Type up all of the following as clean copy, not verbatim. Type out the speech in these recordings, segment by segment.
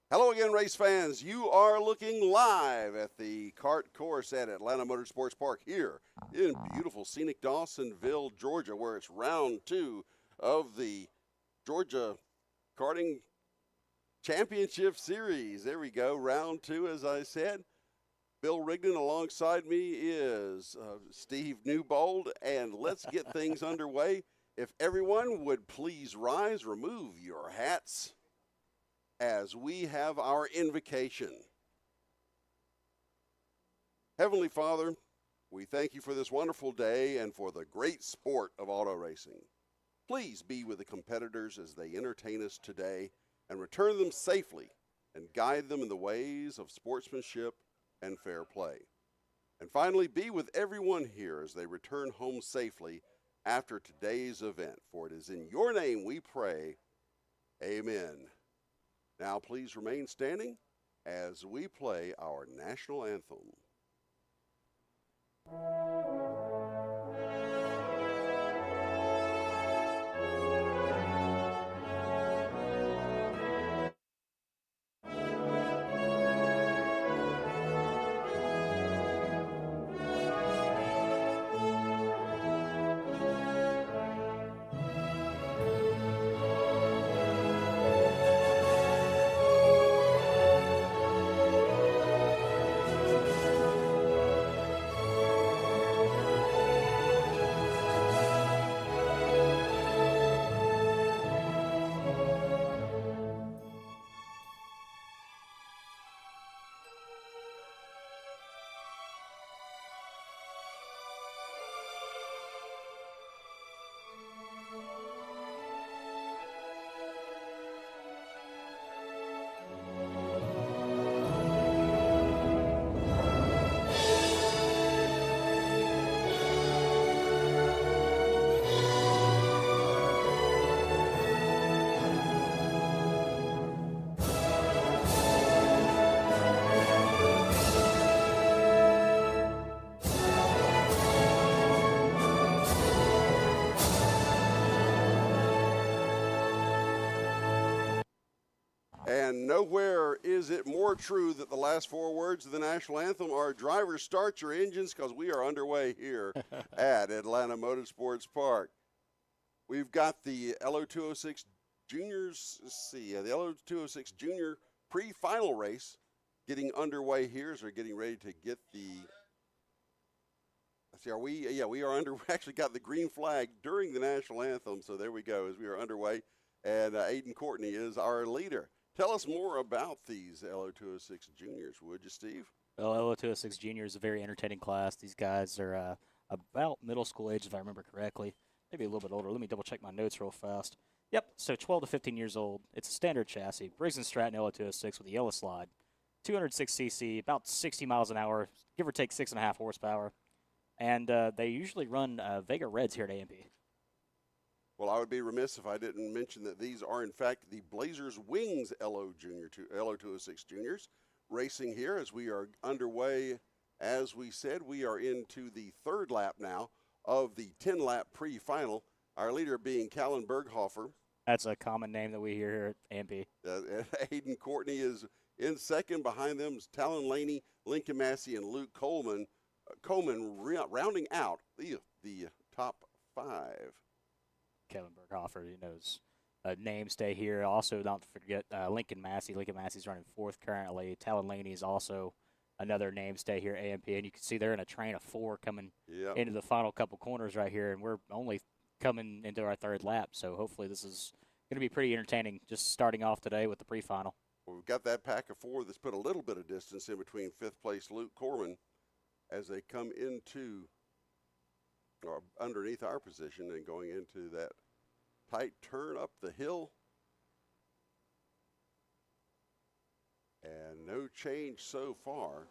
Hello again, race fans. You are looking live at the Kart course at Atlanta Motorsports Park here in beautiful scenic Dawsonville, Georgia, where it's round two of the Georgia Karting Championship Series. There we go, round two, as I said. Bill Rigdon alongside me is Steve Newbold, and let's get things underway. If everyone would please rise, remove your hats as we have our invocation. Heavenly Father, we thank you for this wonderful day and for the great sport of auto racing. Please be with the competitors as they entertain us today and return them safely and guide them in the ways of sportsmanship and fair play. And finally, be with everyone here as they return home safely after today's event. For it is in your name we pray. Amen. Now please remain standing as we play our national anthem. And nowhere is it more true that the last four words of the national anthem are drivers start your engines, because we are underway here at Atlanta Motorsports Park. We've got the LO206 Juniors, the LO206 Junior pre-final race getting underway here as they're getting ready to get the, let's see, are we, yeah, we are under, we actually got the green flag during the national anthem, so there we go as we are underway, and Aiden Courtney is our leader. Tell us more about these LO206 Juniors, would you, Steve? Well, LO206 Junior is a very entertaining class. These guys are about middle school age, if I remember correctly. Maybe a little bit older. Let me double check my notes real fast. Yep, so 12 to 15 years old. It's a standard chassis. Briggs & Stratton LO206 with a yellow slide. 206 cc, about 60 miles an hour, give or take 6.5 horsepower. And they usually run Vega Reds here at AMP. Well, I would be remiss if I didn't mention that these are, in fact, the Blazers Wings LO206 Juniors racing here as we are underway. As we said, we are into the third lap now of the 10-lap pre-final, our leader being Callan Berghofer. That's a common name that we hear here at AMP. Aiden Courtney is in second. Behind them is Talon Laney, Lincoln Massey, and Luke Coleman. Rounding out the top five. Kevin Berghofer, he knows a name stay here. Also, don't forget Lincoln Massey. Lincoln Massey's running fourth currently. Talon Laney is also another name stay here at AMP. And you can see they're in a train of four coming into the final couple corners right here. And we're only coming into our third lap. So hopefully this is going to be pretty entertaining just starting off today with the pre-final. Well, we've got that pack of four that's put a little bit of distance in between fifth place Luke Corman as they come into or underneath our position and going into that tight turn up the hill. And no change so far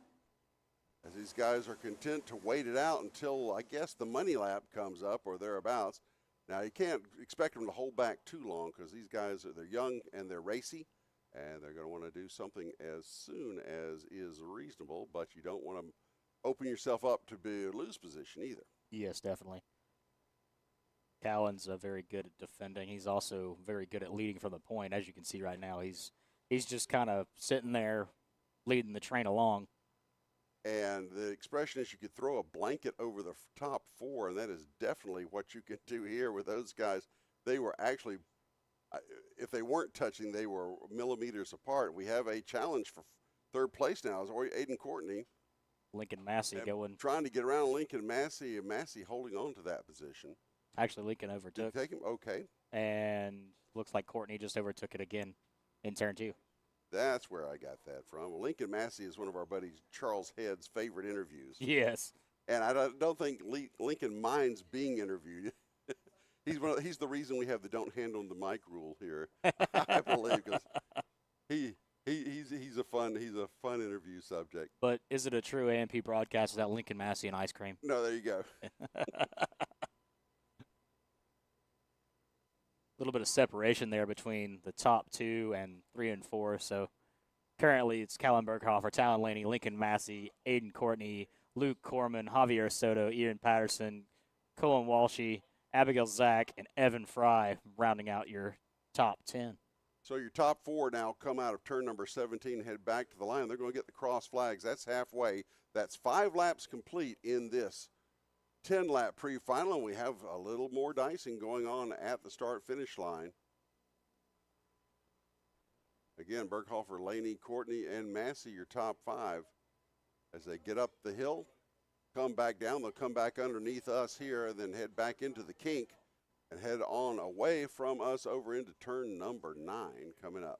as these guys are content to wait it out until, I guess, the money lap comes up or thereabouts. Now, you can't expect them to hold back too long because these guys, they're young and they're racy, and they're going to want to do something as soon as is reasonable, but you don't want to open yourself up to be a lose position either. Yes, definitely. Callan's very good at defending. He's also very good at leading from the point. As you can see right now, he's He's just kind of sitting there leading the train along. And the expression is you could throw a blanket over the top four, and that is definitely what you can do here with those guys. They were actually, if they weren't touching, they were millimeters apart. We have a challenge for third place now. Is Aiden Courtney. Lincoln Massey going. Trying to get around Lincoln Massey, and Massey holding on to that position. Actually, Lincoln overtook. Did he take him? Okay. And looks like Courtney just overtook it again in turn 2. That's where I got that from. Lincoln Massey is one of our buddies Charles Head's favorite interviews. Yes. And I don't think Lincoln minds being interviewed. He's the reason we have the don't hand on the mic rule here. I believe, because he's a fun interview subject. But is it a true AMP broadcast without Lincoln Massey and ice cream? No, there you go. A little bit of separation there between the top 2 and 3 and 4. So currently it's Callan Berghofer, Talon Laney, Lincoln Massey, Aiden Courtney, Luke Corman, Javier Soto, Ian Patterson, Colin Walshy, Abigail Zach, and Evan Fry rounding out your top 10. So your top 4 now come out of turn number 17, head back to the line. They're going to get the cross flags. That's halfway. That's 5 laps complete in this 10-lap pre-final, and we have a little more dicing going on at the start-finish line. Again, Berghofer, Laney, Courtney, and Massey, your top 5. As they get up the hill, come back down, they'll come back underneath us here and then head back into the kink and head on away from us over into turn number 9 coming up.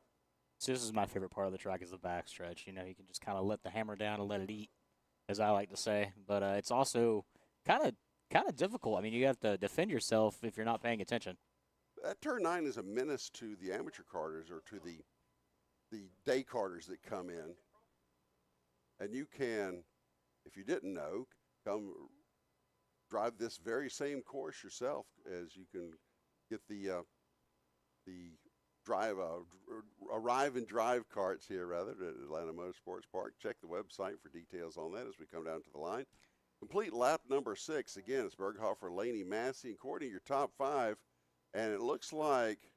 So this is my favorite part of the track is the backstretch. You know, you can just kind of let the hammer down and let it eat, as I like to say. But it's also kind of difficult. I mean, you have to defend yourself if you're not paying attention. That turn 9 is a menace to the amateur karters or to the day karters that come in. And you can, if you didn't know, come drive this very same course yourself, as you can get the arrive and drive carts here rather at Atlanta Motorsports Park. Check the website for details on that as we come down to the line. Complete lap number 6. Again, it's Berghofer, Laney, Massey, and Courtney, your top 5. And it looks like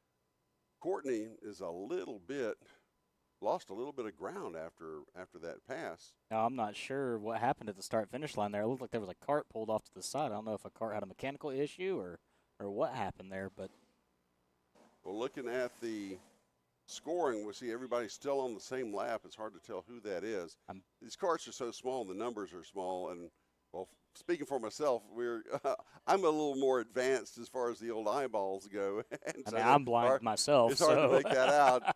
Courtney is lost a little bit of ground after that pass. Now, I'm not sure what happened at the start-finish line there. It looked like there was a cart pulled off to the side. I don't know if a cart had a mechanical issue or what happened there. But well, looking at the scoring, we see everybody's still on the same lap. It's hard to tell who that is. These carts are so small, and the numbers are small. And, well, speaking for myself, I'm a little more advanced as far as the old eyeballs go. And I mean, I'm blind myself. It's hard to make that out.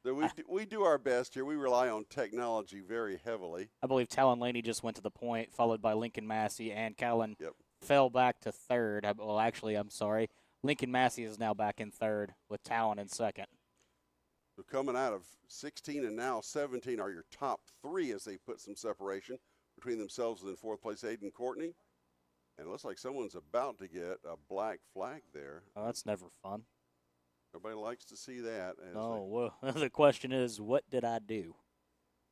So we do our best here. We rely on technology very heavily. I believe Talon Laney just went to the point, followed by Lincoln Massey, and Callan Yep. fell back to third. Well, actually, I'm sorry. Lincoln Massey is now back in third with Talon in second. So coming out of 16 and now 17 are your top 3 as they put some separation between themselves and in fourth place Aiden Courtney. And it looks like someone's about to get a black flag there. Oh, that's never fun. Everybody likes to see that. Well, the question is, what did I do?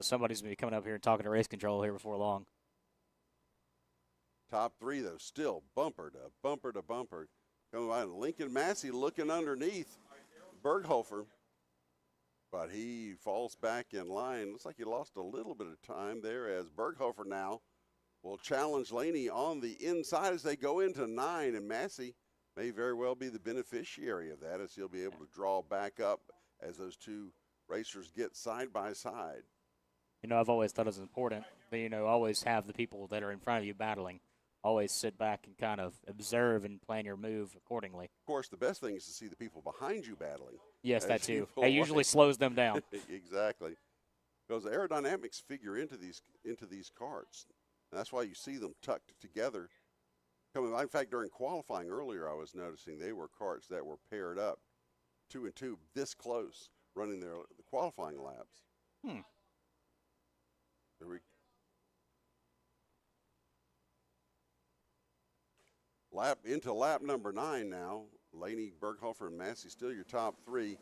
Somebody's going to be coming up here and talking to race control here before long. Top 3, though, still bumper to bumper to bumper. Coming by, Lincoln Massey looking underneath Berghofer, but he falls back in line. Looks like he lost a little bit of time there as Berghofer now will challenge Laney on the inside as they go into 9, and Massey may very well be the beneficiary of that as he'll be able to draw back up as those 2 racers get side by side. You know, I've always thought it was important that, always have the people that are in front of you battling. Always sit back and kind of observe and plan your move accordingly. Of course, the best thing is to see the people behind you battling. Yes, that too. It usually slows them down. Exactly. Because aerodynamics figure into these karts. And that's why you see them tucked together. In fact, during qualifying earlier, I was noticing they were karts that were paired up 2 and 2 this close running the qualifying laps. Into lap number 9 now. Laney, Berghofer, and Massey still your top 3.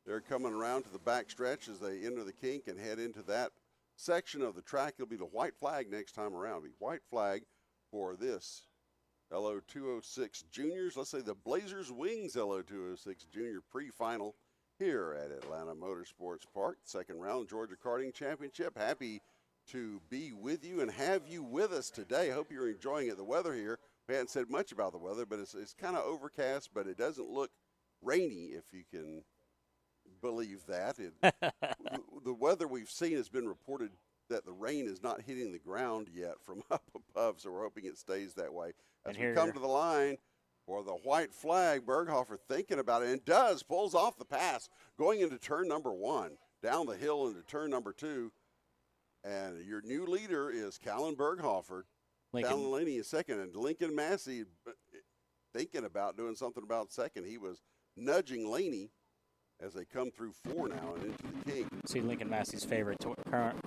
They're coming around to the back stretch as they enter the kink and head into that section of the track. It'll be the white flag next time around. It'll be white flag for this LO206 Juniors. Let's say the Blazers Wings LO206 Junior pre-final here at Atlanta Motorsports Park. Second round Georgia Karting Championship. Happy to be with you and have you with us today. Hope you're enjoying it. The weather here, we hadn't said much about the weather, but it's kind of overcast, but it doesn't look rainy, if you can believe that. The weather we've seen has been reported that the rain is not hitting the ground yet from up above, so we're hoping it stays that way. As we come to the line for the white flag, Berghofer thinking about it, and does, pulls off the pass, going into turn number 1, down the hill into turn number 2. And your new leader is Callan Berghofer. Callan Laney is second, and Lincoln Massey thinking about doing something about second. He was nudging Laney as they come through 4 now and into the King. See, Lincoln Massey's favorite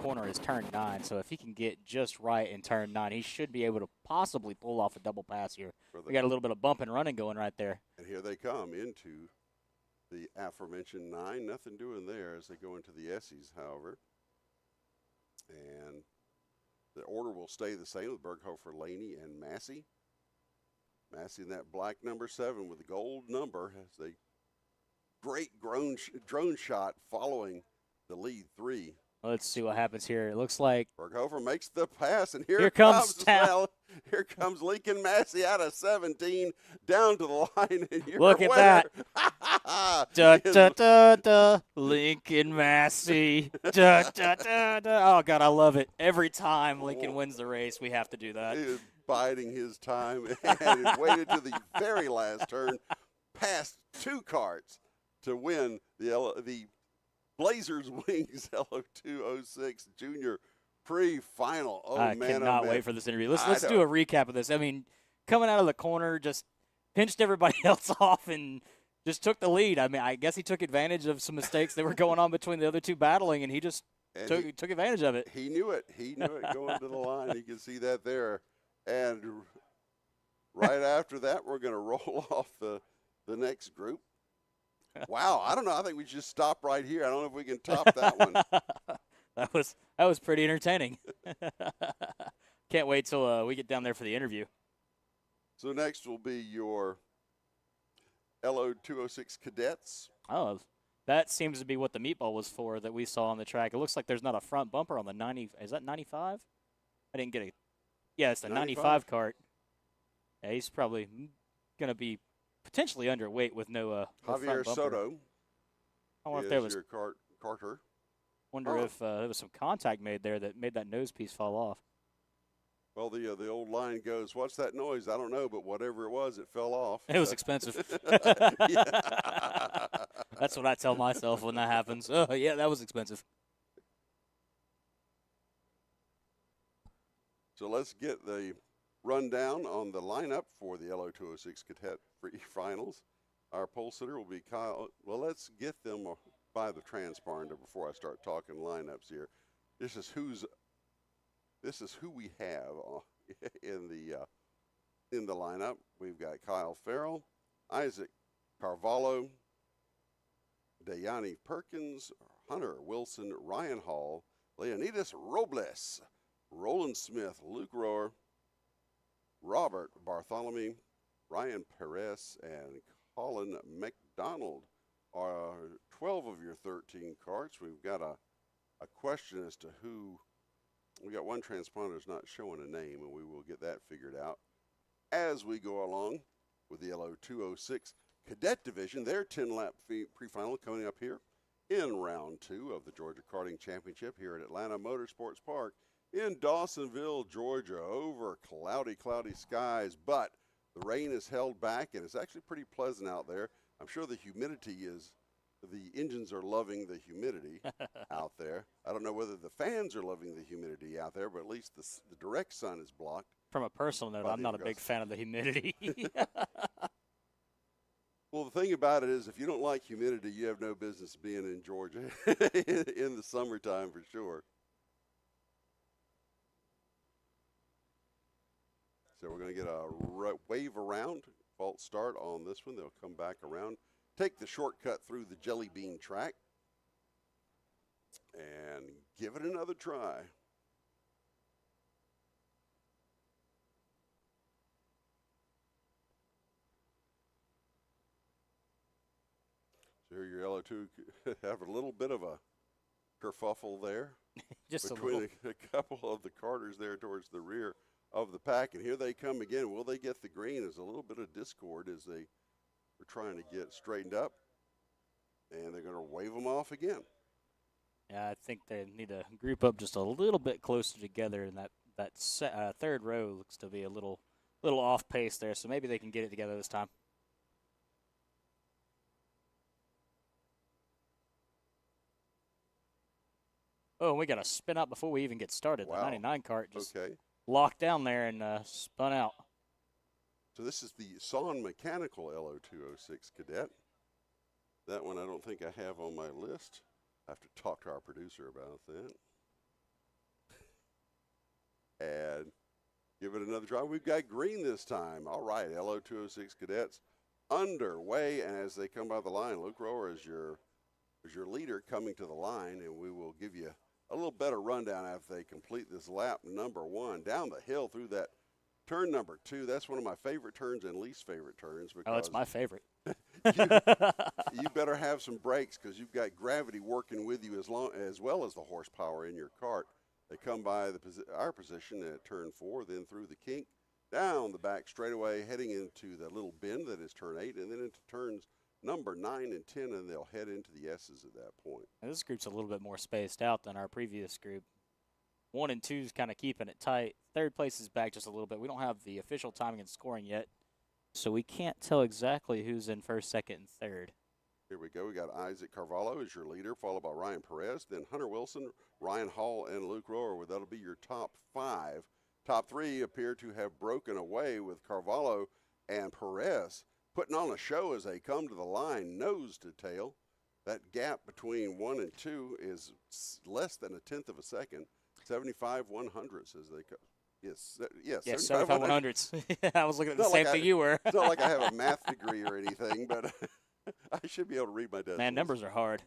corner is turn 9, so if he can get just right in turn 9, he should be able to possibly pull off a double pass here. We got a little bit of bump and running going right there. And here they come into the aforementioned 9. Nothing doing there as they go into the Essies, however. And the order will stay the same with Berghofer, Laney, and Massey. Massey in that black number 7 with the gold number as they great drone shot following the lead 3. Let's see what happens here. It looks like Berghofer makes the pass, and here comes here comes Lincoln Massey out of 17 down to the line. And look at that. Da, da, da, da. Lincoln Massey. Da, da, da, da. Oh, God, I love it. Every time Lincoln wins the race, we have to do that. He is biding his time and waited to the very last turn, past 2 carts to win the Blazers Wings LO206 Junior pre-final. Oh, I cannot wait for this interview. Let's do a recap of this. I mean, coming out of the corner, just pinched everybody else off and just took the lead. I mean, I guess he took advantage of some mistakes that were going on between the other two battling, and he just took advantage of it. He knew it. He knew it going to the line. You can see that there. And right after that, we're going to roll off the next group. Wow, I don't know. I think we should stop right here. I don't know if we can top that one. That was pretty entertaining. Can't wait till we get down there for the interview. So next will be your LO206 cadets. Oh, that seems to be what the meatball was for that we saw on the track. It looks like there's not a front bumper on the 90. Is that 95? I didn't get it. Yeah, it's the 95 cart. Yeah, he's probably going to be potentially underweight with no Javier Soto. I wonder if there was your Carter. Wonder if there was some contact made there that made that nose piece fall off. Well, the old line goes, "What's that noise?" I don't know, but whatever it was, it fell off. It was expensive. That's what I tell myself when that happens. Oh, yeah, that was expensive. So let's get the rundown on the lineup for the LO206 Cadet finals. Our pole sitter will be Kyle. Well, let's get them by the transponder before I start talking lineups here. This is who we have in the lineup. We've got Kyle Farrell, Isaac Carvalho, Dayani Perkins, Hunter Wilson, Ryan Hall, Leonidas Robles, Roland Smith, Luke Rohr, Robert Bartholomew, Ryan Perez, and Colin McDonald are 12 of your 13 carts. We've got a question as to who. We got one transponder that's not showing a name, and we will get that figured out as we go along with the LO206 Cadet Division. Their 10-lap pre-final coming up here in round 2 of the Georgia Karting Championship here at Atlanta Motorsports Park in Dawsonville, Georgia. Over cloudy skies, but the rain is held back, and it's actually pretty pleasant out there. I'm sure the humidity the engines are loving the humidity out there. I don't know whether the fans are loving the humidity out there, but at least the direct sun is blocked. From a personal note, I'm not a big fan of the humidity. Well, the thing about it is if you don't like humidity, you have no business being in Georgia in the summertime for sure. So we're going to get a wave around, false start on this one. They'll come back around, take the shortcut through the jelly bean track, and give it another try. Here your LO2 have a little bit of a kerfuffle there Just a between little. a couple of the karters there towards the rear of the pack. And here they come again. Will they get the green? There's a little bit of discord as they are trying to get straightened up. And they're going to wave them off again. Yeah, I think they need to group up just a little bit closer together, and that third row looks to be a little off pace there. So maybe they can get it together this time. Oh, and we got to spin out before we even get started. Wow. The 99 cart just Okay. locked down there and spun out. So this is the Son Mechanical LO206 Cadet. That one I don't think I have on my list. I have to talk to our producer about that. And give it another try. We've got green this time. All right, LO206 Cadets underway. And as they come by the line, Luke Rower is your leader coming to the line, and we will give you a little better rundown after they complete this lap number 1 down the hill through that turn number 2. That's one of my favorite turns and least favorite turns. Because Oh, it's my favorite. you better have some brakes because you've got gravity working with you as well as the horsepower in your kart. They come by our position at turn 4, then through the kink, down the back straightaway, heading into the little bend that is turn 8, and then into turns number 9 and 10, and they'll head into the S's at that point. And this group's a little bit more spaced out than our previous group. 1 and 2 is kind of keeping it tight. Third place is back just a little bit. We don't have the official timing and scoring yet, so we can't tell exactly who's in first, second, and third. Here we go. We got Isaac Carvalho as your leader, followed by Ryan Perez, then Hunter Wilson, Ryan Hall, and Luke Rower. That'll be your top 5. Top 3 appear to have broken away with Carvalho and Perez putting on a show as they come to the line, nose to tail. That gap between 1 and 2 is less than 1/10 of a second, 75 100ths as they come. Yes, 75 100ths. I was looking at the same thing you were. It's not like I have a math degree or anything, but I should be able to read my decimals. Man, numbers are hard.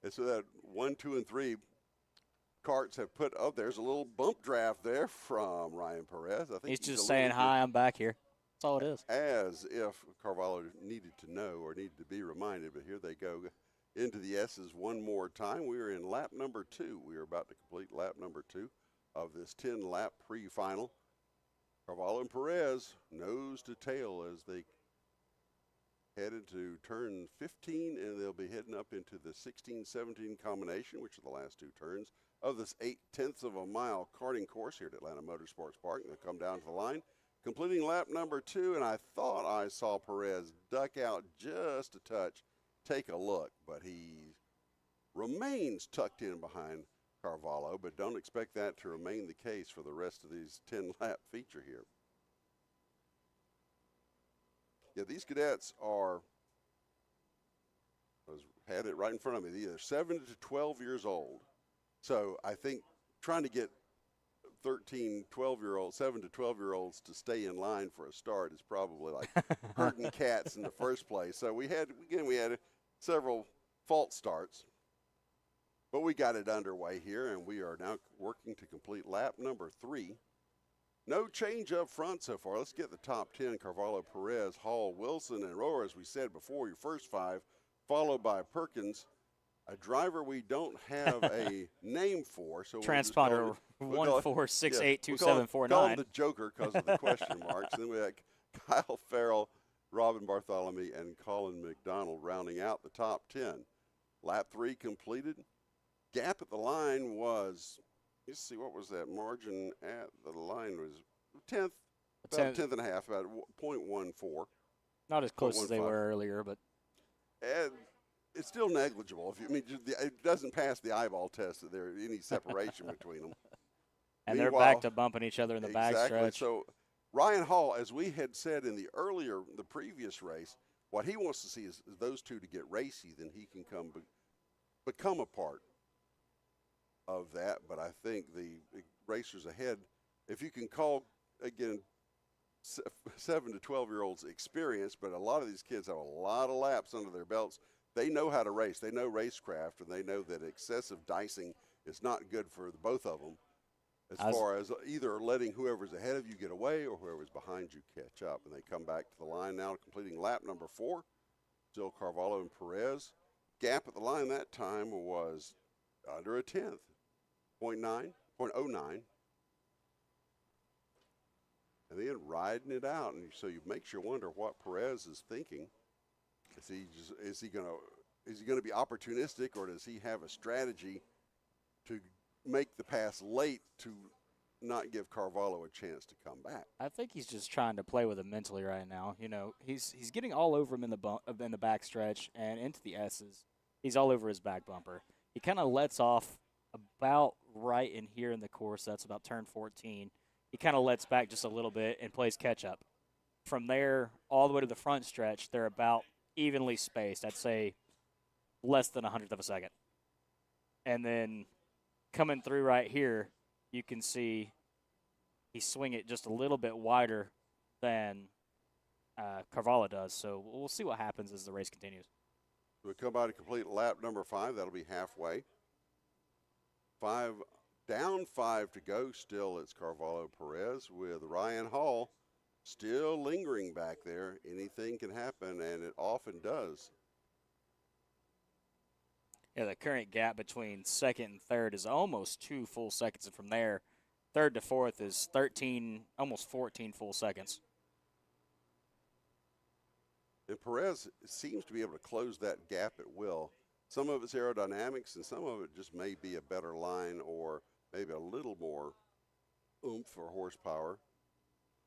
And so that 1, 2, and 3 karts have put up. There's a little bump draft there from Ryan Perez. I think He's just saying, hi, I'm back here. That's all it is. As if Carvalho needed to know or needed to be reminded, but here they go into the S's one more time. We are in lap number 2. We are about to complete lap number 2 of this 10-lap pre-final. Carvalho and Perez nose to tail as they head into turn 15, and they'll be heading up into the 16-17 combination, which are the last 2 turns of this 0.8 of a mile karting course here at Atlanta Motorsports Park. And they'll come down to the line, completing lap number 2, and I thought I saw Perez duck out just a touch. Take a look, but he remains tucked in behind Carvalho, but don't expect that to remain the case for the rest of these 10-lap feature here. Yeah, these cadets are, had it right in front of me, they're 7 to 12 years old. So I think trying to get 13, 12-year-olds, 7 to 12-year-olds to stay in line for a start is probably like herding cats in the first place. So we had several false starts, but we got it underway here, and we are now working to complete lap number 3. No change up front so far. Let's get the top 10. Carvalho, Perez, Hall, Wilson, and Rower, as we said before, your first 5, followed by Perkins, a driver we don't have a name for. So Transponder 146827449. We'll call him the Joker because of the question marks. Then we had Kyle Farrell, Robin Bartholomew, and Colin McDonald rounding out the top 10. Lap 3 completed. Gap at the line was, let's see, what was that margin at the line? Was 10th, about 10th and a half, about 0.14. Not as close as they were earlier, but. And it's still negligible. It doesn't pass the eyeball test that there's any separation between them. And they're back to bumping each other in the backstretch. So Ryan Hall, as we had said in the previous race, what he wants to see is those two to get racy, then he can become a part of that. But I think the racers ahead, if you can call, again, 7 to 12-year-olds experienced, but a lot of these kids have a lot of laps under their belts. They know how to race. They know racecraft, and they know that excessive dicing is not good for both of them. as far as either letting whoever's ahead of you get away or whoever's behind you catch up. And they come back to the line now, completing lap number 4. Still Carvalho and Perez. Gap at the line that time was under a tenth, 0.09. And then riding it out, and so you makes you wonder what Perez is thinking. Is he going to be opportunistic, or does he have a strategy to make the pass late to not give Carvalho a chance to come back? I think he's just trying to play with him mentally right now. You know, he's getting all over him in the back stretch and into the S's. He's all over his back bumper. He kind of lets off about right in here in the course. That's about turn 14. He kind of lets back just a little bit and plays catch up. From there all the way to the front stretch, they're about evenly spaced. I'd say less than 100th of a second. And then coming through right here, you can see he swing it just a little bit wider than Carvalho does. So we'll see what happens as the race continues. We come by to complete lap number 5. That'll be halfway. Down 5 to go. Still, it's Carvalho Perez with Ryan Hall still lingering back there. Anything can happen, and it often does. Yeah, the current gap between second and third is almost 2 full seconds, and from there, third to fourth is 13, almost 14 full seconds. And Perez seems to be able to close that gap at will. Some of it's aerodynamics, and some of it just may be a better line or maybe a little more oomph or horsepower.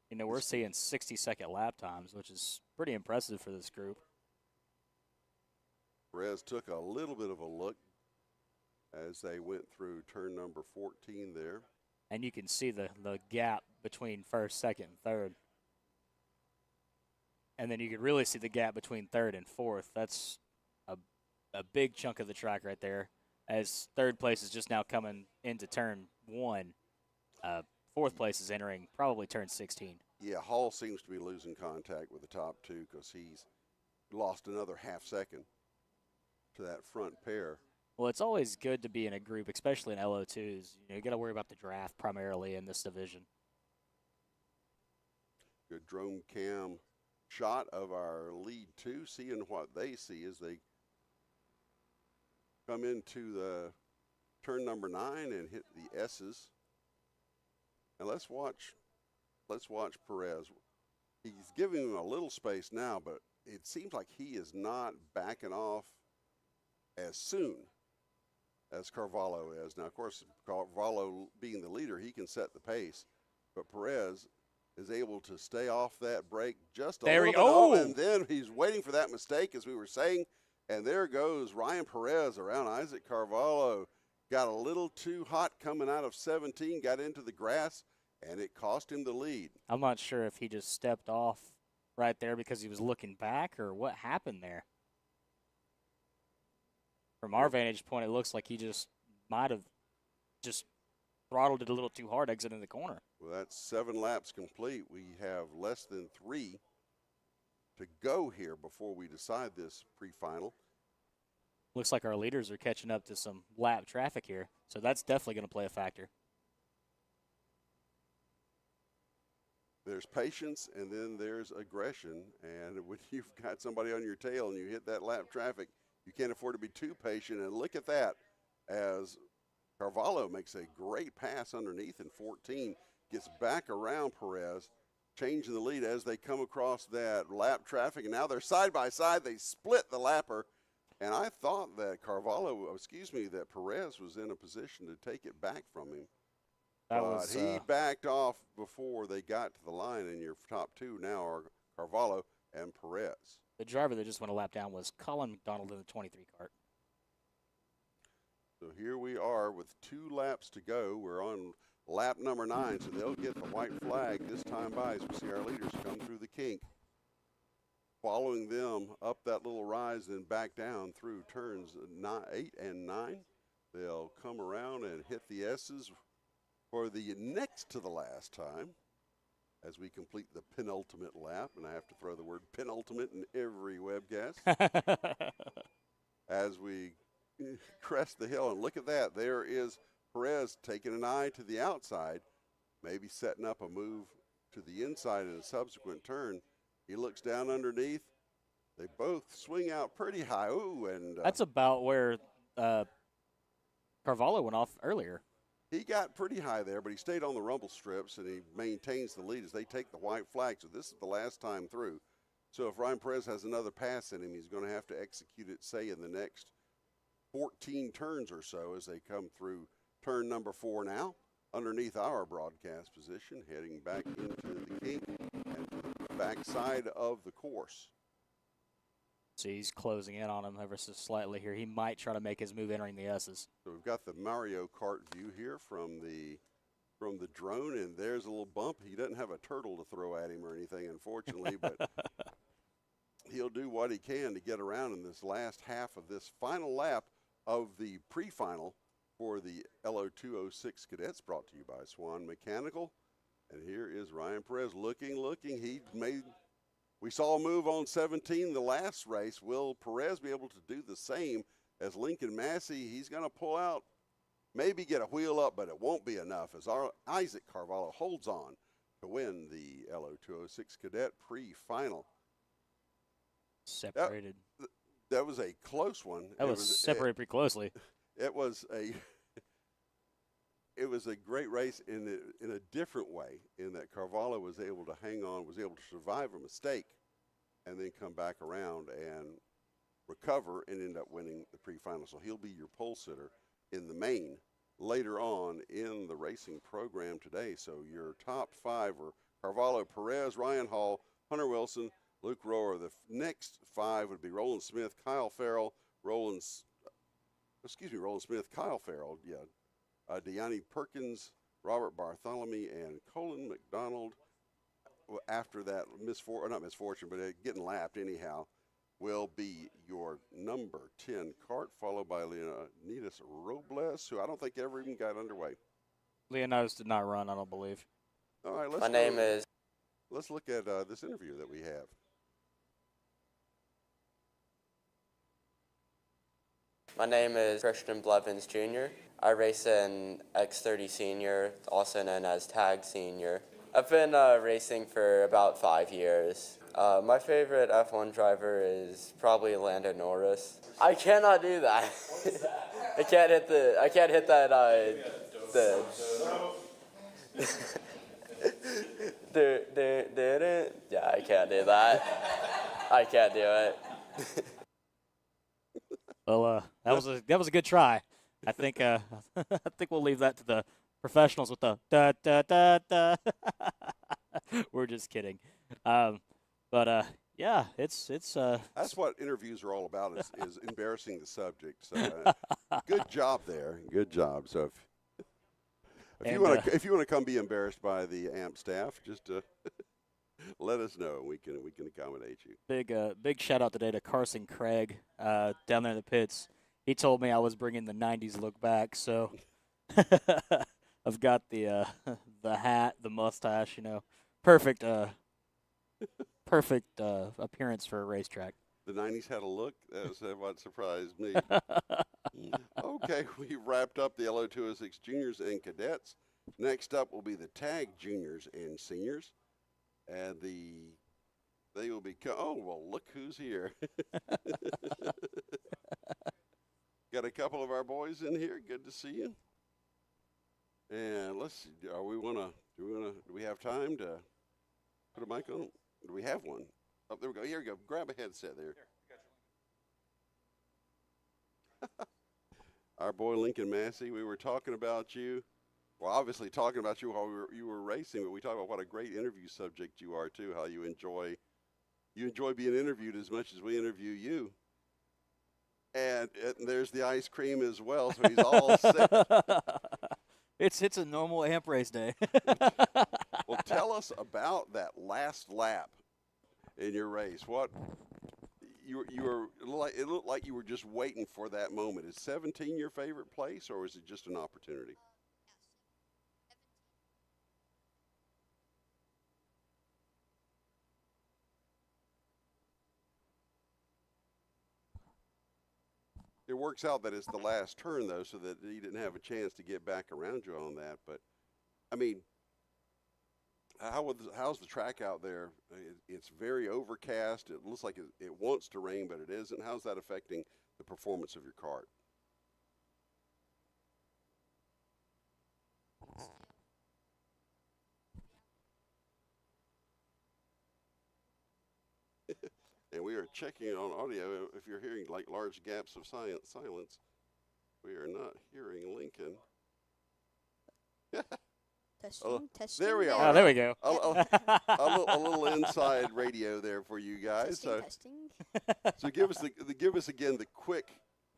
You know, we're seeing 60-second lap times, which is pretty impressive for this group. Perez took a little bit of a look as they went through turn number 14 there. And you can see the gap between first, second, and third. And then you can really see the gap between third and fourth. That's a big chunk of the track right there, as third place is just now coming into turn 1. Fourth place is entering probably turn 16. Yeah, Hall seems to be losing contact with the top 2 because he's lost another half second to that front pair. Well, it's always good to be in a group, especially in LO2s. You know, you got to worry about the draft primarily in this division. Good drone cam shot of our lead 2, seeing what they see as they come into the turn number 9 and hit the S's. And let's watch Perez. He's giving him a little space now, but it seems like he is not backing off as soon as Carvalho is. Now, of course, Carvalho being the leader, he can set the pace, but Perez is able to stay off that brake just a little bit. And then he's waiting for that mistake, as we were saying, and there goes Ryan Perez around Isaac Carvalho. Got a little too hot coming out of 17, got into the grass, and it cost him the lead. I'm not sure if he just stepped off right there because he was looking back or what happened there. From our vantage point, it looks like he just might have just throttled it a little too hard exiting the corner. Well, that's 7 laps complete. We have less than 3 to go here before we decide this pre-final. Looks like our leaders are catching up to some lap traffic here, so that's definitely going to play a factor. There's patience, and then there's aggression. And when you've got somebody on your tail and you hit that lap traffic, you can't afford to be too patient. And look at that, as Carvalho makes a great pass underneath in 14, gets back around Perez, changing the lead as they come across that lap traffic. And now they're side by side. They split the lapper. And I thought that that Perez was in a position to take it back from him. But he backed off before they got to the line, and your top 2 now are Carvalho and Perez. The driver that just went a lap down was Colin McDonald in the 23 cart. So here we are with 2 laps to go. We're on lap number 9, so they'll get the white flag this time by as we see our leaders come through the kink. Following them up that little rise, then back down through turns 8 and 9. They'll come around and hit the S's for the next to the last time as we complete the penultimate lap. And I have to throw the word penultimate in every webcast. As we crest the hill, and look at that. There is Perez taking an eye to the outside, maybe setting up a move to the inside in a subsequent turn. He looks down underneath. They both swing out pretty high. Ooh, and that's about where Carvalho went off earlier. he got pretty high there, but he stayed on the rumble strips, and he maintains the lead as they take the white flag. So this is the last time through. So if Ryan Perez has another pass in him, he's going to have to execute it, say, in the next 14 turns or so as they come through turn number 4 now, underneath our broadcast position, heading back into the kink and to the backside of the course. So he's closing in on him ever so slightly here. He might try to make his move entering the S's. So we've got the Mario Kart view here from the drone, and there's a little bump. He doesn't have a turtle to throw at him or anything, unfortunately, but he'll do what he can to get around in this last half of this final lap of the pre-final for the LO206 Cadets, brought to you by Swan Mechanical. And here is Ryan Perez looking. We saw a move on 17 the last race. Will Perez be able to do the same as Lincoln Massey? He's going to pull out, maybe get a wheel up, but it won't be enough as Isaac Carvalho holds on to win the LO206 Cadet pre-final. Separated. That was a close one. That was separated pretty closely. It was a great race in a different way, in that Carvalho was able to hang on, was able to survive a mistake, and then come back around and recover and end up winning the pre-final. So he'll be your pole sitter in the main later on in the racing program today. So your top 5 are Carvalho, Perez, Ryan Hall, Hunter Wilson, Luke Rower. The next 5 would be Roland Smith, Kyle Farrell, Roland Smith, Kyle Farrell, Deani Perkins, Robert Bartholomew, and Colin McDonald. After that, not misfortune, but getting lapped anyhow, will be your number 10 cart, followed by Leonidas Robles, who I don't think ever even got underway. Leonidas did not run, I don't believe. All right, let's look at this interview that we have. My name is Christian Blevins Jr. I race in X30 Senior, also known as Tag Senior. I've been racing for about 5 years. My favorite F1 driver is probably Lando Norris. I cannot do that. I can't hit that. Yeah, I can't do that. I can't do it. Well, that was a good try. I think I think we'll leave that to the professionals with the da da da da. We're just kidding. But yeah, it's That's what interviews are all about, is embarrassing the subject. So good job there. Good job. So if you want to come be embarrassed by the AMP staff, just let us know. We can accommodate you. Big shout out today to Carson Craig down there in the pits. He told me I was bringing the '90s look back, so I've got the hat, the mustache, perfect appearance for a racetrack. The '90s had a look. That's what surprised me. Okay, we wrapped up the LO206 Juniors and Cadets. Next up will be the Tag Juniors and Seniors. And they will be, look who's here. Got a couple of our boys in here. Good to see you. And let's see, do we have time to put a mic on? Do we have one? Oh, there we go. Here we go. Grab a headset there. Our boy Lincoln Massey, we were talking about you. Well, obviously talking about you while you were racing, but we talked about what a great interview subject you are too. How you enjoy being interviewed as much as we interview you. And there's the ice cream as well, so he's all set. It's a normal AMP race day. Well, tell us about that last lap in your race. What you were like? It looked like you were just waiting for that moment. Is 17 your favorite place, or is it just an opportunity? It works out that it's the last turn, though, so that he didn't have a chance to get back around you on that. But, I mean, how's the track out there? It's very overcast. It looks like it wants to rain, but it isn't. How's that affecting the performance of your kart? And we are checking on audio. If you're hearing like large gaps of silence, we are not hearing Lincoln. Testing. There we Oh, are. there we go. A little inside radio there for you guys. Testing. So give us again the quick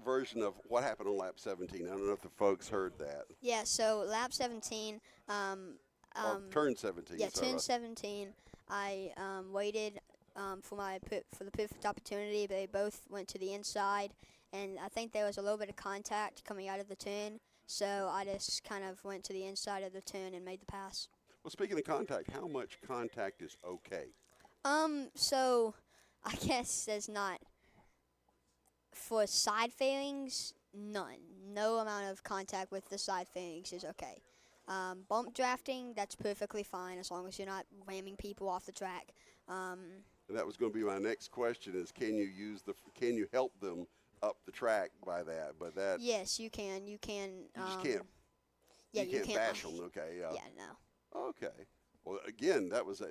version of what happened on lap 17. I don't know if the folks heard that. Yeah. So lap 17. Or turn 17. Yeah, sorry turn about- 17. I waited for the perfect opportunity. They both went to the inside, and I think there was a little bit of contact coming out of the turn. So I just kind of went to the inside of the turn and made the pass. Well, speaking of contact, how much contact is okay? So I guess there's not, for side fairings, none. No amount of contact with the side fairings is okay. Bump drafting, that's perfectly fine as long as you're not ramming people off the track. And that was going to be my next question: is can you help them up the track by that? But that Yes, you can. You can. you just can't. Yeah, you can't can't bash them. Okay. Yeah, no. Okay. Well, again, that's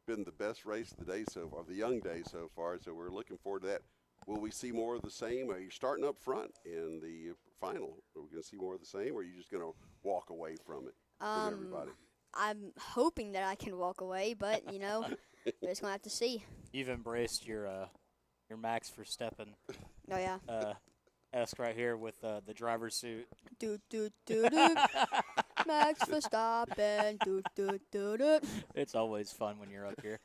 been the best race of the day so far, the young day so far. So we're looking forward to that. Will we see more of the same? Are you starting up front in the final? Are we going to see more of the same, or are you just going to walk away from it from everybody? I'm hoping that I can walk away, but we're just gonna have to see. You've embraced your Max Verstappen Oh yeah. esque right here with the driver's suit. Do. Max Verstappen. Do. It's always fun when you're up here.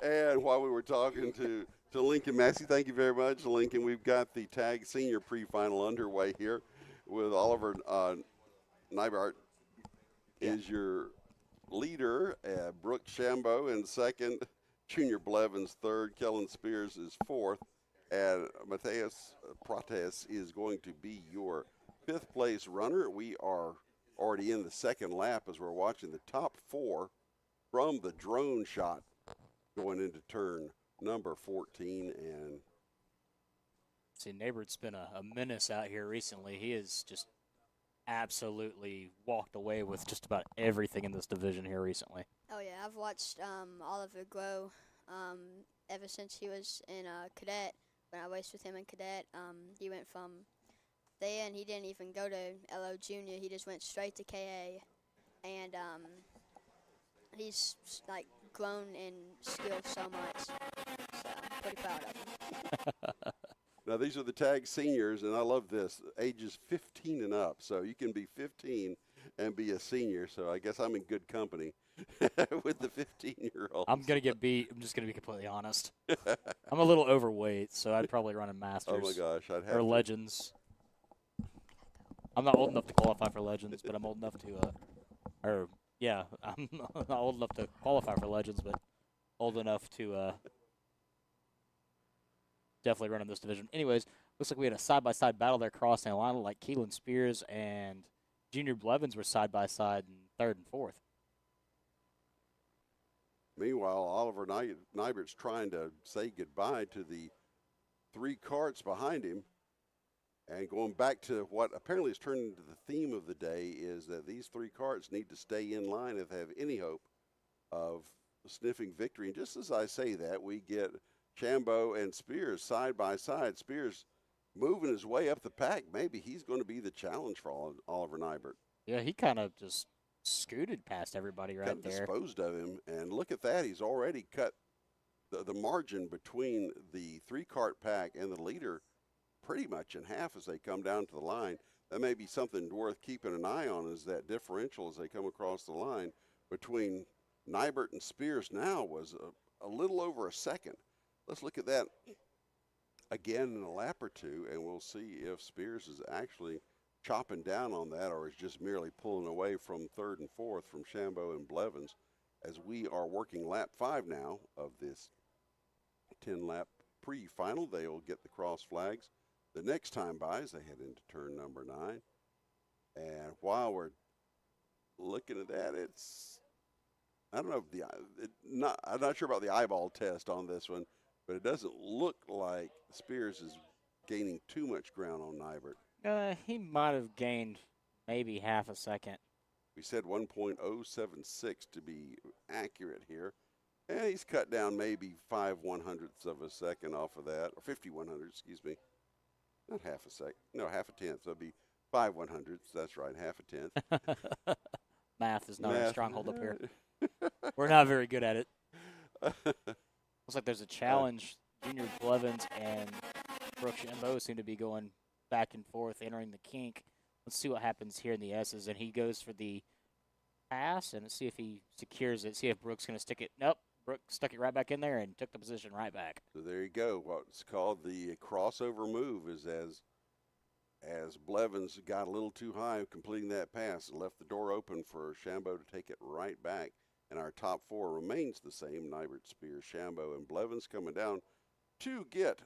And while we were talking to Lincoln Massey, thank you very much, Lincoln. We've got the Tag Senior pre-final underway here with Oliver Neibart is your leader, Brooke Shambo in second, Junior Blevins third, Kellen Spears is fourth, and Mateus Prates is going to be your fifth place runner. We are already in the second lap as we're watching the top four from the drone shot going into turn number 14. And See, Neighbor's been a menace out here recently. He has just absolutely walked away with just about everything in this division here recently. Oh yeah, I've watched Oliver grow ever since he was in Cadet. When I raced with him in Cadet, he went from there and he didn't even go to LO Junior. He just went straight to KA, and he's like grown in skill so much. So I'm pretty proud of him. now these are the Tag Seniors, and I love this, ages 15 and up. So you can be 15 and be a senior. So I guess I'm in good company with the 15-year-olds. I'm going to get beat. I'm just going to be completely honest. I'm a little overweight, so I'd probably run a Masters. Oh, my gosh. I'd have or to. Legends. I'm not old enough to qualify for Legends, but I'm old enough to, I'm not old enough to qualify for Legends, but old enough to definitely run in this division. Anyways, looks like we had a side-by-side battle there crossing the line, like Keelan Spears and Junior Blevins were side-by-side in third and fourth. Meanwhile, Oliver Neibert's trying to say goodbye to the three karts behind him. And going back to what apparently has turned into the theme of the day is that these three karts need to stay in line if they have any hope of sniffing victory. And just as I say that, we get Chambo and Spears side by side. Spears moving his way up the pack. Maybe he's going to be the challenge for Oliver Neibert. Yeah, he kind of just scooted past everybody right Kind of there. disposed of him. And look at that. He's already cut the margin between the three kart pack and the leader pretty much in half as they come down to the line. That may be something worth keeping an eye on, is that differential as they come across the line between Neibert and Spears now was a little over a second. Let's look at that again in a lap or two, and we'll see if Spears is actually chopping down on that or is just merely pulling away from third and fourth from Shambo and Blevins as we are working lap 5 now of this 10-lap pre-final. They will get the cross flags the next time by as they head into turn number 9. And while we're looking at that, I don't know if I'm not sure about the eyeball test on this one, but it doesn't look like Spears is gaining too much ground on Nybert. He might have gained maybe half a second. We said 1.076 to be accurate here. And he's cut down maybe 5/100ths of a second off of that, or 50/100, excuse me. Not half a second. No, half a tenth. So it'd be 5/100ths. That's right, half a tenth. Math is not our stronghold up here. We're not very good at it. Looks like there's a challenge. Junior Blevins and Brooke Shambo seem to be going back and forth, entering the kink. Let's see what happens here in the S's. And he goes for the pass, and let's see if he secures it. See if Brooke's going to stick it. Nope. Brooke stuck it right back in there and took the position right back. So there you go. What's called the crossover move is as Blevins got a little too high completing that pass and left the door open for Shambo to take it right back. And our top 4 remains the same: Nybert, Spears, Shambo, and Blevins coming down to get.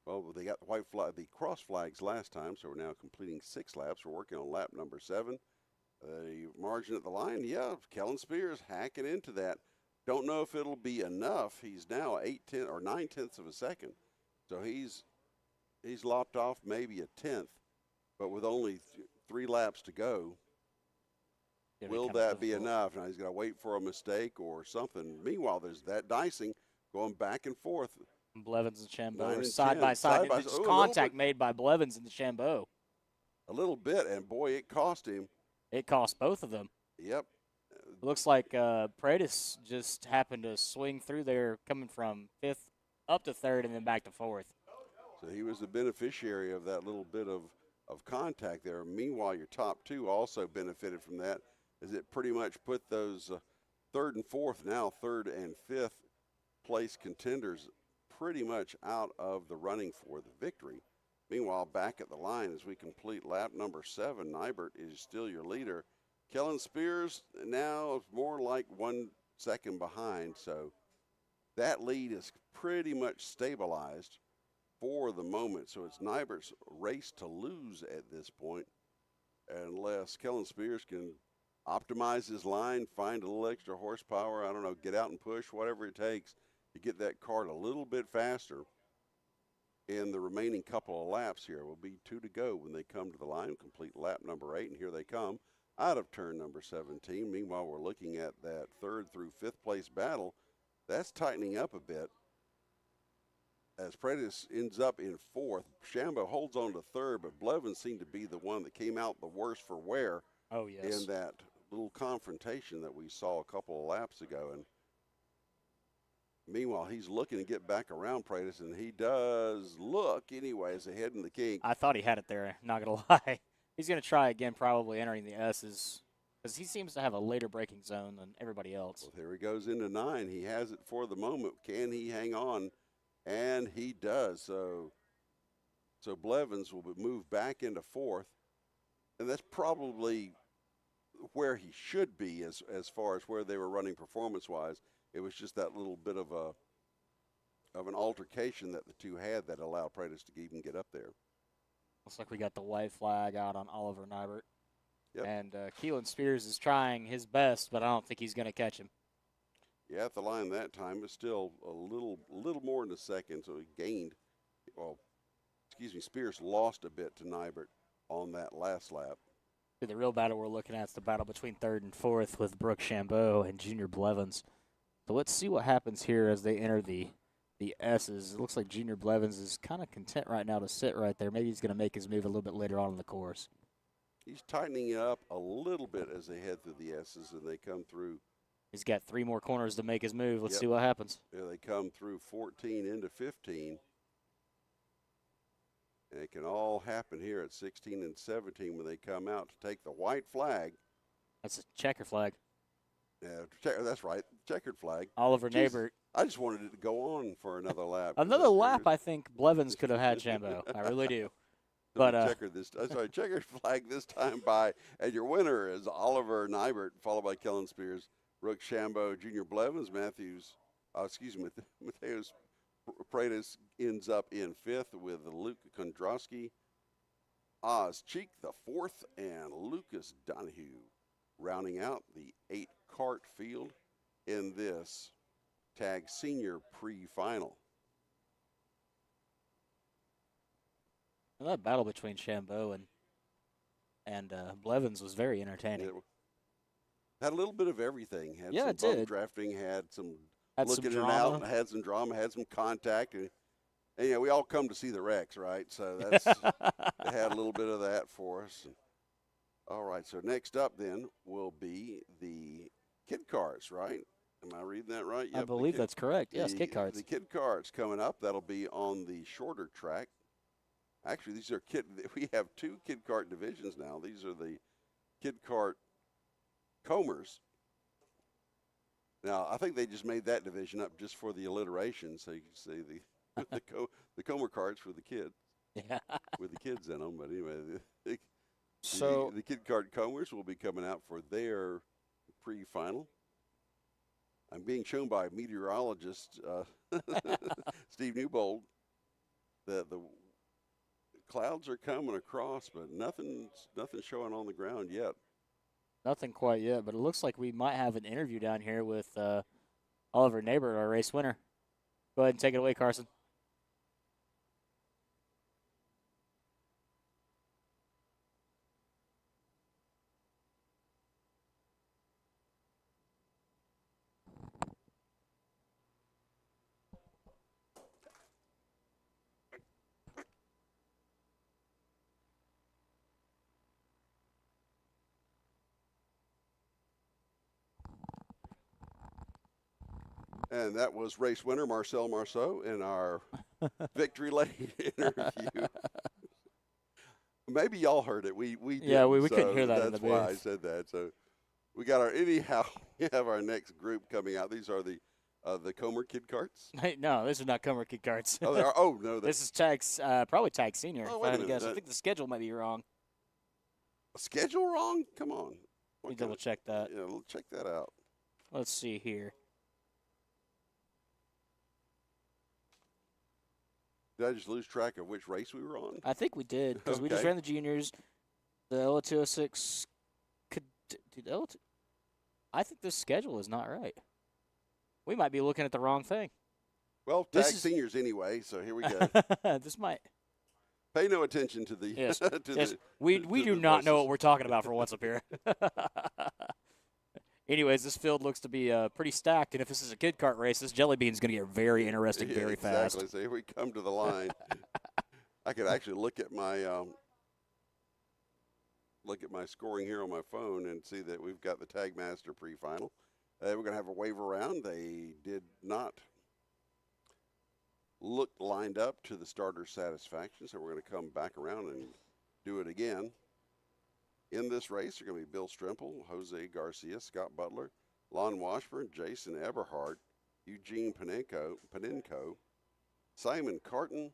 Well, they got the cross flags last time, so we're now completing 6 laps. We're working on lap number 7. The margin at the line, yeah, Kellen Spears hacking into that. Don't know if it'll be enough. He's now 9/10 of a second, so he's lopped off maybe a tenth. But with only 3 laps to go, will that be enough? Now he's got to wait for a mistake or something. Meanwhile, there's that dicing going back and forth. Blevins and Shambo 9 are and side 10. by side. Side It's by- contact made by Blevins and the Shambo. A little bit, and boy, it cost him. It cost both of them. Yep. It looks like Paredes just happened to swing through there, coming from 5th up to 3rd and then back to 4th. So he was the beneficiary of that little bit of contact there. Meanwhile, your top 2 also benefited from that, as it pretty much put those 3rd and 4th, now 3rd and 5th place contenders pretty much out of the running for the victory. Meanwhile, back at the line as we complete lap number 7, Nybert is still your leader. Kellen Spears now more like 1 second behind, so that lead is pretty much stabilized for the moment. So it's Nybert's race to lose at this point, unless Kellen Spears can optimize his line, find a little extra horsepower, I don't know, get out and push, whatever it takes to get that kart a little bit faster. In the remaining couple of laps here, will be 2 to go when they come to the line, complete lap number 8, and here they come out of turn number 17. Meanwhile, we're looking at that 3rd through 5th place battle. That's tightening up a bit as Paredes ends up in 4th. Shambo holds on to 3rd, but Blevins seemed to be the one that came out the worst for wear in that little confrontation that we saw a couple of laps ago. And meanwhile, he's looking to get back around Paredes, and he does look anyway as they head in the kink. I thought he had it there, not going to lie. He's going to try again, probably entering the S's, because he seems to have a later braking zone than everybody else. Well, here he goes into 9. He has it for the moment. Can he hang on? And he does. So Blevins will move back into 4th, and that's probably where he should be as far as where they were running performance-wise. It was just that little bit of an altercation that the 2 had that allowed Paredes to even get up there. Looks like we got the white flag out on Oliver Nybert. Yep. And Keelan Spears is trying his best, but I don't think he's going to catch him. Yeah, at the line that time, but still a little more than a second, so he gained. Well, Spears lost a bit to Nybert on that last lap. The real battle we're looking at is the battle between 3rd and 4th with Brooke Shambo and Junior Blevins. So let's see what happens here as they enter the S's. It looks like Junior Blevins is kind of content right now to sit right there. Maybe he's going to make his move a little bit later on in the course. He's tightening it up a little bit as they head through the S's and they come through. He's got 3 more corners to make his move. Let's Yep. see what happens. There they come through 14 into 15. And it can all happen here at 16 and 17 when they come out to take the white flag. That's a checker flag. That's right, checkered flag. Oliver Jeez, Nybert. I just wanted it to go on for another lap. Another lap, I think Blevins could have had Shambo. I really do. But checkered flag this time by, and your winner is Oliver Nybert, followed by Kellen Spears, Brooke Shambo, Junior Blevins, Mateus Paredes ends up in 5th with Luke Kondrowski, Oz Cheek the 4th, and Lucas Donahue rounding out the 8-kart field in this Tag Senior pre-final. Well, that battle between Shambo and Blevins was very entertaining. It had a little bit of everything. Had Yeah, some it bump did. drafting, had some Had looking some in and out, drama. had some drama, had some contact. And yeah, we all come to see the wrecks, right? So that's they had a little bit of that for us. And, all right, so next up then will be the kid cars, right? Am I reading that right? I believe that's correct. Yes, kid cards. The kid cars coming up. That'll be on the shorter track. Actually, these are we have 2 kid kart divisions now. These are the kid kart comers. Now, I think they just made that division up just for the alliteration, so you can see the comer carts for the kids. Yeah. With the kids in them. But anyway, So the kid kart comers will be coming out for their pre-final. I'm being shown by meteorologist Steve Newbold that the clouds are coming across, but nothing's showing on the ground yet. nothing quite yet, but it looks like we might have an interview down here with Oliver Neighbor, our race winner. Go ahead and take it away, Carson. And that was race winner Marcel Marceau in our victory lane interview. Maybe y'all heard it. We Yeah, we didn't, couldn't so hear that in That's the why I booth. said that. So we got our anyhow. We have our next group coming out. These are the Comer kid carts. Hey, no, this is not Comer kid cards. Oh, they are. Oh no, This is probably Tag Senior. Oh, if wait I a had to minute, guess. I think the schedule might be wrong. schedule wrong. Come on. Let me double check that. Yeah, we'll check that out. Let's see here. Did I just lose track of which race we were on? I think we did because we just Okay. ran the juniors, the LO206 Cadet. Dude, I think this schedule is not right. We might be looking at the wrong thing. Well, This tag is- seniors anyway, so here we go. This might. Pay no attention to the. Yes. to Yes. the, We to do the not know buses. what we're talking about for once up here. Anyways, this field looks to be pretty stacked, and if this is a kid kart race, this jelly bean is going to get very interesting Yeah, very exactly. fast. So here we come to the line. I could actually look at my scoring here on my phone and see that we've got the Tag Master pre-final. We're going to have a wave around. They did not look lined up to the starter's satisfaction, so we're going to come back around and do it again. In this race, are going to be Bill Strimple, Jose Garcia, Scott Butler, Lon Washburn, Jason Eberhard, Eugene Panenko, Simon Carton,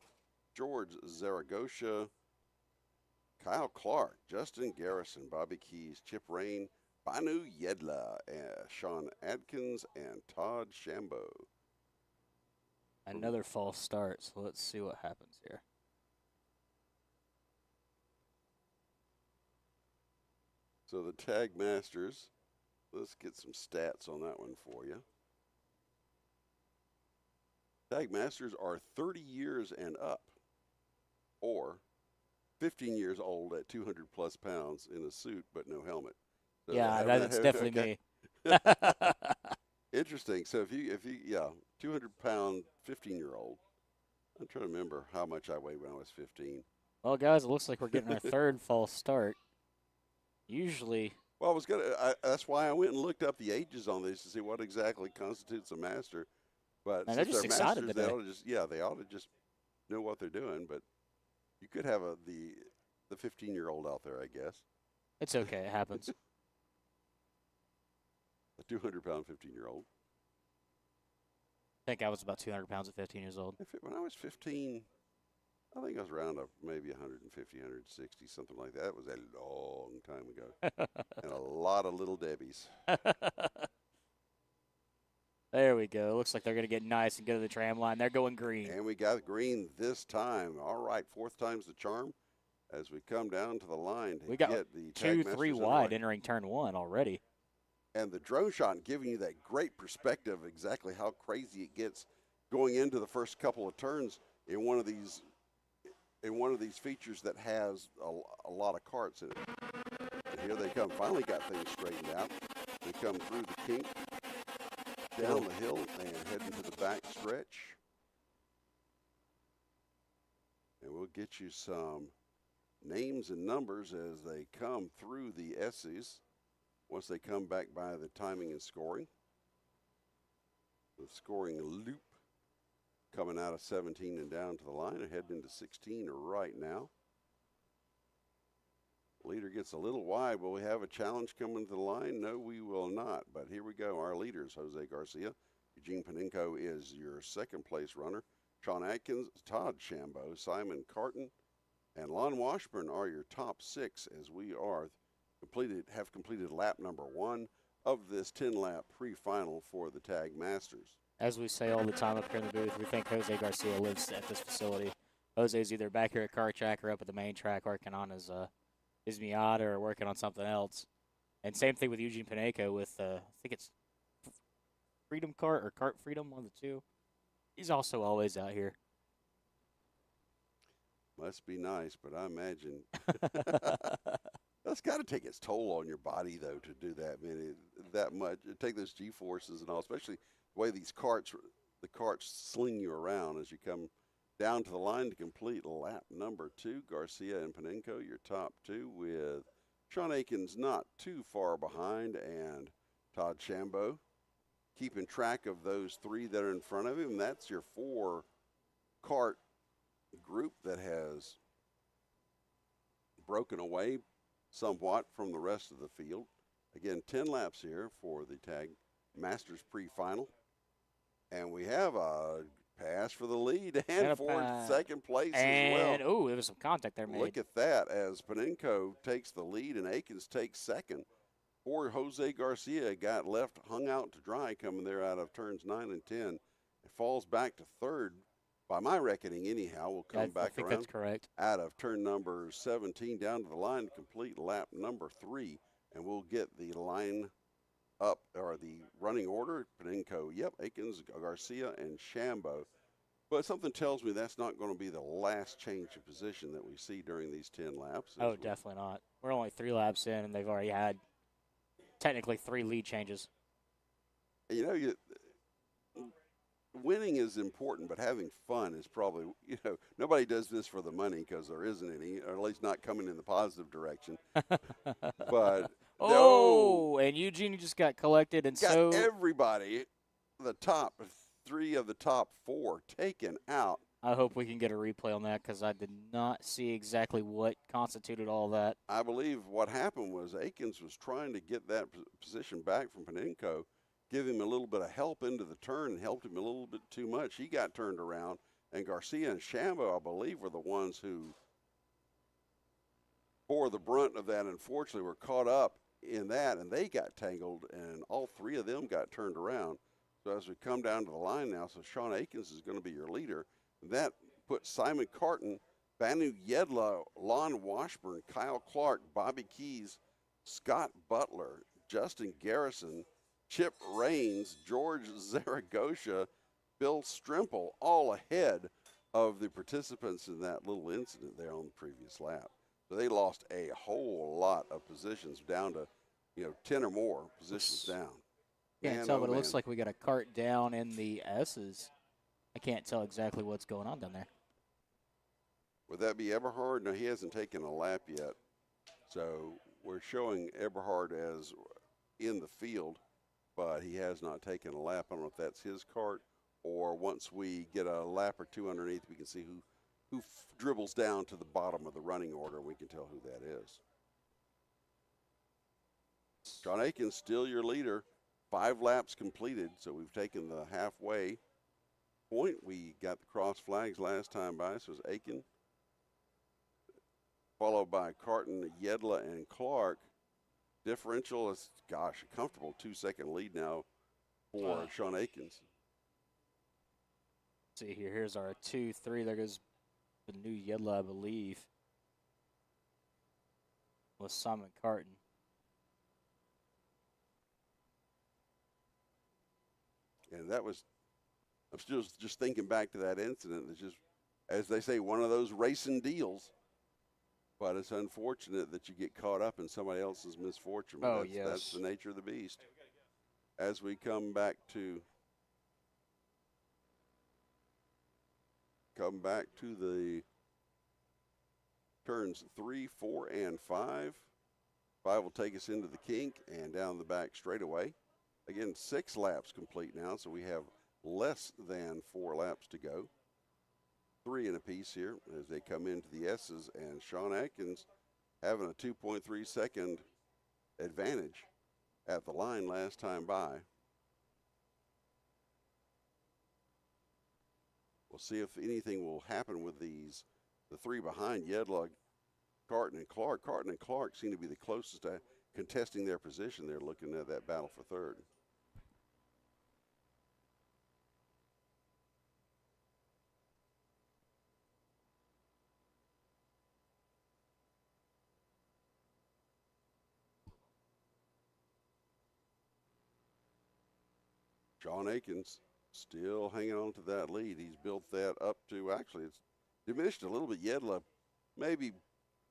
George Zaragoza, Kyle Clark, Justin Garrison, Bobby Keys, Chip Rain, Banu Yedla, Sean Adkins, and Todd Shambo. Another false start, so let's see what happens here. So the Tag Masters, let's get some stats on that one for you. Tag Masters are 30 years and up, or 15 years old at 200 plus pounds in a suit but no helmet. So Yeah, have that's that- definitely okay. me. Interesting. So if you 200-pound 15-year-old. I'm trying to remember how much I weighed when I was 15. Well, guys, it looks like we're getting our third false start. Usually, Well, that's why I went and looked up the ages on this to see what exactly constitutes a master. But Man, they're since just they're excited masters, they today. ought to just know what they're doing. But you could have the 15-year-old out there, I guess. it's okay. It happens. A 200-pound 15-year-old. I think I was about 200 pounds at 15 years old. When I was 15, I think I was around maybe 150, 160, something like that. It was a long time ago. And a lot of little Debbies. There we go. Looks like they're going to get nice and go to the tram line. They're going green. And we got green this time. All right, fourth time's the charm as we come down to the line to We got get the 2, Tag 3 Masters wide underway. entering turn 1 already. And the drone shot giving you that great perspective of exactly how crazy it gets going into the first couple of turns in one of these features that has a lot of karts in it. And here they come. Finally got things straightened out. They come through the kink, down the hill, and head into the back stretch. And we'll get you some names and numbers as they come through the S's once they come back by the timing and scoring. The scoring loop coming out of 17 and down to the line and heading into 16 right now. Leader gets a little wide. Will we have a challenge coming to the line? No, we will not. But here we go. Our leaders, Jose Garcia. Eugene Panenko is your second place runner. Sean Atkins, Todd Shambo, Simon Carton, and Lon Washburn are your top 6 as we have completed lap number 1 of this 10-lap pre-final for the Tag Masters. As we say all the time up here in the booth, we think Jose Garcia lives at this facility. Jose's either back here at Kart Track or up at the main track working on his Miata or working on something else. And same thing with Eugene Panenko with, I think it's Freedom Kart or Kart Freedom, one of the two. He's also always out here. Must be nice, but I imagine that's got to take its toll on your body, though, to do that. I mean, that much. Take those G-forces and all, especially the way the karts sling you around as you come down to the line to complete lap number 2. Garcia and Panenko, your top 2, with Sean Akins not too far behind, and Todd Shambo keeping track of those 3 that are in front of him. That's your 4 kart group that has broken away somewhat from the rest of the field. Again, 10 laps here for the Tag Masters pre-final. And we have a pass for the lead and for second place as well. Oh, there was some contact there made. Look at that as Panenko takes the lead and Akins takes second. Poor Jose Garcia got left hung out to dry coming there out of turns 9 and 10. It falls back to third. By my reckoning, anyhow, we'll come back I think around that's correct. out of turn number 17 down to the line to complete lap number 3, and we'll get the line up, or the running order. Panenko, yep, Akins, Garcia, and Shambo. But something tells me that's not going to be the last change of position that we see during these 10 laps. Oh, definitely not. We're only 3 laps in, and they've already had technically 3 lead changes. You know, winning is important, but having fun is probably, nobody does this for the money because there isn't any, or at least not coming in the positive direction. But and Eugene just got collected, and got everybody, the top 3 of the top 4 taken out. I hope we can get a replay on that because I did not see exactly what constituted all that. I believe what happened was Akins was trying to get that position back from Panenko, give him a little bit of help into the turn, and helped him a little bit too much. He got turned around, and Garcia and Shambo, I believe, were the ones who bore the brunt of that. Unfortunately, were caught up in that, and they got tangled, and all 3 of them got turned around. So as we come down to the line now, so Sean Akins is going to be your leader. That puts Simon Carton, Banu Yedla, Lon Washburn, Kyle Clark, Bobby Keys, Scott Butler, Justin Garrison, Chip Raines, George Zaragoza, Bill Strimple, all ahead of the participants in that little incident there on the previous lap. So they lost a whole lot of positions down to, 10 or more positions down. Can't tell, but it looks like we got a cart down in the S's. I can't tell exactly what's going on down there. Would that be Eberhard? No, he hasn't taken a lap yet. So we're showing Eberhard as in the field, but he has not taken a lap. I don't know if that's his cart, or once we get a lap or 2 underneath, we can see who dribbles down to the bottom of the running order. We can tell who that is. John Akins, still your leader. 5 laps completed, so we've taken the halfway point. We got the cross flags last time by, so it's Aiken, followed by Carton, Yedla, and Clark. Differential is, a comfortable 2-second lead now for Sean Aikens. See here. Here's our 2-3. There goes the new Yedla, I believe, with Simon Karting. And that was, I'm still just thinking back to that incident. It's just, as they say, one of those racing deals. But it's unfortunate that you get caught up in somebody else's misfortune. But Oh, that's the nature of the beast. As we come back to the turns 3, 4, and 5. 5 will take us into the kink and down the back straightaway. Again, 6 laps complete now, so we have less than 4 laps to go. 3 in a piece here as they come into the S's, and Sean Atkins having a 2.3 second advantage at the line last time by. We'll see if anything will happen with these. The 3 behind, Yedlug, Karting, and Clark. Karting and Clark seem to be the closest to contesting their position. They're looking at that battle for third. Sean Aikens still hanging on to that lead. He's built that up to, actually, it's diminished a little bit. Yedla maybe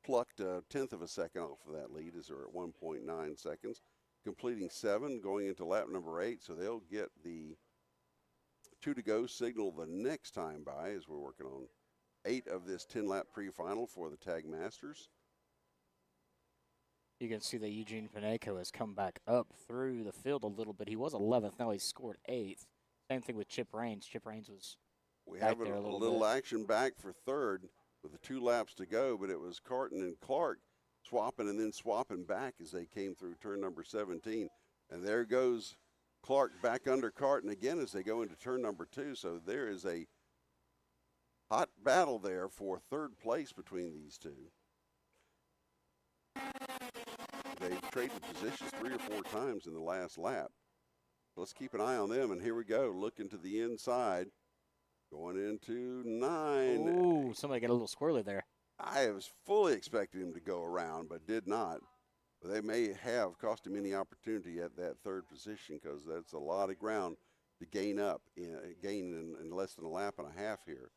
plucked a tenth of a second off of that lead as they're at 1.9 seconds, completing 7, going into lap number 8. So they'll get the 2 to go signal the next time by as we're working on 8 of this 10-lap pre-final for the Tag Masters. You can see that Eugene Paneco has come back up through the field a little bit. He was 11th. Now he's scored 8th. Same thing with Chip Raines. Chip Raines was We back have there a a little bit. action back for third with the 2 laps to go, but it was Karting and Clark swapping and then swapping back as they came through turn number 17. And there goes Clark back under Karting again as they go into turn number 2. So there is a hot battle there for third place between these two. They've traded positions 3 or 4 times in the last lap. Let's keep an eye on them, and here we go, looking to the inside, going into 9. Ooh, somebody got a little squirrely there. I was fully expecting him to go around, but did not. But they may have cost him any opportunity at that third position because that's a lot of ground to gain in less than a lap and a half here.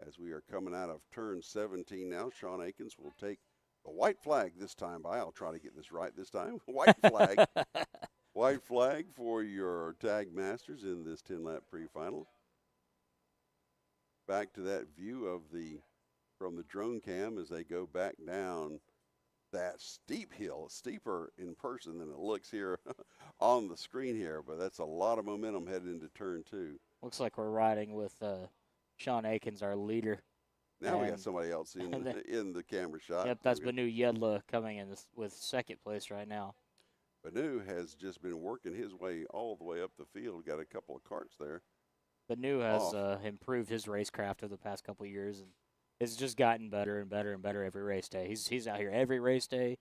As we are coming out of turn 17 now, Sean Aikens will take the white flag this time by. I'll try to get this right this time. White flag. White flag for your Tag Masters in this 10-lap pre-final. Back to that view of from the drone cam as they go back down that steep hill, steeper in person than it looks here on the screen here, but that's a lot of momentum heading into turn 2. Looks like we're riding with Sean Aikens, our leader. Now we got somebody else in the camera shot. Yep, that's Banu Yedla coming in with second place right now. Banu has just been working his way all the way up the field. Got a couple of karts there. Banu has improved his racecraft over the past couple of years, and it's just gotten better and better and better every race day. He's out here every race day.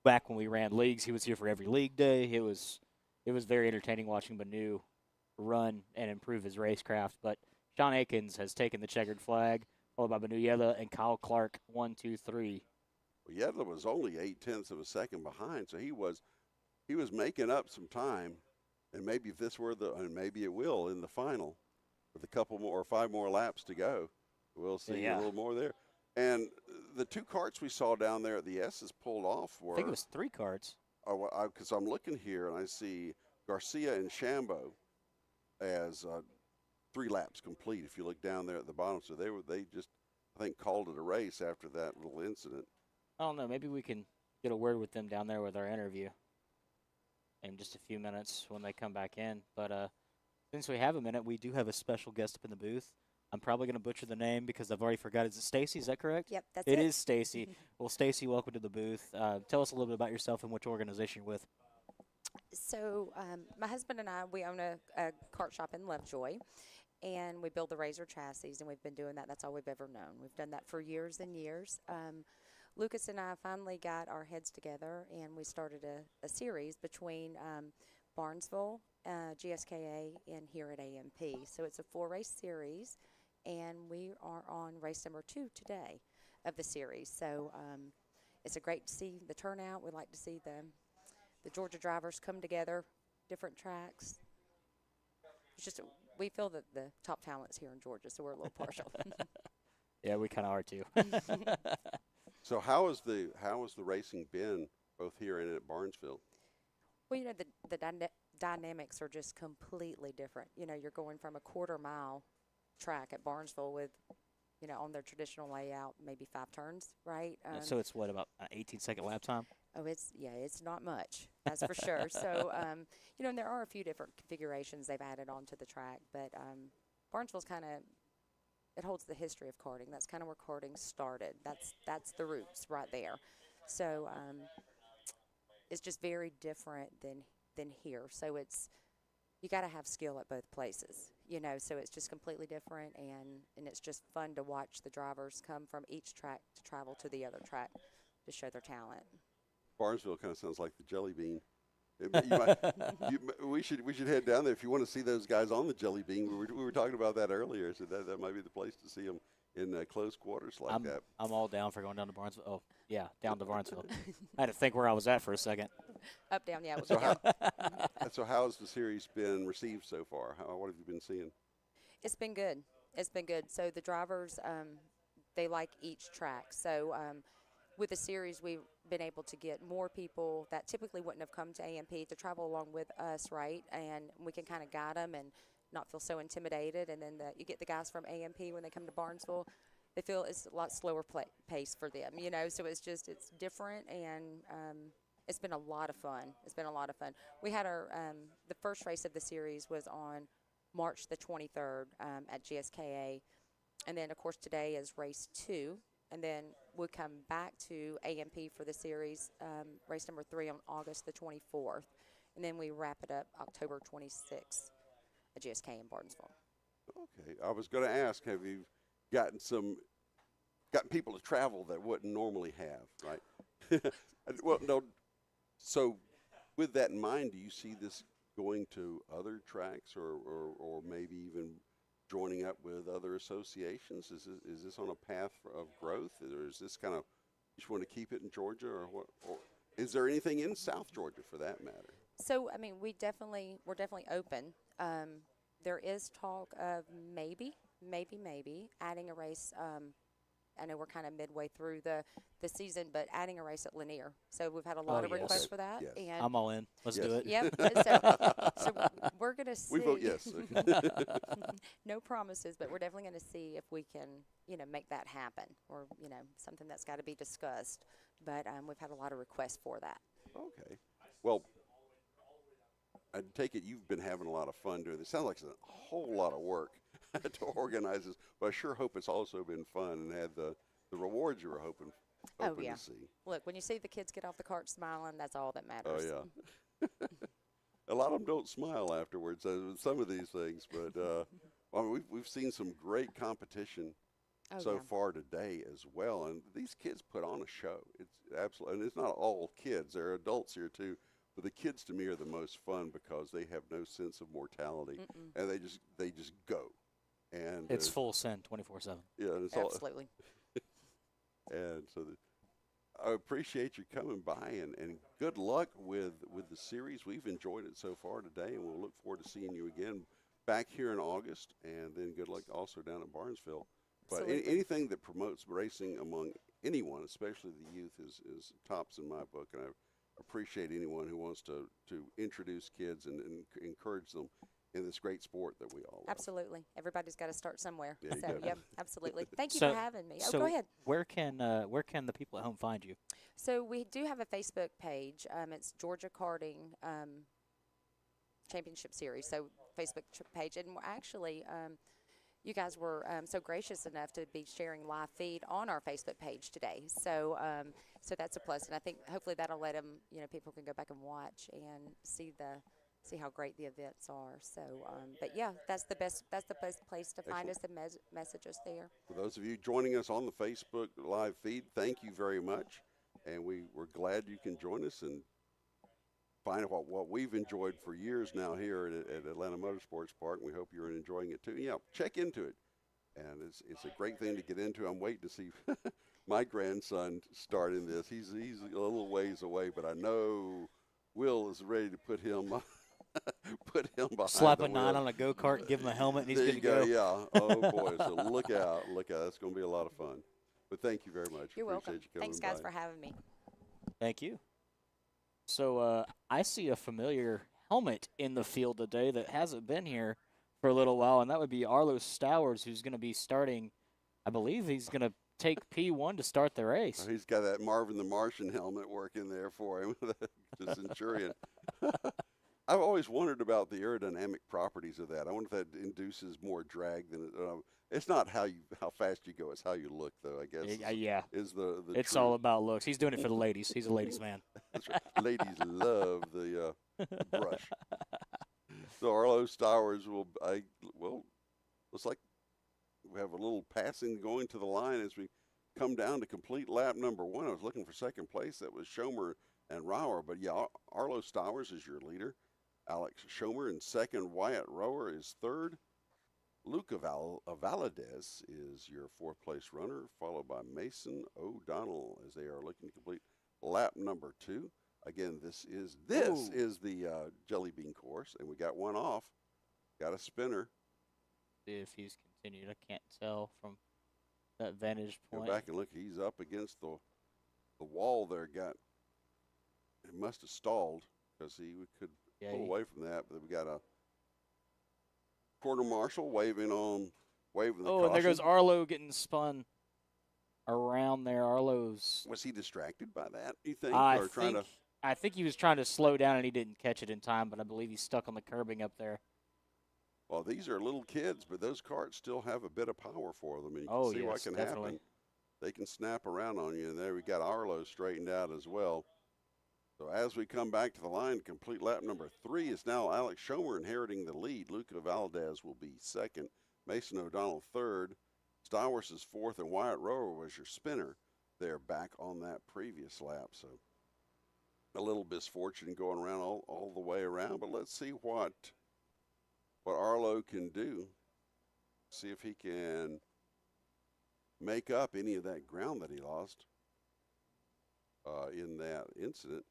Back when we ran leagues, he was here for every league day. It was very entertaining watching Banu run and improve his racecraft. But Sean Aikens has taken the checkered flag, followed by Banu Yedla and Kyle Clark, 1, 2, 3. Well, Yedla was only 0.8 of a second behind, so he was making up some time. And maybe if this were and maybe it will in the final, with a couple more or 5 more laps to go, we'll see a little more there. And the 2 karts we saw down there at the S's pulled off were. I think it was 3 karts. Because I'm looking here and I see Garcia and Shambo as 3 laps complete. If you look down there at the bottom, so they just I think called it a race after that little incident. I don't know. Maybe we can get a word with them down there with our interview in just a few minutes when they come back in. But since we have a minute, we do have a special guest up in the booth. I'm probably going to butcher the name because I've already forgot. Is it Stacy? Is that correct? Yep, that's it. It is Stacy. Well, Stacy, welcome to the booth. Tell us a little bit about yourself and which organization you're with. So my husband and I, we own a kart shop in Lovejoy, and we build the Razor chassis, and we've been doing that. That's all we've ever known. We've done that for years and years. Lucas and I finally got our heads together, and we started a series between Barnesville, GSKA and here at AMP. So it's a 4-race series, and we are on race number 2 today of the series. So it's a great to see the turnout. We like to see the Georgia drivers come together, different tracks. It's just we feel that the top talent's here in Georgia, so we're a little partial. Yeah, we kind of are too. So how has the racing been both here and at Barnesville? Well, you know, the dynamics are just completely different. You know, you're going from a quarter-mile track at Barnesville with, you know, on their traditional layout, maybe 5 turns, right? So it's what, about an 18-second lap time? Oh, it's not much, that's for sure. So, you know, and there are a few different configurations they've added onto the track, but Barnesville's kind of, it holds the history of karting. That's kind of where karting started. That's the roots right there. So it's just very different than here. So you got to have skill at both places, you know. So it's just completely different, and it's just fun to watch the drivers come from each track to travel to the other track to show their talent. Barnesville kind of sounds like the Jelly Bean. We should head down there if you want to see those guys on the Jelly Bean. We were talking about that earlier. So that might be the place to see them in close quarters like that. I'm all down for going down to Barnesville. Oh, yeah, down to Barnesville. I had to think where I was at for a second. Up, down, yeah. So how has the series been received so far? What have you been seeing? It's been good. It's been good. So the drivers, they like each track. So with the series, we've been able to get more people that typically wouldn't have come to AMP to travel along with us, right? And we can kind of guide them and not feel so intimidated. And then you get the guys from AMP when they come to Barnesville, they feel it's a lot slower pace for them, you know. So it's different, and it's been a lot of fun. It's been a lot of fun. We had our the first race of the series was on March the 23rd at GSKA, and then of course today is race 2. And then we'll come back to AMP for the series, race number 3 on August the 24th. And then we wrap it up October 26th at GSK in Barnesville. Okay. I was going to ask, have you gotten people to travel that wouldn't normally have, right? Well, no. So with that in mind, do you see this going to other tracks or maybe even joining up with other associations? Is this on a path of growth, or is this kind of you just want to keep it in Georgia, or what? Or is there anything in South Georgia for that matter? So I mean, we're definitely open. There is talk of maybe adding a race. I know we're kind of midway through the season, but adding a race at Lanier. So we've had a lot of requests for that. Yes. And I'm all in. Let's do it. Yep. So we're going to see. We vote yes. No promises, but we're definitely going to see if we can, you know, make that happen, or, you know, something that's got to be discussed. But we've had a lot of requests for that. Okay. Well, I take it you've been having a lot of fun doing this. Sounds like it's a whole lot of work to organize this, but I sure hope it's also been fun and had the rewards you were hoping to see. Look, when you see the kids get off the cart smiling, that's all that matters. Oh, yeah. A lot of them don't smile afterwards, some of these things, but I mean, we've seen some great competition so far today as well, and these kids put on a show. It's absolutely, and it's not all kids. There are adults here too, but the kids to me are the most fun because they have no sense of mortality, and they just go. And it's full send 24/7. Yeah, and it's absolutely. And so I appreciate you coming by, and good luck with the series. We've enjoyed it so far today, and we'll look forward to seeing you again back here in August, and then good luck also down at Barnesville. But anything that promotes racing among anyone, especially the youth, is tops in my book, and I appreciate anyone who wants to introduce kids and encourage them in this great sport that we all love. Absolutely. Everybody's got to start somewhere. Yeah, So, yep, absolutely. Thank you So- for having me. Oh, So go ahead. where can the people at home find you? So we do have a Facebook page. It's Georgia Karting Championship Series. So Facebook page, and we're actually, you guys were so gracious enough to be sharing live feed on our Facebook page today. So so that's a plus, and I think hopefully that'll let them, you know, people can go back and watch and see how great the events are. So, but yeah, that's the best place to find us and message us there. For those of you joining us on the Facebook live feed, thank you very much, and we're glad you can join us, and find out what we've enjoyed for years now here at Atlanta Motorsports Park. And we hope you're enjoying it too. Yeah, check into it. And it's a great thing to get into. I'm waiting to see my grandson starting this. He's a little ways away, but I know Will is ready to put him behind Slap the a 9 wheel. on a go-kart, give him a helmet, and he's There good you to go. Yeah. Oh boy. So look out. That's going to be a lot of fun. But thank you very much. You're welcome. Appreciate you coming Thanks, guys, by. for having me. Thank you. So I see a familiar helmet in the field today that hasn't been here for a little while, and that would be Arlo Stowers, who's going to be starting. I believe he's going to take P1 to start the race. Oh, he's got that Marvin the Martian helmet working there for him, the Centurion. I've always wondered about the aerodynamic properties of that. I wonder if that induces more drag than it's not how fast you go; it's how you look, though. I guess. Yeah. Is the It's true. all about looks. He's doing it for the ladies. He's a ladies' man. That's right. Ladies love the brush. So Arlo Stowers looks like we have a little passing going to the line as we come down to complete lap number 1. I was looking for second place. That was Schomer and Rauer. But, yeah, Arlo Stowers is your leader. Alex Schomer in second. Wyatt Rower is third. Luke Valadez is your fourth-place runner, followed by Mason O'Donnell as they are looking to complete lap number 2. Again, this is the Jelly Bean course, and we got one off. Got a spinner. See if he's continued. I can't tell from that vantage point. Go back and look. He's up against the wall there. It must have stalled because he could pull away from that. But we got a quarter marshal waving the caution. And there goes Arlo getting spun around there. Arlo's. Was he distracted by that, you think? I think he was trying to slow down and he didn't catch it in time, but I believe he's stuck on the curbing up there. Well, these are little kids, but those carts still have a bit of power for them. And you can see what can happen. They can snap around on you. And there we got Arlo straightened out as well. So as we come back to the line, complete lap number 3 is now Alex Schomer inheriting the lead. Luca Valdez will be second. Mason O'Donnell third. Stowers is fourth, and Wyatt Rower was your spinner there back on that previous lap. So a little misfortune going around all the way around, but let's see what Arlo can do. See if he can make up any of that ground that he lost in that incident.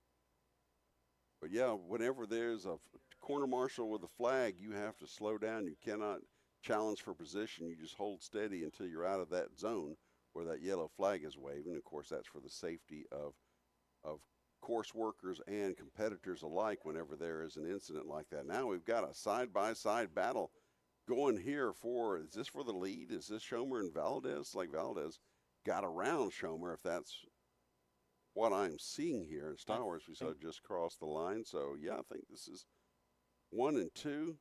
But yeah, whenever there's a corner marshal with a flag, you have to slow down. You cannot challenge for position. You just hold steady until you're out of that zone where that yellow flag is waving. Of course, that's for the safety of course workers and competitors alike whenever there is an incident like that. Now we've got a side-by-side battle going here is this for the lead? Is this Schomer and Valdez? Like Valdez got around Schomer, if that's what I'm seeing here. And Stowers, we saw just cross the line. So, yeah, I think this is 1 and 2.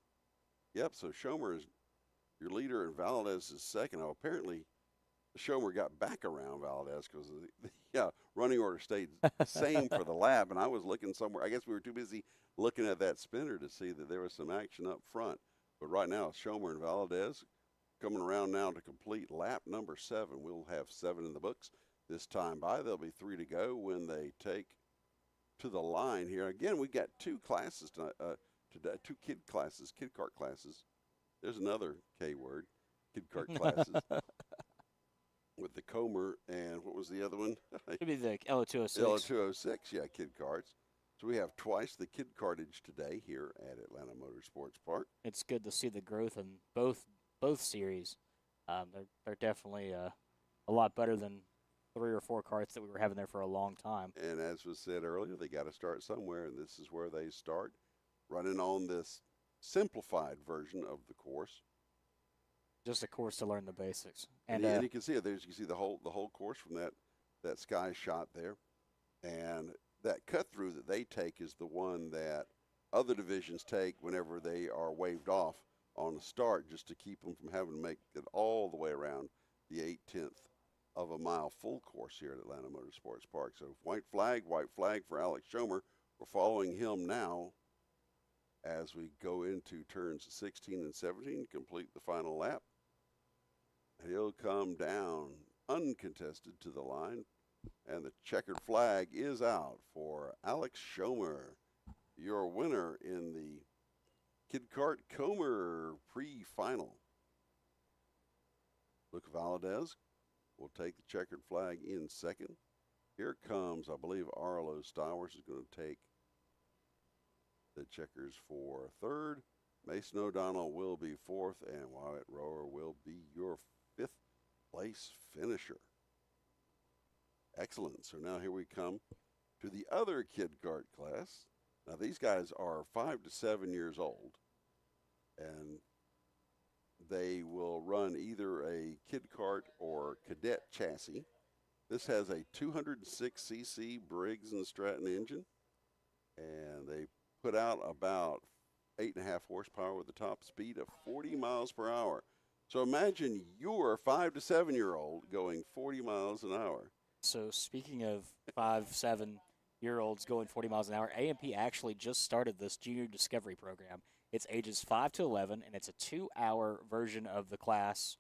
Yep, so Schomer is your leader and Valdez is second. Now, apparently, Schomer got back around Valdez because running order stayed the same for the lap, and I was looking somewhere. I guess we were too busy looking at that spinner to see that there was some action up front. But right now, it's Schomer and Valdez coming around now to complete lap number 7. We'll have 7 in the books this time by. There'll be 3 to go when they take to the line here. Again, we got 2 classes today, 2 kid kart classes. There's another K word, kid kart classes. With the Comer and what was the other one? Should be the LO206. LO206, yeah, kid karts. So we have twice the kid cartage today here at Atlanta Motorsports Park. It's good to see the growth in both series. They're definitely a lot better than 3 or 4 carts that we were having there for a long time. And as was said earlier, they got to start somewhere, and this is where they start, running on this simplified version of the course. Just a course to learn the basics. And you can see it. You can see the whole course from that sky shot there. And that cut through that they take is the one that other divisions take whenever they are waved off on the start, just to keep them from having to make it all the way around the 0.8 of a mile full course here at Atlanta Motorsports Park. So white flag for Alex Schomer. We're following him now as we go into turns 16 and 17, complete the final lap. He'll come down uncontested to the line, and the checkered flag is out for Alex Schomer, your winner in the Kid Kart Comer pre-final. Luke Valadez will take the checkered flag in second. Here comes, I believe, Arlo Stowers is going to take the checkers for third. Mason O'Donnell will be fourth, and Wyatt Rower will be your fifth place finisher. Excellent. So now here we come to the other Kid Kart class. Now these guys are 5 to 7 years old, and they will run either a Kid Kart or Cadet chassis. This has a 206cc Briggs & Stratton engine, and they put out about 8.5 horsepower with a top speed of 40 miles per hour. So imagine your 5 to 7 year old going 40 miles an hour. So speaking of 5, 7-year-olds going 40 miles an hour, AMP actually just started this Junior Discovery program. It's ages 5 to 11, and it's a 2-hour version of the class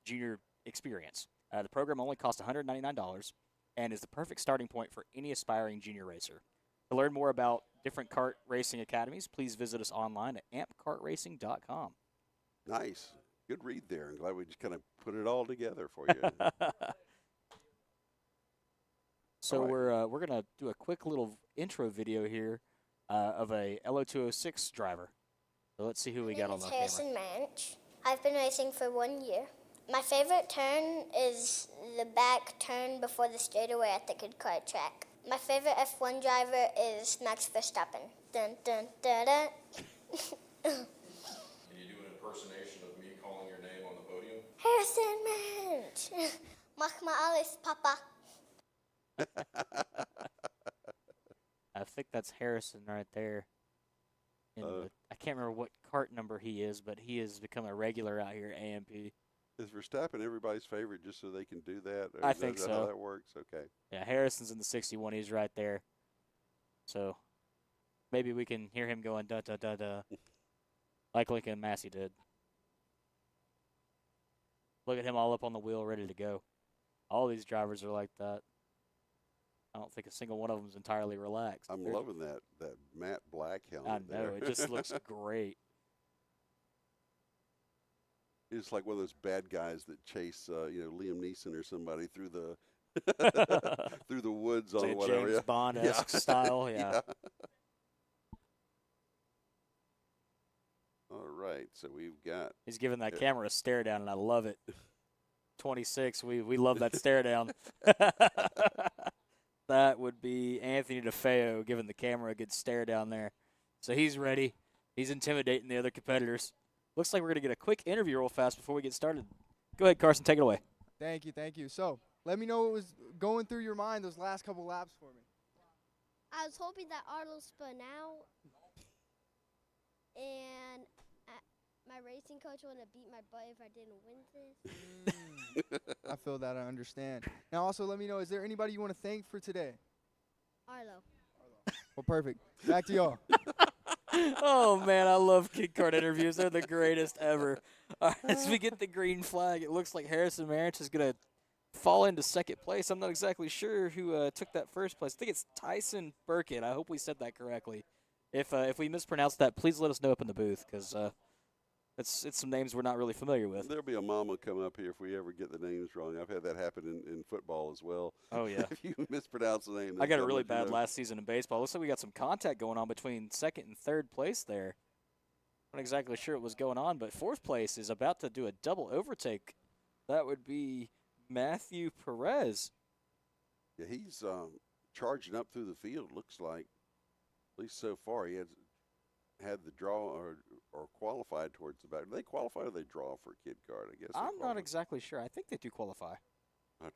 junior experience. The program only costs $199 and is the perfect starting point for any aspiring junior racer. To learn more about different kart racing academies, please visit us online at ampkartracing.com. Nice. Good read there. I'm glad we just kind of put it all together for you. So All right. we're going to do a quick little intro video here of a LO206 driver. So let's see who we got on the camera. Harrison Manch. I've been racing for 1 year. My favorite turn is the back turn before the straightaway at the Kid Kart track. My favorite F1 driver is Max Verstappen. Dun, dun, dun, dun. Can you do an impersonation of me calling your name on the podium? Harrison Manch. Mach mal alles, Papa. I think that's Harrison right there. I can't remember what kart number he is, but he has become a regular out here at AMP. Is Verstappen everybody's favorite just so they can do that? Or I is think that so. How that works? Okay. Yeah, Harrison's in the 61. He's right there. So maybe we can hear him going da-da-da-da like Lincoln Massey did. Look at him all up on the wheel, ready to go. All these drivers are like that. I don't think a single one of them is entirely relaxed. I'm loving that matte black I helmet. know. There. It just looks great. It's like one of those bad guys that chase, Liam Neeson or somebody through the through the woods It's on like a whatever. James Bond-esque style. Yeah. All right, so we've got. He's giving that camera a stare down, and I love it. 26, we love that stare down. That would be Anthony DeFeo giving the camera a good stare down there. So he's ready. He's intimidating the other competitors. Looks like we're going to get a quick interview real fast before we get started. Go ahead, Carson, take it away. Thank you, thank you. So, let me know what was going through your mind those last couple laps for me. I was hoping that Arlo spun out, and my racing coach would have beat my butt if I didn't win this. I feel that, I understand. Now, also, let me know, is there anybody you want to thank for today? Arlo. Well, perfect. Back to y'all. Oh, man, I love Kid Kart interviews. They're the greatest ever. All right, as we get the green flag, it looks like Harrison Marich is going to fall into second place. I'm not exactly sure who took that first place. I think it's Tyson Burkett. I hope we said that correctly. If we mispronounced that, please let us know up in the booth, because it's some names we're not really familiar with. There'll be a mama come up here if we ever get the names wrong. I've had that happen in football as well. Oh, yeah. If you mispronounce the name. I got it really bad last season in baseball. Looks like we got some contact going on between second and third place there. Not exactly sure what was going on, but fourth place is about to do a double overtake. That would be Matthew Perez. Yeah, he's charging up through the field, looks like. At least so far. He had the draw or qualified towards the back. Do they qualify or do they draw for Kid Kart? I guess. I'm not exactly sure. I think they do qualify. I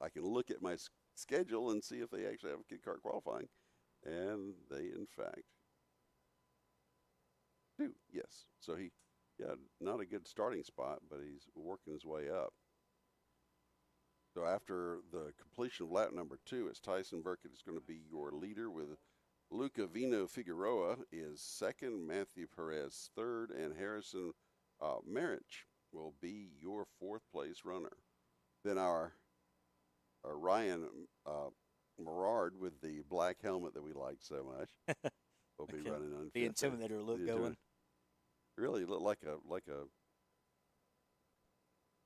can look at my schedule and see if they actually have a Kid Kart qualifying, and they in fact do. Yes. So not a good starting spot, but he's working his way up. So after the completion of lap number 2, it's Tyson Burkett is going to be your leader with Luca Vino Figueroa is second, Matthew Perez third, and Harrison Marich will be your fourth place runner. Then our Ryan Merard with the black helmet that we like so much will be Okay. running on The fifth there. Intimidator look The going. Really look like a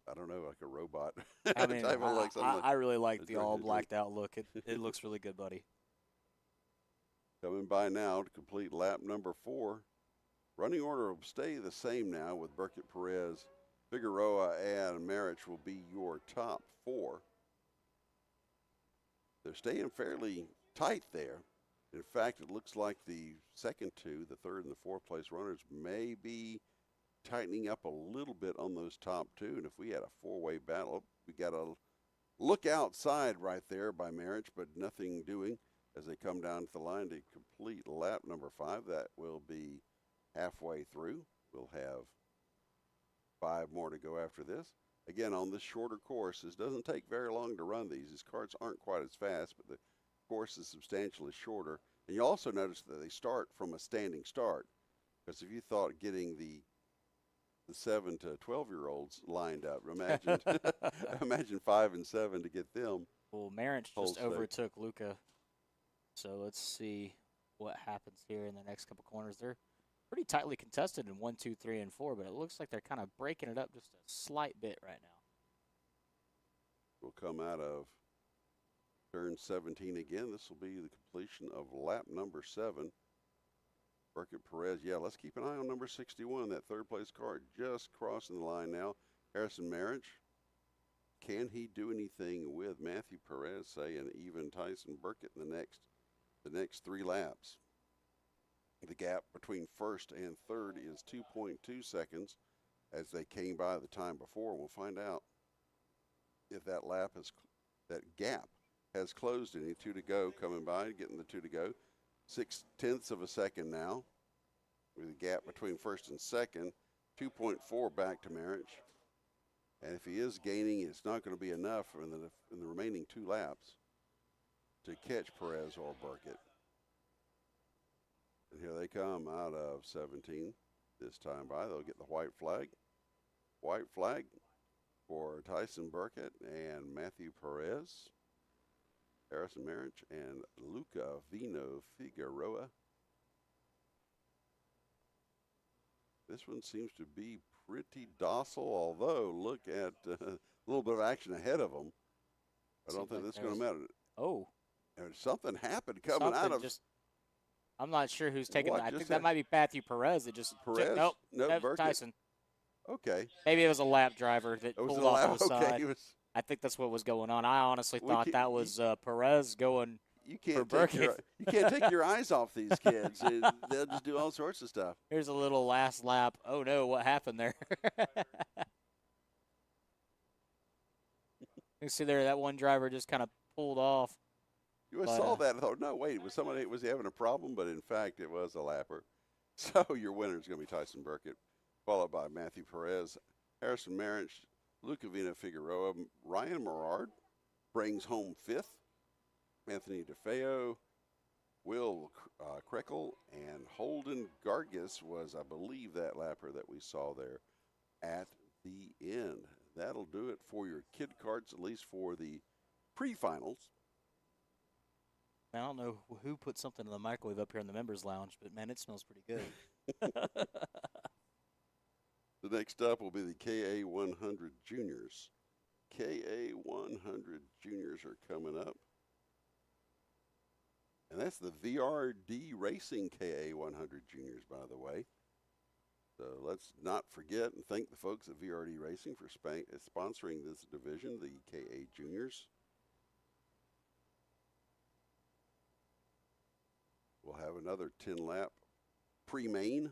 I don't know, like a robot. I mean, Type of like something I really like it's the like- all it's blacked out look. It looks really good, buddy. Coming by now to complete lap number 4. Running order will stay the same now with Burkett, Perez, Figueroa, and Marich will be your top 4. They're staying fairly tight there. In fact, it looks like the second 2, the 3rd and the 4th place runners, may be tightening up a little bit on those top 2. And if we had a 4-way battle, we got a look outside right there by Marich, but nothing doing as they come down to the line to complete lap number 5. That will be halfway through. We'll have 5 more to go after this. Again, on this shorter course, it doesn't take very long to run these. These karts aren't quite as fast, but the course is substantially shorter. And you also notice that they start from a standing start. Because if you thought getting the 7 to 12-year-olds lined up, imagine imagine 5 and 7 to get them. Well, Marich Hold just steady. overtook Luca. So let's see what happens here in the next couple corners. They're pretty tightly contested in 1, 2, 3, and 4, but it looks like they're kind of breaking it up just a slight bit right now. We'll come out of turn 17 again. This will be the completion of lap number 7. Burkett, Perez, yeah, let's keep an eye on number 61, that 3rd place car just crossing the line now. Harrison Marich, can he do anything with Matthew Perez, say, and even Tyson Burkett in the next 3 laps? The gap between 1st and 3rd is 2.2 seconds as they came by the time before. We'll find out if that gap has closed any. 2 to go coming by, getting the 2 to go. 0.6 of a second now with a gap between 1st and 2nd. 2.4 back to Marich. And if he is gaining, it's not going to be enough in the remaining 2 laps to catch Perez or Burkett. And here they come out of 17 this time by. They'll get the white flag. White flag for Tyson Burkett and Matthew Perez, Harrison Marich, and Luca Vino Figueroa. This one seems to be pretty docile, although look at a little bit of action ahead of them. I don't think that's going to matter. Oh. And something happened coming out of. I'm not sure who's taking What that. I just think that might be Matthew Perez. It just Perez? nope. Nope, Burkett. Tyson. Okay. Maybe it was a lap driver that Was pulled it a off lap? to the Okay. side. I think that's what was going on. I honestly We thought can't- that was Perez going You for can't take Burkett. you can't take your eyes off these kids. They'll just do all sorts of stuff. Here's a little last lap. Oh no, what happened there? You see there, that one driver just kind of pulled off. You But, saw that and thought, no, wait, was he having a problem? But in fact, it was a lapper. So your winner is going to be Tyson Burkett, followed by Matthew Perez, Harrison Marich, Luca Vina Figueroa. Ryan Merard brings home 5th. Anthony DeFeo, Will Krekel, and Holden Gargis was, I believe, that lapper that we saw there at the end. That'll do it for your kid karts, at least for the pre-finals. I don't know who put something in the microwave up here in the members lounge, but man, it smells pretty good. The next up will be the KA100 Juniors. KA100 Juniors are coming up. And that's the VRD Racing KA100 Juniors, by the way. So let's not forget and thank the folks at VRD Racing for sponsoring this division, the KA Juniors. We'll have another 10-lap pre-main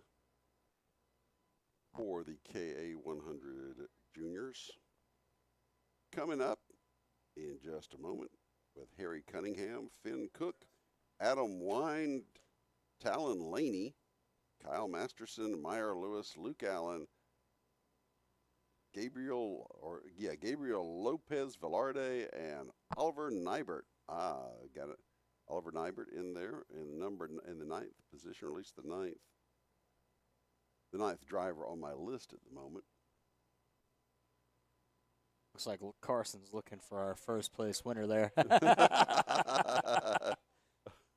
for the KA100 Juniors. Coming up in just a moment with Harry Cunningham, Finn Cook, Adam Wine, Talon Laney, Kyle Masterson, Meyer Lewis, Luke Allen, Gabriel Lopez Velarde, and Oliver Nybert. Got it. Oliver Nybert in there in the 9th position, or at least the ninth driver on my list at the moment. Looks like Carson's looking for our first place winner there.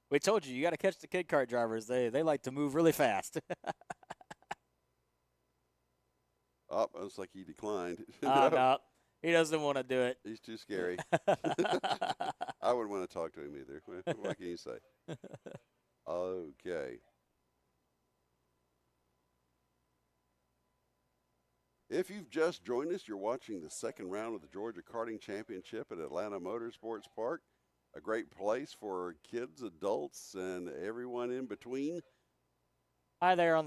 We told you got to catch the kid kart drivers. They like to move really fast. Oh, looks like he declined. No, he doesn't want to do it. He's too scary. I wouldn't want to talk to him either. What can you say? Okay. If you've just joined us, you're watching the second round of the Georgia Karting Championship at Atlanta Motorsports Park. A great place for kids, adults, and everyone in between. Hi there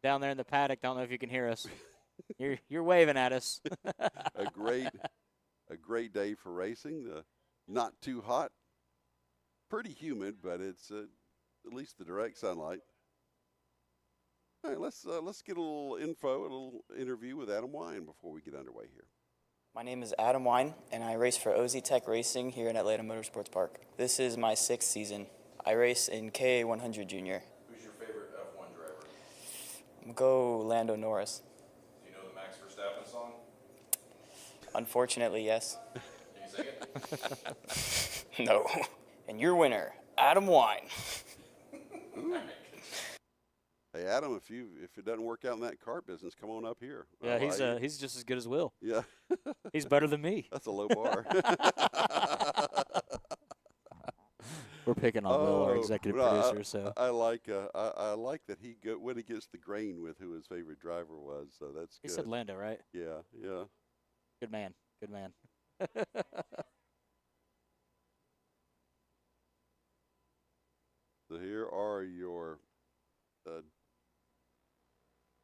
down there in the paddock. Don't know if you can hear us. You're waving at us. a great day for racing. Not too hot, pretty humid, but it's at least the direct sunlight. All right, let's get a little info, a little interview with Adam Wine before we get underway here. My name is Adam Wine, and I race for OZ Tech Racing here in Atlanta Motorsports Park. This is my 6th season. I race in KA100 Junior. Who's your favorite F1 driver? I'm gonna go Lando Norris. Do you know the Max Verstappen song? Unfortunately, yes. Can you sing it? No. And your winner, Adam Wine. Hey, Adam, if it doesn't work out in that kart business, come on up here. Yeah, he's just as good as Will. Yeah. He's better than me. That's a low bar. We're picking on Will, our executive producer. So I like that he went against the grain with who his favorite driver was. So that's good. He said Lando, right? Yeah, yeah. Good man. Good man. So here are your.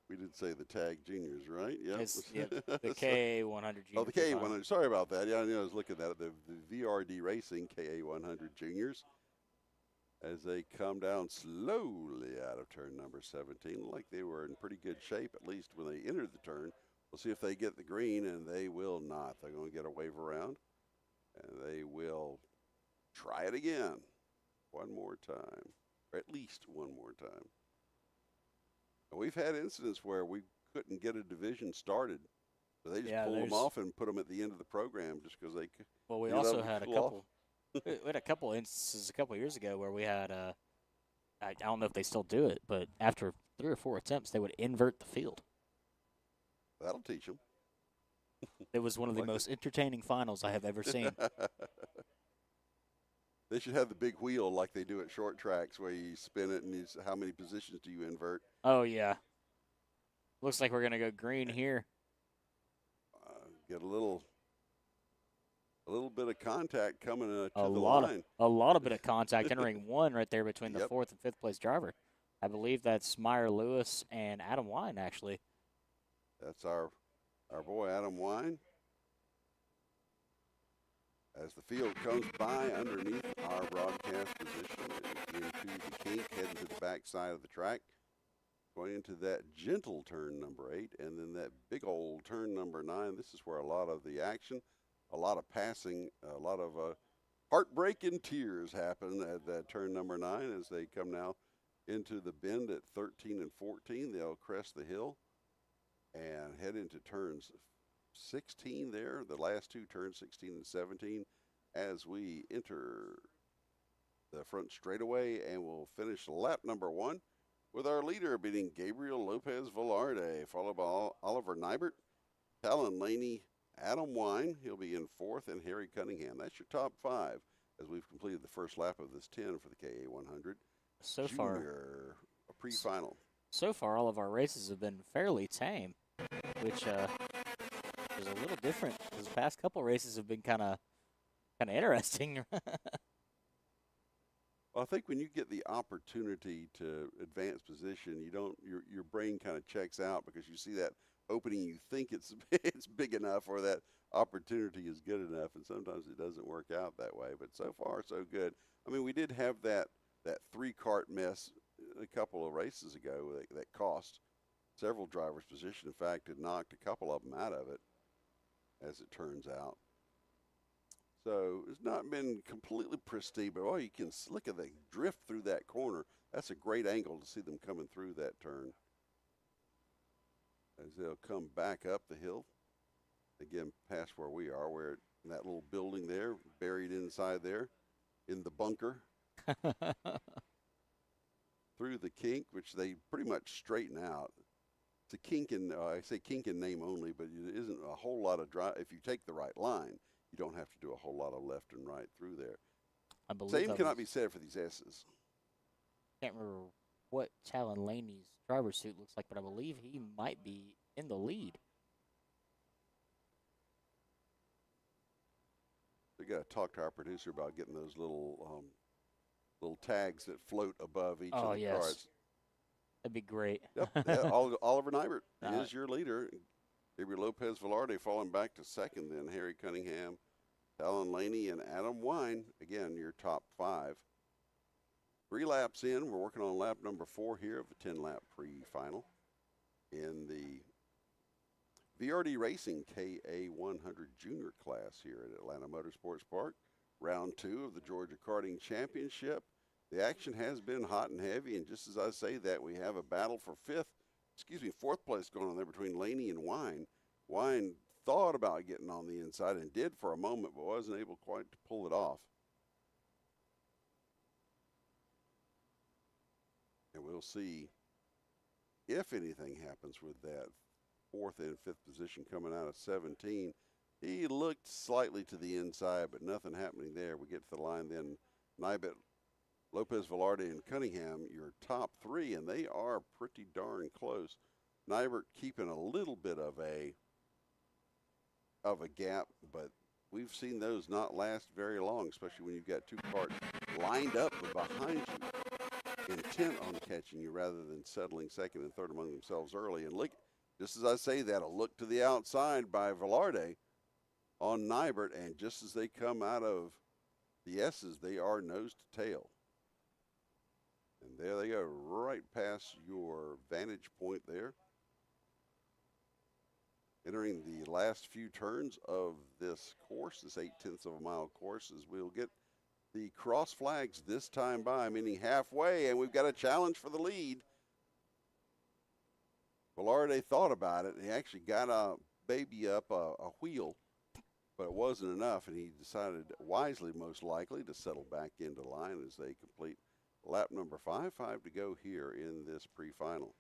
We did say the tag juniors, right? Yeah. The KA100 Junior. Oh, the KA100. Sorry about that. Yeah, I was looking at it. The VRD Racing KA100 Juniors as they come down slowly out of turn number 17. Like they were in pretty good shape, at least when they entered the turn. We'll see if they get the green, and they will not. They're going to get a wave around, and they will try it again one more time, or at least one more time. We've had incidents where we couldn't get a division started, so they just pulled them off and put them at the end of the program just because they could. Well, we also had a couple. We had a couple instances a couple years ago where we had I don't know if they still do it, but after 3 or 4 attempts, they would invert the field. That'll teach them. It was one of the most entertaining finals I have ever seen. They should have the big wheel like they do at short tracks where you spin it and how many positions do you invert? Oh, yeah. Looks like we're going to go green here. Get a little bit of contact coming to the line. A lot of bit of contact entering one right there between the 4th and 5th place driver. I believe that's Meyer Lewis and Adam Wine, actually. That's our boy Adam Wine. As the field comes by underneath our broadcast position into the kink, heading to the backside of the track, going into that gentle turn number 8, and then that big old turn number 9. This is where a lot of the action, a lot of passing, a lot of heartbreak and tears happen at that turn number 9 as they come now into the bend at 13 and 14. They'll crest the hill and head into turns 16 there, the last 2 turns, 16 and 17, as we enter the front straightaway, and we'll finish lap number 1 with our leader beating Gabriel Lopez Velarde, followed by Oliver Nybert, Talon Laney, Adam Wine. He'll be in 4th, and Harry Cunningham. That's your top 5 as we've completed the first lap of this 10 for the KA100. So Junior, far, a pre-final. So far, all of our races have been fairly tame, which is a little different. Those past couple races have been kind of interesting. Well, I think when you get the opportunity to advance position, you don't your brain kind of checks out because you see that opening, you think it's big enough or that opportunity is good enough, and sometimes it doesn't work out that way. But so far, so good. I mean, we did have that 3-kart mess a couple of races ago that cost several drivers position. In fact, it knocked a couple of them out of it, as it turns out. So it's not been completely pristine, but you can look at the drift through that corner. That's a great angle to see them coming through that turn. As they'll come back up the hill, again, past where we are, we're in that little building there, buried inside there, in the bunker. through the kink, which they pretty much straighten out. It's a kink in, I say kink in name only, but it isn't a whole lot of drive. If you take the right line, you don't have to do a whole lot of left and right through there. I believe Same cannot be said for these S's. Can't remember what Talon Laney's driver's suit looks like, but I believe he might be in the lead. We got to talk to our producer about getting those little tags that float above each of the cars. That'd be great. Yep, yeah, Oliver Nybert is your leader. Gabriel Lopez Velarde falling back to second, then Harry Cunningham, Talon Laney, and Adam Wine. Again, your top 5. 3 laps in. We're working on lap number 4 here of the 10-lap pre-final in the VRD Racing KA100 Junior class here at Atlanta Motorsports Park. Round 2 of the Georgia Karting Championship. The action has been hot and heavy, and just as I say that, we have a battle for 4th place going on there between Laney and Wine. Wine thought about getting on the inside and did for a moment, but wasn't able quite to pull it off. And we'll see if anything happens with that 4th and 5th position coming out of 17. He looked slightly to the inside, but nothing happening there. We get to the line then. Nybet, Lopez Velarde, and Cunningham, your top 3, and they are pretty darn close. Nybert keeping a little bit of a gap, but we've seen those not last very long, especially when you've got 2 cars lined up behind you, intent on catching you rather than settling 2nd and 3rd among themselves early. And look, just as I say that, a look to the outside by Velarde on Nybert, and just as they come out of the S's, they are nose to tail. And there they go, right past your vantage point there. Entering the last few turns of this course, this 0.8 of a mile course, as we'll get the cross flags this time by, meaning halfway, and we've got a challenge for the lead. Velarde thought about it, and he actually got a baby up a wheel, but it wasn't enough, and he decided wisely, most likely, to settle back into line as they complete lap number 5 to go here in this pre-final.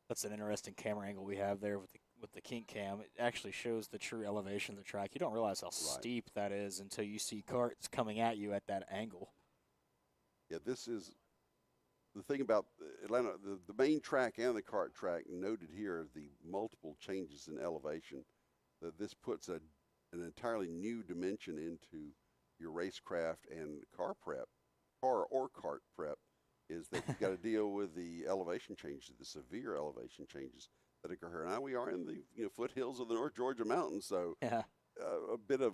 That's an interesting camera angle we have there with the kink cam. It actually shows the true elevation of the track. You don't realize how steep that is until you see karts coming at you at that angle. Yeah, this is the thing about Atlanta. The main track and the kart track noted here are the multiple changes in elevation. That this puts an entirely new dimension into your racecraft and car or kart prep, is that you've got to deal with the elevation changes, the severe elevation changes that occur. Now we are in the foothills of the North Georgia mountains, so a bit of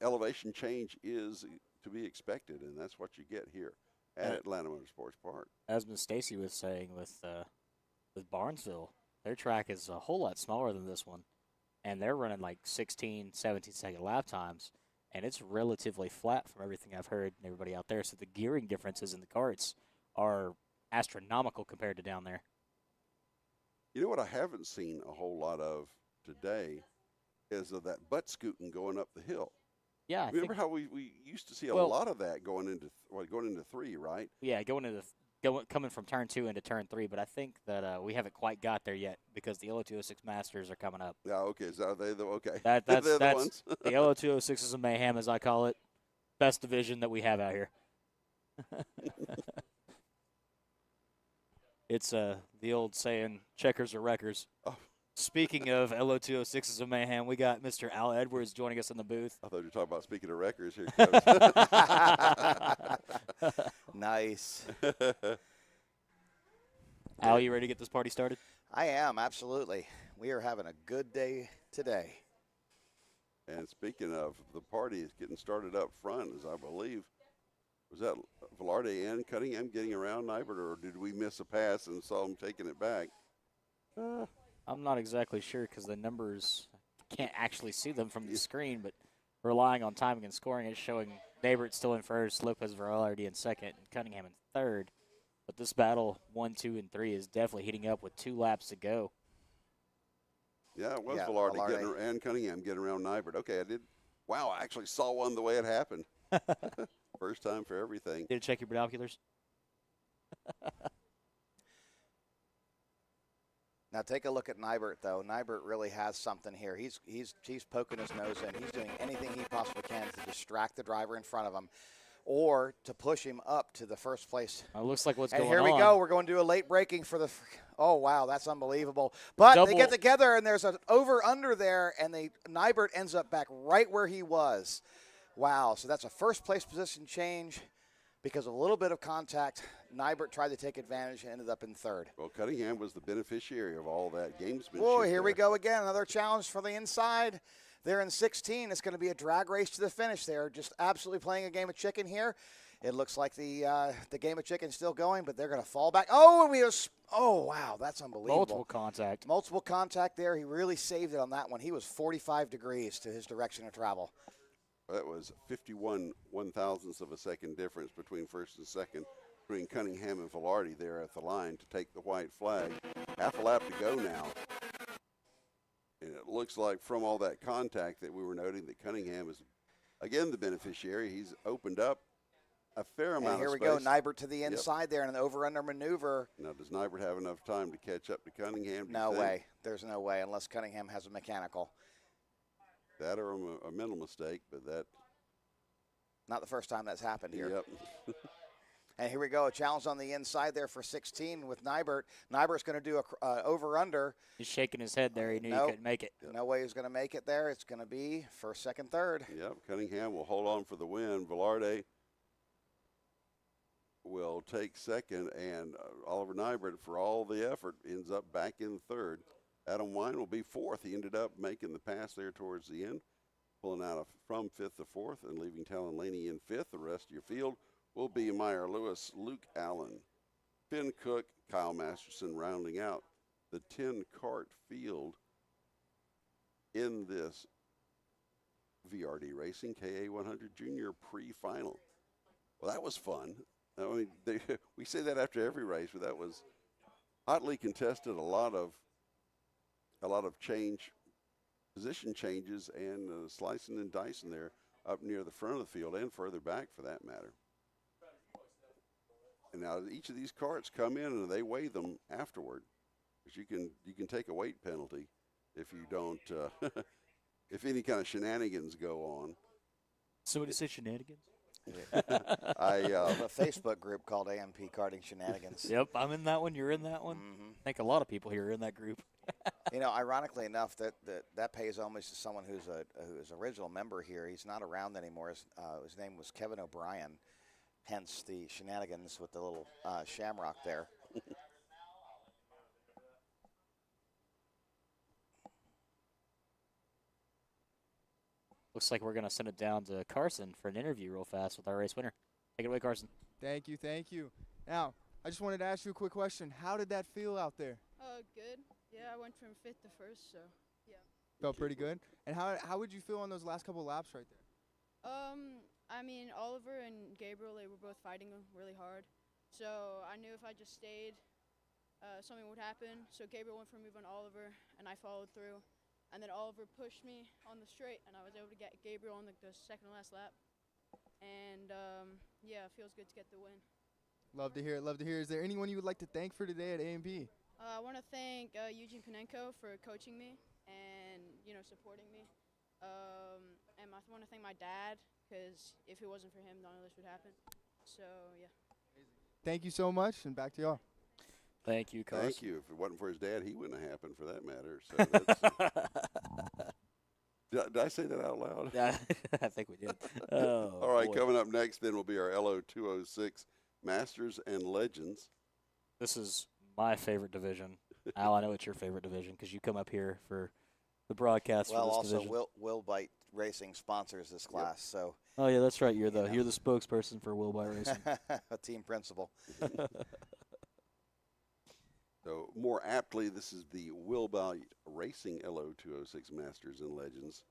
elevation change is to be expected, and that's what you get here at Atlanta Motorsports Park. As Ms. Stacy was saying with Barnesville, their track is a whole lot smaller than this one, and they're running like 16, 17-second lap times, and it's relatively flat from everything I've heard and everybody out there. So the gearing differences in the karts are astronomical compared to down there. You know what I haven't seen a whole lot of today is of that butt scooting going up the hill. Yeah, remember how we used to see a lot of that going into 3, right? Yeah, coming from turn 2 into turn 3, but I think that we haven't quite got there yet because the LO206 Masters are coming up. Yeah, okay. So are they okay? That's the ones. The LO206 of Mayhem, as I call it. Best division that we have out here. It's the old saying, checkers or wreckers. Oh. Speaking of LO206s of Mayhem, we got Mr. Al Edwards joining us in the booth. I thought you were talking about speaking of wreckers here. Nice. Al, you ready to get this party started? I am, absolutely. We are having a good day today. And speaking of, the party is getting started up front, as I believe. Was that Velarde and Cunningham getting around Nybert, or did we miss a pass and saw him taking it back? I'm not exactly sure because the numbers, can't actually see them from the screen, but relying on timing and scoring is showing Nybert still in first, Lopez Velarde in second, and Cunningham in third. But this battle, 1, 2, and 3, is definitely heating up with 2 laps to go. Yeah, it was Yeah, Velarde Velarde. and Cunningham getting around Nybert. Okay, I did. Wow, I actually saw one the way it happened. First time for everything. Did you check your binoculars? Now take a look at Nybert, though. Nybert really has something here. He's poking his nose in. He's doing anything he possibly can to distract the driver in front of him, or to push him up to the first place. It looks like what's And going here on. we go. We're going to do a late braking for the. Oh wow, that's unbelievable. But they get together, and there's an over/under there, and Nybert ends up back right where he was. Wow. So that's a first place position change because of a little bit of contact. Nybert tried to take advantage and ended up in third. Well, Cunningham was the beneficiary of all that gamesmanship. Whoa, here we go again. Another challenge for the inside. They're in 16. It's going to be a drag race to the finish. They're just absolutely playing a game of chicken here. It looks like the game of chicken is still going, but they're going to fall back. Oh, and oh, wow, that's unbelievable. Multiple contact. Multiple contact there. He really saved it on that one. He was 45 degrees to his direction of travel. That was 51 one-thousandths of a second difference between first and second, between Cunningham and Velarde there at the line to take the white flag. Half a lap to go now. And it looks like from all that contact that we were noting that Cunningham is, again, the beneficiary. He's opened up a fair amount of space. And here we go, Nybert to the inside there in an over-under maneuver. Now, does Nybert have enough time to catch up to Cunningham? No way. There's no way unless Cunningham has a mechanical. That or a mental mistake, but that. Not the first time that's happened here. Yep. And here we go, a challenge on the inside there for 16 with Nybert. Nybert's going to do a over-under. He's shaking his head there. He knew he couldn't make it. No way he's going to make it there. It's going to be first, second, third. Yep, Cunningham will hold on for the win. Velarde will take second, and Oliver Nybert, for all the effort, ends up back in third. Adam Wine will be fourth. He ended up making the pass there towards the end, pulling out from fifth to fourth and leaving Talon Laney in fifth. The rest of your field will be Meyer Lewis, Luke Allen, Finn Cook, Kyle Masterson rounding out the 10-kart field in this VRD Racing KA100 Junior pre-final. Well, that was fun. I mean, we say that after every race, but that was hotly contested. A lot of change, position changes, and slicing and dicing there up near the front of the field and further back for that matter. And now each of these carts come in and they weigh them afterward, because you can take a weight penalty if you don't if any kind of shenanigans go on. Somebody say shenanigans? I have a Facebook group called AMP Karting Shenanigans. Yep, I'm in that one. You're in that one. Mm-hmm. I think a lot of people here are in that group. You know, ironically enough, that pays homage to someone who's an original member here. He's not around anymore. His name was Kevin O'Brien, hence the shenanigans with the little shamrock there. Looks like we're going to send it down to Carson for an interview real fast with our race winner. Take it away, Carson. Thank you, thank you. Now, I just wanted to ask you a quick question. How did that feel out there? Good. Yeah, I went from fifth to first, so yeah. Felt pretty good. And how would you feel on those last couple laps right there? I mean, Oliver and Gabriel, they were both fighting really hard. So I knew if I just stayed, something would happen. So Gabriel went for a move on Oliver, and I followed through. And then Oliver pushed me on the straight, and I was able to get Gabriel on the second to last lap. And, yeah, it feels good to get the win. Love to hear it, love to hear it. Is there anyone you would like to thank for today at AMP? I want to thank Eugene Panenko for coaching me and, supporting me. And I want to thank my dad, because if it wasn't for him, none of this would happen. So, yeah. Thank you so much, and back to y'all. Thank you, Carson. Thank you. If it wasn't for his dad, he wouldn't have happened for that matter. So that's, did I say that out loud? Yeah, I think we did. Oh, all right, boy. coming up next then will be our LO206 Masters and Legends. This is my favorite division. Al, I know it's your favorite division because you come up here for the broadcast Well, for this also division. Will Bite Racing sponsors this class, so Oh yeah, that's right. You're the spokesperson for Will Bite Racing. a team principal. So more aptly, this is the Will Bite Racing LO206 Masters and Legends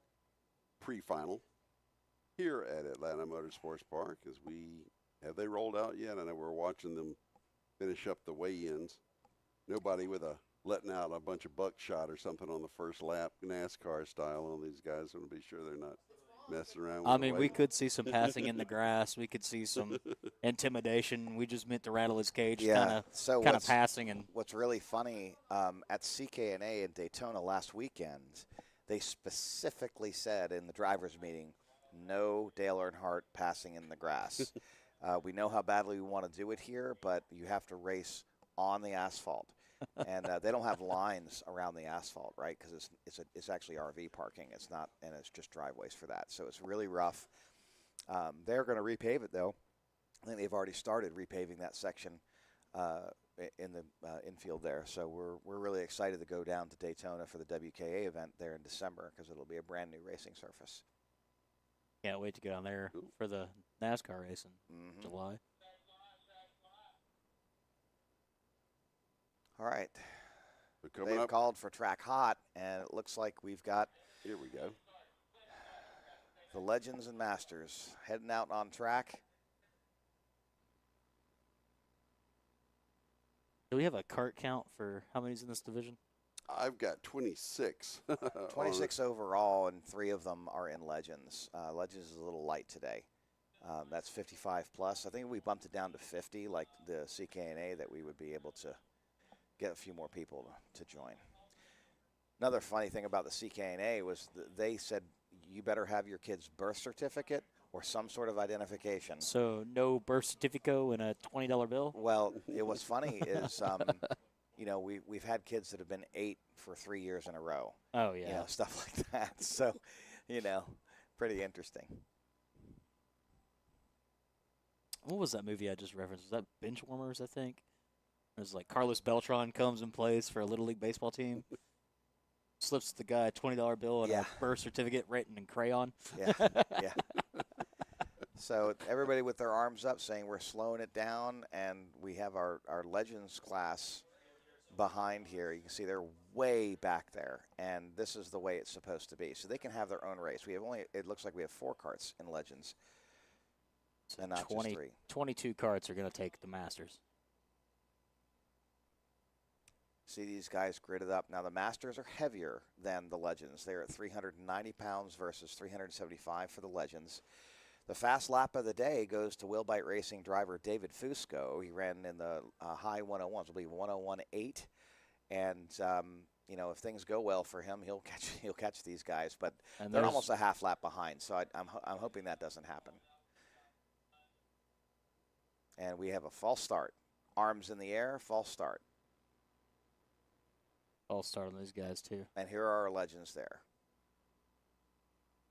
pre-final here at Atlanta Motorsports Park. Have they rolled out yet? I know we're watching them finish up the weigh-ins. Nobody with a letting out a bunch of buckshot or something on the first lap, NASCAR style, on these guys. I want to be sure they're not messing around with I the mean, we weight. could see some passing in the grass. We could see some intimidation. We just meant to rattle his cage, Yeah. kind of passing. And what's really funny, at CKNA in Daytona last weekend, they specifically said in the drivers' meeting, no Dale Earnhardt passing in the grass. We know how badly we want to do it here, but you have to race on the asphalt. And they don't have lines around the asphalt, right? Because it's actually RV parking. It's not, and it's just driveways for that. So it's really rough. They're going to repave it, though. I think they've already started repaving that section in the infield there. So we're really excited to go down to Daytona for the WKA event there in December because it'll be a brand new racing surface. Can't wait to go down there for the NASCAR race in July. All right. Coming They've up, called for track hot, and it looks like we've got here we go. the Legends and Masters heading out on track. Do we have a kart count for how many's in this division? I've got 26. 26 overall, and 3 of them are in Legends. Legends is a little light today. That's 55 plus. I think we bumped it down to 50, like the CKNA, that we would be able to get a few more people to join. Another funny thing about the CKNA was they said you better have your kid's birth certificate or some sort of identification. So no birth certificate and a $20 bill? Well, it was funny is, you know, we've had kids that have been 8 for 3 years in a row. Oh, yeah. You know, stuff like that. So, you know, pretty interesting. What was that movie I just referenced? Was that Benchwarmers, I think? It was like Carlos Beltran comes and plays for a Little League baseball team. Slips the guy a $20 bill and a birth certificate written in crayon. Yeah, yeah. So everybody with their arms up saying we're slowing it down, and we have our Legends class behind here. You can see they're way back there, and this is the way it's supposed to be. So they can have their own race. We have it looks like we have 4 karts in Legends, So and not just 3. 22 karts are going to take the Masters. See these guys gridded up. Now the Masters are heavier than the Legends. They're at 390 pounds versus 375 for the Legends. The fast lap of the day goes to Wheelbite Racing driver David Fusco. He ran in the high 101s, I believe 101.8. And you know, if things go well for him, he'll catch these guys. But they're almost a half lap behind, so I'm hoping that doesn't happen. And we have a false start. Arms in the air, false start. False start on these guys too. And here are our Legends there.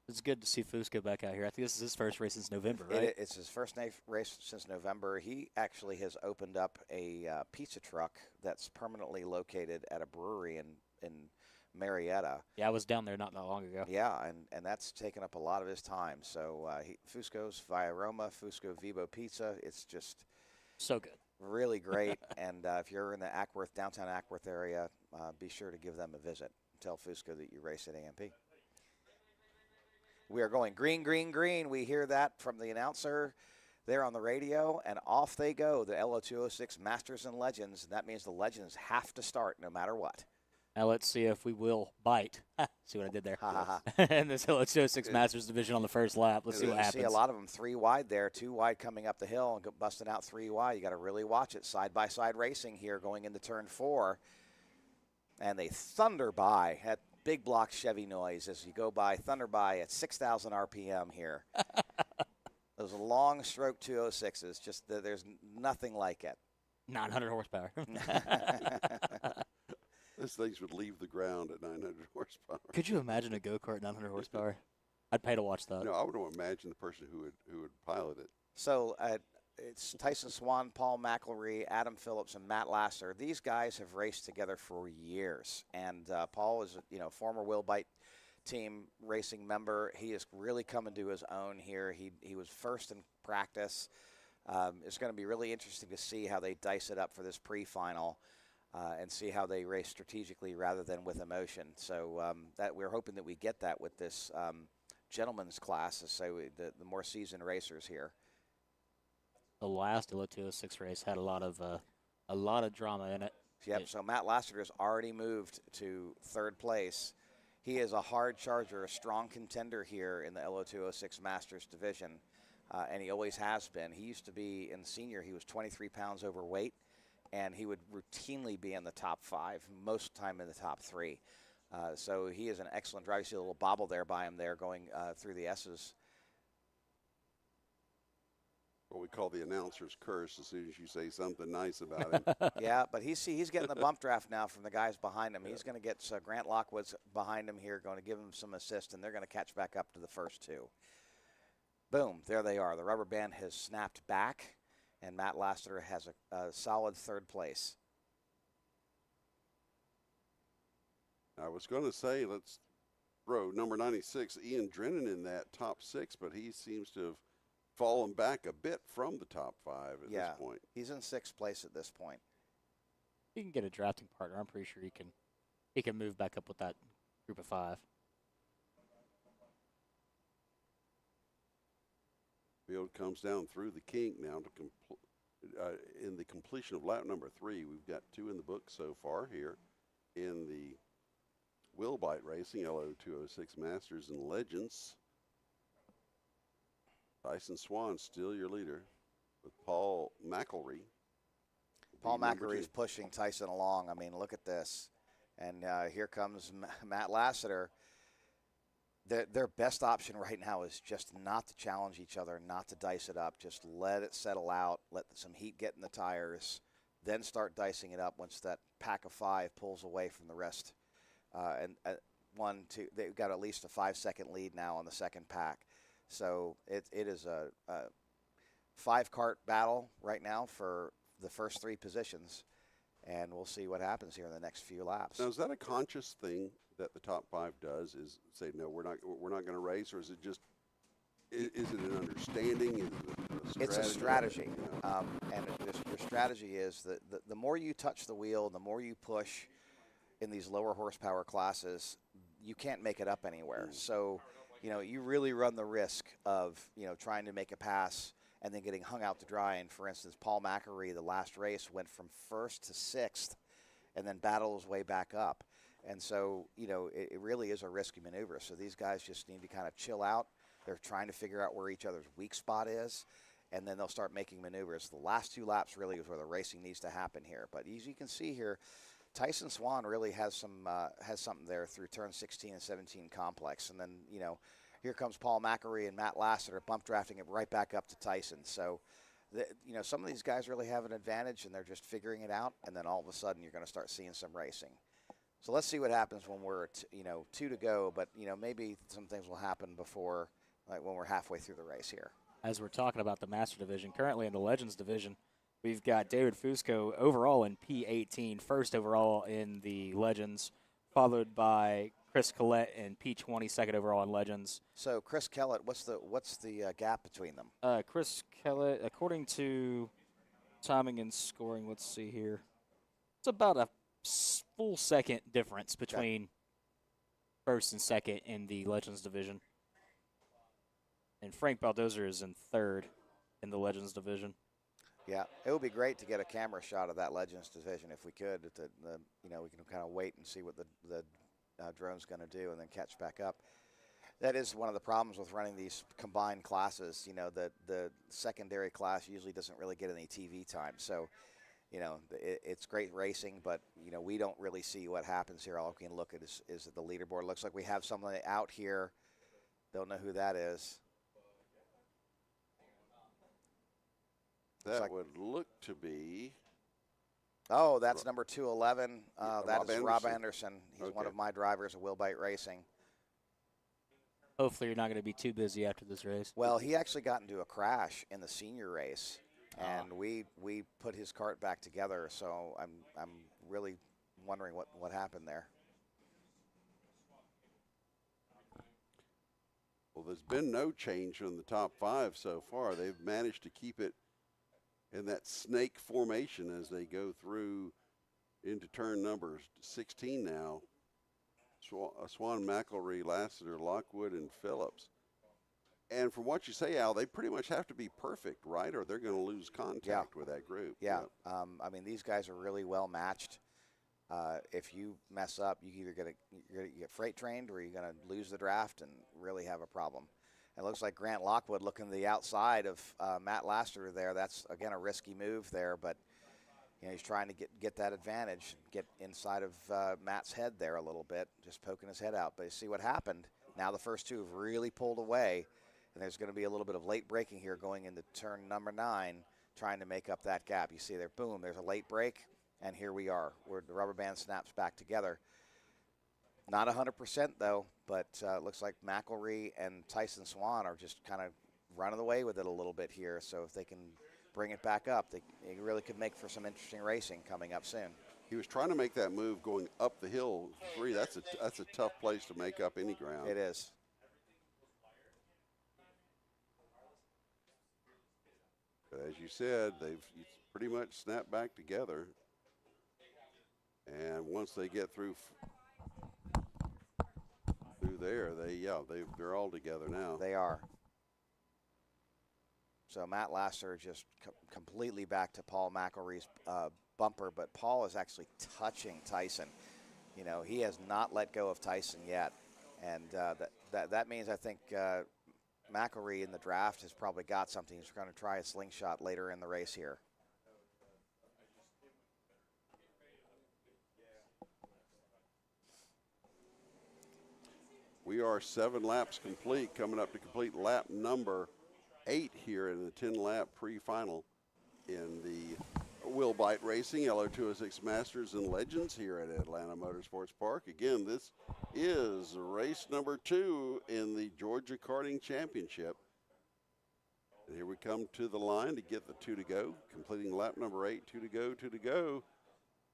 It's good to see Fusco back out here. I think this is his first race since November, right? It's his first race since November. He actually has opened up a pizza truck that's permanently located at a brewery in Marietta. Yeah, I was down there not that long ago. Yeah, and that's taken up a lot of his time. So Fusco's Via Roma, Fusco Vivo Pizza. It's just so good. Really great. And if you're in the downtown Ackworth area, be sure to give them a visit. Tell Fusco that you race at AMP. We are going green, green, green. We hear that from the announcer there on the radio, and off they go, the LO206 Masters and Legends. And that means the Legends have to start no matter what. Now let's see if we will bite. See what I did there? And this LO206 Masters division on the first lap. Let's see what happens. You see a lot of them 3 wide there, 2 wide coming up the hill and busting out 3 wide. You got to really watch it. Side-by-side racing here going into turn 4. And they thunder by. That big block Chevy noise as you go by, thunder by at 6,000 RPM here. Those long stroke 206s, just there's nothing like it. 900 horsepower. Those things would leave the ground at 900 horsepower. Could you imagine a go-kart 900 horsepower? I'd pay to watch that. No, I would imagine the person who would pilot it. So it's Tyson Swan, Paul McElree, Adam Phillips, and Matt Lasser. These guys have raced together for years, and Paul is a former Wheelbite team racing member. He is really coming to his own here. He was first in practice. It's going to be really interesting to see how they dice it up for this pre-final. And see how they race strategically rather than with emotion. So that we're hoping that we get that with this gentleman's class, so the more seasoned racers here. The last LO206 race had a lot of drama in it. Yep, so Matt Lassiter has already moved to third place. He is a hard charger, a strong contender here in the LO206 Masters division, and he always has been. He used to be in senior, he was 23 pounds overweight, and he would routinely be in the top 5, most of the time in the top 3. So he is an excellent driver. You see a little bobble there by him there going through the S's. What we call the announcer's curse as soon as you say something nice about him. Yeah, but he's getting the bump draft now from the guys behind him. He's going to get Grant Lockwood's behind him here, going to give him some assist, and they're going to catch back up to the first 2. Boom, there they are. The rubber band has snapped back, and Matt Lassiter has a solid third place. I was going to say let's throw number 96, Ian Drennan, in that top 6, but he seems to have fallen back a bit from the top 5 at this point. He's in 6th place at this point. He can get a drafting partner. I'm pretty sure he can move back up with that group of 5. Field comes down through the kink now to in the completion of lap number 3. We've got 2 in the book so far here in the Willbite Racing LO206 Masters and Legends. Tyson Swan still your leader with Paul McElree. Paul McElree is pushing Tyson along. I mean, look at this. And here comes Matt Lassiter. Their best option right now is just not to challenge each other, not to dice it up. Just let it settle out, let some heat get in the tires, then start dicing it up once that pack of 5 pulls away from the rest. And 1, 2, they've got at least a 5-second lead now on the second pack. So it is a 5-kart battle right now for the first 3 positions, and we'll see what happens here in the next few laps. Now, is that a conscious thing that the top 5 does? Is say no, we're not going to race, or is it just is it an understanding? Is it It's a strategy, and your strategy is that the more you touch the wheel, the more you push in these lower horsepower classes, you can't make it up anywhere. So, you really run the risk of, trying to make a pass and then getting hung out to dry. And for instance, Paul McElree, the last race, went from 1st to 6th and then battled his way back up. And so, it really is a risky maneuver. So these guys just need to kind of chill out. They're trying to figure out where each other's weak spot is, and then they'll start making maneuvers. The last 2 laps really is where the racing needs to happen here. But as you can see here, Tyson Swan really has something there through turn 16 and 17 complex. And then, here comes Paul McElree and Matt Lassiter bump drafting it right back up to Tyson. So, some of these guys really have an advantage, and they're just figuring it out. And then all of a sudden, you're going to start seeing some racing. So let's see what happens when we're, 2 to go. But, maybe some things will happen before, like when we're halfway through the race here. As we're talking about the Master Division, currently in the Legends Division, we've got David Fusco overall in P18, first overall in the Legends, followed by Chris Collette in P20, second overall in Legends. So Chris Kellett, what's the gap between them? Chris Kellett, according to timing and scoring, let's see here, it's about a full second difference between first and second in the Legends Division. And Frank Baldozer is in third in the Legends Division. Yeah, it would be great to get a camera shot of that Legends division if we could. We can kind of wait and see what the drone's going to do and then catch back up. That is one of the problems with running these combined classes. The secondary class usually doesn't really get any TV time. So, it's great racing, but, we don't really see what happens here. All we can look at is the leaderboard. Looks like we have somebody out here. Don't know who that is. That would look to be. Oh, that's number 211. That is Rob Anderson. He's Okay. one of my drivers of Willbite Racing. Hopefully you're not going to be too busy after this race. Well, he actually got into a crash in the senior race, and we put his cart back together. So I'm really wondering what happened there. Well, there's been no change in the top 5 so far. They've managed to keep it in that snake formation as they go through into turn number 16 now. Swan, McElree, Lassiter, Lockwood, and Phillips. And from what you say, Al, they pretty much have to be perfect, right? Or they're going to lose contact with that group. Yeah. I mean, these guys are really well matched. If you mess up, you either get freight trained or you're going to lose the draft and really have a problem. It looks like Grant Lockwood looking to the outside of Matt Laster there. That's, again, a risky move there, but he's trying to get that advantage, get inside of Matt's head there a little bit, just poking his head out. But you see what happened. Now the first two have really pulled away, and there's going to be a little bit of late braking here going into turn number 9, trying to make up that gap. You see there, boom, there's a late break, and here we are, where the rubber band snaps back together. Not 100% though, but it looks like McElree and Tyson Swan are just kind of running away with it a little bit here. So if they can bring it back up, they really could make for some interesting racing coming up soon. He was trying to make that move going up the hill. That's a tough place to make up any ground. It is. But as you said, they've pretty much snapped back together. And once they get through there, they're all together now. They are. So Matt Laster just completely back to Paul McElree's bumper, but Paul is actually touching Tyson. He has not let go of Tyson yet, and that means I think McElree in the draft has probably got something. He's going to try a slingshot later in the race here. We are 7 laps complete, coming up to complete lap number 8 here in the 10-lap pre-final in the Will Bite Racing LO206 Masters and Legends here at Atlanta Motorsports Park. Again, this is race number 2 in the Georgia Karting Championship. And here we come to the line to get the 2 to go, completing lap number 8, 2 to go, 2 to go.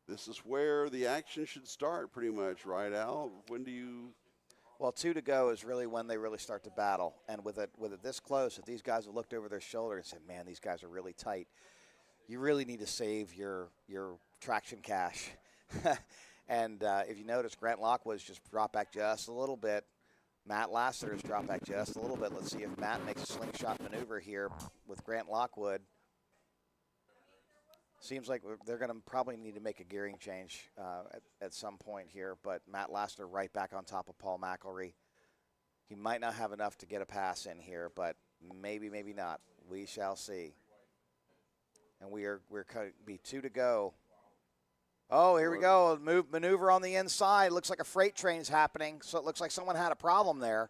This is where the action should start pretty much, right, Al? When do you... Well, 2 to go is really when they really start to battle. And with it this close, if these guys have looked over their shoulder and said, man, these guys are really tight, you really need to save your traction cash. And if you notice, Grant Lockwood's just dropped back just a little bit. Matt Lassiter has dropped back just a little bit. Let's see if Matt makes a slingshot maneuver here with Grant Lockwood. Seems like they're going to probably need to make a gearing change at some point here, but Matt Laster right back on top of Paul McElree. He might not have enough to get a pass in here, but maybe, maybe not. We shall see. And we're going to be 2 to go. Oh, here we go. Maneuver on the inside. Looks like a freight train's happening, so it looks like someone had a problem there.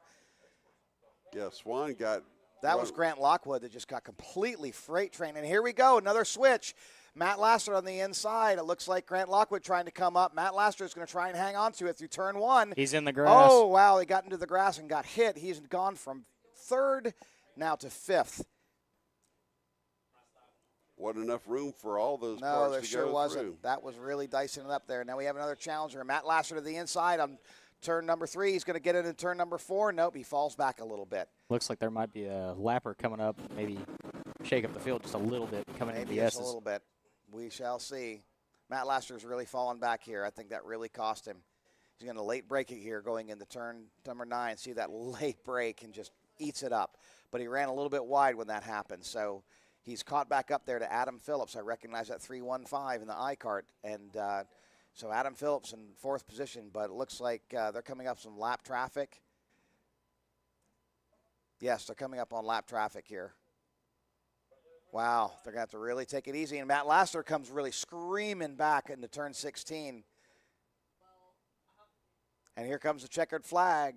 Yeah, Swan got... That was Grant Lockwood that just got completely freight trained. And here we go, another switch. Matt Laster on the inside. It looks like Grant Lockwood trying to come up. Matt Laster is going to try and hang on to it through turn 1. He's in the grass. Oh, wow, he got into the grass and got hit. He's gone from 3rd now to 5th. Wasn't enough room for all those No, cars there to sure go wasn't. through. That was really dicing it up there. Now we have another challenger. Matt Laster to the inside on turn number 3. He's going to get it in turn number 4. Nope, he falls back a little bit. Looks like there might be a lapper coming up, maybe shake up the field just a little bit, coming into Maybe the just a S's. little bit. We shall see. Matt Laster's really fallen back here. I think that really cost him. He's going to late break it here going into turn number 9. See that late break and just eats it up. But he ran a little bit wide when that happened. So he's caught back up there to Adam Phillips. I recognize that 315 in the iCart. And so Adam Phillips in 4th position. But it looks like they're coming up some lap traffic. Yes, they're coming up on lap traffic here. Wow, they're going to have to really take it easy. And Matt Laster comes really screaming back into turn 16. And here comes the checkered flag.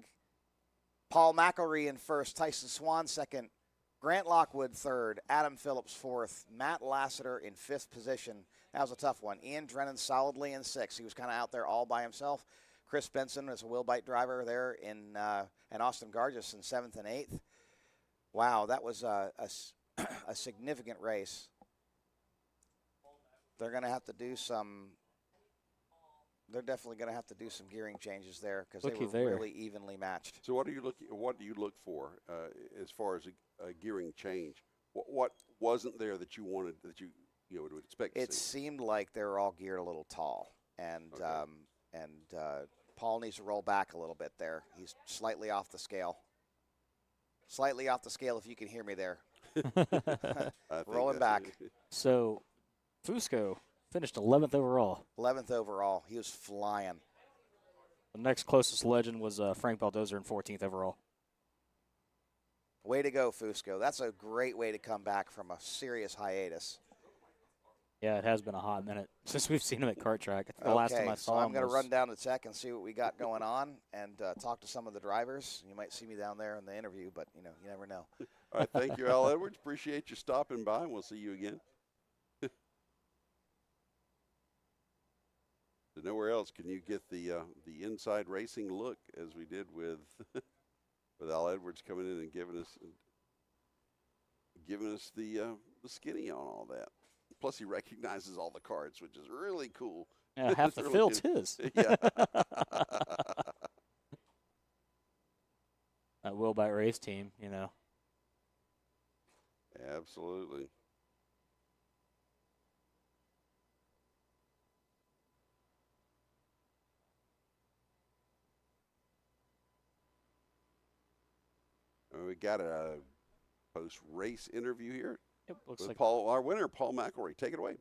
Paul McElree in 1st, Tyson Swan 2nd, Grant Lockwood 3rd, Adam Phillips 4th, Matt Lassiter in 5th position. That was a tough one. Ian Drennan solidly in 6th. He was kind of out there all by himself. Chris Benson is a Will Bite driver there and Austin Gargis in 7th and 8th. Wow, that was a significant race. They're going to have to do some. They're definitely going to have to do some gearing changes there because they were really evenly matched. So what do you look for as far as a gearing change? What wasn't there that you wanted that you would expect to see? It seemed like they were all geared a little tall, and Paul needs to roll back a little bit there. He's slightly off the scale. Slightly off the scale if you can hear me there. I think Rolling that's- back. So, Fusco finished 11th overall. 11th overall. He was flying. The next closest legend was Frank Baldozer in 14th overall. Way to go, Fusco. That's a great way to come back from a serious hiatus. Yeah, it has been a hot minute since we've seen him at kart track. I think the last time I so saw I'm him going to was run down to tech and see what we got going on and talk to some of the drivers. You might see me down there in the interview, but, you never know. All right, thank you, Al Edwards. Appreciate you stopping by, and we'll see you again. So nowhere else can you get the inside racing look as we did with with Al Edwards coming in and giving us the skinny on all that. Plus, he recognizes all the carts, which is really cool. Yeah, half It's the really field's good. his. Yeah. That Wilbite race team, Absolutely. We got a post-race interview here Yep, looks with like Paul, our winner, Paul McElroy. Take it away.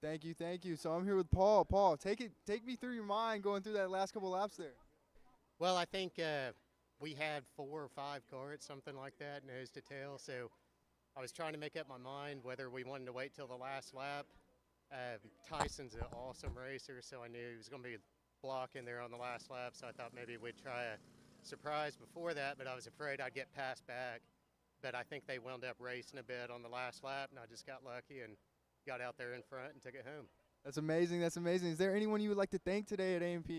Thank you, thank you. So I'm here with Paul. Paul, take me through your mind going through that last couple laps there. Well, I think we had 4 or 5 carts, something like that, nose to tail. So I was trying to make up my mind whether we wanted to wait till the last lap. Tyson's an awesome racer, so I knew he was going to be blocking there on the last lap. So I thought maybe we'd try a surprise before that, but I was afraid I'd get passed back. But I think they wound up racing a bit on the last lap, and I just got lucky and got out there in front and took it home. That's amazing. That's amazing. Is there anyone you would like to thank today at AMP?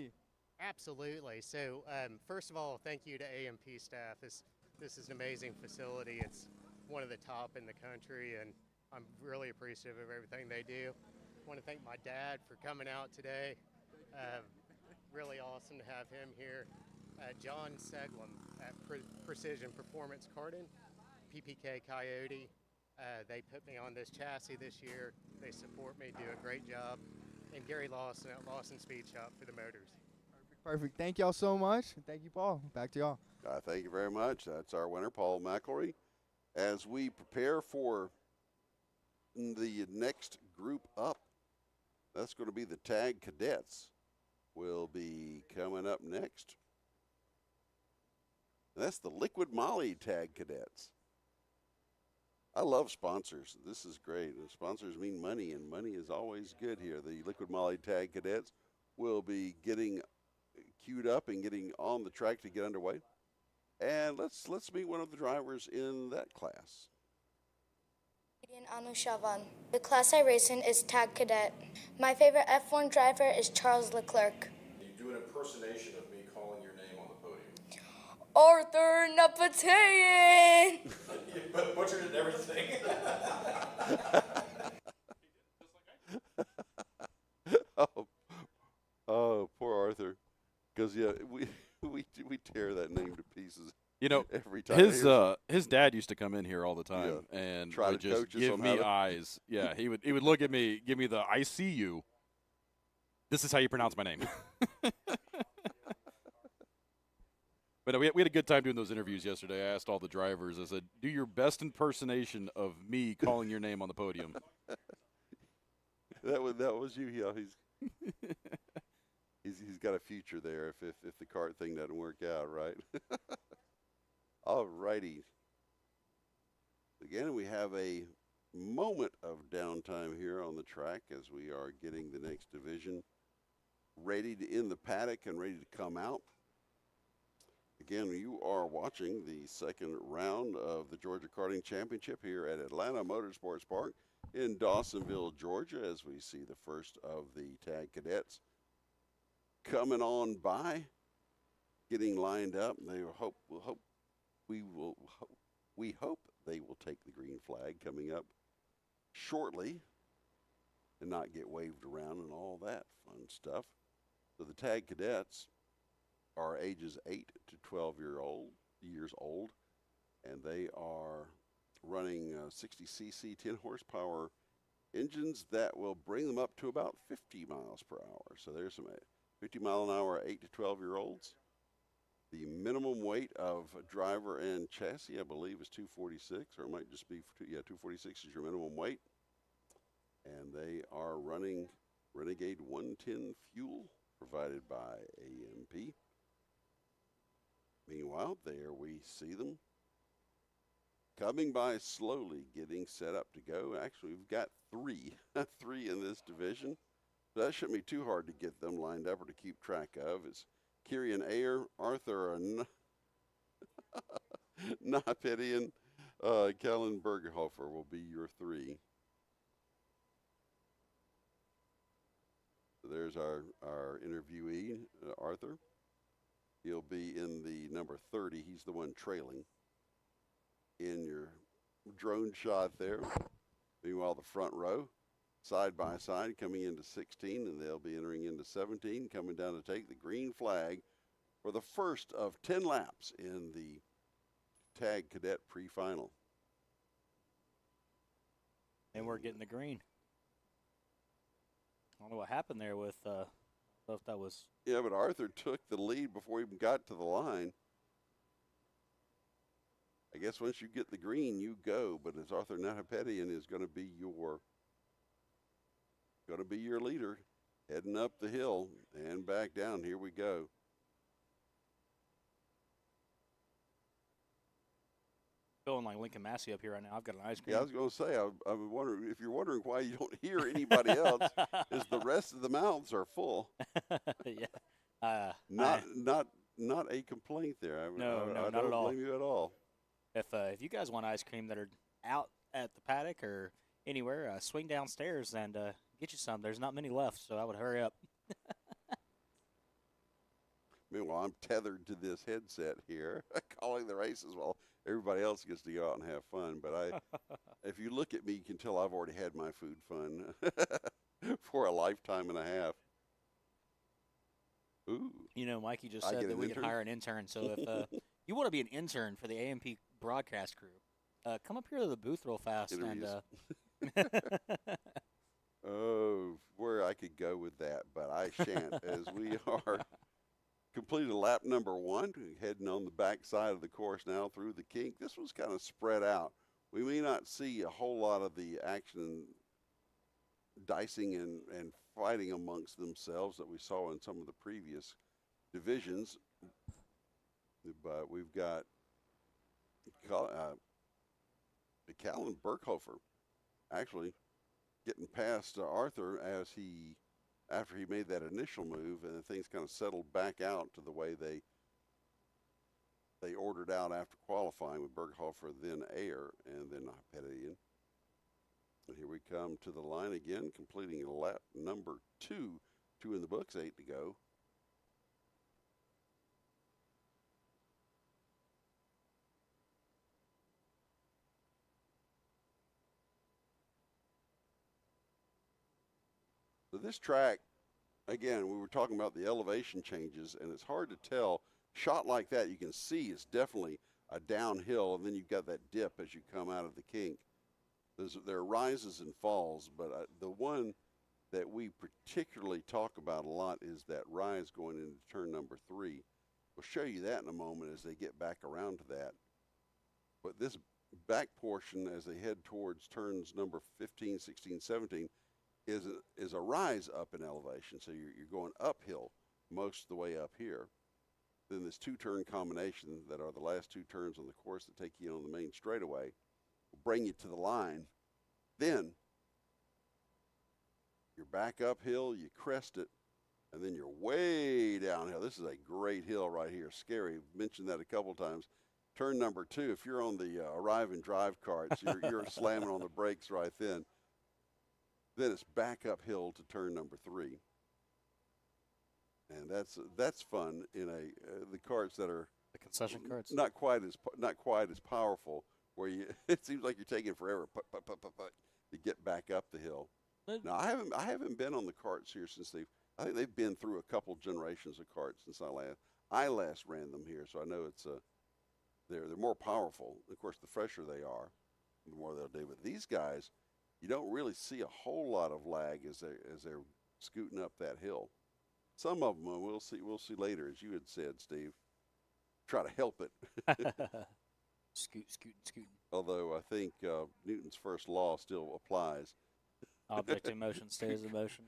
Absolutely. So first of all, thank you to AMP staff. This is an amazing facility. It's one of the top in the country, and I'm really appreciative of everything they do. I want to thank my dad for coming out today. Really awesome to have him here. John Seglum at Precision Performance Karting, PPK Coyote. They put me on this chassis this year. They support me, do a great job. And Gary Lawson at Lawson Speed Shop for the motors. Perfect. Thank y'all so much. And thank you, Paul. Back to y'all. Thank you very much. That's our winner, Paul McElroy. As we prepare for the next group up, that's going to be the Tag Cadets. Will be coming up next. That's the Liquid Molly Tag Cadets. I love sponsors. This is great. And sponsors mean money, and money is always good here. The Liquid Molly Tag Cadets will be getting queued up and getting on the track to get underway. And let's meet one of the drivers in that class. Anu Shavan. The class I race in is Tag Cadet. My favorite F1 driver is Charles Leclerc. You do an impersonation of me calling your name on the podium. Arthur Napatayan! You butchered it and everything. Oh, poor Arthur. Because, yeah, we tear that name to pieces. Every time. His dad used to come in here all the time and try would to just coach us give on me how to- eyes. Yeah, he would look at me, give me the I see you. This is how you pronounce my name. But we had a good time doing those interviews yesterday. I asked all the drivers, I said, do your best impersonation of me calling your name on the podium. That was you. Yeah, he's got a future there if the kart thing doesn't work out, right? All righty. Again, we have a moment of downtime here on the track as we are getting the next division ready to in the paddock and ready to come out. Again, you are watching the second round of the Georgia Karting Championship here at Atlanta Motorsports Park in Dawsonville, Georgia, as we see the first of the Tag Cadets coming on by, getting lined up. And we hope they will take the green flag coming up shortly and not get waved around and all that fun stuff. So the Tag Cadets are ages 8 to 12 years old, and they are running 60cc 10 horsepower engines that will bring them up to about 50 miles per hour. So there's some 50 mile an hour 8 to 12 year olds, The minimum weight of driver and chassis, I believe, is 246, or it might just be, 246 is your minimum weight. And they are running Renegade 110 fuel provided by AMP. Meanwhile, there we see them coming by slowly, getting set up to go. Actually, we've got three in this division. So that shouldn't be too hard to get them lined up or to keep track of. It's Kieran Ayer, Arthur Nahpedian, Kellen Bergerhofer will be your three. So there's our interviewee, Arthur. He'll be in the number 30. He's the one trailing in your drone shot there. Meanwhile, the front row, side by side, coming into 16, and they'll be entering into 17, coming down to take the green flag for the first of 10 laps in the Tag Cadet pre-final. And we're getting the green. I don't know what happened there with, I don't know if that was. Yeah, but Arthur took the lead before he even got to the line. I guess once you get the green, you go. But as Arthur Nahpedian is going to be your leader, heading up the hill and back down. Here we go. Feeling like Lincoln Massey up here right now. I've got an ice cream. Yeah, I was going to say, I'm wondering if you're wondering why you don't hear anybody else, is the rest of the mouths are full. Yeah. Not a complaint there. I not don't at all. blame you at all. If you guys want ice cream that are out at the paddock or anywhere, swing downstairs and get you some. There's not many left, so I would hurry up. Meanwhile, I'm tethered to this headset here, calling the races while everybody else gets to go out and have fun. But if you look at me, you can tell I've already had my food fun for a lifetime and a half. Ooh. You know, Mikey just said that we can hire an intern. So if you want to be an intern for the AMP broadcast crew, come up here to the booth real fast. Oh, where I could go with that, but I shan't, as we are completed lap number 1, heading on the back side of the course now through the kink. This was kind of spread out. We may not see a whole lot of the action dicing and fighting amongst themselves that we saw in some of the previous divisions, but we've got Callan Berghofer actually getting past Arthur after he made that initial move, and then things kind of settled back out to the way they ordered out after qualifying with Berghofer, then Ayer, and then Nahpedian. And here we come to the line again, completing lap number 2, 2 in the books, 8 to go. So this track, again, we were talking about the elevation changes, and it's hard to tell. Shot like that, you can see it's definitely a downhill, and then you've got that dip as you come out of the kink. There are rises and falls, but the one that we particularly talk about a lot is that rise going into turn number 3. We'll show you that in a moment as they get back around to that. But this back portion as they head towards turns number 15, 16, 17 is a rise up in elevation. So you're going uphill most of the way up here. Then this 2-turn combination that are the last 2 turns on the course that take you on the main straightaway will bring you to the line. Then you're back uphill, you crest it, and then you're way downhill. This is a great hill right here. Scary. Mentioned that a couple times. Turn number 2, if you're on the arrive and drive carts, you're slamming on the brakes right then. Then it's back uphill to turn number 3. And that's fun in the carts that are the concession carts, not quite as powerful. Where it seems like you're taking forever to get back up the hill. Now I haven't been on the carts here since I think they've been through a couple generations of carts since I last ran them here. So I know it's they're more powerful. Of course, the fresher they are, the more they'll do. But these guys, you don't really see a whole lot of lag as they're scooting up that hill. Some of them we'll see later, as you had said, Steve. try to help it. Scooting. Although I think Newton's first law still applies. Object in motion stays in motion.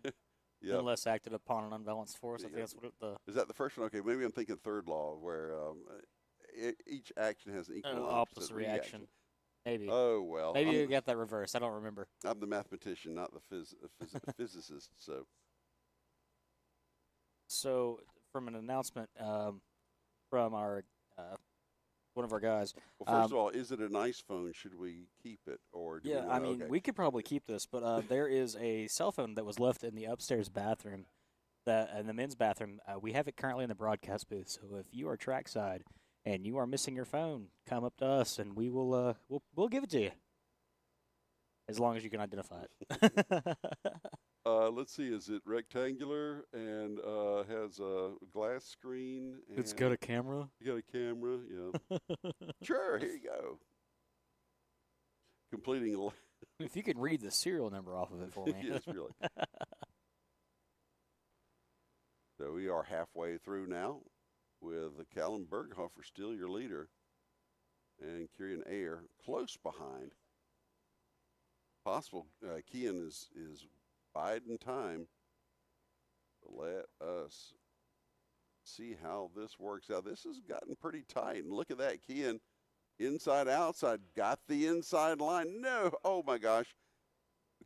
Yep. Unless acted upon an unbalanced force. I think that's what Is that the first one? Okay, maybe I'm thinking third law, where each action has an equal and opposite reaction. Maybe. Oh, well. Maybe you got that reversed. I don't remember. I'm the mathematician, not the physicist. So, from an announcement from our one of our guys. Well, first of all, is it a nice phone? Should we keep it? Or do I mean, we could probably keep this, but there is a cell phone that was left in the upstairs bathroom, in the men's bathroom. We have it currently in the broadcast booth, so if you are trackside and you are missing your phone, come up to us, and we will we'll give it to you, as long as you can identify it. Let's see. Is it rectangular and has a glass screen? And It's got a camera? You got a camera, yeah. Sure, here you go. Completing. If you could read the serial number off of it for me. Yes, really. So we are halfway through now with Callum Berghofer still your leader and Kieran Ayer close behind. Possible Kian is biding time. Let us see how this works out. This has gotten pretty tight. And look at that, Kian. Inside, outside. Got the inside line. No. Oh, my gosh.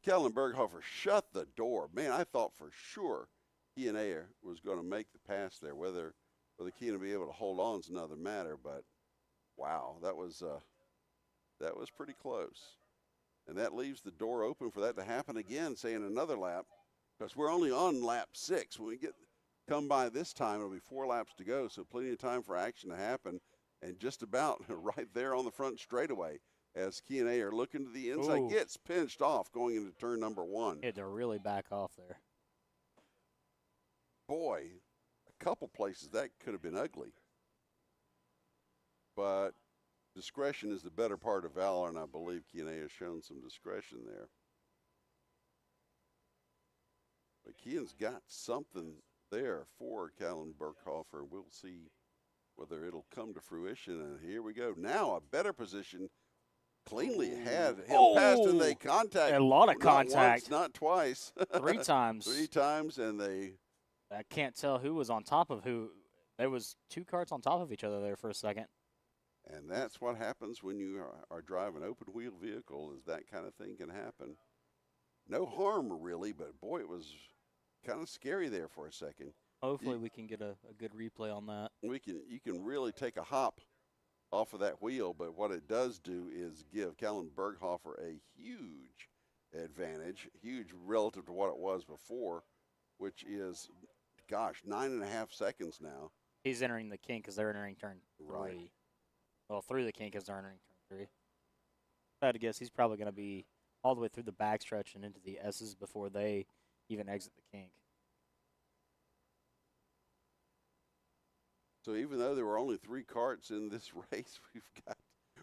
Kellen Berghofer shut the door. Man, I thought for sure Kian Ayer was going to make the pass there. Whether Kian will be able to hold on is another matter. But, wow, that was pretty close. And that leaves the door open for that to happen again, say in another lap, because we're only on lap 6. When we come by this time, it'll be 4 laps to go, so plenty of time for action to happen. And just about right there on the front straightaway, as Kian Ayer looking to the inside, gets pinched off going into turn number 1. Had to really back off there. Boy, a couple places that could have been ugly. But discretion is the better part of valor, and I believe Kian Ayer has shown some discretion there. But Kian's got something there for Callum Berghofer. We'll see whether it'll come to fruition. And here we go. Now a better position. Cleanly had him passed, and they contact. A lot of contact. Not once, not twice. 3 times. 3 times, and they. I can't tell who was on top of who. There was 2 carts on top of each other there for a second. And that's what happens when you are driving an open-wheel vehicle, is that kind of thing can happen. No harm, really, but, boy, it was kind of scary there for a second. Hopefully we can get a good replay on that. You can really take a hop off of that wheel, but what it does do is give Callum Berghofer a huge advantage, huge relative to what it was before, which is, gosh, 9.5 seconds now. He's entering the kink because they're entering turn 3. Right. Well, through the kink as they're entering turn 3. If I had to guess, he's probably going to be all the way through the backstretch and into the S's before they even exit the kink. So even though there were only 3 carts in this race,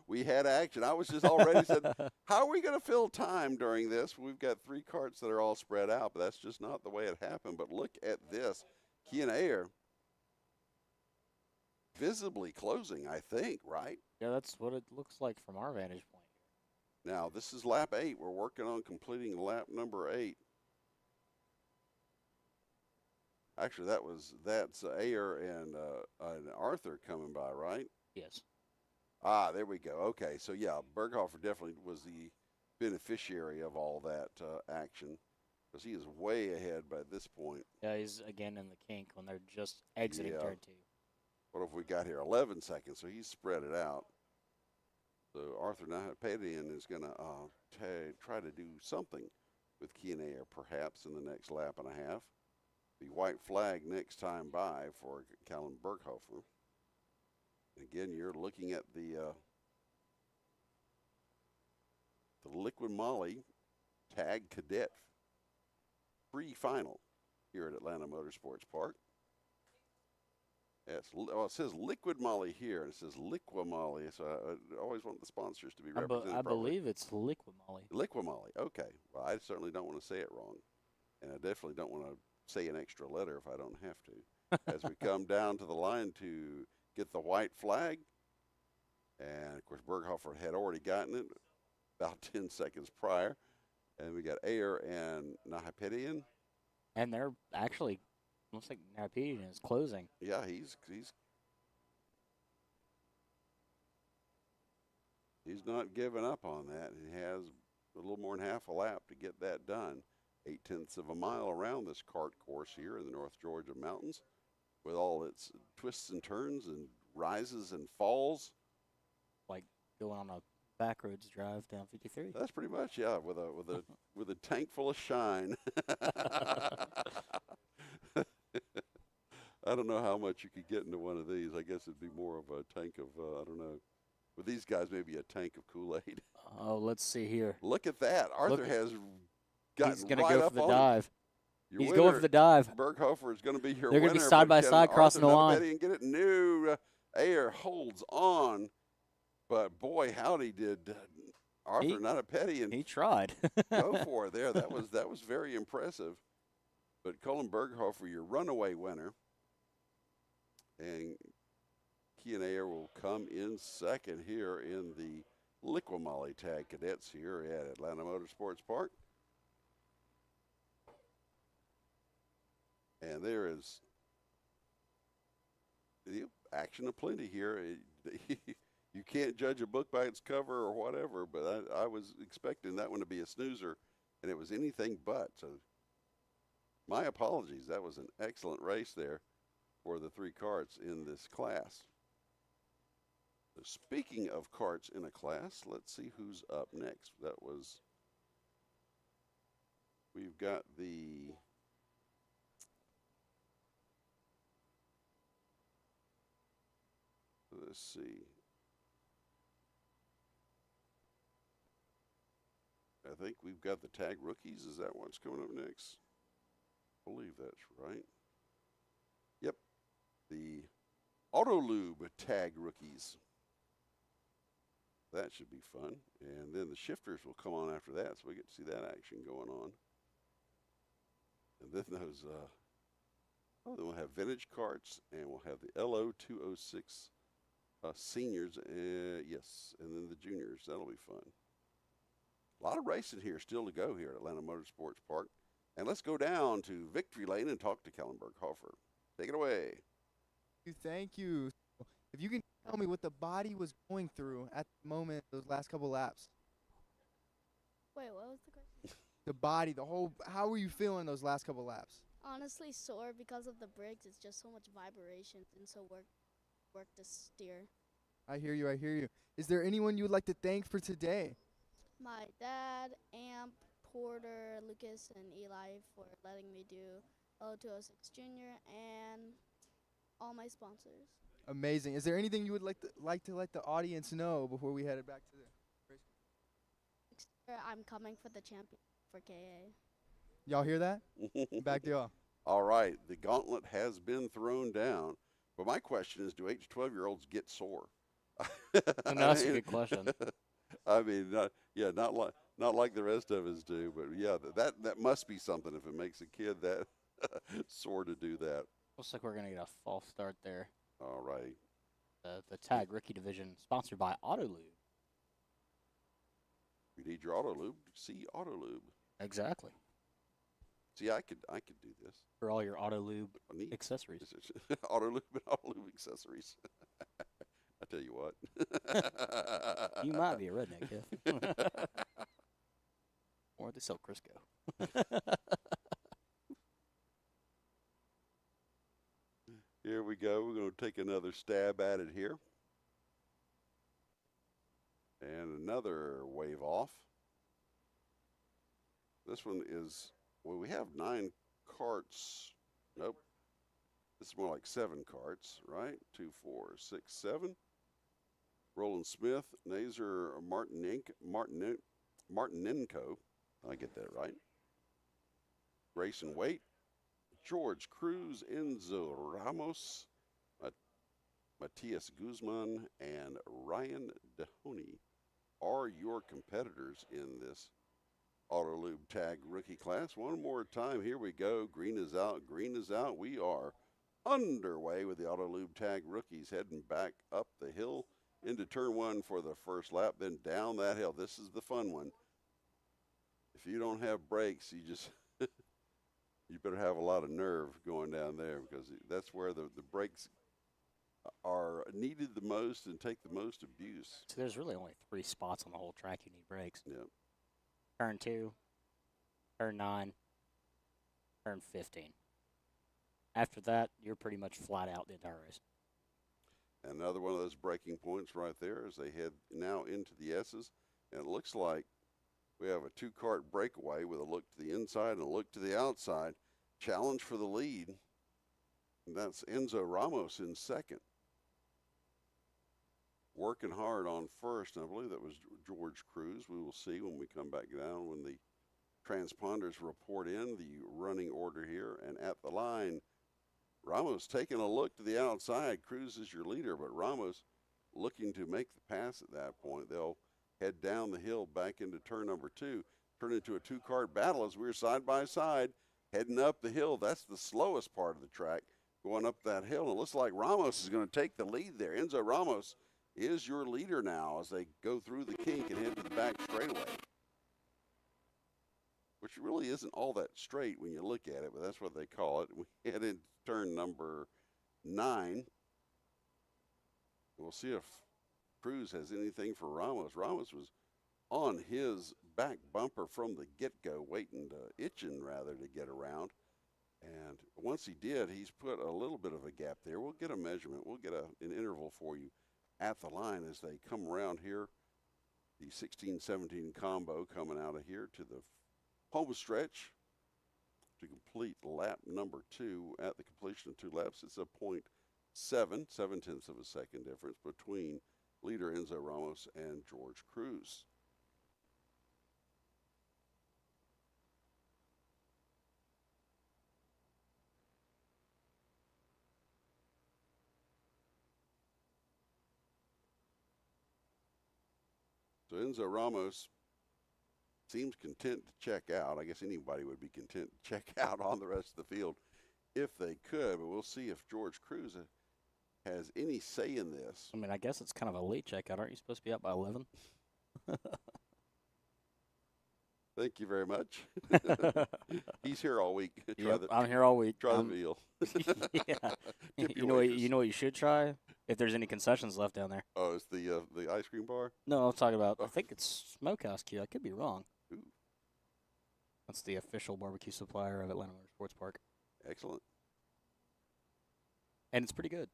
we had action. I was just already said, how are we going to fill time during this? We've got 3 carts that are all spread out, but that's just not the way it happened. But look at this. Kian Ayer visibly closing, I think, right? Yeah, that's what it looks like from our vantage point. Now, this is lap 8. We're working on completing lap number 8. Actually, that's Ayer and Arthur coming by, right? Yes. Ah, there we go. Okay, so yeah, Berghofer definitely was the beneficiary of all that action, because he is way ahead by this point. Yeah, he's again in the kink when they're just exiting turn 2. What have we got here? 11 seconds, so he's spread it out. So Arthur Nahapedian is going to try to do something with Kian Ayer, perhaps in the next lap and a half. The white flag next time by for Callum Berghofer. Again, you're looking at the Liquid Molly Tag Cadet pre-final here at Atlanta Motorsports Park. Yes, it says Liquid Molly here, and it says Liqui Molly, so I always want the sponsors to be represented I properly. believe it's Liqui Molly. Liqui Molly, okay. Well, I certainly don't want to say it wrong, and I definitely don't want to say an extra letter if I don't have to. As we come down to the line to get the white flag. And, of course, Berghofer had already gotten it about 10 seconds prior. And we got Ayer and Nahapedian. And they're actually, looks like Nahapedian is closing. Yeah, he's not giving up on that. He has a little more than half a lap to get that done. 0.8 of a mile around this kart course here in the North Georgia mountains, with all its twists and turns and rises and falls. Like going on a backroads drive down 53. That's pretty much, yeah, with a tank full of shine. I don't know how much you could get into one of these. I guess it'd be more of a tank of I don't know. With these guys, maybe a tank of Kool-Aid. Oh, let's see here. Look at that. Arthur has gotten He's going to right go up for the on dive. Your He's winner, going for the dive. Berghofer is going to be your They're winner. going to be side by side crossing the line. And get it new. Ayer holds on. But, boy, howdy did Arthur Nahapedian. He tried. Go for it there. That was very impressive. But Colin Berghofer, your runaway winner. And Kian Ayer will come in second here in the Liqui-Moly Tag Cadets here at Atlanta Motorsports Park. And there is action aplenty here. You can't judge a book by its cover or whatever, but I was expecting that one to be a snoozer, and it was anything but. So my apologies. That was an excellent race there for the three karts in this class. So speaking of karts in a class, let's see who's up next. We've got let's see. I think we've got the tag rookies. Is that what's coming up next? I believe that's right. Yep. The Autolube tag rookies. That should be fun. And then the shifters will come on after that, so we get to see that action going on. And then those, then we'll have vintage karts, and we'll have the LO206 seniors, yes, and then the juniors. That'll be fun. A lot of racing here still to go here at Atlanta Motorsports Park. And let's go down to Victory Lane and talk to Colin Berghofer. Take it away. Thank you. If you can tell me what the body was going through at the moment, those last couple laps. Wait, what was the question? The body, how were you feeling those last couple laps? Honestly, sore because of the brakes. It's just so much vibration and so work to steer. I hear you, I hear you. Is there anyone you would like to thank for today? My dad, Amp, Porter, Lucas, and Eli for letting me do LO206 Junior and all my sponsors. Amazing. Is there anything you would like to let the audience know before we head back to the race? Next year, I'm coming for the champion for KA. Y'all hear that? Back to y'all. All right. The gauntlet has been thrown down. But my question is, do 8 to 12-year-olds get sore? That's a good question. I mean, not like the rest of us do, but yeah, that must be something if it makes a kid that sore to do that. Looks like we're gonna get a false start there. All right. The tag rookie division sponsored by Autolube. You need your Autolube. See Autolube. Exactly. See, I could do this for all your Autolube accessories. Autolube and Autolube accessories. I tell you what. You might be a redneck, Jeff. Or they sell Crisco. Here we go. We're going to take another stab at it here. And another wave off. This one is, well, we have 9 karts. Nope. This is more like 7 karts, right? 2, 4, 6, 7. Roland Smith, Nazer Martinenko. I get that right. Grayson Waite, George Cruz, Enzo Ramos, Matias Guzman, and Ryan Dehoney are your competitors in this Autolube Tag rookie class. One more time. Here we go. Green is out. Green is out. We are underway with the Auto Lube Tag rookies heading back up the hill into turn one for the first lap, then down that hill. This is the fun one. If you don't have brakes, you just you better have a lot of nerve going down there, because that's where the brakes are needed the most and take the most abuse. So there's really only 3 spots on the whole track you need brakes. Yep. Turn 2, turn 9, turn 15. After that, you're pretty much flat out the entire race. Another one of those braking points right there as they head now into the S's. And it looks like we have a 2-kart breakaway with a look to the inside and a look to the outside. Challenge for the lead. And that's Enzo Ramos in second. Working hard on first, and I believe that was George Cruz. We will see when we come back down, when the transponders report in the running order here. And at the line, Ramos taking a look to the outside. Cruz is your leader, but Ramos looking to make the pass at that point. They'll head down the hill back into turn number 2, turn into a 2-kart battle as we're side by side, heading up the hill. That's the slowest part of the track, going up that hill. And it looks like Ramos is going to take the lead there. Enzo Ramos is your leader now as they go through the kink and head to the back straightaway, which really isn't all that straight when you look at it, but that's what they call it. We head into turn number 9. We'll see if Cruz has anything for Ramos. Ramos was on his back bumper from the get-go, itching rather to get around. And once he did, he's put a little bit of a gap there. We'll get a measurement. We'll get an interval for you at the line as they come around here. The 16-17 combo coming out of here to the home stretch to complete lap number 2. At the completion of 2 laps, it's a 0.7 of a second difference between leader Enzo Ramos and George Cruz. So Enzo Ramos seems content to check out. I guess anybody would be content to check out on the rest of the field if they could, but we'll see if George Cruz has any say in this. I mean, I guess it's kind of a late checkout. Aren't you supposed to be out by 11? Thank you very much. He's here all week. Yep, I'm here all week. Try the meal. Yeah. You know what you should try? If there's any concessions left down there. Oh, it's the ice cream bar? No, I'm talking about, I think it's Smokehouse Q. I could be wrong. Ooh. That's the official barbecue supplier of Atlanta Motorsports Park. Excellent. And it's pretty good.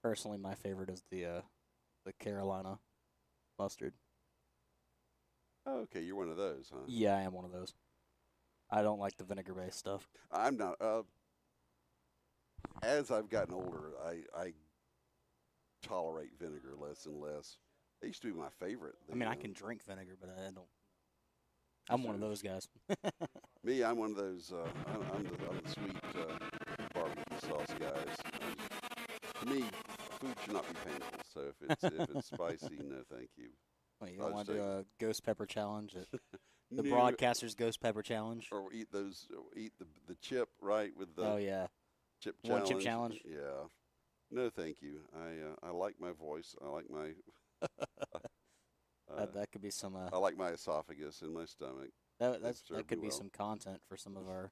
Personally, my favorite is the Carolina mustard. Oh, okay, you're one of those, huh? Yeah, I am one of those. I don't like the vinegar-based stuff. I'm not. As I've gotten older, I tolerate vinegar less and less. It used to be my favorite. I mean, I can drink vinegar, but I don't. I'm one of those guys. Me, I'm one of those. I'm the sweet barbecue sauce guys. To me, food should not be painful. So if it's spicy, no, thank you. Well, you don't want to do a ghost pepper challenge? The No. broadcaster's ghost pepper challenge? Or eat the chip, right, with the Oh, yeah. chip One challenge. chip challenge? Yeah. No, thank you. I like my voice. I like my that could be some. I like my esophagus and my stomach. That served could me be well. some content for some of our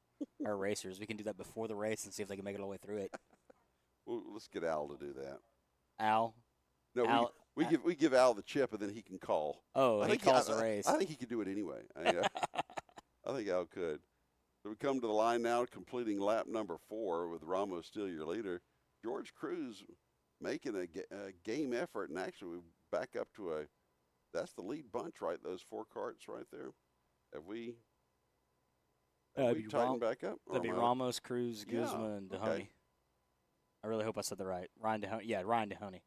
racers. We can do that before the race and see if they can make it all the way through it. Well, let's get Al to do that. Al? No, Al, we give Al the chip and then he can call. Oh, I he think calls the race. I think he could do it anyway. I think Al could. So we come to the line now, completing lap number 4 with Ramos still your leader. George Cruz making a game effort, and actually we back up to that's the lead bunch, right? Those 4 carts right there. Have we tightened back up? That'd be Ramos, Cruz, Guzman, and Dahoney. Okay. I really hope I said that right. Ryan Dahoney. Yeah, Ryan Dahoney.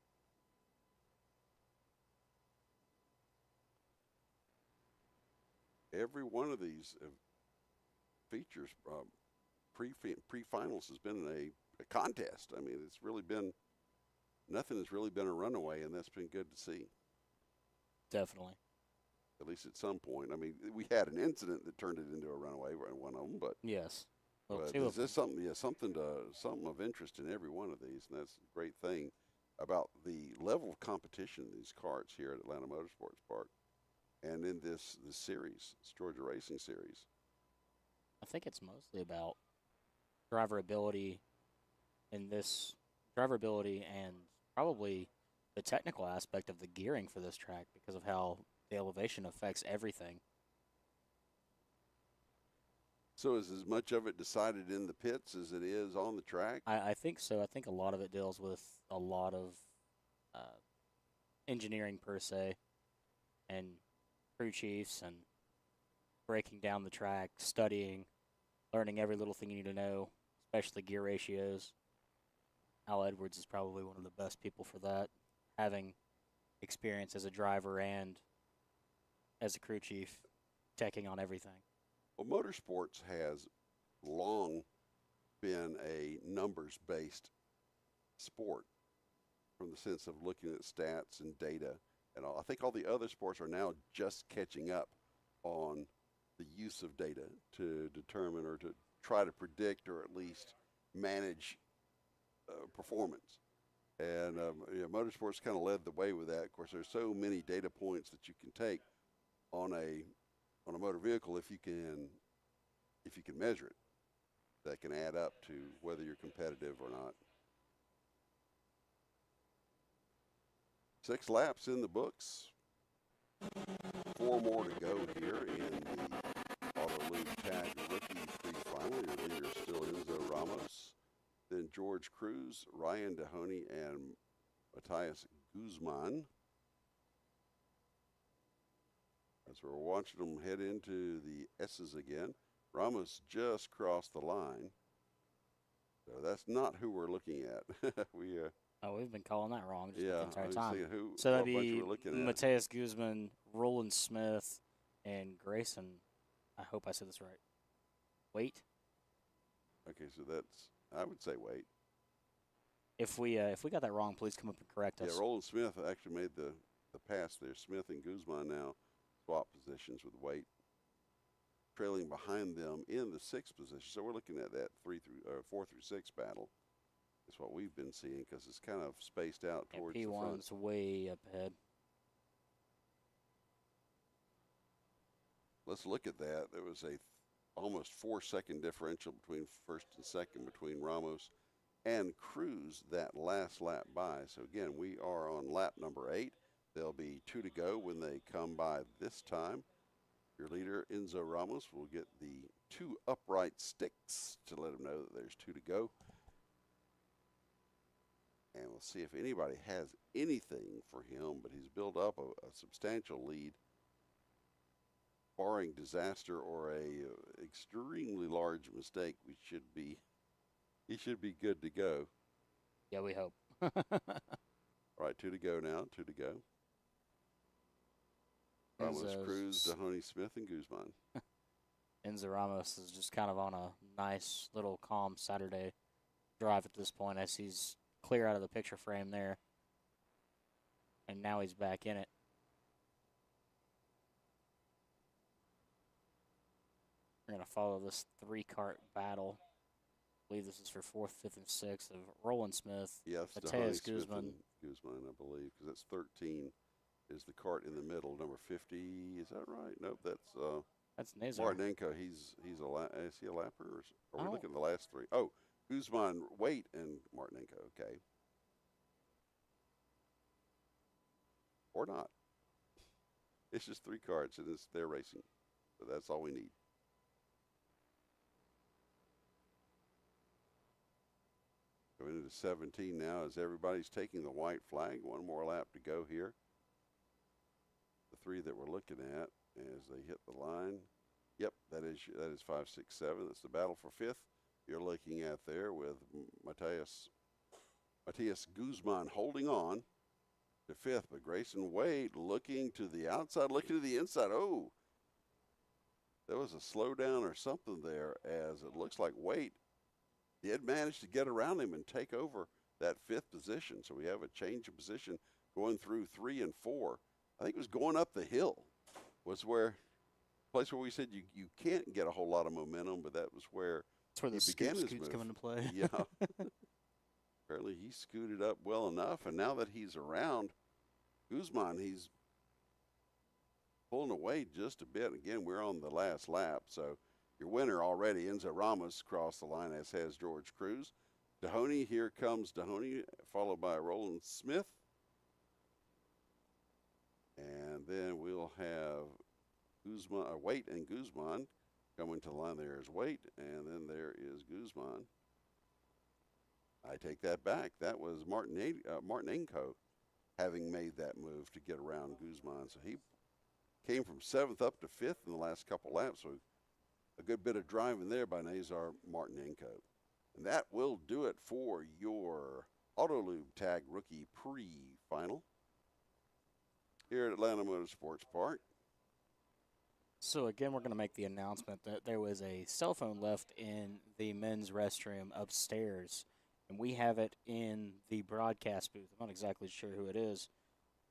Every one of these features, pre-finals has been a contest. I mean, it's really been, nothing has really been a runaway, and that's been good to see. Definitely. At least at some point. I mean, we had an incident that turned it into a runaway in one of them, but yes, Well, But two is of them. this something? Yeah, something of interest in every one of these, and that's a great thing about the level of competition in these karts here at Atlanta Motorsports Park, and in this series, this Georgia Racing Series. I think it's mostly about driver ability and probably the technical aspect of the gearing for this track because of how the elevation affects everything. So is as much of it decided in the pits as it is on the track? I think so. I think a lot of it deals with a lot of engineering per se, and crew chiefs and breaking down the track, studying, learning every little thing you need to know, especially gear ratios. Al Edwards is probably one of the best people for that, having experience as a driver and as a crew chief, checking on everything. Well, motorsports has long been a numbers-based sport from the sense of looking at stats and data and all. I think all the other sports are now just catching up on the use of data to determine or to try to predict or at least manage performance. And motorsports kind of led the way with that. Of course, there's so many data points that you can take on a motor vehicle if you can measure it, that can add up to whether you're competitive or not. 6 laps in the books. 4 more to go here in the Auto League Tag Rookie Pre-Final. Your leader is still Enzo Ramos. Then George Cruz, Ryan Dehoney, and Matthias Guzman. As we're watching them head into the S's again. Ramos just crossed the line. So that's not who we're looking at. We've been calling that wrong just yeah, the entire time. So that'd be we're looking at. Matthias Guzman, Roland Smith, and Grayson. I hope I said this right. Wait. Okay, so that's, I would say wait. If we got that wrong, please come up and correct us. Yeah, Roland Smith actually made the pass there. Smith and Guzman now swap positions with Wait, trailing behind them in the 6th position. So we're looking at that 4 through 6 battle. That's what we've been seeing because it's kind of spaced out towards the front. P1's way up ahead. Let's look at that. There was a almost 4-second differential between first and second between Ramos and Cruz that last lap by. So again, we are on lap number 8. There'll be 2 to go when they come by this time. Your leader, Enzo Ramos, will get the 2 upright sticks to let him know that there's 2 to go. And we'll see if anybody has anything for him, but he's built up a substantial lead. Barring disaster or a extremely large mistake, he should be good to go. Yeah, we hope. All right, 2 to go now, 2 to go. Ramos, Cruz, Dehoney, Smith, and Guzman. Enzo Ramos is just kind of on a nice little calm Saturday drive at this point as he's clear out of the picture frame there. And now he's back in it. We're going to follow this 3-kart battle. I believe this is for 4th, 5th, and 6th of Roland Smith. Yes, Matthias Guzman. Guzman. Guzman, I believe, because that's 13 is the kart in the middle. Number 50, is that right? Nope, that's Nazar. Martinenko. Is he a lapper? Or are we looking at the last 3? Oh, Guzman, Wait, and Martinenko, okay. Or not. It's just 3 karts, and they're racing. So that's all we need. Going into 17 now as everybody's taking the white flag. 1 more lap to go here. The 3 that we're looking at as they hit the line. Yep, that is 5, 6, 7. That's the battle for 5th. You're looking at there with Matthias Guzman holding on to 5th, but Grayson Wade looking to the outside, looking to the inside. Oh, there was a slowdown or something there as it looks like Wade did manage to get around him and take over that 5th position. So we have a change of position going through 3 and 4. I think it was going up the hill was where place where we said you can't get a whole lot of momentum, but that was where That's where the scoots come into play. Yeah. Apparently he scooted up well enough, and now that he's around Guzman, he's pulling away just a bit. Again, we're on the last lap, so your winner already, Enzo Ramos, crossed the line, as has George Cruz. Dahoney, here comes Dahoney, followed by Roland Smith. And then we'll have Waite and Guzman coming to the line. There is Waite, and then there is Guzman. I take that back. That was Martinenko having made that move to get around Guzman. So he came from 7th up to 5th in the last couple laps. So a good bit of driving there by Nazar Martinenko. And that will do it for your Autolube Tag Rookie Pre-Final here at Atlanta Motorsports Park. So again, we're going to make the announcement that there was a cell phone left in the men's restroom upstairs, and we have it in the broadcast booth. I'm not exactly sure who it is,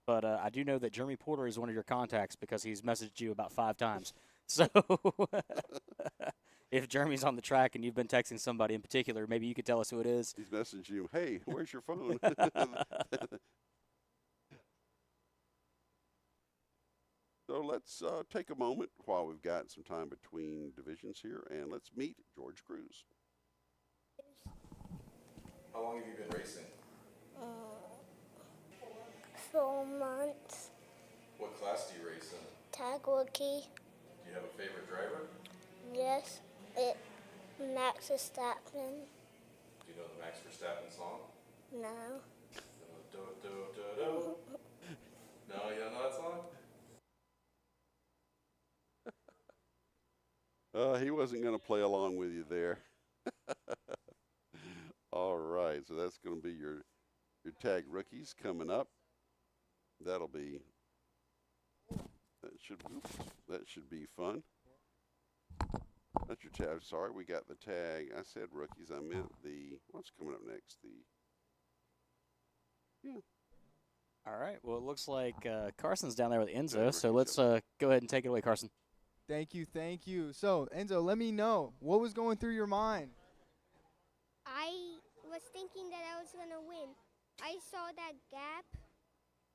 but I do know that Jeremy Porter is one of your contacts because he's messaged you about 5 times. So if Jeremy's on the track and you've been texting somebody in particular, maybe you could tell us who it is. He's messaging you, hey, where's your phone? So let's take a moment while we've got some time between divisions here, and let's meet George Cruz. How long have you been racing? 4 months. What class do you race in? Tag rookie. Do you have a favorite driver? Yes, Max Verstappen. Do you know the Max Verstappen song? No. Do, do, do, do. No, you don't know that song? He wasn't going to play along with you there. All right, so that's going to be your tag rookies coming up. That should be fun. That's your tag. Sorry, we got the tag. I said rookies. I meant what's coming up next? All right. Well, it looks like Carson's down there with Enzo, so let's go ahead and take it away, Carson. Thank you, thank you. So, Enzo, let me know, what was going through your mind? I was thinking that I was going to win. I saw that gap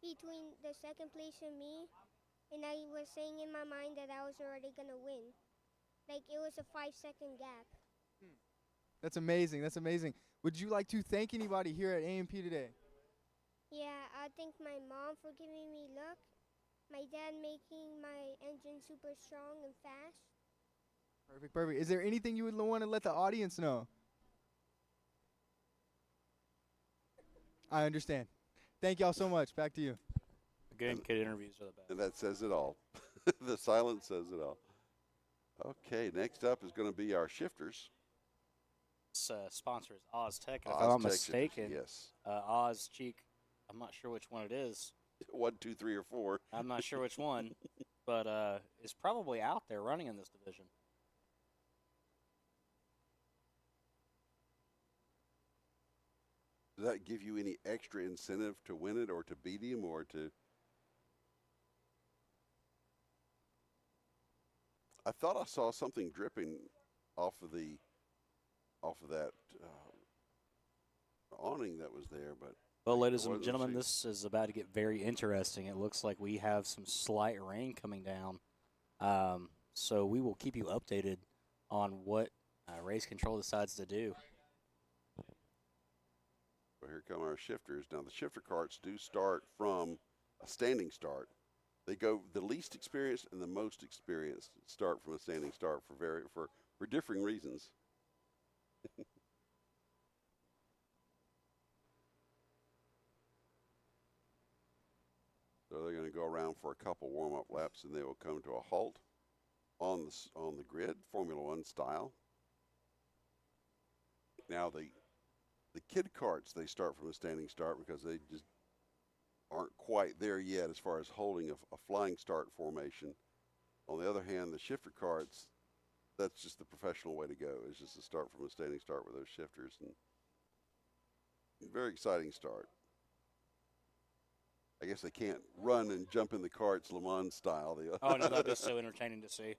between the second place and me, and I was saying in my mind that I was already going to win. Like, it was a 5-second gap. That's amazing, that's amazing. Would you like to thank anybody here at AMP today? Yeah, I thank my mom for giving me luck, my dad making my engine super strong and fast. Perfect, perfect. Is there anything you would want to let the audience know? I understand. Thank y'all so much. Back to you. Again, kid interviews are the best. And that says it all. The silence says it all. Okay, next up is going to be our shifters. This sponsor is Oz Tech. If Oz I'm not Tech mistaken, shifters, yes. Oz Cheek, I'm not sure which one it is. 1, 2, 3, or 4. I'm not sure which one, but is probably out there running in this division. Does that give you any extra incentive to win it or to beat him or to? I thought I saw something dripping off of that awning that was there, but. Well, ladies and gentlemen, this is about to get very interesting. It looks like we have some slight rain coming down, so we will keep you updated on what race control decides to do. Well, here come our shifters. Now, the shifter carts do start from a standing start. They go the least experienced and the most experienced start from a standing start for differing reasons. So they're going to go around for a couple warm-up laps, and they will come to a halt on the grid, Formula One style. Now the kid carts, they start from a standing start because they just aren't quite there yet as far as holding a flying start formation. On the other hand, the shifter carts, that's just the professional way to go. It's just to start from a standing start with those shifters, and very exciting start. I guess they can't run and jump in the carts Le Mans style. Oh, no, that'd be so entertaining to see.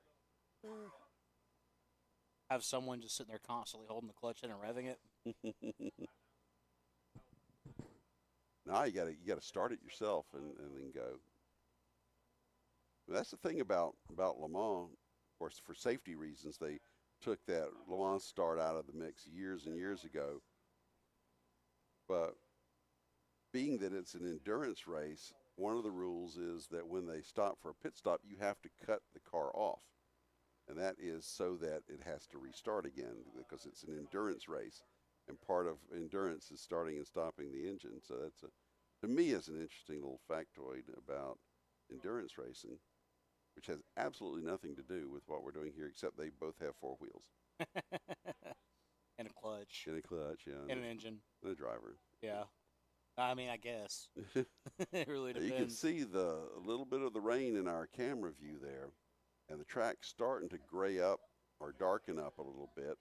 have someone just sitting there constantly holding the clutch in and revving it. Now you gotta start it yourself and then go. But that's the thing about Le Mans. Of course, for safety reasons, they took that Le Mans start out of the mix years and years ago. But being that it's an endurance race, one of the rules is that when they stop for a pit stop, you have to cut the car off. And that is so that it has to restart again because it's an endurance race. And part of endurance is starting and stopping the engine. So that's, to me, is an interesting little factoid about endurance racing, which has absolutely nothing to do with what we're doing here, except they both have four wheels. And a clutch. And a clutch, yeah. And an engine. And a driver. Yeah. I mean, I guess. It really depends. You can see a little bit of the rain in our camera view there, and the track's starting to gray up or darken up a little bit.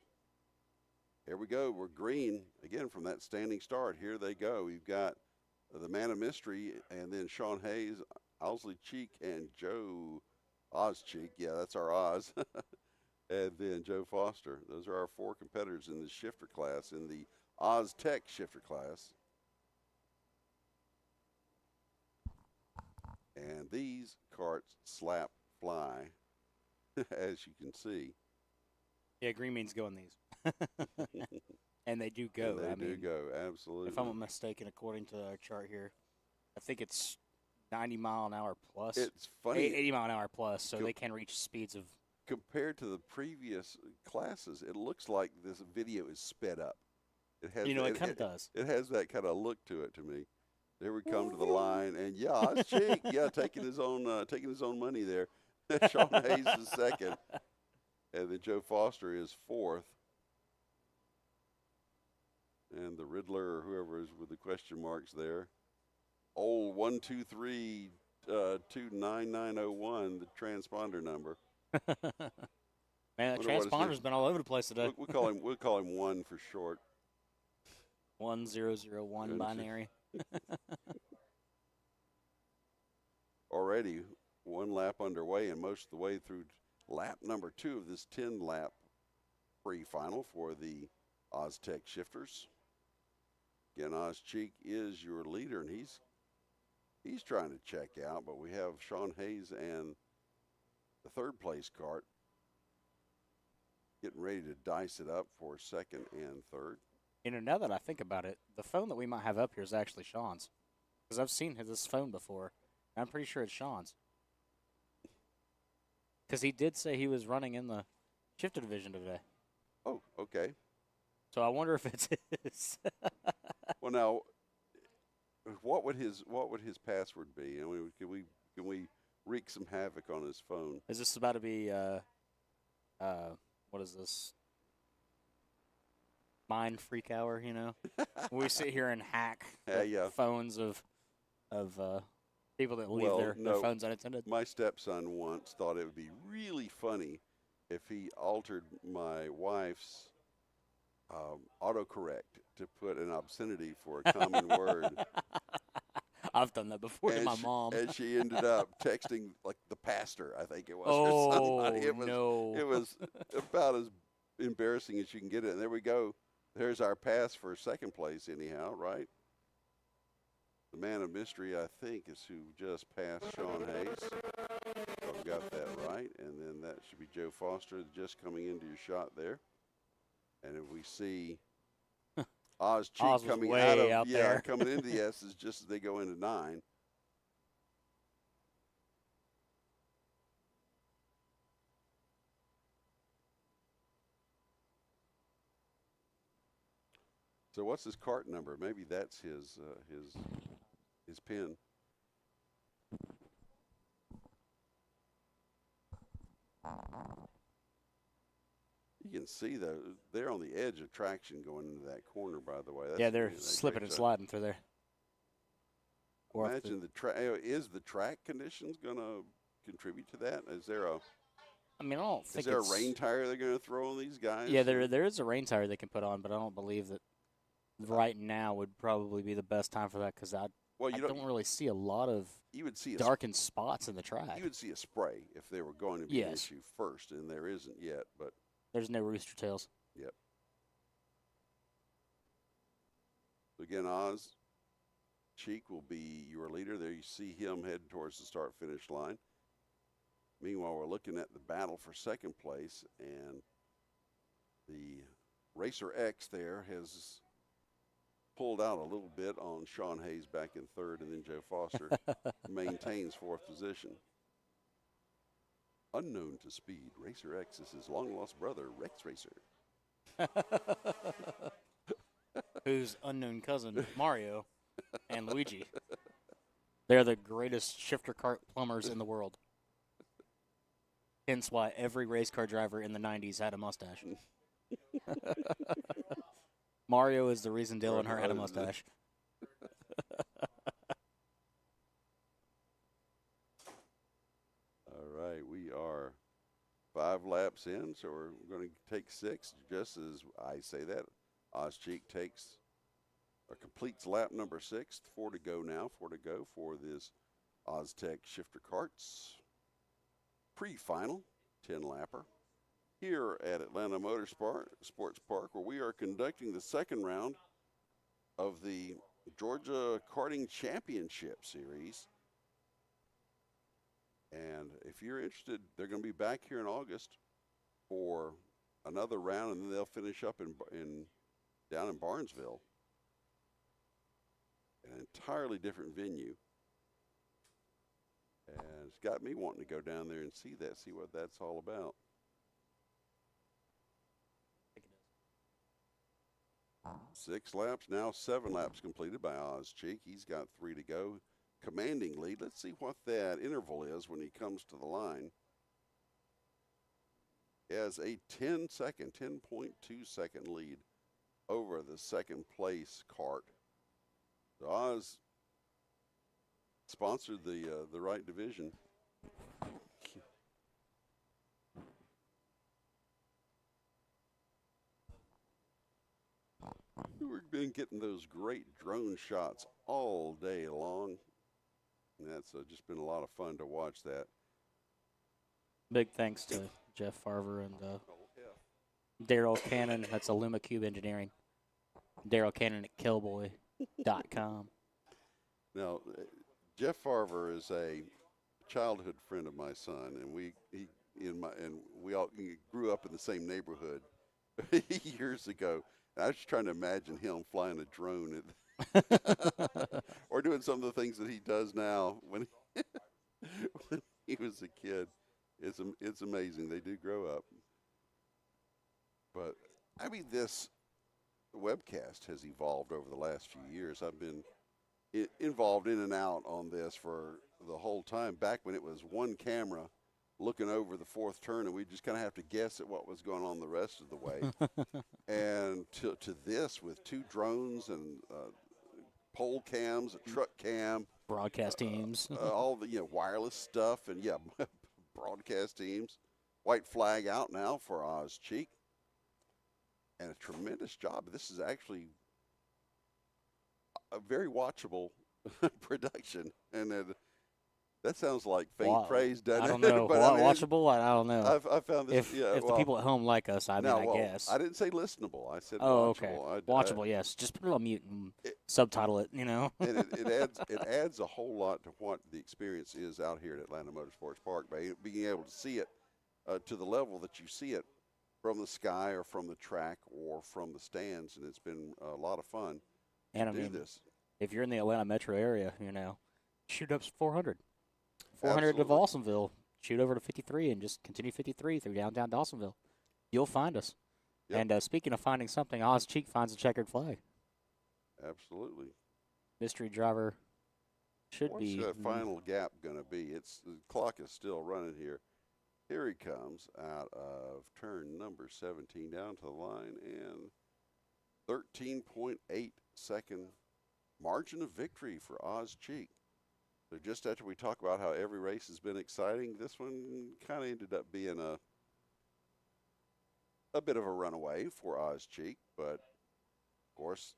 Here we go. We're green again from that standing start. Here they go. We've got the Man of Mystery, and then Sean Hayes, Owsley Cheek, and Joe Oz Cheek. Yeah, that's our Oz. And then Joe Foster. Those are our four competitors in the shifter class, in the Oz Tech shifter class. And these karts slap fly, as you can see. Yeah, green means go in these. And they do go. And they do go, absolutely. If I'm not mistaken, according to our chart here, I think it's 90 mile an hour plus. It's funny. 80 mile an hour plus, so they can reach speeds of. Compared to the previous classes, it looks like this video is sped up. It has, it kind of does. It has that kind of look to it to me. There we come to the line, and Oz Cheek, taking his own money there. Sean Hayes is second, and then Joe Foster is fourth. And the Riddler, or whoever is with the question marks there, old 123 29901, the transponder number. Man, that transponder's been all over the place today. We'll call him one for short. 1001 binary. Already one lap underway, and most of the way through lap number 2 of this 10-lap pre-final for the Oztech shifters. Again, Oz Cheek is your leader, and he's trying to check out, but we have Sean Hayes and the third place kart getting ready to dice it up for second and third. Now that I think about it, the phone that we might have up here is actually Sean's. Because I've seen this phone before. And I'm pretty sure it's Sean's. Because he did say he was running in the shifter division today. Oh, okay. So I wonder if it's his. Well, now, what would his password be? I mean, can we wreak some havoc on his phone? Is this about to be what is this? Mind freak hour, we sit here and hack phones of people that leave their phones unattended. My stepson once thought it would be really funny if he altered my wife's autocorrect to put an obscenity for a common word. I've done that before to my mom. And she ended up texting like the pastor, I think it was. Oh, or something. It was about as embarrassing as you can get it. And there we go. There's our pass for second place anyhow, right? The Man of Mystery, I think, is who just passed Sean Hayes. I've got that right. And then that should be Joe Foster just coming into your shot there. And if we see Oz Cheek coming out of coming into the S's just as they go into 9. So what's his cart number? Maybe that's his pin. You can see they're on the edge of traction going into that corner. By the way, they're slipping and sliding through there. Imagine is the track conditions going to contribute to that? Is there a? I mean, I don't think. Is there a rain tire they're going to throw on these guys? Yeah, there is a rain tire they can put on, but I don't believe that right now would probably be the best time for that because I don't really see a lot of darkened spots in the track. You would see a spray if they were going to be an issue first, and there isn't yet. But There's no rooster tails. Yep. So again, Oz Cheek will be your leader. There you see him heading towards the start-finish line. Meanwhile, we're looking at the battle for second place, and the Racer X there has pulled out a little bit on Sean Hayes back in third, and then Joe Foster maintains fourth position. Unknown to speed, Racer X is his long-lost brother, Rex Racer. Whose unknown cousin, Mario, and Luigi. They're the greatest shifter kart plumbers in the world. Hence why every race car driver in the 90s had a mustache. Mario is the reason Dale Earnhardt had a mustache. All right, we are 5 laps in, so we're going to take 6. Just as I say that, Ozcheek completes lap number 6. 4 to go now. 4 to go for this Oztech Shifter Karts pre-final 10-lapper here at Atlanta Sports Park, where we are conducting the second round of the Georgia Karting Championship Series. And if you're interested, they're going to be back here in August for another round, and then they'll finish up down in Barnesville, an entirely different venue. And it's got me wanting to go down there and see what that's all about. Six laps, now 7 laps completed by Ozcheek. He's got 3 to go. Commanding lead. Let's see what that interval is when he comes to the line. He has a 10.2 second lead over the second place kart. So Oz sponsored the right division. We've been getting those great drone shots all day long. And that's just been a lot of fun to watch that. Big thanks to Jeff Farver and Daryl Cannon. That's AlumaCube Engineering. Daryl Cannon at Killboy.com. Now, Jeff Farver is a childhood friend of my son, and we all grew up in the same neighborhood years ago. And I was just trying to imagine him flying a drone or doing some of the things that he does now when he was a kid. It's amazing. They do grow up. But, I mean, this webcast has evolved over the last few years. I've been involved in and out on this for the whole time, back when it was one camera looking over the fourth turn, and we just kind of have to guess at what was going on the rest of the way. And to this with 2 drones and pole cams, a truck cam, broadcast teams, all the wireless stuff, and broadcast teams. White flag out now for Ozcheek, and a tremendous job. This is actually a very watchable production, and that sounds like faint praise, doesn't it? I don't know. But watchable? I don't know. I found this. If the people at home like us, I guess. I didn't say listenable. I said watchable. Okay. Watchable, yes. Just put it on mute and subtitle it, you know. And it adds a whole lot to what the experience is out here at Atlanta Motorsports Park by being able to see it to the level that you see it from the sky or from the track or from the stands, and it's been a lot of fun to do this. If you're in the Atlanta metro area, shoot up 400. 400 to Dawsonville, shoot over to 53 and just continue 53 through downtown Dawsonville. You'll find us. Yep. And speaking of finding something, Ozcheek finds a checkered flag. Absolutely. Mystery driver should be. What's that final gap going to be? The clock is still running here. Here he comes out of turn number 17 down to the line, and 13.8 second margin of victory for Ozcheek. So just after we talk about how every race has been exciting, this one kind of ended up being a bit of a runaway for Ozcheek, but of course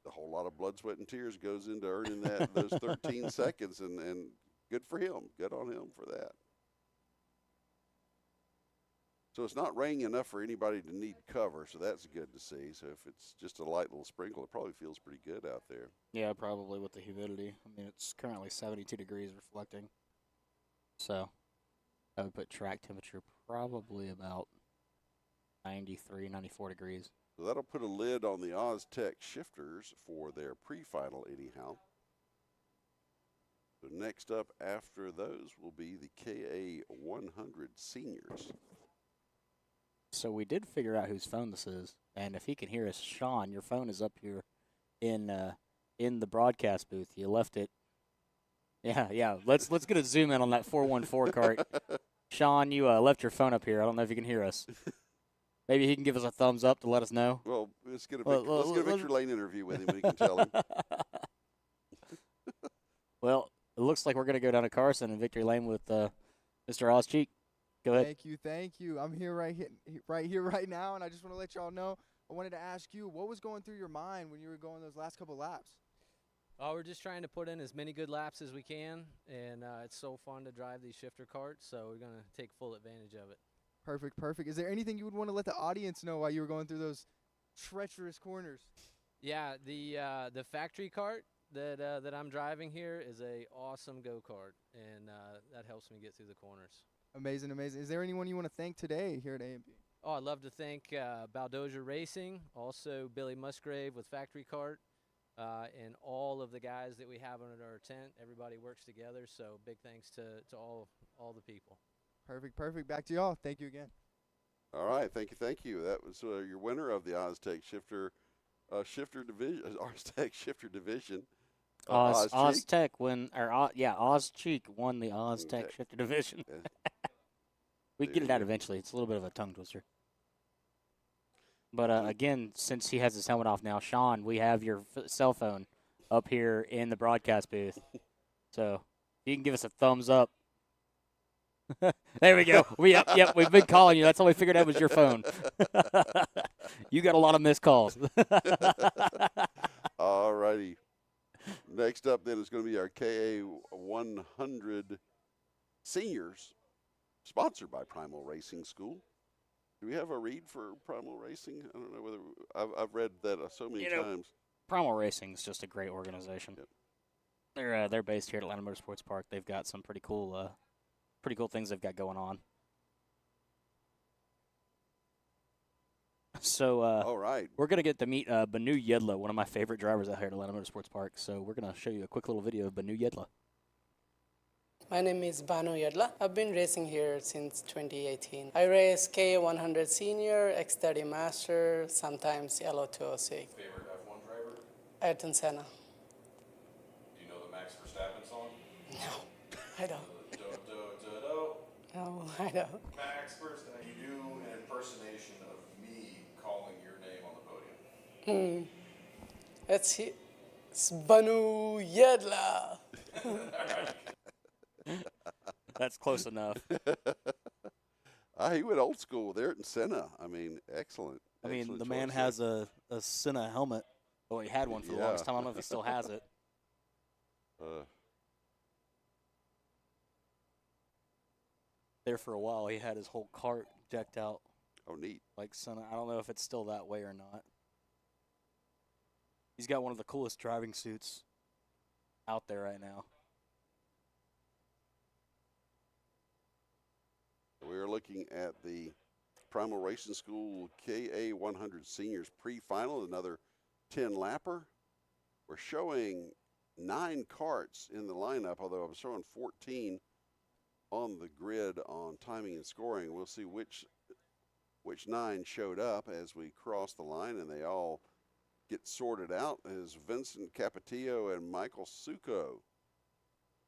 a whole lot of blood, sweat, and tears goes into earning those 13 seconds, and good for him. Good on him for that. So it's not raining enough for anybody to need cover, so that's good to see. So if it's just a light little sprinkle, it probably feels pretty good out there. Yeah, probably with the humidity. I mean, it's currently 72 degrees reflecting. So I would put track temperature probably about 93, 94 degrees. So that'll put a lid on the Oztech shifters for their pre-final anyhow. So next up after those will be the KA100 seniors. So we did figure out whose phone this is, and if he can hear us, Sean, your phone is up here in the broadcast booth. You left it. Yeah. Let's get a zoom in on that 414 cart. Sean, you left your phone up here. I don't know if you can hear us. Maybe he can give us a thumbs up to let us know. Well, let's get a Victory Lane interview with him. We can tell him. Well, it looks like we're going to go down to Carson and Victory Lane with Mr. Ozcheek. Go ahead. Thank you. I'm here right now, and I just want to let y'all know. I wanted to ask you, what was going through your mind when you were going those last couple laps? Oh, we're just trying to put in as many good laps as we can, and it's so fun to drive these shifter carts, so we're going to take full advantage of it. Perfect. Is there anything you would want to let the audience know while you were going through those treacherous corners? Yeah, the factory cart that I'm driving here is a awesome go-kart, and that helps me get through the corners. Amazing. Is there anyone you want to thank today here at AMP? Oh, I'd love to thank Baldoja Racing, also Billy Musgrave with Factory Cart, and all of the guys that we have under our tent. Everybody works together, so big thanks to all the people. Perfect. Back to y'all. Thank you again. All right, thank you. That was your winner of the Oztech shifter division. Oztech shifter division. Oztech Ozcheek won the Oztech shifter division. We can get it out eventually. It's a little bit of a tongue twister. But again, since he has his helmet off now, Sean, we have your cell phone up here in the broadcast booth. So you can give us a thumbs up. There we go. Yep, we've been calling you. That's how we figured out was your phone. You got a lot of missed calls. All righty. Next up then is going to be our KA100 seniors, sponsored by Primal Racing School. Do we have a read for Primal Racing? I don't know whether I've read that so many times. Primal Racing is just a great organization. Yep. They're based here at Atlanta Motorsports Park. They've got some pretty cool things they've got going on. So, all right, we're gonna get to meet Banu Yedla, one of my favorite drivers out here at Atlanta Motorsports Park. So we're gonna show you a quick little video of Banu Yedla. My name is Banu Yedla. I've been racing here since 2018. I race K100 Senior, X30 Master, sometimes LO206. Favorite F1 driver? Ayrton Senna. Do you know the Max Verstappen song? No, I don't. Do. No, I don't. Max Verstappen. You do an impersonation of me calling your name on the podium. Let's see. It's Banu Yedla. That's close enough. He went old school there in Senna. I mean, excellent. I mean, the man has a Senna helmet. Oh, he had one for the longest time. I don't know if he still has it. There for a while, he had his whole cart decked out. Oh, neat. Like Senna. I don't know if it's still that way or not. He's got one of the coolest driving suits out there right now. We are looking at the Primal Racing School KA100 Seniors pre-final, another 10-lapper. We're showing 9 karts in the lineup, although I'm showing 14 on the grid on timing and scoring. We'll see which 9 showed up as we cross the line, and they all get sorted out as Vincent Capetillo and Michael Succo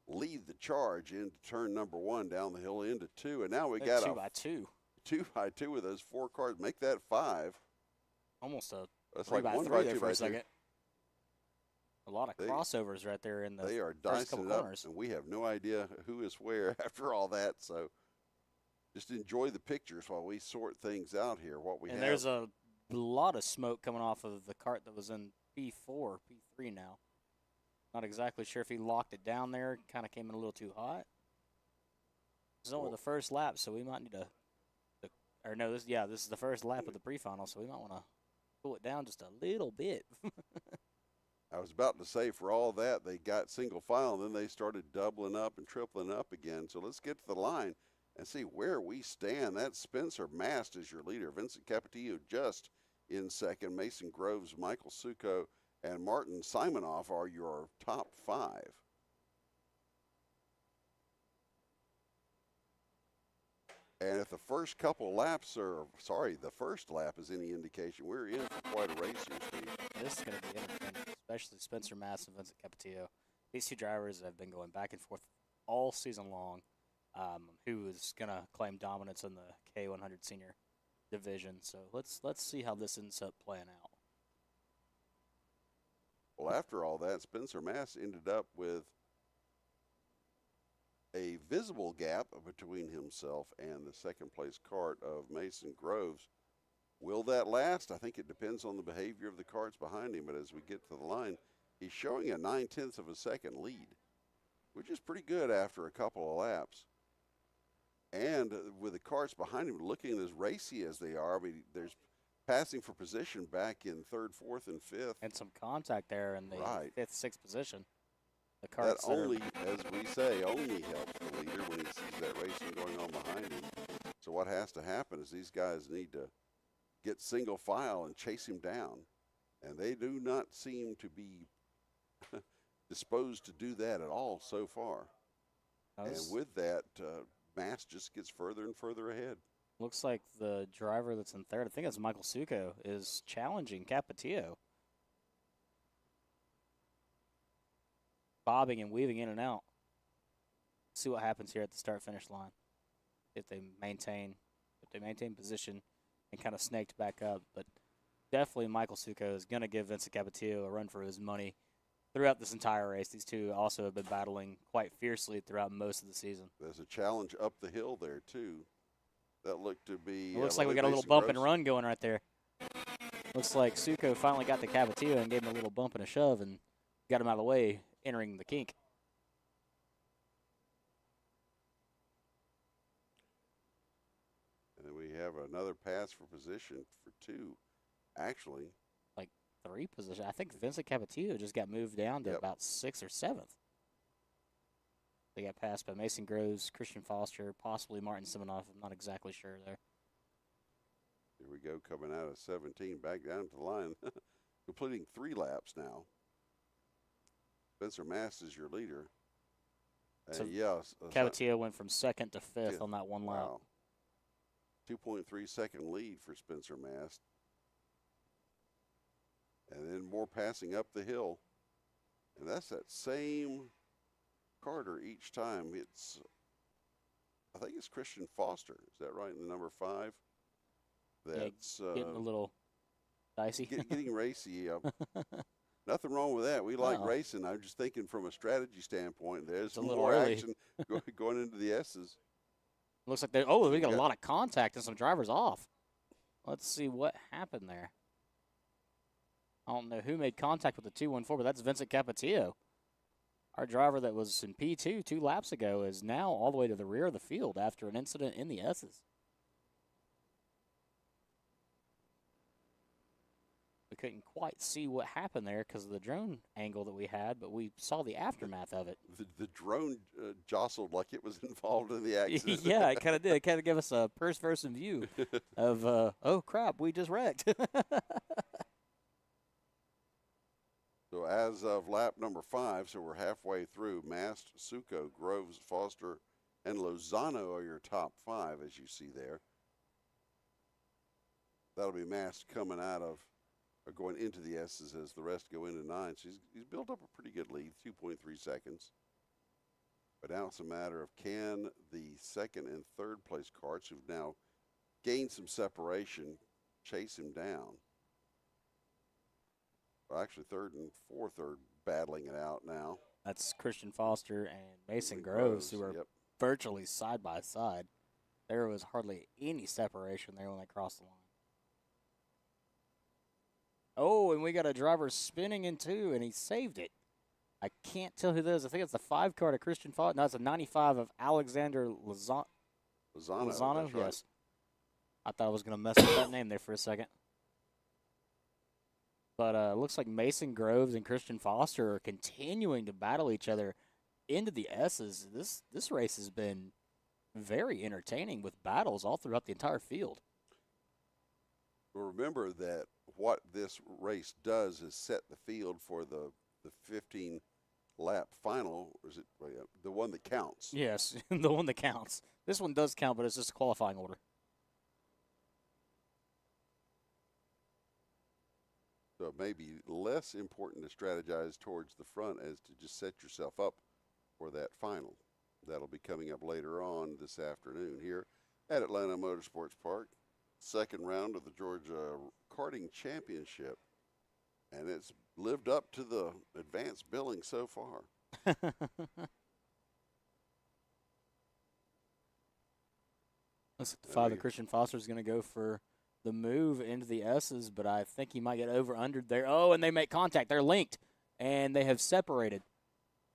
lead the charge into turn number 1 down the hill into 2, and now we got 2x2. 2x2 with those 4 cars. Make that 5. Almost a That's 3x3 like 1 there by 2 for by a 2. second. A lot of crossovers right there in the They are first couple dicing it up, corners. and we have no idea who is where after all that. So just enjoy the pictures while we sort things out here. And there's a lot of smoke coming off of the cart that was in P4, P3 now. Not exactly sure if he locked it down there. Kind of came in a little too hot. It's only the first lap, so we might need to Or no, this is the first lap of the pre-final, so we might want to pull it down just a little bit. I was about to say, for all that, they got single file, and then they started doubling up and tripling up again. So let's get to the line and see where we stand. That's Spencer Mast is your leader. Vincent Capetillo just in second. Mason Groves, Michael Succo, and Martin Simonoff are your top 5. And if the first couple laps the first lap is any indication, we're in for quite a race here, Steve. This is going to be entertaining, especially Spencer Mast and Vincent Capetillo. These two drivers have been going back and forth all season long. Who is going to claim dominance in the K100 Senior division? So let's see how this ends up playing out. Well, after all that, Spencer Mast ended up with a visible gap between himself and the second place kart of Mason Groves. Will that last? I think it depends on the behavior of the karts behind him, but as we get to the line, he's showing a 9/10 of a second lead, which is pretty good after a couple of laps. And with the karts behind him looking as racy as they are, I mean, there's passing for position back in 3rd, 4th, and 5th. And some contact there in the 5th, 6th position. The That karts only, as we say, only helps the leader when he sees that racing going on behind him. So what has to happen is these guys need to get single file and chase him down. And they do not seem to be disposed to do that at all so far. And with that, Mast just gets further and further ahead. Looks like the driver that's in 3rd, I think it's Michael Succo, is challenging Capetillo. Bobbing and weaving in and out. See what happens here at the start-finish line. If they maintain position and kind of snaked back up. But definitely Michael Succo is going to give Vincent Capetillo a run for his money throughout this entire race. These two also have been battling quite fiercely throughout most of the season. There's a challenge up the hill there, too. That looked to be... It looks like we got a little bump and run going right there. Looks like Succo finally got to Capetillo and gave him a little bump and a shove and got him out of the way, entering the kink. And then we have another pass for position for 2, actually. Like 3 position. I think Vincent Capetillo just got moved down to about 6th or 7th. They got passed by Mason Groves, Christian Foster, possibly Martin Simonoff. I'm not exactly sure there. Here we go, coming out of 17, back down to the line, completing 3 laps now. Spencer Mast is your leader. So yes, Capetillo went from 2nd to 5th on that one lap. Wow. 2.3 second lead for Spencer Mast. And then more passing up the hill. And that's that same Carter each time. I think it's Christian Foster. Is that right? In the number 5? That's getting a little dicey. Getting racy. Nothing wrong with that. We like racing. I'm just thinking from a strategy standpoint. There's more action going into the S's. Looks like we got a lot of contact and some drivers off. Let's see what happened there. I don't know who made contact with the 214, but that's Vincent Capetillo. Our driver that was in P2 2 laps ago is now all the way to the rear of the field after an incident in the S's. We couldn't quite see what happened there because of the drone angle that we had, but we saw the aftermath of it. The drone jostled like it was involved in the accident. Yeah, it kind of did. It kind of gave us a first-person view of, oh, crap, we just wrecked. So as of lap number 5, so we're halfway through, Mast, Succo, Groves, Foster, and Lozano are your top 5, as you see there. That'll be Mast coming out of, or going into the S's as the rest go into 9. So he's built up a pretty good lead, 2.3 seconds. But now it's a matter of can the 2nd and 3rd place karts, who've now gained some separation, chase him down. Well, actually, 3rd and 4th are battling it out now. That's Christian Foster and Mason Groves, who are virtually side by side. There was hardly any separation there when they crossed the line. Oh, and we got a driver spinning in 2, and he saved it. I can't tell who that is. I think it's the 5 car of Christian Foster. No, it's a 95 of Alexander Lozano. Lozano, Yes. I thought I was going to mess up that name there for a second. But it looks like Mason Groves and Christian Foster are continuing to battle each other into the S's. This race has been very entertaining with battles all throughout the entire field. Well, remember that what this race does is set the field for the 15-lap final. Or is it the one that counts? Yes, the one that counts. This one does count, but it's just a qualifying order. So it may be less important to strategize towards the front as to just set yourself up for that final. That'll be coming up later on this afternoon here at Atlanta Motorsports Park. Second round of the Georgia Karting Championship. And it's lived up to the advanced billing so far. Looks like the father, Christian Foster, is going to go for the move into the S's, but I think he might get over-undered there. Oh, and they make contact. They're linked, and they have separated.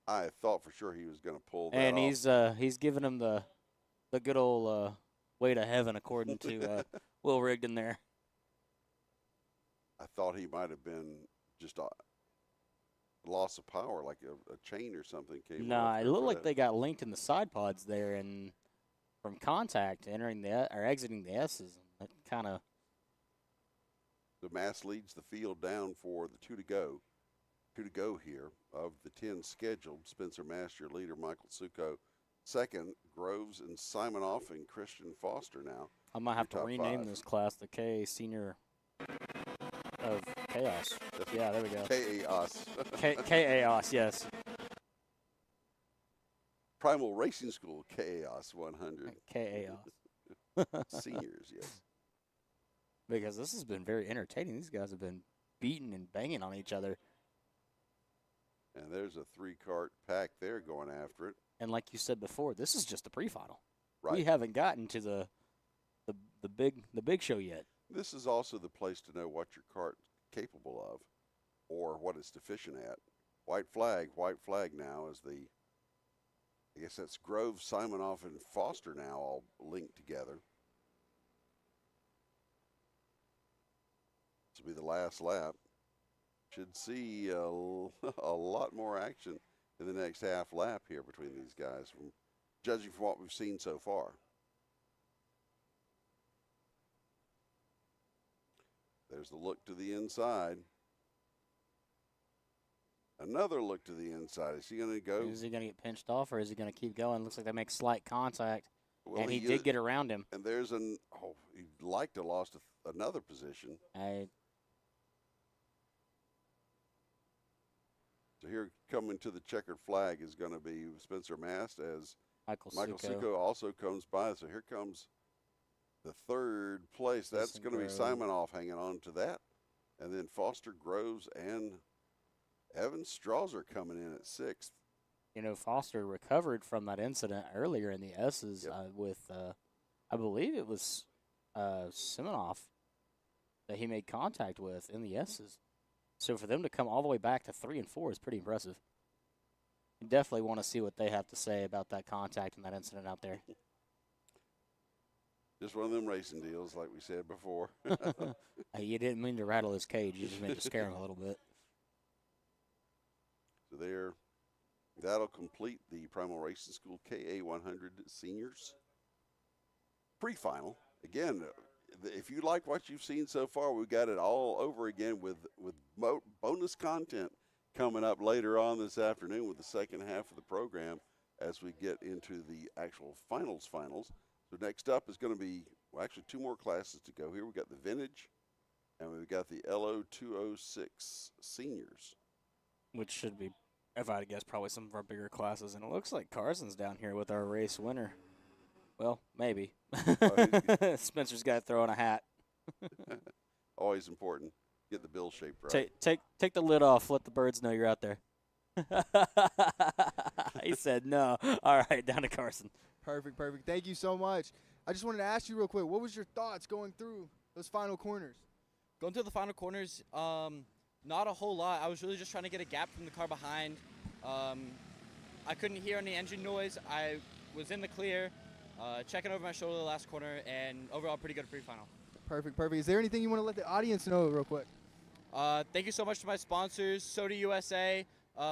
I thought for sure he was going to pull that and off. He's giving him the good old way to heaven, according to Will Rigdon there. I thought he might have been just a loss of power, like a chain or something came off. Nah, it looked like they got linked in the side pods there, and from contact entering or exiting the S's, that kind of. The mass leads the field down for the two to go. Two to go here of the 10 scheduled. Spencer Master, leader, Michael Succo. Second, Groves and Simonoff and Christian Foster now. I might have to rename 5. this class the K Senior of Chaos. Yeah, there we go. Chaos. Chaos, yes. Primal Racing School Chaos 100. Chaos. Seniors, yes. Because this has been very entertaining. These guys have been beating and banging on each other. And there's a 3-cart pack there going after it. And like you said before, this is just the pre-final. Right. We haven't gotten to the big show yet. This is also the place to know what your cart's capable of or what it's deficient at. White flag now is I guess that's Grove, Simonoff, and Foster now all linked together. This will be the last lap. Should see a lot more action in the next half lap here between these guys, judging from what we've seen so far. There's the look to the inside. Another look to the inside. Is he going to go? Is he going to get pinched off, or is he going to keep going? Looks like they make slight contact, Well, and he did get around him. And there's he'd like to have lost another position. So here coming to the checkered flag is going to be Spencer Mast as Michael Succo also comes by. So here comes the third place. That's going to be Simonoff hanging on to that. And then Foster, Groves, and Evan Strauser coming in at 6th. You know, Foster recovered from that incident earlier in the S's with, I believe it was Simonoff that he made contact with in the S's. So for them to come all the way back to 3 and 4 is pretty impressive. You definitely want to see what they have to say about that contact and that incident out there. Just one of them racing deals, like we said before. Hey, you didn't mean to rattle his cage. You just meant to scare him a little bit. So that'll complete the Primal Racing School KA 100 Seniors pre-final. Again, if you like what you've seen so far, we've got it all over again with bonus content coming up later on this afternoon with the second half of the program as we get into the actual finals. So next up is going to be, well, actually 2 more classes to go here. We've got the Vintage and we've got the LO206 Seniors. Which should be, if I had to guess, probably some of our bigger classes. And it looks like Carson's down here with our race winner. Well, maybe. Spencer's got to throw in a hat. Always important. Get the bill shaped right. Take the lid off. Let the birds know you're out there. He said no. All right, down to Carson. Perfect. Thank you so much. I just wanted to ask you real quick, what was your thoughts going through those final corners? Going through the final corners, not a whole lot. I was really just trying to get a gap from the car behind. I couldn't hear any engine noise. I was in the clear. checking over my shoulder the last corner, and overall pretty good pre-final. Perfect, perfect. Is there anything you want to let the audience know real quick? Thank you so much to my sponsors, Soda USA,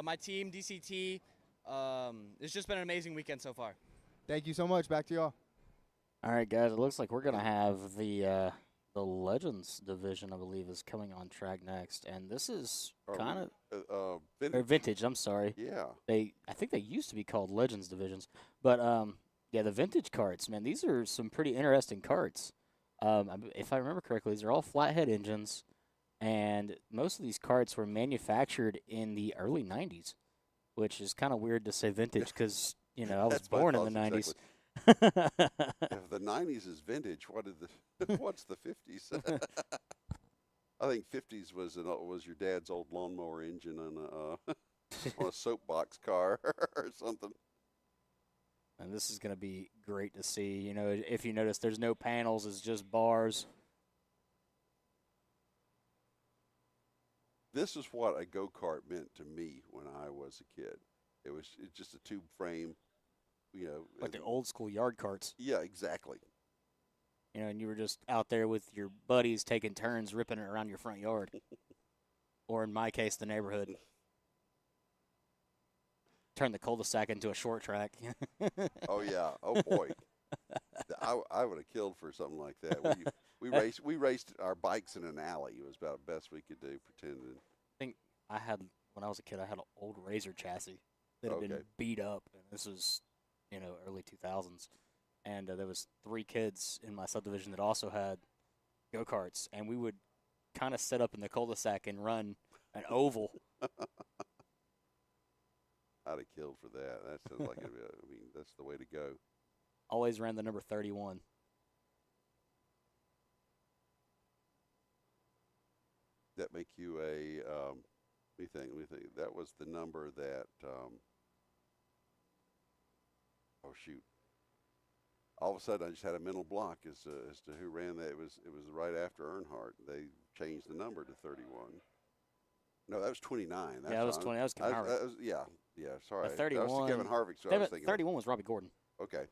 my team, DCT. It's just been an amazing weekend so far. Thank you so much. Back to y'all. All right, guys. It looks like we're gonna have the Legends division, I believe, is coming on track next, and this is kind of vintage. I'm sorry. Yeah. I think they used to be called Legends divisions, but yeah, the vintage carts, man. These are some pretty interesting carts. If I remember correctly, these are all flathead engines, and most of these carts were manufactured in the early '90s, which is kind of weird to say vintage because I was born in the '90s. If the '90s is vintage, what's the '50s? I think '50s was your dad's old lawnmower engine on a soapbox car or something. And this is going to be great to see. If you notice, there's no panels; it's just bars. This is what a go-kart meant to me when I was a kid. It's just a tube frame. Like the old school yard carts. Yeah, exactly. And you were just out there with your buddies taking turns ripping it around your front yard. Or in my case, the neighborhood. Turn the cul-de-sac into a short track. Oh, yeah. Oh, boy. I would have killed for something like that. We raced our bikes in an alley. It was about the best we could do, pretending. I think when I was a kid, I had an old Razor chassis that had been beat up. And this was early 2000s, and there was 3 kids in my subdivision that also had go-karts, and we would kind of set up in the cul-de-sac and run an oval. I'd have killed for that. That sounds like that's the way to go. Always ran the number 31. That make you a let me think. That was the number that oh shoot! All of a sudden, I just had a mental block as to who ran that. It was right after Earnhardt. They changed the number to 31. No, that was 29. That's that was 20. That was Kevin Harvick. Yeah. Sorry, 31. That was Kevin Harvick. So I was thinking 31 was Robbie Gordon. Okay.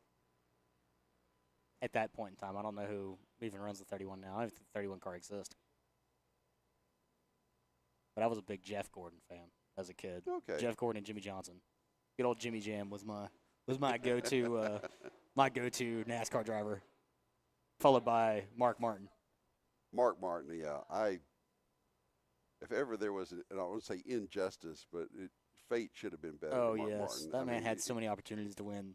At that point in time, I don't know who even runs the 31 now. I don't think the 31 car exists. But I was a big Jeff Gordon fan as a kid. Okay. Jeff Gordon and Jimmy Johnson. Good old Jimmy Jam was my go-to NASCAR driver, followed by Mark Martin. Mark Martin, yeah. If ever there was, and I won't say injustice, but fate should have been better. Oh than Mark yes, Martin. that man had so many opportunities to win.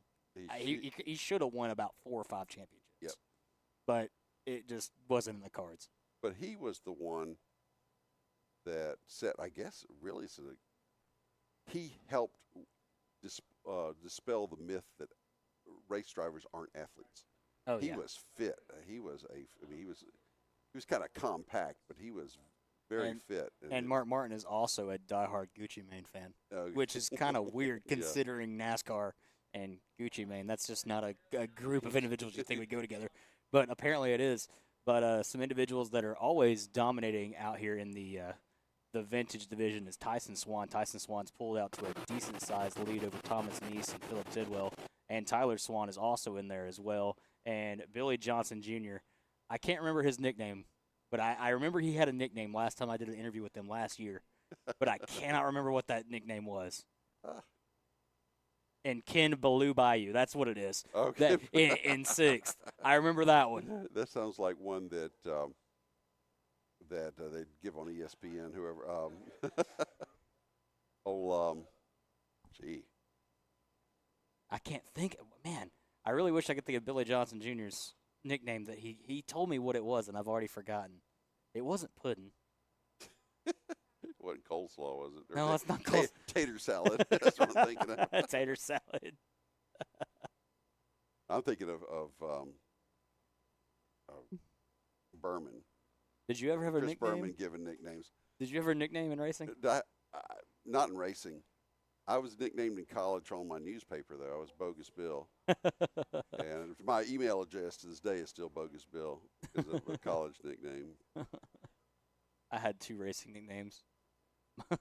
He He should have won about 4 or 5 championships. Yep. But it just wasn't in the cards. But he was the one that set, I guess, really, he helped dispel the myth that race drivers aren't athletes. Oh, he yeah. was fit. He was he was kind of compact, but he was very fit. And Mark Martin is also a diehard Gucci Mane fan, which is kind of weird considering NASCAR and Gucci Mane. That's just not a group of individuals you think would go together. But apparently it is. But some individuals that are always dominating out here in the vintage division is Tyson Swan. Tyson Swan's pulled out to a decent-sized lead over Thomas Neese and Philip Tidwell. And Tyler Swan is also in there as well. And Billy Johnson Jr., I can't remember his nickname, but I remember he had a nickname last time I did an interview with him last year. But I cannot remember what that nickname was. And Ken Baloo Bayou, that's what it is. Okay. In 6th. I remember that one. That sounds like one that they'd give on ESPN, whoever. Gee. I can't think. Man, I really wish I could think of Billy Johnson Jr.'s nickname that he told me what it was, and I've already forgotten. It wasn't pudding. It wasn't coleslaw, was it? No, it's not coleslaw. Tater salad. That's what I'm thinking of. Tater salad. I'm thinking of Berman. Did you ever have a Chris nickname? Berman giving nicknames. Did you ever nickname in racing? Not in racing. I was nicknamed in college on my newspaper, though. I was Bogus Bill. And my email address to this day is still Bogus Bill because of a college nickname. I had 2 racing nicknames.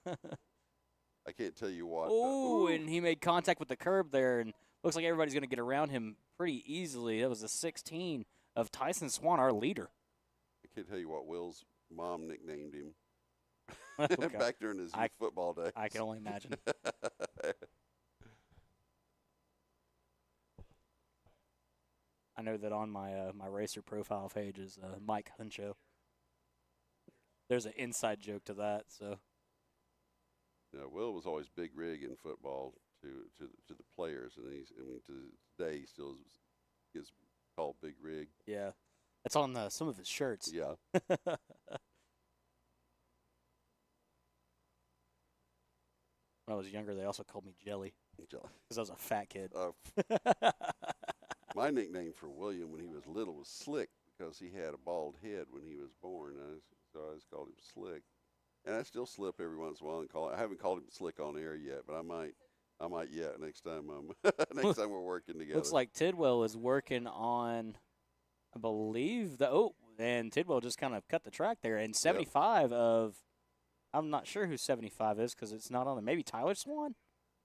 I can't tell you what. Oh, and he made contact with the curb there, and looks like everybody's going to get around him pretty easily. That was the 16 of Tyson Swan, our leader. I can't tell you what Will's mom nicknamed him Okay. back during his youth football days. I can only imagine. I know that on my my racer profile page is Mike Huncho. There's an inside joke to that. So, Will was always big rig in football to the players, and to this day he still gets called big rig. yeah, that's on some of his shirts. Yeah. When I was younger, they also called me Jelly. Jelly. Because I was a fat kid. My nickname for William when he was little was Slick because he had a bald head when he was born. So I just called him Slick. And I still slip every once in a while and call it. I haven't called him Slick on air yet, but I might yet next time next time we're working together. Looks like Tidwell is working on, I believe, and Tidwell just kind of cut the track there. And 75 of, I'm not sure who 75 is because it's not on there. Maybe Tyler Swan?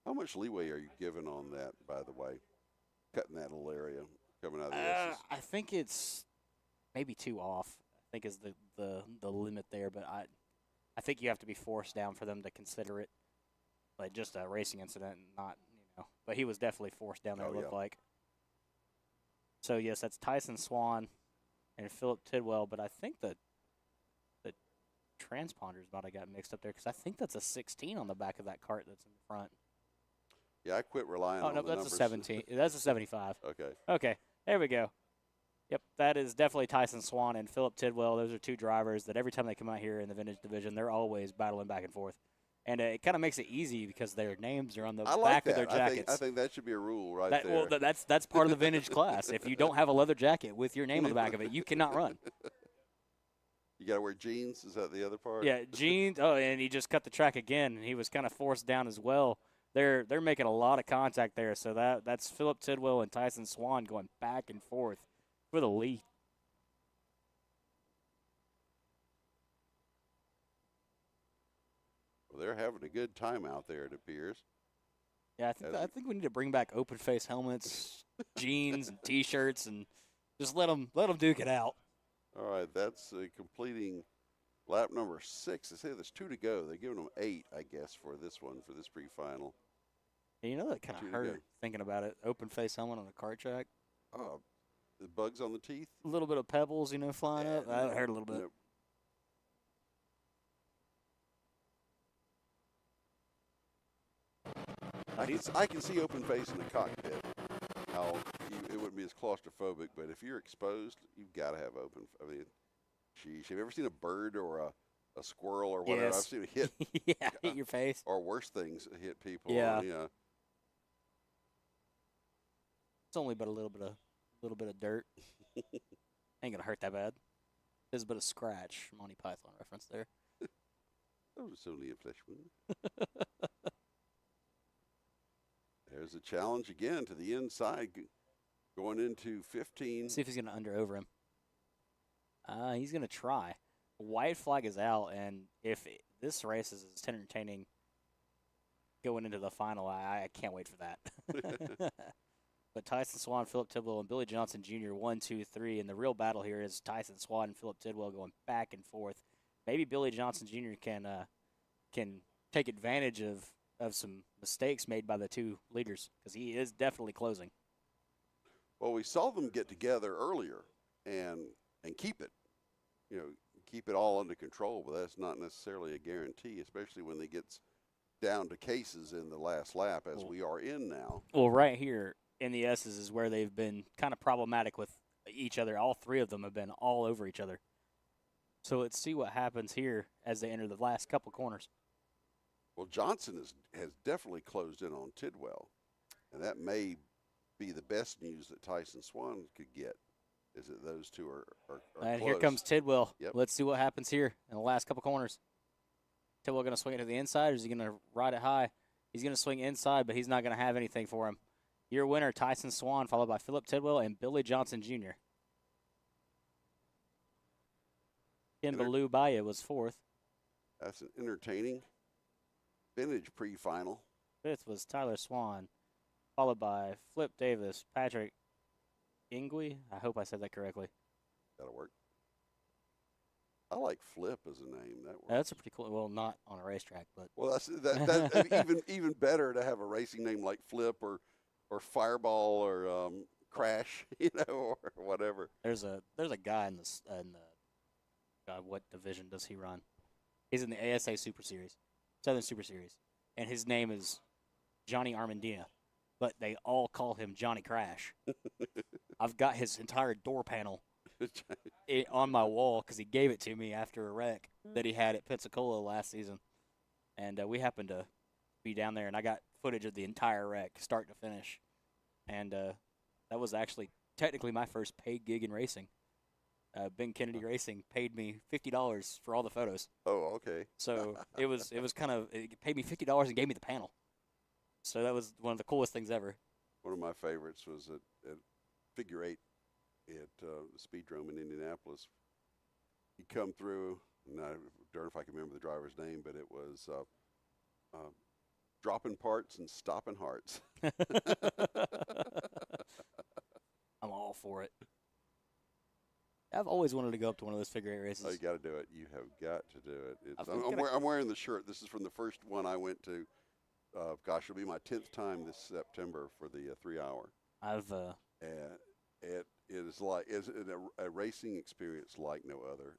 How much leeway are you given on that, by the way? Cutting that little area coming out of the S's? I think it's maybe 2 off. I think is the limit there, but I think you have to be forced down for them to consider it like just a racing incident, and not But he was definitely forced down there. It looked like. So yes, that's Tyson Swan and Philip Tidwell, but I think the transponders might have got mixed up there because I think that's a 16 on the back of that cart that's in the front. Yeah, I quit relying on the numbers. Oh, no, that's a 17. That's a 75. Okay. Okay, there we go. Yep, that is definitely Tyson Swan and Philip Tidwell. Those are 2 drivers that every time they come out here in the vintage division, they're always battling back and forth. And it kind of makes it easy because their names are on the back of their jackets. I think that should be a rule right there. Well, that's part of the vintage class. If you don't have a leather jacket with your name on the back of it, you cannot run. You got to wear jeans? Is that the other part? Yeah, jeans. Oh, and he just cut the track again, and he was kind of forced down as well. They're making a lot of contact there, so that's Philip Tidwell and Tyson Swan going back and forth for the lead. Well, they're having a good time out there, it appears. Yeah, I think we need to bring back open face helmets, jeans, and T-shirts, and just let them duke it out. All right, that's completing lap number 6. They say there's 2 to go. They're giving them 8, I guess, for this one, for this pre-final. And that kind of hurt thinking about it. Open face helmet on a kart track. Oh, the bugs on the teeth? A little bit of pebbles, flying up. That hurt a little bit. I can see open face in the cockpit. How it wouldn't be as claustrophobic, but if you're exposed, you've got to have open. I mean, sheesh. Have you ever seen a bird or a squirrel or whatever? Yes. I've seen it hit. Hit your face. Or worse things hit people. Yeah. Yeah. It's only but a little bit of dirt. Ain't gonna hurt that bad. There's a bit of scratch. Monty Python reference there. That was only a flesh wound. There's a challenge again to the inside, going into 15. See if he's gonna under over him. He's gonna try. White flag is out, and if this race is as entertaining going into the final, I can't wait for that. But Tyson Swan, Philip Tidwell, and Billy Johnson Jr. 1, 2, 3, and the real battle here is Tyson Swan and Philip Tidwell going back and forth. Maybe Billy Johnson Jr. can take advantage of some mistakes made by the 2 leaders because he is definitely closing. Well, we saw them get together earlier and keep it, keep it all under control, but that's not necessarily a guarantee, especially when they get down to cases in the last lap as we are in now. Well, right here in the S's is where they've been kind of problematic with each other. All 3 of them have been all over each other. So let's see what happens here as they enter the last couple corners. Well, Johnson has definitely closed in on Tidwell, and that may be the best news that Tyson Swan could get, is that those 2 are and close. Here comes Tidwell. Yep. Let's see what happens here in the last couple corners. Tidwell going to swing it to the inside, or is he going to ride it high? He's going to swing inside, but he's not going to have anything for him. Your winner, Tyson Swan, followed by Philip Tidwell and Billy Johnson Jr. Ken Baloo Baya was 4th. That's an entertaining vintage pre-final. 5th was Tyler Swan. followed by Flip Davis, Patrick Ingui. I hope I said that correctly. That'll work. I like Flip as a name. That works. That's a pretty cool. Well, not on a racetrack, but Well, that even better to have a racing name like Flip or Fireball or Crash, or whatever. There's a guy in the God, what division does he run? He's in the ASA Super Series, Southern Super Series, and his name is Johnny Armandina, but they all call him Johnny Crash. I've got his entire door panel on my wall because he gave it to me after a wreck that he had at Pensacola last season, and we happened to be down there, and I got footage of the entire wreck, start to finish, and that was actually technically my first paid gig in racing. Ben Kennedy Racing paid me $50 for all the photos. Oh, okay. So it paid me $50 and gave me the panel. So that was one of the coolest things ever. One of my favorites was at Figure 8 at the Speedrome in Indianapolis. He come through, and I don't know if I can remember the driver's name, but it was dropping parts and stopping hearts. I'm all for it. I've always wanted to go up to one of those figure 8 races. Oh, you got to do it. You have got to do it. I'm wearing the shirt. This is from the first one I went to. Gosh, it'll be my 10th time this September for the 3-hour. And it is like it's a racing experience like no other.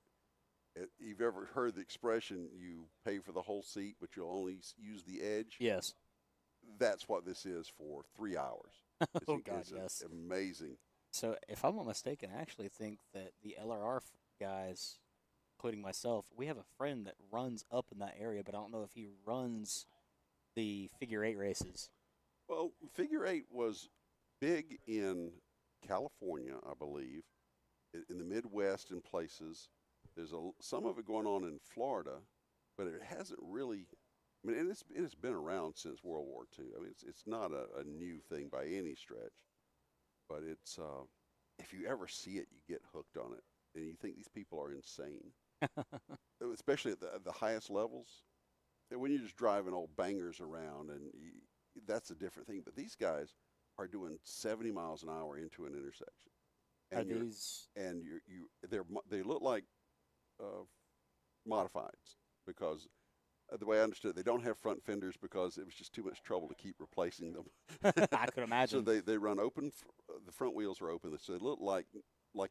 You've ever heard the expression, you pay for the whole seat, but you'll only use the edge? Yes. That's what this is for 3 hours. Oh, God, yes. Amazing. So if I'm not mistaken, I actually think that the LRR guys, including myself, we have a friend that runs up in that area, but I don't know if he runs the figure 8 races. Well, figure 8 was big in California, I believe, in the Midwest and places. There's some of it going on in Florida, but it hasn't really. I mean, it has been around since World War II. I mean, it's not a new thing by any stretch, but it's if you ever see it, you get hooked on it, and you think these people are insane, especially at the highest levels. And when you're just driving old bangers around, and that's a different thing. But these guys are doing 70 miles an hour into an intersection, and they look like modifieds because the way I understood it, they don't have front fenders because it was just too much trouble to keep replacing them. I could imagine. So they run open. The front wheels are open, so they look like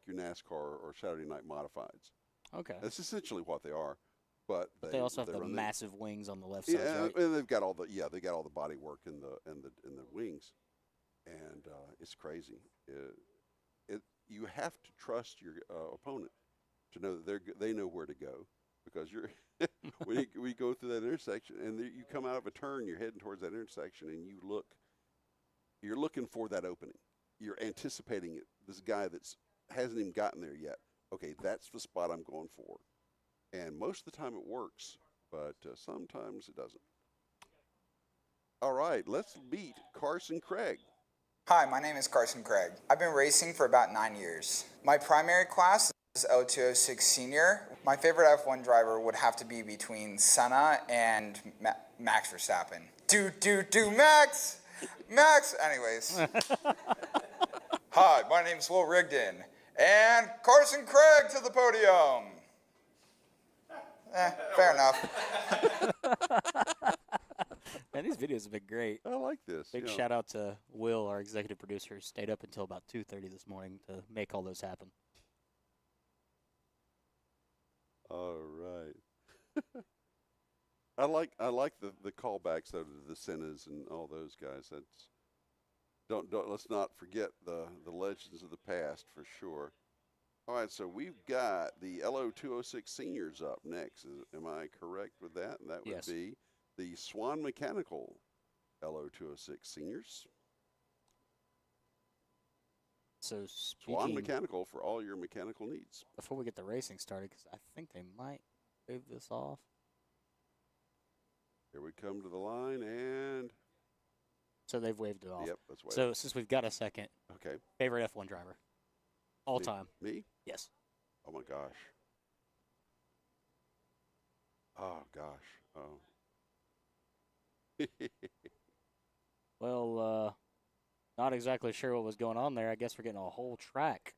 your NASCAR or Saturday Night Modifieds. Okay. That's essentially what they are. But they also have the massive wings on the left side, right? And they've got all the body work in the wings, and it's crazy. You have to trust your opponent to know that they know where to go, because when you go through that intersection and you come out of a turn, you're heading towards that intersection, and you're looking for that opening. You're anticipating it. This guy hasn't even gotten there yet. Okay, that's the spot I'm going for. And most of the time it works, but sometimes it doesn't. All right, let's meet Carson Craig. Hi, my name is Carson Craig. I've been racing for about 9 years. My primary class is LO206 Senior. My favorite F1 driver would have to be between Senna and Max Verstappen. Max! Max! Anyways. Hi, my name is Will Rigdon. And Carson Craig to the podium. Fair enough. Man, these videos have been great. I like this. Big shout out to Will, our executive producer, who stayed up until about 2:30 this morning to make all those happen. All right. I like the callbacks though to the Sennas and all those guys. Let's not forget the legends of the past for sure. All right, so we've got the LO206 Seniors up next. Am I correct with that? And that would be the Swan Mechanical LO206 Seniors. So Swan Mechanical for all your mechanical needs. Before we get the racing started, because I think they might move this off. Here we come to the line, and so they've waved it off. Yep, that's waved. So since we've got a second, okay. Favorite F1 driver, all time. Me? Yes. Oh my gosh. Oh gosh. Oh. Well, Not exactly sure what was going on there. I guess we're getting a whole track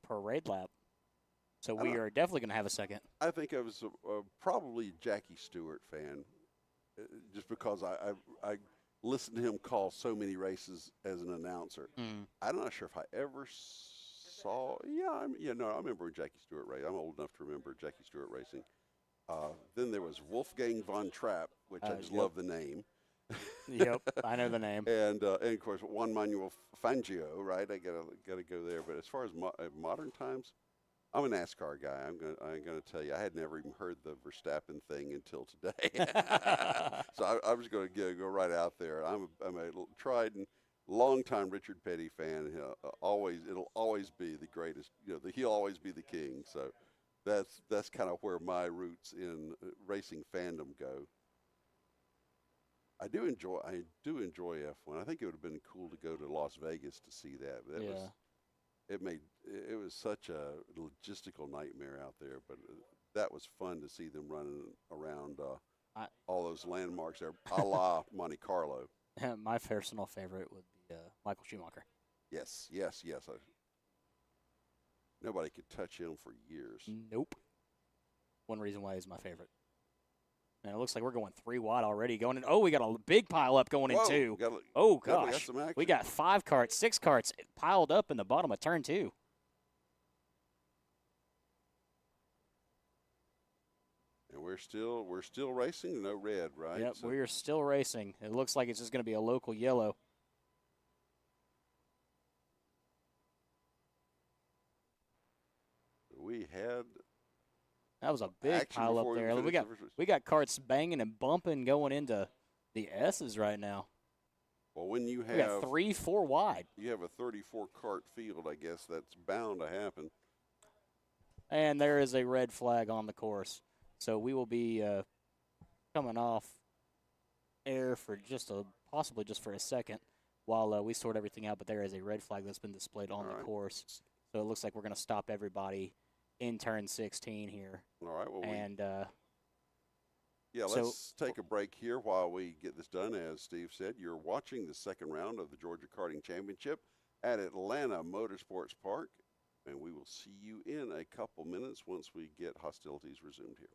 parade lap. So we are definitely going to have a second. I think I was probably a Jackie Stewart fan, just because I listened to him call so many races as an announcer. I'm not sure if I ever saw. I remember Jackie Stewart race. I'm old enough to remember Jackie Stewart racing. Then there was Wolfgang von Trapp, which I just love the name. Yep, I know the name. And of course Juan Manuel Fangio, right? I gotta go there. But as far as modern times, I'm a NASCAR guy. I'm gonna tell you, I had never even heard the Verstappen thing until today. So I was gonna go right out there. I'm a tried and long-time Richard Petty fan. It'll always be the greatest. He'll always be the king. So that's kind of where my roots in racing fandom go. I do enjoy F1. I think it would have been cool to go to Las Vegas to see that. But it was such a logistical nightmare out there, but that was fun to see them running around all those landmarks there, a la Monte Carlo. My personal favorite would be Michael Schumacher. Yes. Nobody could touch him for years. Nope. One reason why he's my favorite. And it looks like we're going 3 wide already. We got a big pile up going in 2. Oh, gosh. We got 5 carts, 6 carts piled up in the bottom of turn 2. And we're still racing. No red, right? Yep, we are still racing. It looks like it's just going to be a local yellow. That was a big pile up there. We got carts banging and bumping going into the S's right now. Well, when we got 3-4 wide. You have a 34 cart field. I guess that's bound to happen. And there is a red flag on the course, so we will be coming off air for possibly just for a second while we sort everything out. But there is a red flag that's been displayed on the course, so it looks like we're going to stop everybody in turn 16 here. All right. Well, and let's take a break here while we get this done. As Steve said, you're watching the second round of the Georgia Karting Championship at Atlanta Motorsports Park, and we will see you in a couple minutes once we get hostilities resumed here.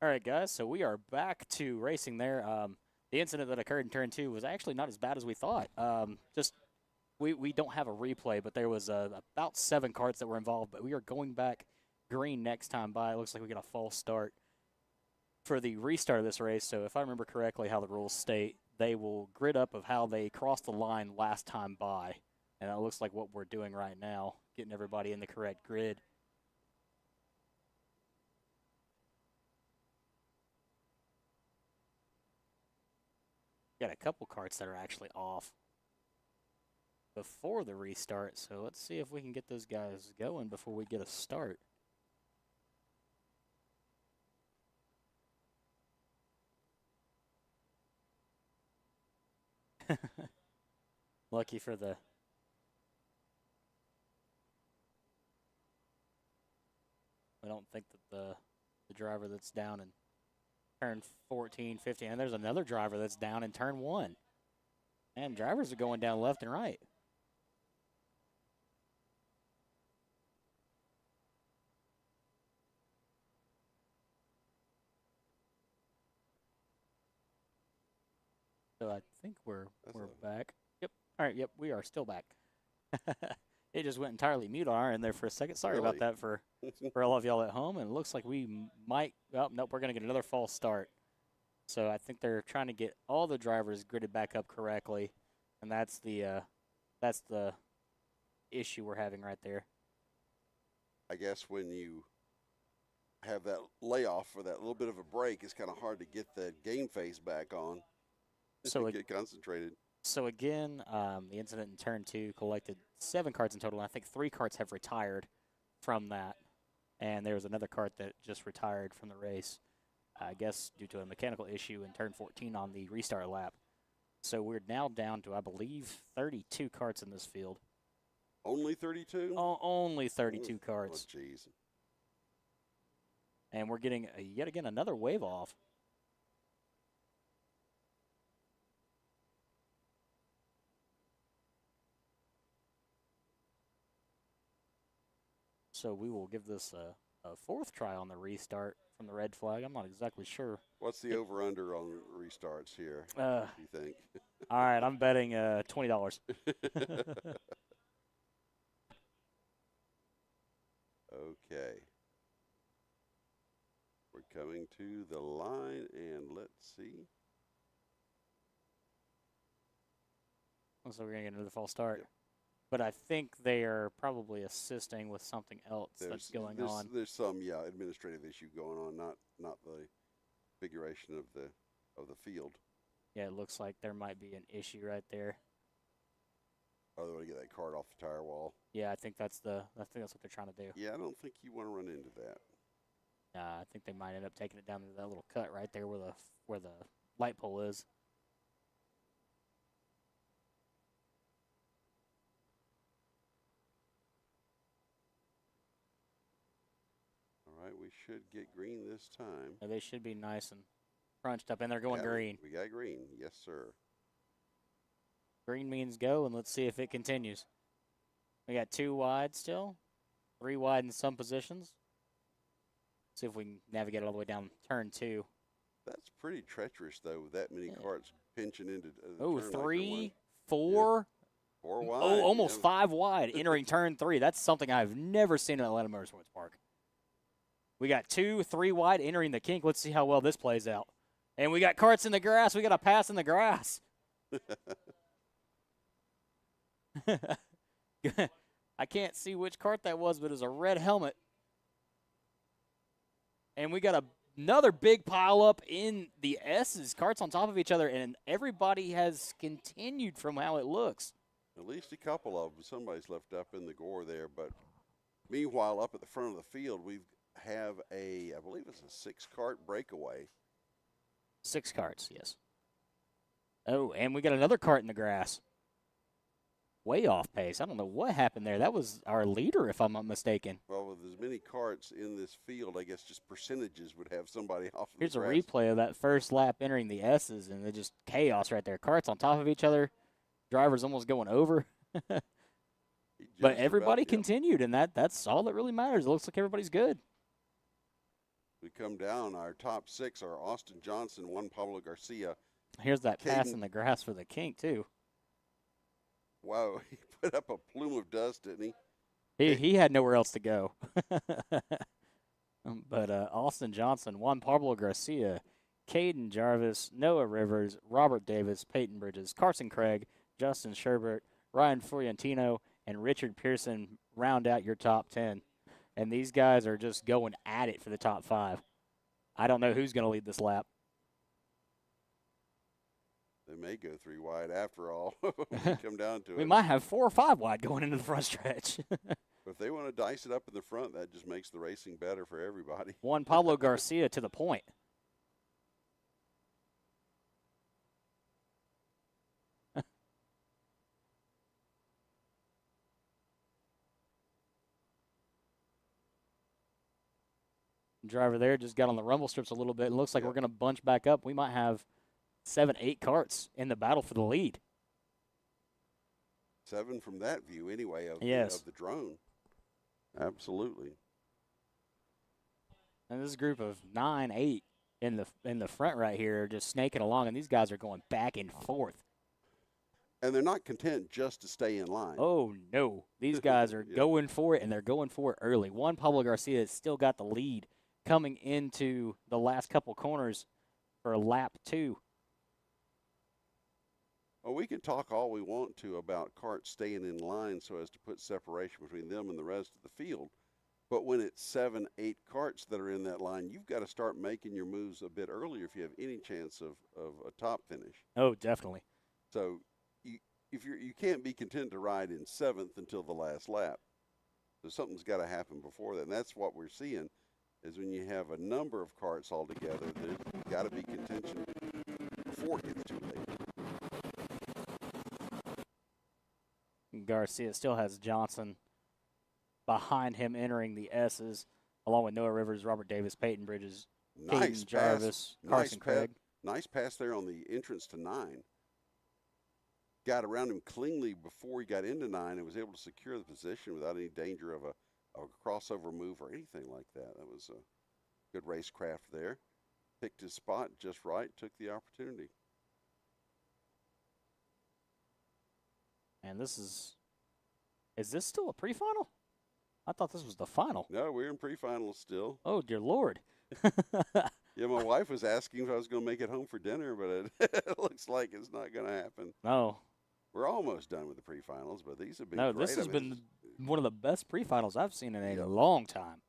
All right, guys, so we are back to racing there. The incident that occurred in turn 2 was actually not as bad as we thought. We don't have a replay, but there was about 7 karts that were involved, but we are going back green next time by. It looks like we got a false start for the restart of this race. So if I remember correctly how the rules state, they will grid up of how they crossed the line last time by. And that looks like what we're doing right now, getting everybody in the correct grid. Got a couple karts that are actually off before the restart, so let's see if we can get those guys going before we get a start. Lucky for the I don't think that the driver that's down in turn 14, 15, and there's another driver that's down in turn 1. And drivers are going down left and right. So I think we're back. Yep. All right. Yep. We are still back. It just went entirely mute on our end there for a second. Sorry about that for all of y'all at home. And it looks like we might. Oh, nope. We're going to get another false start. So I think they're trying to get all the drivers gridded back up correctly, and that's the issue we're having right there. I guess when you have that layoff or that little bit of a break, it's kind of hard to get the game face back on. So get concentrated. So again, the incident in turn 2 collected 7 karts in total. And I think 3 karts have retired from that, and there was another kart that just retired from the race. I guess due to a mechanical issue in turn 14 on the restart lap. So we're now down to, I believe, 32 karts in this field. Only 32? Only 32 karts. Oh, jeez. And we're getting, yet again, another wave off. So we will give this a 4th try on the restart from the red flag. I'm not exactly sure. What's the over-under on restarts here, you think? All right, I'm betting $20. Okay. We're coming to the line, and let's see. So we're going to get another false start. Yep. But I think they are probably assisting with something else that's going on. There's some, administrative issue going on, not the configuration of the field. Yeah, it looks like there might be an issue right there. Oh, they want to get that cart off the tire wall. Yeah, I think that's what they're trying to do. Yeah, I don't think you want to run into that. I think they might end up taking it down to that little cut right there where the light pole is. All right, we should get green this time. Yeah, they should be nice and crunched up, and they're going green. We got green, yes, sir. Green means go, and let's see if it continues. We got 2 wide still, 3 wide in some positions. See if we can navigate all the way down turn 2. That's pretty treacherous, though, with that many carts pinching into the Oh, turn 3, 4. 4 wide. Oh, almost 5 wide entering turn 3. That's something I've never seen at Atlanta Motorsports Park. We got 2, 3 wide entering the kink. Let's see how well this plays out. And we got karts in the grass. We got a pass in the grass. I can't see which kart that was, but it was a red helmet. And we got another big pile up in the S's, karts on top of each other, and everybody has continued from how it looks. At least a couple of them. Somebody's left up in the gore there. But meanwhile, up at the front of the field, we have I believe it's a 6-kart breakaway. 6 karts, yes. Oh, and we got another kart in the grass. Way off pace. I don't know what happened there. That was our leader, if I'm not mistaken. Well, with as many karts in this field, I guess just percentages would have somebody off. Here's a replay of that first lap entering the S's, and it's just chaos right there. Karts on top of each other. Drivers almost going over. But everybody continued, and that's all that really matters. It looks like everybody's good. We come down. Our top 6 are Austin Johnson, Juan Pablo Garcia. Here's that pass in the grass for the kink, too. Wow, he put up a plume of dust, didn't he? He had nowhere else to go. But Austin Johnson, Juan Pablo Garcia, Caden Jarvis, Noah Rivers, Robert Davis, Peyton Bridges, Carson Craig, Justin Sherbert, Ryan Fiorentino, and Richard Pearson round out your top 10. And these guys are just going at it for the top 5. I don't know who's going to lead this lap. They may go 3 wide after all. Come down to it. We might have 4 or 5 wide going into the front stretch. But if they want to dice it up in the front, that just makes the racing better for everybody. Juan Pablo Garcia to the point. Driver there just got on the rumble strips a little bit. It looks like we're going to bunch back up. We might have 7, 8 karts in the battle for the lead. 7 from that view anyway of, yes. Of the drone. Absolutely. And this group of 9, 8 in the front right here are just snaking along, and these guys are going back and forth. And they're not content just to stay in line. Oh, no. These guys are going for it, and they're going for it early. Juan Pablo Garcia has still got the lead coming into the last couple corners for lap 2. Well, we can talk all we want to about karts staying in line so as to put separation between them and the rest of the field. But when it's 7, 8 karts that are in that line, you've got to start making your moves a bit earlier if you have any chance of a top finish. Oh, definitely. So you can't be content to ride in 7th until the last lap. So something's got to happen before that. And that's what we're seeing is when you have a number of karts all together, there's got to be contention before it gets too late. Garcia still has Johnson behind him entering the S's, along with Noah Rivers, Robert Davis, Peyton Bridges, Nice Caden Jarvis, Carson Craig. Nice pass there on the entrance to 9. Got around him cleanly before he got into 9 and was able to secure the position without any danger of a crossover move or anything like that. That was a good racecraft there. Picked his spot just right, took the opportunity. And this is this still a pre-final? I thought this was the final. No, we're in pre-finals still. Oh, dear Lord. Yeah, my wife was asking if I was going to make it home for dinner, but it looks like it's not going to happen. No. We're almost done with the pre-finals, but these have been No, great. this has been one of the best pre-finals I've seen in a long time.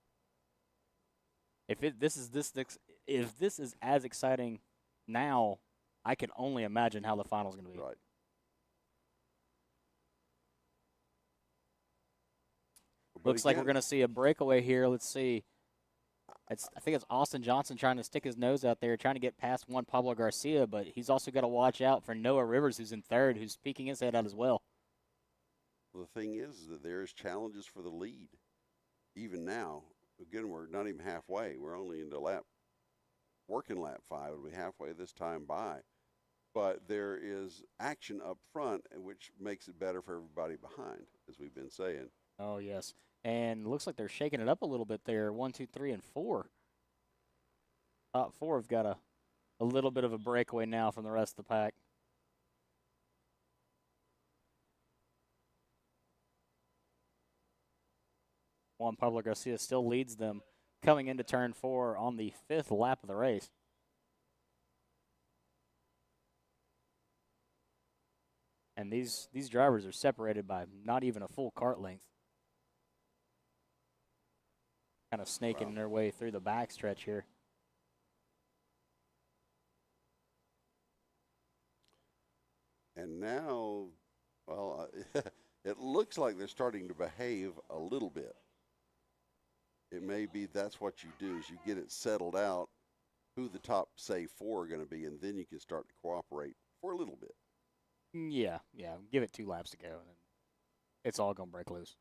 If this is as exciting now, I can only imagine how the final's going to be. Right. Looks like we're going to see a breakaway here. Let's see. I think it's Austin Johnson trying to stick his nose out there, trying to get past Juan Pablo Garcia, but he's also got to watch out for Noah Rivers, who's in 3rd, who's peeking his head out as well. Well, the thing is that there's challenges for the lead. Even now, again, we're not even halfway. We're only into working lap 5. It'll be halfway this time by. But there is action up front, which makes it better for everybody behind, as we've been saying. Oh, yes. And looks like they're shaking it up a little bit there. 1, 2, 3, and 4. Top 4 have got a little bit of a breakaway now from the rest of the pack. Juan Pablo Garcia still leads them coming into turn 4 on the 5th lap of the race. And these drivers are separated by not even a full kart length. Kind of snaking their way through the backstretch here. And now, well, it looks like they're starting to behave a little bit. It may be that's what you do is you get it settled out who the top, say, 4 are going to be, and then you can start to cooperate for a little bit. Yeah. Give it 2 laps to go, and it's all going to break loose.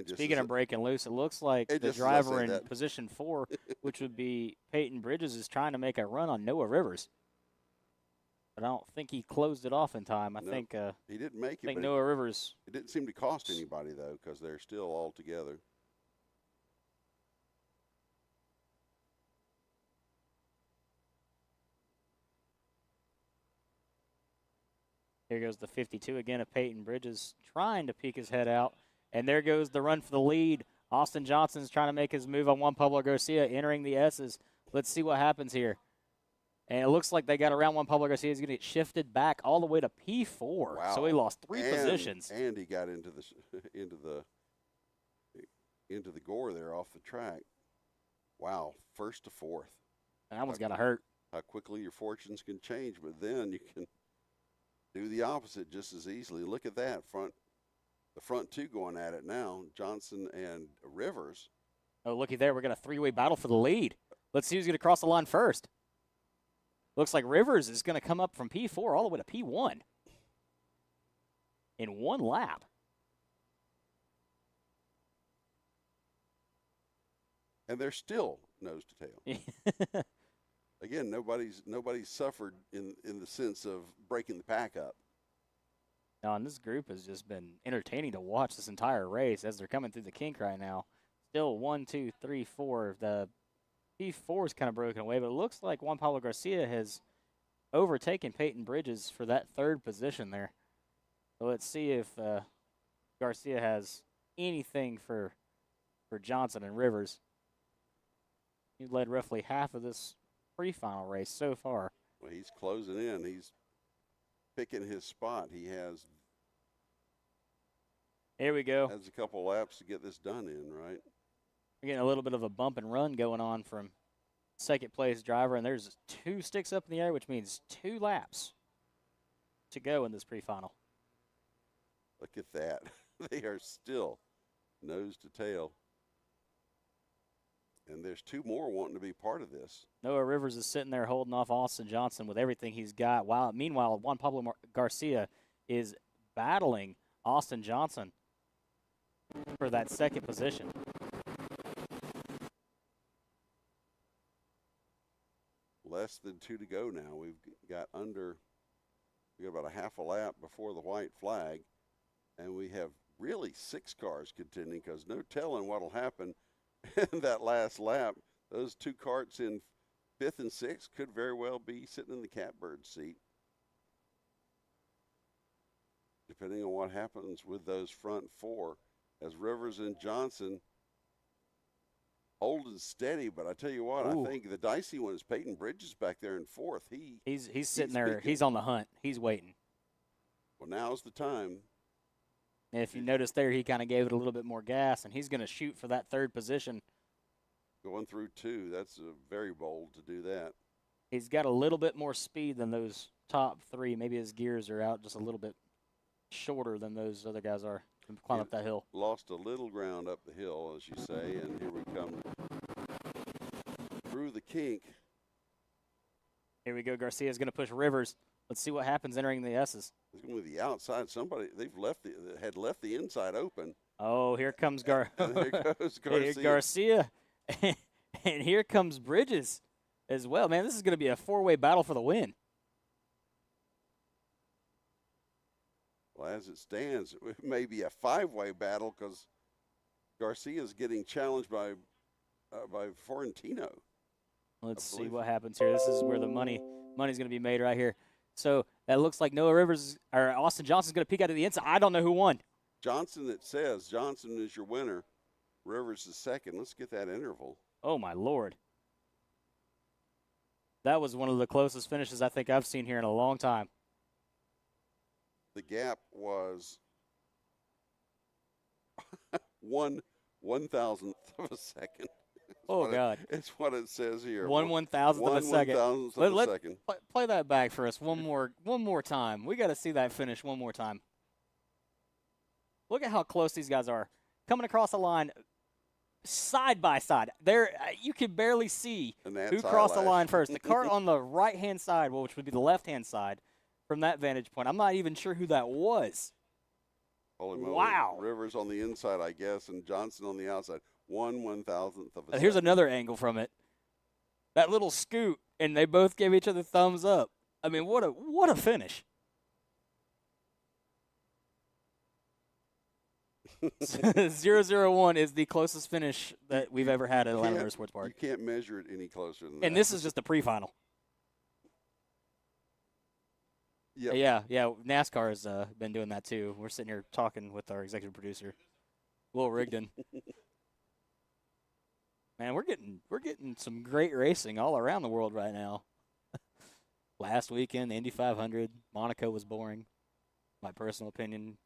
Speaking of breaking loose, it looks like the driver in position 4, which would be Peyton Bridges, is trying to make a run on Noah Rivers. But I don't think he closed it off in time. I think he didn't make it. I think Noah Rivers. It didn't seem to cost anybody, though, because they're still all together. Here goes the 52 again of Peyton Bridges trying to peek his head out. And there goes the run for the lead. Austin Johnson's trying to make his move on Juan Pablo Garcia, entering the S's. Let's see what happens here. And it looks like they got around Juan Pablo Garcia. He's going to get shifted back all the way to P4. Wow. So he lost three positions. And he got into the gore there off the track. Wow, first to fourth. And that one's got to hurt. How quickly your fortunes can change, but then you can do the opposite just as easily. Look at that the front two going at it now, Johnson and Rivers. Oh, looky there. We got a three-way battle for the lead. Let's see who's going to cross the line first. Looks like Rivers is going to come up from P4 all the way to P1 in one lap. And they're still nose to tail. Again, nobody's suffered in the sense of breaking the pack up. No, and this group has just been entertaining to watch this entire race as they're coming through the kink right now. Still 1, 2, 3, 4. The P4 is kind of broken away, but it looks like Juan Pablo Garcia has overtaken Peyton Bridges for that third position there. So let's see if Garcia has anything for Johnson and Rivers. He led roughly half of this pre-final race so far. Well, he's closing in. He's picking his spot. He has. Here we go. Has a couple laps to get this done in, right? We're getting a little bit of a bump and run going on from second place driver, and there's 2 sticks up in the air, which means 2 laps to go in this pre-final. Look at that. They are still nose to tail. And there's 2 more wanting to be part of this. Noah Rivers is sitting there holding off Austin Johnson with everything he's got. Meanwhile, Juan Pablo Garcia is battling Austin Johnson for that second position. Less than 2 to go now. We got about a half a lap before the white flag, and we have really 6 cars contending because no telling what'll happen in that last lap. Those 2 karts in 5th and 6th could very well be sitting in the catbird seat, depending on what happens with those front 4, as Rivers and Johnson hold and steady. But I tell you what, I think the dicey one is Peyton Bridges back there in 4th. He's sitting there. He's on the hunt. He's waiting. Well, now's the time. And if you notice there, he kind of gave it a little bit more gas, and he's going to shoot for that third position. Going through 2, that's very bold to do that. He's got a little bit more speed than those top 3. Maybe his gears are out just a little bit shorter than those other guys are to climb up that hill. Lost a little ground up the hill, as you say, and here we come through the kink. Here we go. Garcia's going to push Rivers. Let's see what happens entering the S's. It's going to be the outside. They've had left the inside open. Oh, here comes Here goes Garcia. Garcia. And here comes Bridges as well. Man, this is going to be a 4-way battle for the win. Well, as it stands, it may be a 5-way battle because Garcia's getting challenged by Florentino. Let's see what happens here. This is where the money's going to be made right here. So that looks like Noah Rivers or Austin Johnson's going to peek out of the inside. I don't know who won. Johnson, it says Johnson is your winner. Rivers is second. Let's get that interval. Oh, my Lord. That was one of the closest finishes I think I've seen here in a long time. The gap was 1/1000th of a second. Oh, God. It's what it says here. 1/1000th of a second. 1/1000th of a second. Play that back for us one more time. We got to see that finish one more time. Look at how close these guys are. Coming across the line side by side. There, you can barely see who crossed the line first. The car on the right-hand side, which would be the left-hand side from that vantage point. I'm not even sure who that was. Holy moly. Wow. Rivers on the inside, I guess, and Johnson on the outside. 1/1000th of a Here's second. another angle from it. That little scoot, and they both gave each other thumbs up. I mean, what a finish. 001 is the closest finish that we've ever had at Atlanta Motorsports Park. You can't measure it any closer than that. And this is just the pre-final. Yep. Yeah. NASCAR has been doing that too. We're sitting here talking with our executive producer, Will Rigdon. Man, we're getting some great racing all around the world right now. Last weekend, the Indy 500, Monaco was boring. My personal opinion.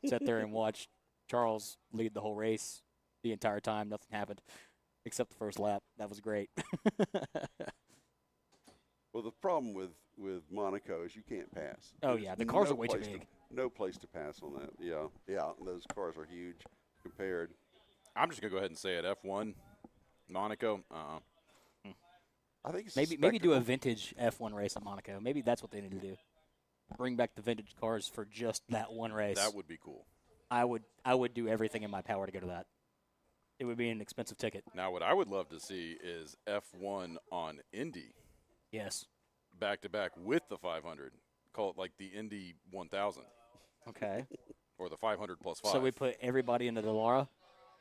Sat there and watched Charles lead the whole race the entire time. Nothing happened except the first lap. That was great. Well, the problem with Monaco is you can't pass. Oh, yeah, the cars are way too big. No place to pass on that. Yeah, those cars are huge compared. I'm just going to go ahead and say it. F1, Monaco, I think it's maybe do a vintage F1 race at Monaco. Maybe that's what they need to do. Bring back the vintage cars for just that one race. That would be cool. I would do everything in my power to go to that. It would be an expensive ticket. Now, what I would love to see is F1 on Indy. Yes. Back to back with the 500. Call it like the Indy 1000. Okay. Or the 500 plus 5. So we put everybody into the Lara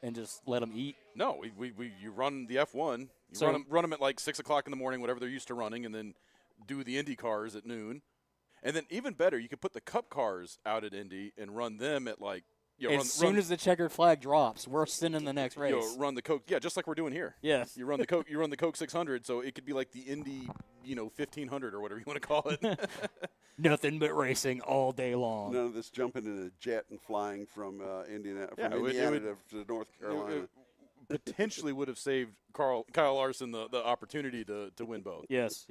and just let them eat? No, you run the F1. You run them at like 6 o'clock in the morning, whatever they're used to running, and then do the Indy cars at noon. And then even better, you could put the Cup cars out at Indy and run them at like as soon as the checkered flag drops, we're sending the next race. Run the Coke, just like we're doing here. Yes. You run the Coke 600, so it could be like the Indy, 1500 or whatever you want to call it. Nothing but racing all day long. None of this jumping in a jet and flying from Indiana to North Carolina. It potentially would have saved Kyle Larson the opportunity to win both. Yes.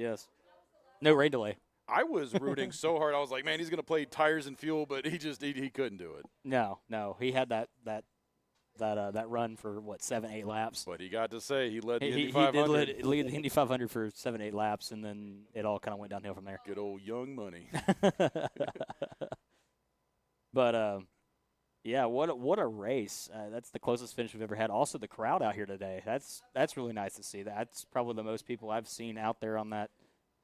No rain delay. I was rooting so hard. I was like, man, he's going to play tires and fuel, but he couldn't do it. No. He had that run for 7-8 laps. But he got to say he led the Indy 500. He did lead the Indy 500 for 7-8 laps, and then it all kind of went downhill from there. Good old young money. But yeah, what a race! That's the closest finish we've ever had. Also, the crowd out here today. That's really nice to see. That's probably the most people I've seen out there on that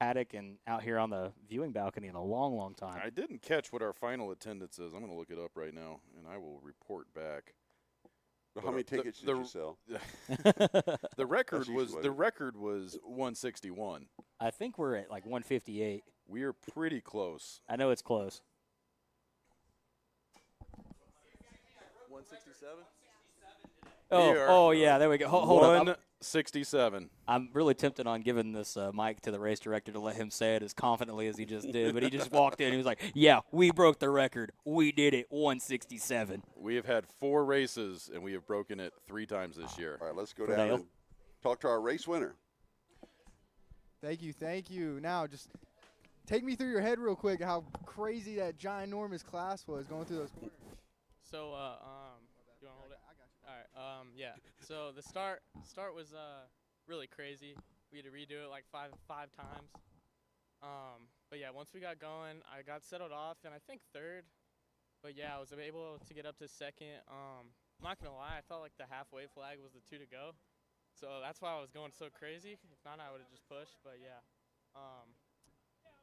paddock and out here on the viewing balcony in a long, long time. I didn't catch what our final attendance is. I'm going to look it up right now, and I will report back. How many tickets did you sell? The record was 161. I think we're at like 158. We are pretty close. I know it's close. 167. Oh yeah, there we go. Hold on. 167. I'm really tempted on giving this mic to the race director to let him say it as confidently as he just did, but he just walked in and he was like, yeah, we broke the record. We did it, 167. We have had 4 races, and we have broken it 3 times this year. All right, let's go down and talk to our race winner. Thank you. Now, just take me through your head real quick how crazy that ginormous class was going through those corners. So, you want to hold it? I got you. All right. Yeah. So the start was really crazy. We had to redo it like five times. But yeah, once we got going, I got settled off, and I think third. But yeah, I was able to get up to second. I'm not gonna lie, I felt like the halfway flag was the 2 to go. So that's why I was going so crazy. If not, I would have just pushed. But yeah,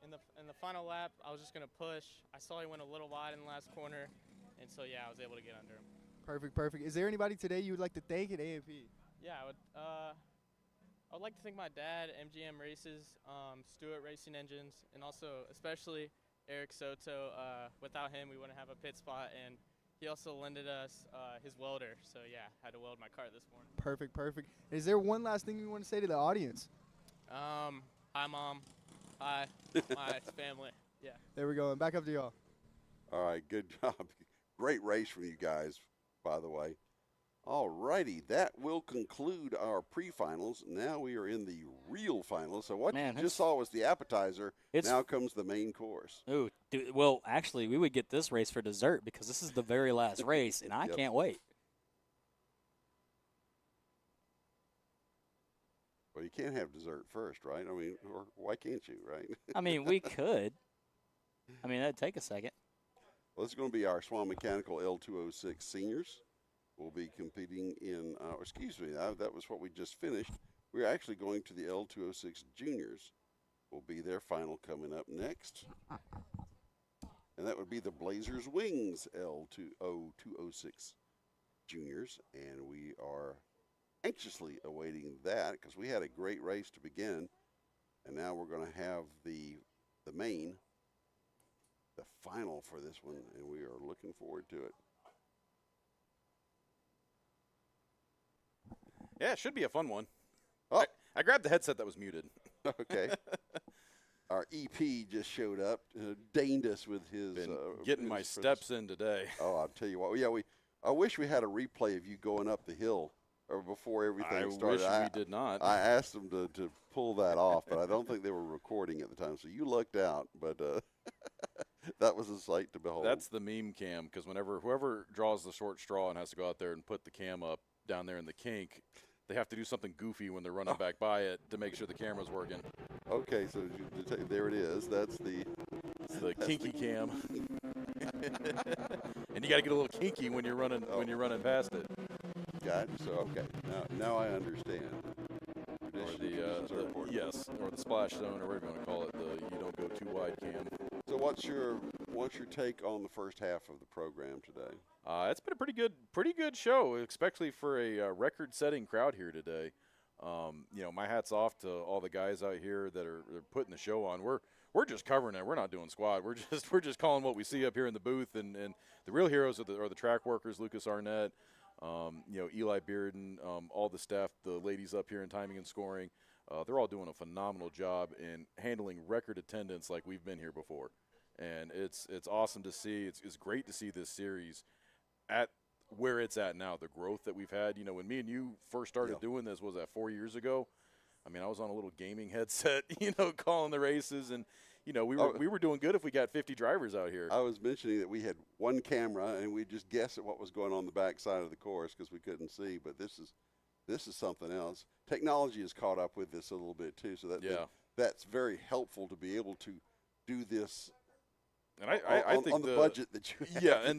in the final lap, I was just gonna push. I saw he went a little wide in the last corner, and so yeah, I was able to get under him. Perfect. Is there anybody today you would like to thank at AMP? Yeah, I would like to thank my dad, MGM Races, Stewart Racing Engines, and also especially Eric Soto. Without him, we wouldn't have a pit spot, and he also lended us his welder. So yeah, had to weld my car this morning. Perfect. Is there one last thing you want to say to the audience? Hi, Mom. Hi, my family. Yeah. There we go. And back up to y'all. All right, good job. Great race from you guys, by the way. All righty, that will conclude our pre-finals. Now we are in the real finals. So what you just saw was the appetizer. Now comes the main course. Ooh, well, actually, we would get this race for dessert because this is the very last race, and I can't wait. Well, you can't have dessert first, right? I mean, or why can't you, right? I mean, we could. I mean, that'd take a second. Well, this is going to be our Swan Mechanical L206 seniors. We'll be competing in, that was what we just finished. We're actually going to the L206 juniors. Will be their final coming up next. And that would be the Blazers Wings L206 juniors. And we are anxiously awaiting that because we had a great race to begin. And now we're going to have the main the final for this one, and we are looking forward to it. Yeah, it should be a fun one. Oh. I grabbed the headset that was muted. Okay. Our EP just showed up, deigned us with his. Been getting my steps in today. Oh, I'll tell you what. Yeah, I wish we had a replay of you going up the hill or before everything started. I wish we did not. I asked them to pull that off, but I don't think they were recording at the time, so you lucked out. But that was a sight to behold. That's the meme cam, because whoever draws the short straw and has to go out there and put the cam up down there in the kink, they have to do something goofy when they're running back by it to make sure the camera's working. Okay, so there it is. That's the kinky cam. And you got to get a little kinky when you're running past it. Got it. So okay, now I understand. Or the splash zone, or whatever you want to call it. The you don't go too wide cam. So what's your take on the first half of the program today? It's been a pretty good show, especially for a record-setting crowd here today. My hat's off to all the guys out here that are putting the show on. We're just covering it. We're not doing squad. We're just calling what we see up here in the booth, and the real heroes are the track workers, Lucas Arnett, Eli Bearden, all the staff, the ladies up here in timing and scoring. They're all doing a phenomenal job in handling record attendance like we've been here before. And it's awesome to see. It's great to see this series at where it's at now, the growth that we've had. When me and you first started doing this, was that 4 years ago? I mean, I was on a little gaming headset, calling the races, and we were doing good if we got 50 drivers out here. I was mentioning that we had one camera and we just guess at what was going on the back side of the course because we couldn't see. But this is something else. Technology has caught up with this a little bit too, so that's very helpful to be able to do this. And I think on the budget that you have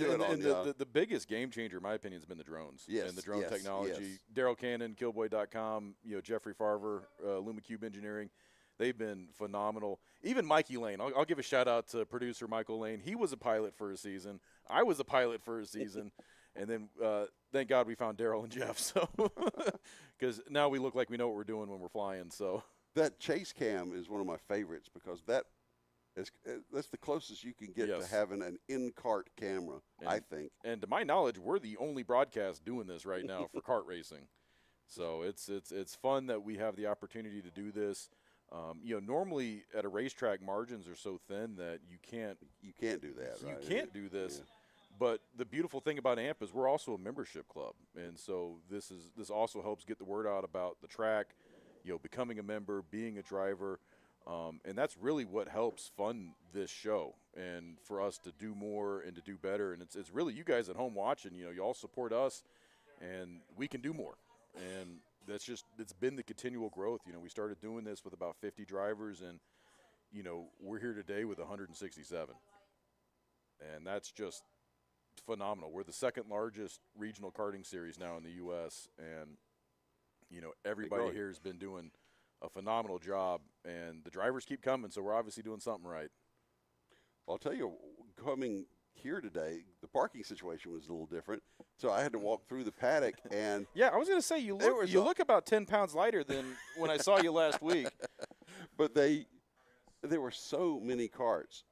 the biggest game changer, in my opinion, has been the drones. Yes, and the drone technology. Yes. Daryl Cannon, Killboy.com, Jeffrey Farver, LumaCube Engineering, they've been phenomenal. Even Mikey Lane, I'll give a shout out to producer Michael Lane. He was a pilot for a season. I was a pilot for a season, and then thank God we found Daryl and Jeff. So because now we look like we know what we're doing when we're flying. So that chase cam is one of my favorites because that's the closest you can get to having an in-kart camera, I think. And to my knowledge, we're the only broadcast doing this right now for kart racing. So it's fun that we have the opportunity to do this. Normally at a racetrack, margins are so thin that you can't do that. You can't do this. Yeah. But the beautiful thing about AMP is we're also a membership club, and so this also helps get the word out about the track. Becoming a member, being a driver. And that's really what helps fund this show and for us to do more and to do better. And it's really you guys at home watching, you all support us and we can do more. And it's been the continual growth. We started doing this with about 50 drivers and, we're here today with 167. And that's just phenomenal. We're the second largest regional karting series now in the U.S. And, everybody here has been doing a phenomenal job, and the drivers keep coming, so we're obviously doing something right. Well, I'll tell you, coming here today, the parking situation was a little different, so I had to walk through the paddock. And yeah, I was going to say, you look about 10 pounds lighter than when I saw you last week. But there were so many karts.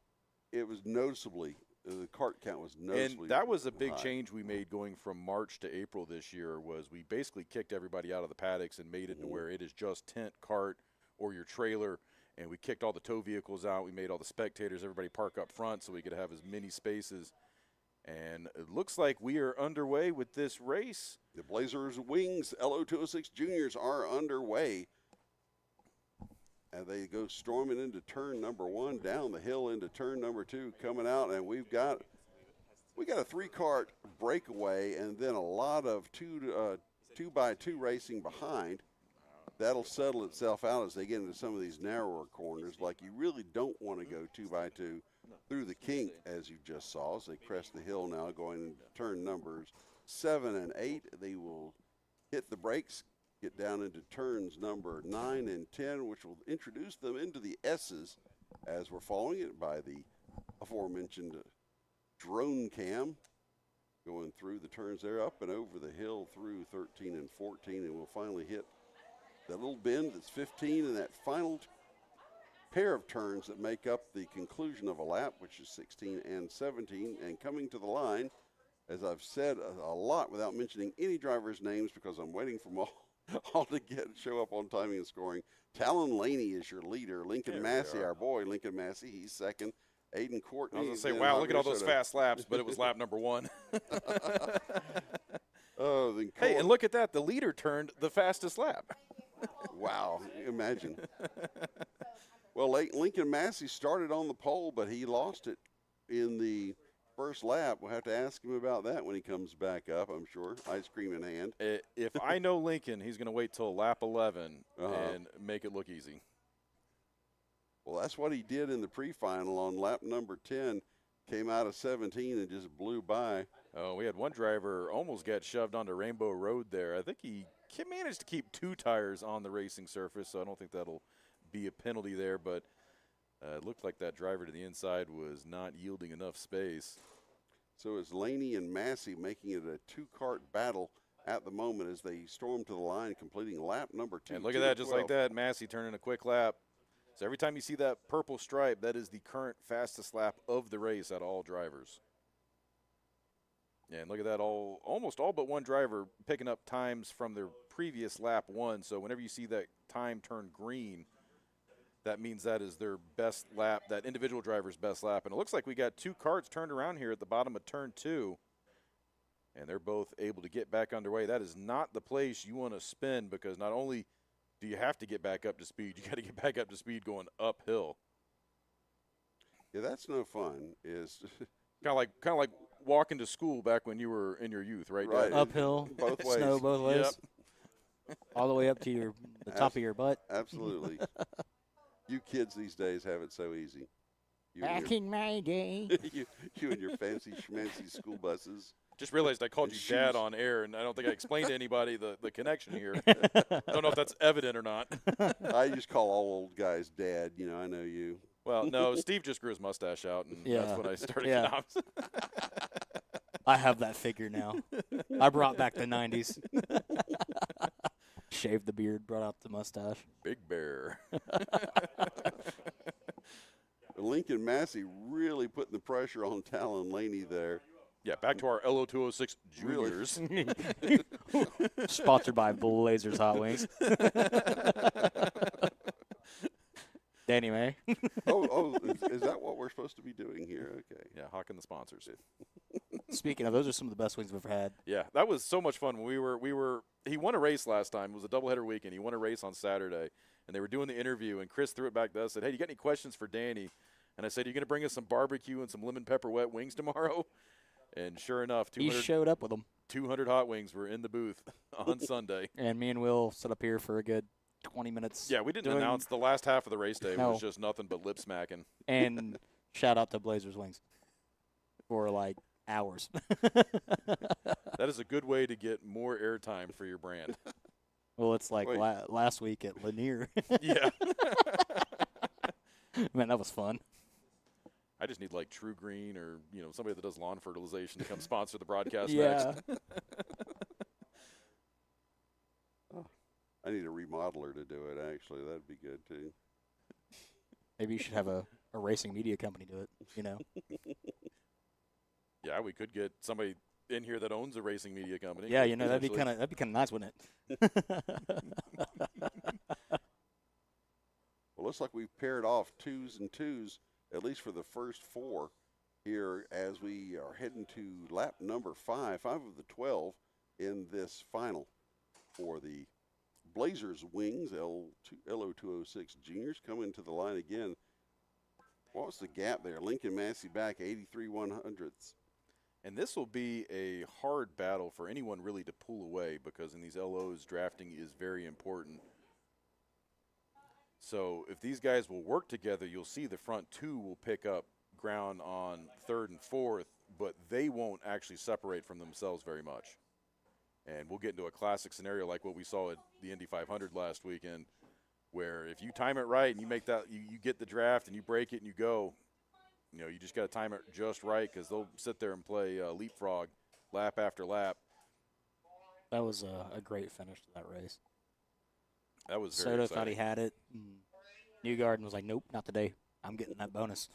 It was noticeably – the kart count was noticeably And that was a big high. change we made going from March to April this year was we basically kicked everybody out of the paddocks and made it to where it is just tent, cart, or your trailer, and we kicked all the tow vehicles out. We made all the spectators, everybody park up front so we could have as many spaces. And it looks like we are underway with this race. The Blazers Wings LO206 Juniors are underway. And they go storming into turn number 1, down the hill into turn number 2, coming out, and we got a 3-kart breakaway, and then a lot of 2x2 racing behind. That'll settle itself out as they get into some of these narrower corners. Like you really don't want to go 2x2 through the kink, as you just saw, as they crest the hill now, going into turn numbers 7 and 8. They will hit the brakes, get down into turns number 9 and 10, which will introduce them into the S's as we're following it by the aforementioned drone cam going through the turns there, up and over the hill through 13 and 14, and we'll finally hit that little bend that's 15 and that final pair of turns that make up the conclusion of a lap, which is 16 and 17. And coming to the line, as I've said a lot without mentioning any drivers' names because I'm waiting for them all to show up on timing and scoring. Talon Laney is your leader. Lincoln Massey, our boy, Lincoln Massey, he's second. Aiden Courtney. I was going to say, wow, look at all those fast laps, but it was lap number 1. Hey, and look at that. The leader turned the fastest lap. Wow, imagine. Well, Lincoln Massey started on the pole, but he lost it in the first lap. We'll have to ask him about that when he comes back up, I'm sure, ice cream in hand. If I know Lincoln, he's going to wait till lap 11 and make it look easy. Well, that's what he did in the pre-final on lap number 10. Came out of 17 and just blew by. Oh, we had one driver almost get shoved onto Rainbow Road there. I think he managed to keep 2 tires on the racing surface, so I don't think that'll be a penalty there. But it looked like that driver to the inside was not yielding enough space. So it's Laney and Massey making it a 2-kart battle at the moment as they storm to the line, completing lap number 2. And look at that, just like that, Massey turning a quick lap. So every time you see that purple stripe, that is the current fastest lap of the race out of all drivers. And look at that, almost all but one driver picking up times from their previous lap 1. So whenever you see that time turn green, that means that is their best lap, that individual driver's best lap. And it looks like we got 2 karts turned around here at the bottom of turn 2. And they're both able to get back underway. That is not the place you want to spin, because not only do you have to get back up to speed, you got to get back up to speed going uphill. Yeah, that's no fun. Is kind of like walking to school back when you were in your youth, right? Right. Uphill, both ways. snow both ways. Yep. All the way up to the top of your butt. Absolutely. You kids these days have it so easy. Back in my day. you and your fancy schmancy school buses. Just realized I called you Dad on air, and I don't think I explained to anybody the connection here. Don't know if that's evident or not. I just call all old guys Dad. You know, I know you. Well, no, Steve just grew his mustache out, and that's when I started getting off. I have that figure now. I brought back the 90s. Shaved the beard, brought out the mustache. Big Bear. Lincoln Massey really putting the pressure on Talon Laney there. Yeah, back to our LO206 Juniors. Sponsored by Blazers Hot Wings. Danny May. Is that what we're supposed to be doing here? Okay. Yeah, hawking the sponsors. Speaking of, those are some of the best wings we've ever had. Yeah, that was so much fun. He won a race last time. It was a doubleheader weekend. He won a race on Saturday, and they were doing the interview, and Chris threw it back to us, said, hey, you got any questions for Danny? And I said, are you going to bring us some barbecue and some lemon pepper wet wings tomorrow? And sure enough, he showed up with them. 200 hot wings were in the booth on Sunday. And me and Will set up here for a good 20 minutes. Yeah, we didn't announce the last half of the race day. It was just nothing but lip smacking. And shout out to Blazers Wings for like hours. That is a good way to get more airtime for your brand. Well, it's like last week at Lanier. Yeah. Man, that was fun. I just need like True Green or somebody that does lawn fertilization to come sponsor the broadcast next. I need a remodeler to do it, actually. That'd be good, too. Maybe you should have a racing media company do it, Yeah, we could get somebody in here that owns a racing media company. Yeah, that'd be kind of nice, wouldn't it? Well, looks like we've paired off 2s and 2s, at least for the first 4 here as we are heading to lap number 5 of the 12 in this final for the Blazers Wings, LO206 Juniors coming to the line again. What was the gap there? Lincoln Massey back 83 100ths. And this will be a hard battle for anyone really to pull away, because in these LOs, drafting is very important. So if these guys will work together, you'll see the front 2 will pick up ground on 3rd and 4th, but they won't actually separate from themselves very much. And we'll get into a classic scenario like what we saw at the Indy 500 last weekend, where if you time it right and you make that, you get the draft and you break it and you go, you just got to time it just right, because they'll sit there and play leapfrog lap after lap. That was a great finish to that race. That was very Soto exciting. thought he had it. Newgarden was like, nope, not today. I'm getting that bonus.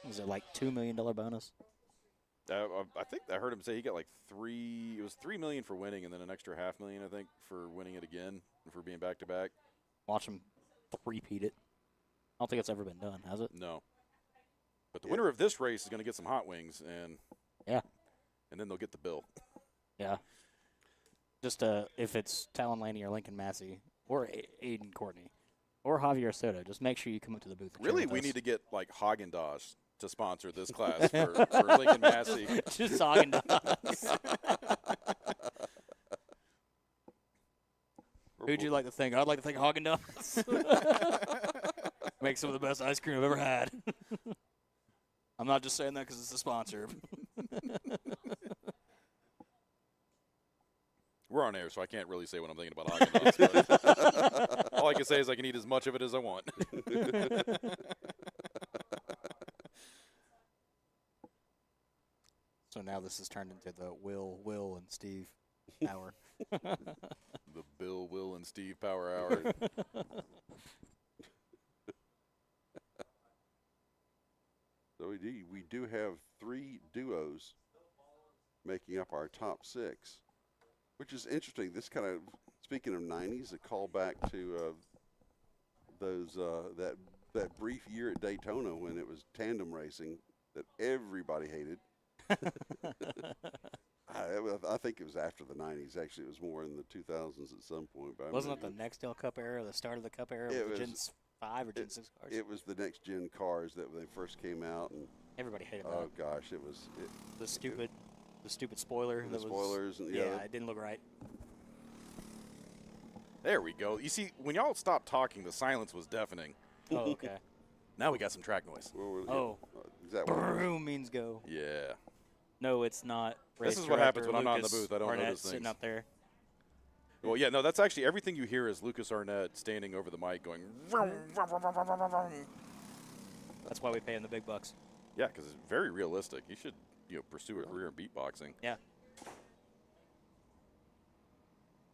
Was it like $2 million bonus? I think I heard him say he got like $3 million for winning, and then an extra $500,000, I think, for winning it again and for being back to back. Watch him repeat it. I don't think it's ever been done, has it? No. But the winner of this race is going to get some hot wings, and and then they'll get the bill. Yeah. Just if it's Talon Laney or Lincoln Massey or Aiden Courtney or Javier Soto, just make sure you come up to the booth. And Really, cheer with we us. need to get like Haagen-Dazs to sponsor this class for Lincoln Massey. Just Haagen-Dazs. Who'd you like to think? I'd like to think Haagen-Dazs. Make some of the best ice cream I've ever had. I'm not just saying that because it's a sponsor. We're on air, so I can't really say what I'm thinking about Haagen-Dazs. All I can say is I can eat as much of it as I want. So now this has turned into the Will, and Steve hour. The Bill, Will, and Steve Power Hour. So we do have 3 duos making up our top 6, which is interesting. This kind of, speaking of 90s, a callback to that brief year at Daytona when it was tandem racing that everybody hated. I think it was after the 90s. Actually, it was more in the 2000s at some point. But Wasn't it the Nextel Cup era, the start of the Cup era, with the Gen 5 or Gen 6 cars? It was the next gen cars that when they first came out, and everybody hated that. Oh gosh, it was the stupid spoiler. The spoilers, and it didn't look right. There we go. You see, when y'all stopped talking, the silence was deafening. Oh, okay. Now we got some track noise. Oh, is that what broom means go? Yeah. No, it's not. This is what happens when I'm not in the booth. I don't notice things. Sitting up there. Well, yeah, no, that's actually everything you hear is Lucas Arnett standing over the mic going. That's why we pay him the big bucks. Yeah, because it's very realistic. You should, pursue a career in beatboxing. Yeah.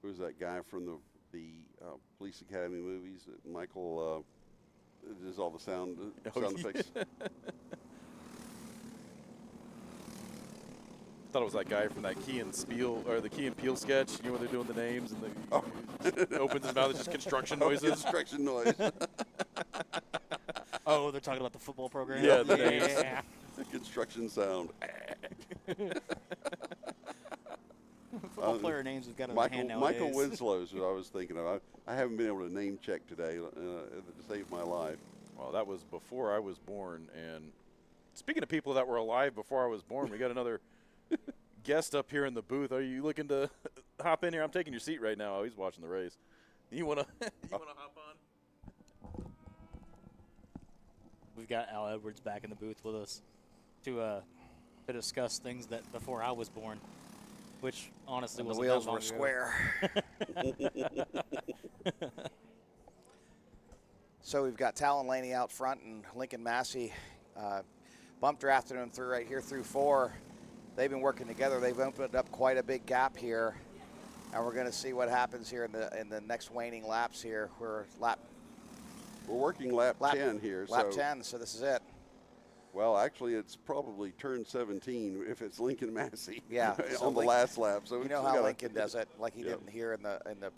Who's that guy from the Police Academy movies? Michael does all the sound effects. I thought it was that guy from that Key and Peele sketch. You know when they're doing the names and it opens his mouth. It's just construction noises. Construction noise. Oh, they're talking about the football program. Yeah, the names. The construction sound. Football player names we've got on hand nowadays. Michael Winslow's what I was thinking of. I haven't been able to name check today to save my life. Well, that was before I was born. And speaking of people that were alive before I was born, we got another guest up here in the booth. Are you looking to hop in here? I'm taking your seat right now. Oh, he's watching the race. You wanna hop on? We've got Al Edwards back in the booth with us to discuss things that before I was born, which honestly when wasn't the wheels that long were ago. square. So we've got Talon Laney out front and Lincoln Massey bump drafting them through right here through 4. They've been working together. They've opened up quite a big gap here, and we're going to see what happens here in the next waning laps here. We're working lap 10 here. Lap 10, so this is it. Well, actually, it's probably turn 17 if it's Lincoln Massey. Yeah, so on the last lap. So you know how Lincoln does it, like he didn't here in the the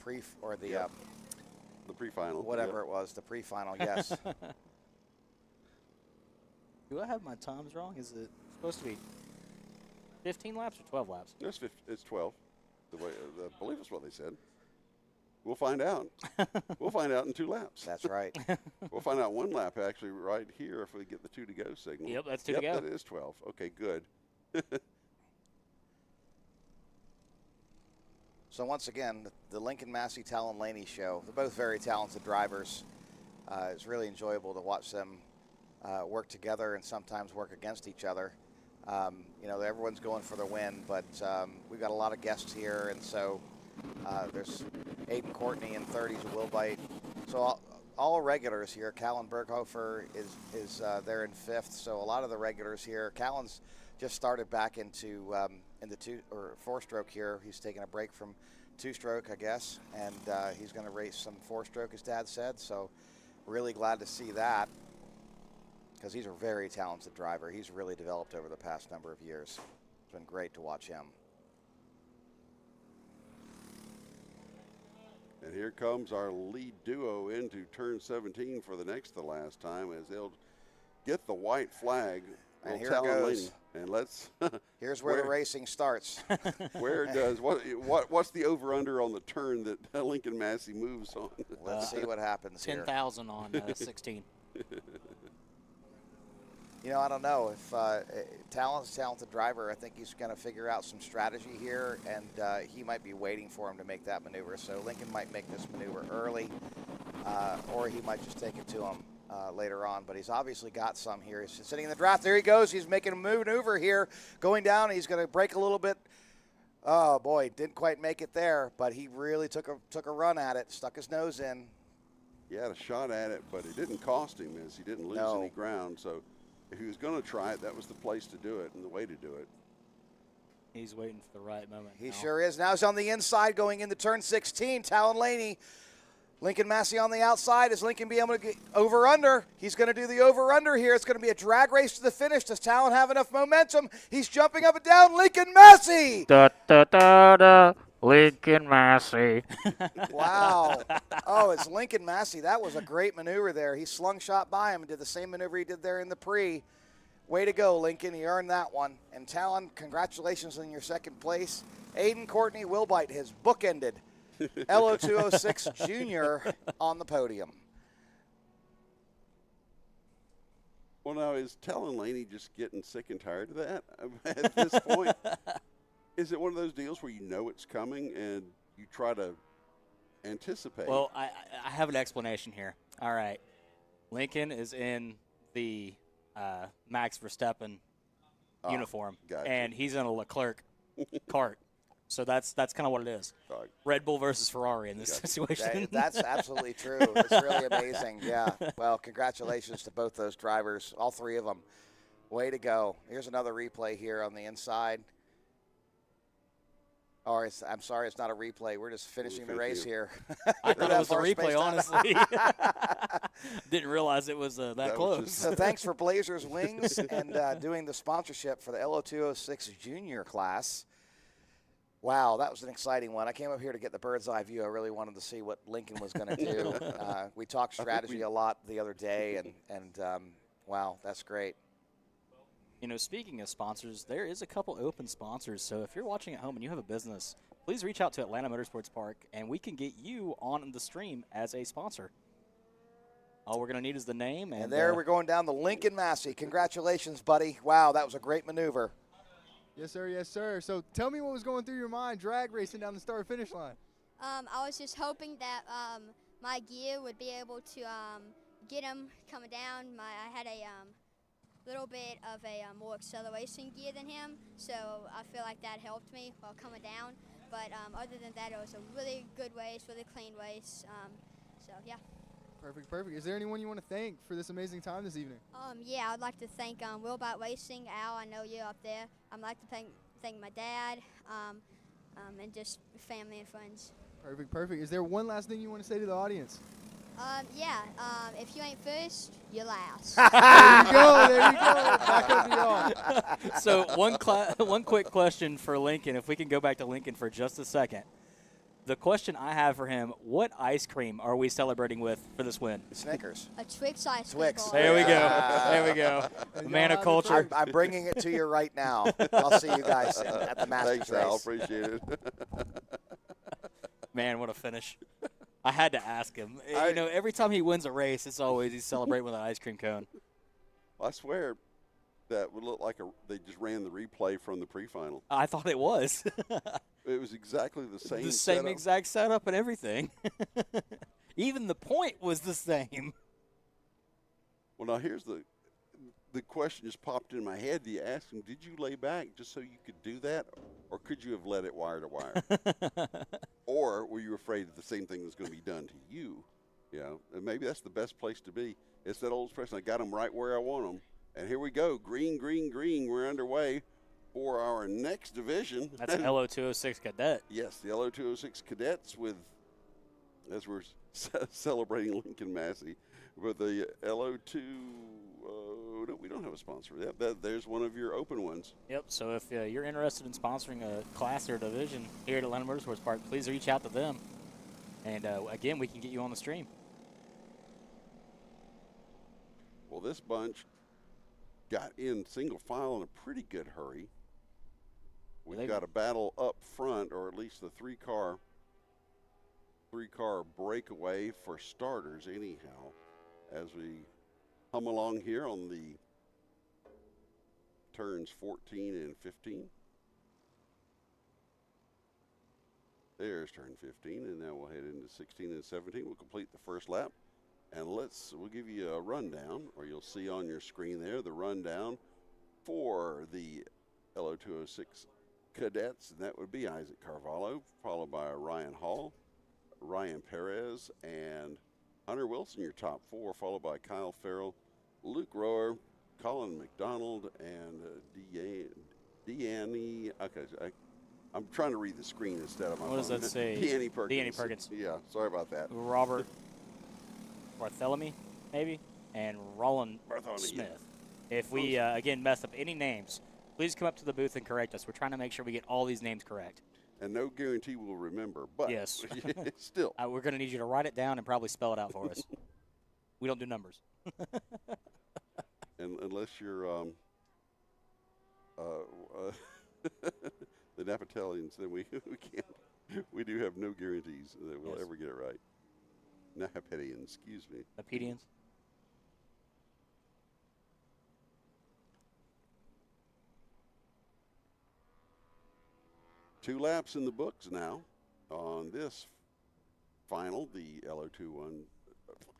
pre-final, whatever it was, the pre-final. Yes. Do I have my times wrong? Is it supposed to be 15 laps or 12 laps? It's 12. The way I believe it's what they said. We'll find out. We'll find out in 2 laps. That's right. We'll find out 1 lap actually right here if we get the 2 to go signal. Yep, that's 2 to go. That is 12. Okay, good. So once again, the Lincoln Massey Talon Laney show. They're both very talented drivers. It's really enjoyable to watch them work together and sometimes work against each other. Everyone's going for the win, but we've got a lot of guests here, and so there's Aiden Courtney in 30s, Will Bite. So all regulars here. Callan Berghofer is there in 5th. So a lot of the regulars here. Callan's just started back into the 2 or 4-stroke here. He's taking a break from two-stroke, I guess, and he's going to race some four-stroke, as Dad said. So really glad to see that, because he's a very talented driver. He's really developed over the past number of years. It's been great to watch him. And here comes our lead duo into turn 17 for the next to last time, as they'll get the white flag. And here it goes. And let's. Here's where the racing starts. Where does what's the over/under on the turn that Lincoln Massey moves on? Let's see what happens here. 10,000 on 16. You know, I don't know if talented driver. I think he's going to figure out some strategy here, and he might be waiting for him to make that maneuver. So Lincoln might make this maneuver early, or he might just take it to him later on. But he's obviously got some here. He's sitting in the draft. There he goes. He's making a maneuver here, going down. He's going to brake a little bit. Oh boy, didn't quite make it there, but he really took a run at it. Stuck his nose in. He had a shot at it, but it didn't cost him, as he didn't lose any ground. So if he was going to try it, that was the place to do it and the way to do it. He's waiting for the right moment. He sure is. Now he's on the inside going into turn 16. Talon Laney. Lincoln Massey on the outside. Is Lincoln be able to get over-under? He's going to do the over-under here. It's going to be a drag race to the finish. Does Talon have enough momentum? He's jumping up and down. Lincoln Massey! Da, da, da, da. Lincoln Massey. Wow. Oh, it's Lincoln Massey. That was a great maneuver there. He slung shot by him and did the same maneuver he did there in the pre. Way to go, Lincoln. He earned that one. And Talon, congratulations on your second place. Aiden Courtney Wilbite has bookended LO206 Junior on the podium. Well, now, is Talon Laney just getting sick and tired of that at this point? Is it one of those deals where you know it's coming and you try to anticipate? Well, I have an explanation here. All right. Lincoln is in the Max Verstappen uniform, gotcha. and he's in a Leclerc kart. So that's kind of what it is. Red Bull versus Ferrari in this situation. That's absolutely true. It's really amazing. Yeah. Well, congratulations to both those drivers, all three of them. Way to go. Here's another replay here on the inside. Or I'm sorry, it's not a replay. We're just finishing the race here. I thought it was a replay, honestly. Didn't realize it was that close. So thanks for Blazers Wings and doing the sponsorship for the LO206 Junior class. Wow, that was an exciting one. I came up here to get the bird's eye view. I really wanted to see what Lincoln was going to do. We talked strategy a lot the other day, and wow, that's great. You know, speaking of sponsors, there is a couple open sponsors. So if you're watching at home and you have a business, please reach out to Atlanta Motorsports Park, and we can get you on the stream as a sponsor. All we're going to need is the name. And there we're going down the Lincoln Massey. Congratulations, buddy. Wow, that was a great maneuver. Yes, sir. Yes, sir. So tell me what was going through your mind drag racing down the start-finish line. I was just hoping that my gear would be able to get him coming down. I had a little bit of a more acceleration gear than him, so I feel like that helped me while coming down. But other than that, it was a really good race, really clean race. So, yeah. Perfect, perfect. Is there anyone you want to thank for this amazing time this evening? Yeah, I'd like to thank Wilbite Racing. Al, I know you're up there. I'd like to thank my dad and just family and friends. Perfect, perfect. Is there one last thing you want to say to the audience? If you ain't first, you're last. There you go, there you go. Back up to y'all. So one quick question for Lincoln, if we can go back to Lincoln for just a second. The question I have for him, what ice cream are we celebrating with for this win? Snickers. A Twix ice cream. Twix. There we go. There we go. The man of culture. I'm bringing it to you right now. I'll see you guys at the Masters Thanks, race. Al. Appreciate it. Man, what a finish. I had to ask him. You know, every time he wins a race, it's always he's celebrating with an ice cream cone. I swear that would look like they just ran the replay from the pre-final. I thought it was. It was exactly the same The same setup. exact setup and everything. Even the point was the same. Well, now here's the question just popped in my head. Do you ask him, did you lay back just so you could do that, or could you have let it wire to wire? Or were you afraid that the same thing was going to be done to you? You know, and maybe that's the best place to be. It's that old expression, I got them right where I want them. And here we go, green, green, green. We're underway. for our next division. That's LO206 Cadet. Yes, the LO206 Cadets with, as we're celebrating Lincoln Massey, with the LO2, no, we don't have a sponsor. There's one of your open ones. Yep, so if you're interested in sponsoring a class or division here at Atlanta Motorsports Park, please reach out to them. And, again, we can get you on the stream. Well, this bunch got in single file in a pretty good hurry. We've got a battle up front, or at least the three-car breakaway for starters anyhow, as we hum along here on the turns 14 and 15. There's turn 15, and now we'll head into 16 and 17. We'll complete the first lap, and we'll give you a rundown, or you'll see on your screen there the rundown for the LO206 Cadets, and that would be Isaac Carvalho, followed by Ryan Hall, Ryan Perez, and Hunter Wilson, your top four, followed by Kyle Farrell, Luke Rower, Colin McDonald, and Deanne. Okay, I'm trying to read the screen instead of my What does phone. that say? Deanne Perkins. Deanne Perkins. Yeah, sorry about that. Robert Bartholomew, maybe, and Roland Smith. Yeah. If we, again, mess up any names, please come up to the booth and correct us. We're trying to make sure we get all these names correct. And no guarantee we'll remember, but yes, still. We're going to need you to write it down and probably spell it out for us. We don't do numbers. And unless you're the Napatelians, then we can't. We do have no guarantees that we'll ever get it right. Napatelians, excuse me. Napedians. Two laps in the books now on this final, the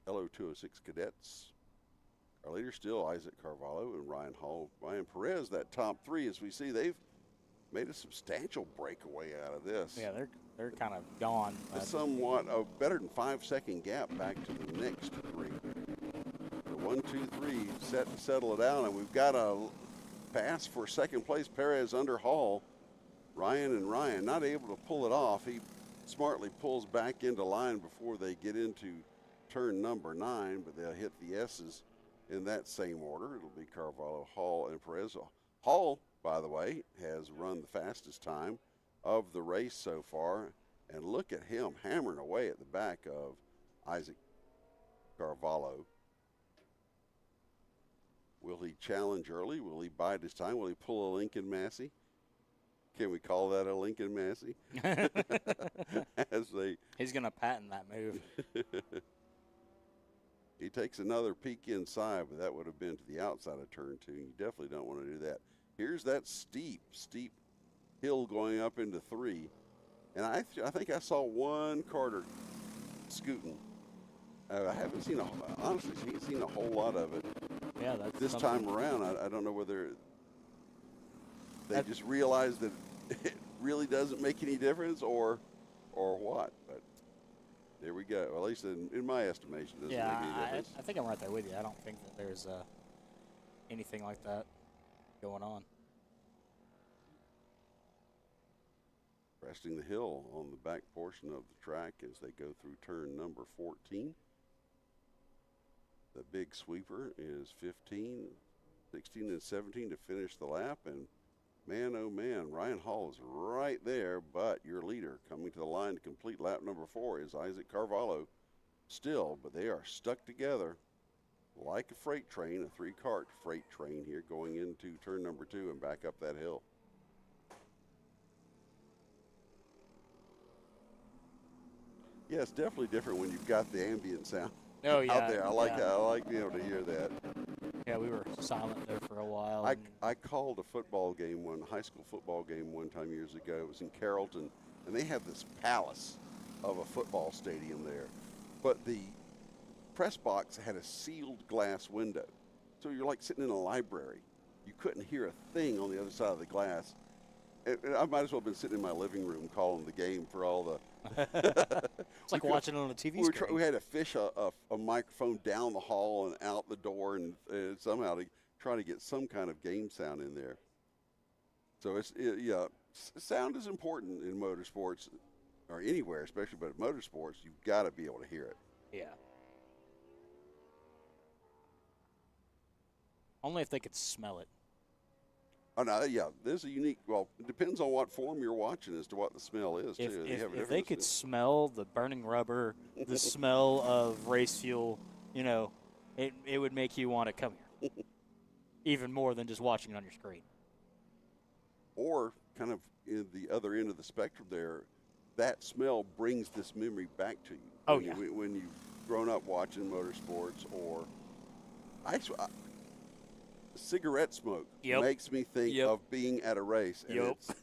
LO206 Cadets. Our leader still Isaac Carvalho and Ryan Hall. Ryan Perez, that top three, as we see, they've made a substantial breakaway out of this. Yeah, they're kind of gone. Somewhat a better than 5-second gap back to the next three. The 1, 2, 3 set to settle it out, and we've got a pass for second place. Perez under Hall. Ryan not able to pull it off. He smartly pulls back into line before they get into turn number 9, but they'll hit the S's in that same order. It'll be Carvalho, Hall, and Perez. Hall, by the way, has run the fastest time of the race so far, and look at him hammering away at the back of Isaac Carvalho. Will he challenge early? Will he bide his time? Will he pull a Lincoln Massey? Can we call that a Lincoln Massey? He's going to patent that move. He takes another peek inside, but that would have been to the outside of turn 2. You definitely don't want to do that. Here's that steep hill going up into 3. And I think I saw one Carter scooting. I haven't seen, honestly, seen a whole lot of it. Yeah, that's this time around. I don't know whether they just realized that it really doesn't make any difference or what. But there we go. Well, at least in my estimation, it doesn't make any difference. I think I'm right there with you. I don't think that there's anything like that going on. Cresting the hill on the back portion of the track as they go through turn number 14. The big sweeper is 15, 16, and 17 to finish the lap. And man, oh man, Ryan Hall is right there, but your leader coming to the line to complete lap number 4 is Isaac Carvalho still, but they are stuck together like a freight train, a 3-cart freight train here going into turn number 2 and back up that hill. Yeah, it's definitely different when you've got the ambient sound out there. I like being able to hear that. Yeah, we were silent there for a while. I called a football game, high school football game one time years ago. It was in Carrollton, and they have this palace of a football stadium there. But the press box had a sealed glass window. So you're like sitting in a library. You couldn't hear a thing on the other side of the glass. I might as well have been sitting in my living room calling the game for all the... It's like watching it on a TV screen. We had to fish a microphone down the hall and out the door and somehow to try to get some kind of game sound in there. So sound is important in motorsports or anywhere, especially but motorsports. You've got to be able to hear it. Yeah. Only if they could smell it. Oh no, yeah. There's a unique. Well, it depends on what form you're watching as to what the smell is too. If they could smell the burning rubber, the smell of race fuel, it would make you want to come here, even more than just watching it on your screen. Or kind of in the other end of the spectrum there, that smell brings this memory back to you. Oh, when you've grown up watching motorsports, or cigarette smoke makes me think of being at a race. And it's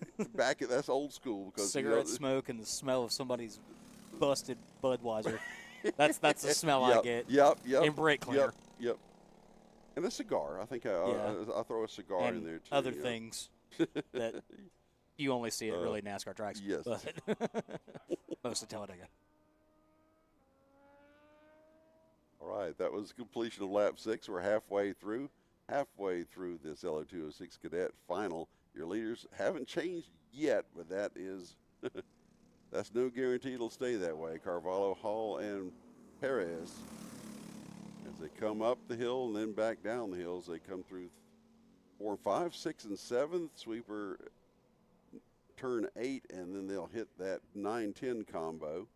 that's old school because cigarette smoke and the smell of somebody's busted Budweiser. That's the smell I get. Yep. And brake cleaner. Yep. And a cigar. I think I'll throw a cigar and in there too. Other things that you only see at really NASCAR tracks. Yes. But most of Talladega. All right, that was completion of lap 6. We're halfway through this LO206 Cadet final. Your leaders haven't changed yet, but that's no guarantee it'll stay that way. Carvalho, Hall, and Perez, as they come up the hill and then back down the hills, they come through 4, 5, 6, and 7. Sweeper turn 8, and then they'll hit that 9-10 combo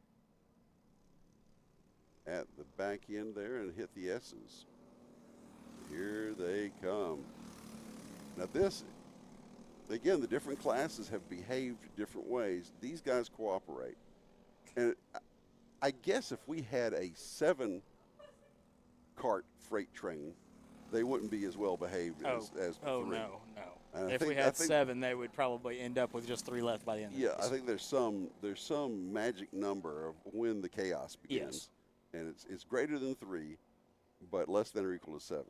at the back end there and hit the S's. Here they come. Now this, again, the different classes have behaved different ways. These guys cooperate. And I guess if we had a 7-cart freight train, they wouldn't be as well behaved as the 3. No. If we had 7, they would probably end up with just 3 left by the end of the race. I think there's some magic number of when the chaos begins. Yes. And it's greater than 3, but less than or equal to 7.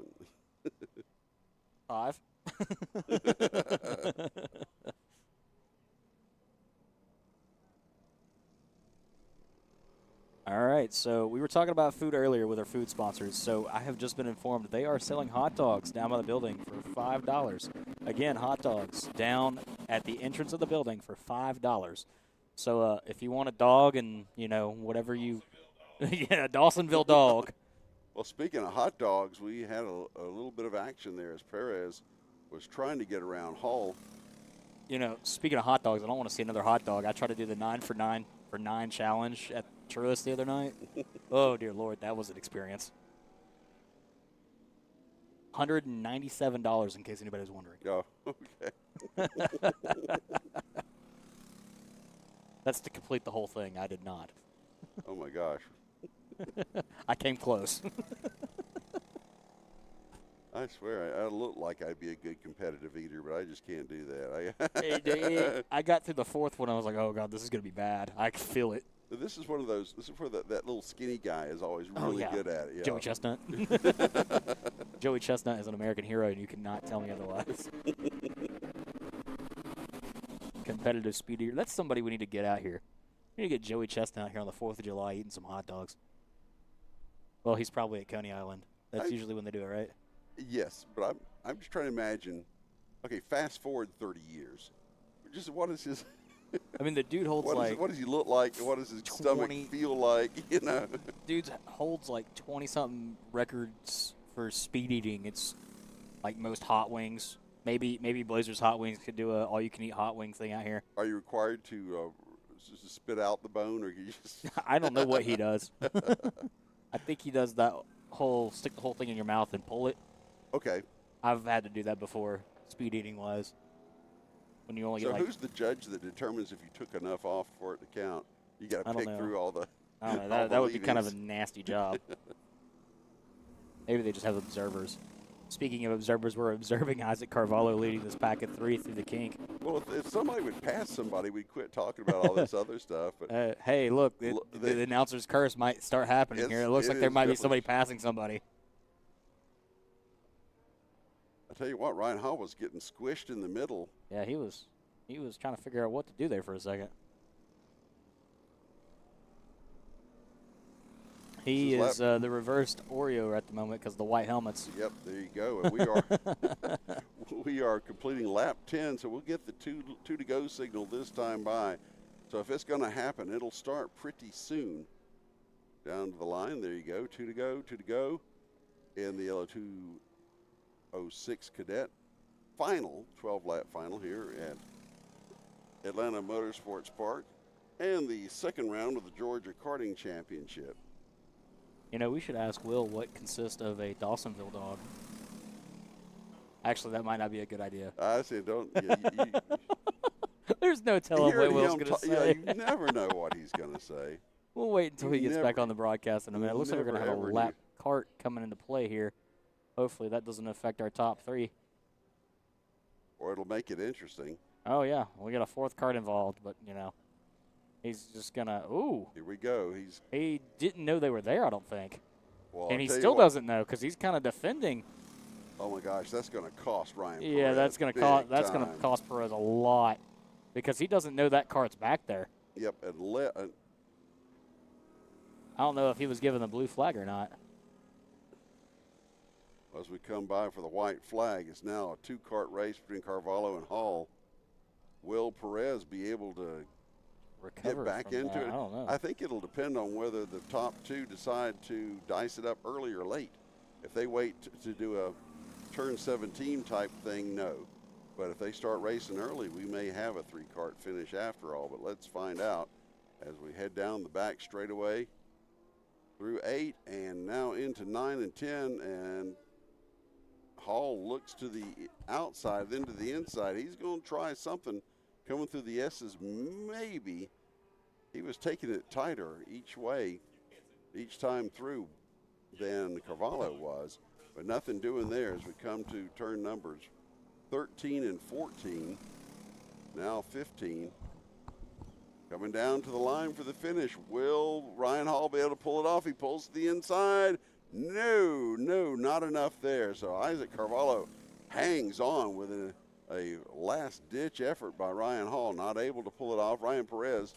5. All right, so we were talking about food earlier with our food sponsors. So I have just been informed they are selling hot dogs down by the building for $5. Again, hot dogs down at the entrance of the building for $5. So if you want a dog and, whatever you – yeah, Dawsonville dog. Well, speaking of hot dogs, we had a little bit of action there as Perez was trying to get around Hall. Speaking of hot dogs, I don't want to see another hot dog. I tried to do the 9 for 9 challenge at Truist the other night. Oh, dear Lord, that was an experience. $197 in case anybody's wondering. Oh, okay. That's to complete the whole thing. I did not. Oh, my gosh. I came close. I swear, I look like I'd be a good competitive eater, but I just can't do that. I got through the 4th one. I was like, oh, God, this is going to be bad. I can feel it. This is one of those. This is where that little skinny guy is always really good at it. Yeah. Joey Chestnut. Joey Chestnut is an American hero, and you cannot tell me otherwise. Competitive speed eater. That's somebody we need to get out here. We need to get Joey Chestnut here on the 4th of July eating some hot dogs. Well, he's probably at Coney Island. That's usually when they do it, right? Yes, but I'm just trying to imagine. Okay, fast forward 30 years. Just what is his? I mean, the dude holds what does he look like? What does his stomach feel like? Dude holds like 20-something records for speed eating. It's like most hot wings. Maybe Blazers Hot Wings could do a all-you-can-eat hot wing thing out here. Are you required to spit out the bone, or you just? I don't know what he does. I think he does that stick the whole thing in your mouth and pull it. Okay. I've had to do that before, speed eating wise. When you only get who's the judge that determines if you took enough off for it to count? You got to pick through all the. I don't know. That would be kind of a nasty job. Maybe they just have observers. Speaking of observers, we're observing Isaac Carvalho leading this pack of 3 through the kink. Well, if somebody would pass somebody, we'd quit talking about all this other stuff. But hey, look, the announcer's curse might start happening here. It looks like there might be somebody passing somebody. I tell you what, Ryan Hall was getting squished in the middle. Yeah, he was trying to figure out what to do there for a second. He is the reversed Oreo at the moment because the white helmets. Yep, there you go. And we are completing lap 10, so we'll get the two to go signal this time by. So if it's going to happen, it'll start pretty soon. Down to the line, there you go. 2 to go in the LO206 Cadet final, 12-lap final here at Atlanta Motorsports Park, and the second round of the Georgia Karting Championship. You know, we should ask Will what consists of a Dawsonville dog. Actually, that might not be a good idea. I said, don't. There's no telling what Will's going to say. Yeah, you never know what he's going to say. We'll wait until he gets back on the broadcast in a minute. It looks like we're going to have a lap kart coming into play here. Hopefully that doesn't affect our top 3. Or it'll make it interesting. Oh, yeah. We got a 4th kart involved, but, you know, he's just going to – ooh. Here we go. He didn't know they were there, I don't think. Well, and he still doesn't know because he's kind of defending. Oh, my gosh, that's going to cost Ryan Perez. Yeah, that's going to cost Perez a lot because he doesn't know that kart's back there. Yep, I don't know if he was given the blue flag or not. As we come by for the white flag, it's now a 2-kart race between Carvalho and Hall. Will Perez be able to get back into it? I don't know. I think it'll depend on whether the top 2 decide to dice it up early or late. If they wait to do a turn 17 type thing, no. But if they start racing early, we may have a 3-kart finish after all. But let's find out as we head down the back straightaway through 8 and now into 9 and 10. And Hall looks to the outside, then to the inside. He's going to try something coming through the S's. Maybe he was taking it tighter each way, each time through than Carvalho was, but nothing doing there as we come to turn numbers 13 and 14, now 15. Coming down to the line for the finish. Will Ryan Hall be able to pull it off? He pulls to the inside. No, not enough there. So Isaac Carvalho hangs on with a last-ditch effort by Ryan Hall, not able to pull it off. Ryan Perez,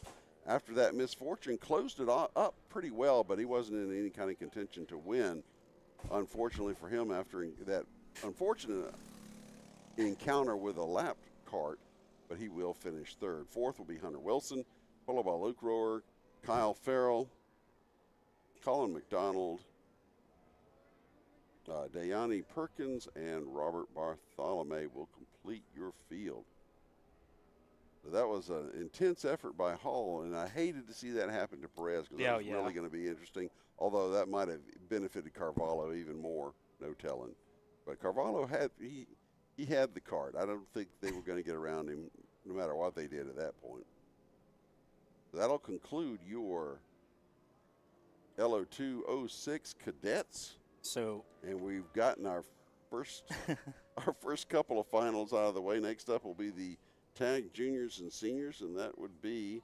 after that misfortune, closed it up pretty well, but he wasn't in any kind of contention to win. Unfortunately for him, after that unfortunate encounter with a lap kart, but he will finish 3rd. 4th will be Hunter Wilson, followed by Luke Rohr, Kyle Farrell, Colin McDonald, Dayani Perkins, and Robert Bartholomew will complete your field. So that was an intense effort by Hall, and I hated to see that happen to Perez because that was really going to be interesting, although that might have benefited Carvalho even more, no telling. But Carvalho he had the kart. I don't think they were going to get around him no matter what they did at that point. That'll conclude your LO206 cadets. And we've gotten our first couple of finals out of the way. Next up will be the tag juniors and seniors, and that would be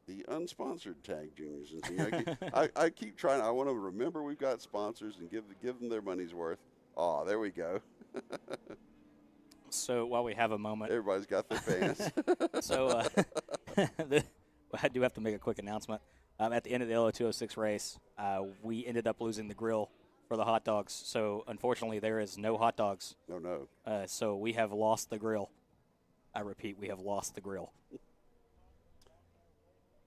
the unsponsored tag juniors and seniors. I keep trying. I want to remember we've got sponsors and give them their money's worth. Oh, there we go. So while we have a moment, everybody's got their fans. So I do have to make a quick announcement. At the end of the LO206 race, we ended up losing the grill for the hot dogs. So unfortunately, there is no hot dogs. No. So we have lost the grill. I repeat, we have lost the grill.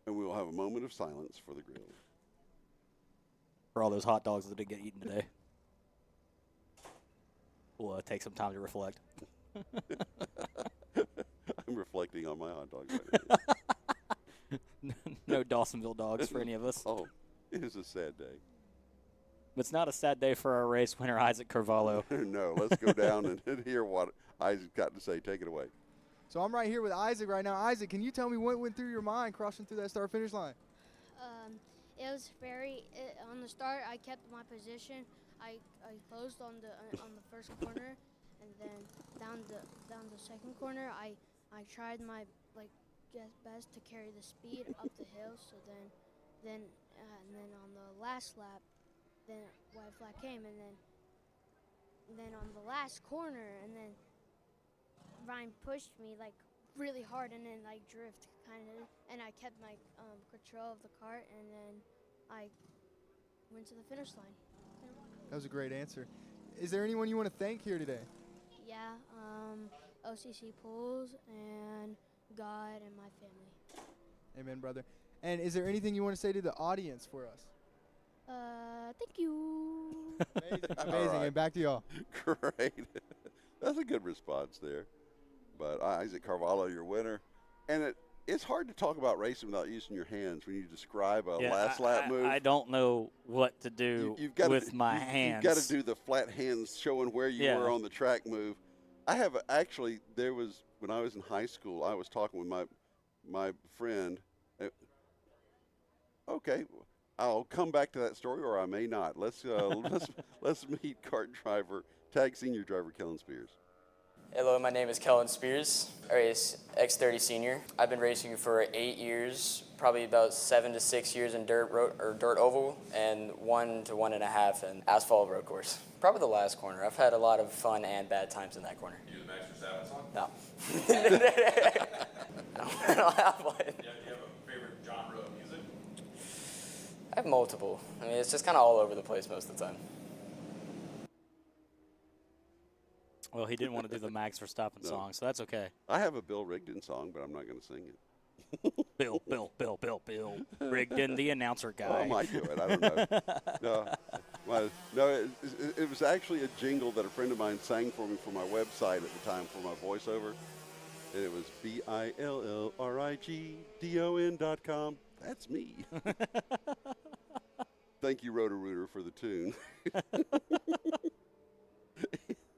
And we will have a moment of silence for the grill. For all those hot dogs that didn't get eaten today. We'll take some time to reflect. I'm reflecting on my hot dogs right now. No Dawsonville dogs for any of us. Oh, it is a sad day. It's not a sad day for our race winner, Isaac Carvalho. No, let's go down and hear what Isaac's got to say. Take it away. So I'm right here with Isaac right now. Isaac, can you tell me what went through your mind crossing through that start-finish line? It was on the start, I kept my position. I closed on the first corner, and then down the second corner, I tried my best to carry the speed up the hill. So then on the last lap, then white flag came, and then on the last corner, and then Ryan pushed me really hard, and then drift kind of, and I kept my control of the kart, and then I went to the finish line. That was a great answer. Is there anyone you want to thank here today? Yeah, OCC Pools and God and my family. Amen, brother. And is there anything you want to say to the audience for us? Thank you. Amazing. All right. And back to y'all. Great. That's a good response there. But Isaac Carvalho, your winner. And it's hard to talk about racing without using your hands when you describe a last lap move. I don't know what to do with my hands. You've got to do the flat hands showing where you were on the track move. I have actually, there was, when I was in high school, I was talking with my friend. Okay, I'll come back to that story, or I may not. Let's meet kart driver, tag senior driver Kellen Spears. Hello, my name is Kellen Spears. I race X30 Senior. I've been racing for 8 years, probably about 7 to 6 years in dirt oval, and 1 to 1.5 in asphalt road course. Probably the last corner. I've had a lot of fun and bad times in that corner. You do the Max Verstappen song? No. I don't have one. Do you have a favorite genre of music? I have multiple. I mean, it's just kind of all over the place most of the time. Well, he didn't want to do the Max Verstappen song, so that's okay. I have a Bill Rigdon song, but I'm not going to sing it. Bill. Rigdon, the announcer guy. Well, I might do it. I don't know. It was actually a jingle that a friend of mine sang for me for my website at the time for my voiceover. And it was BILLRIGDON.com. That's me. Thank you, Roto-Rooter, for the tune.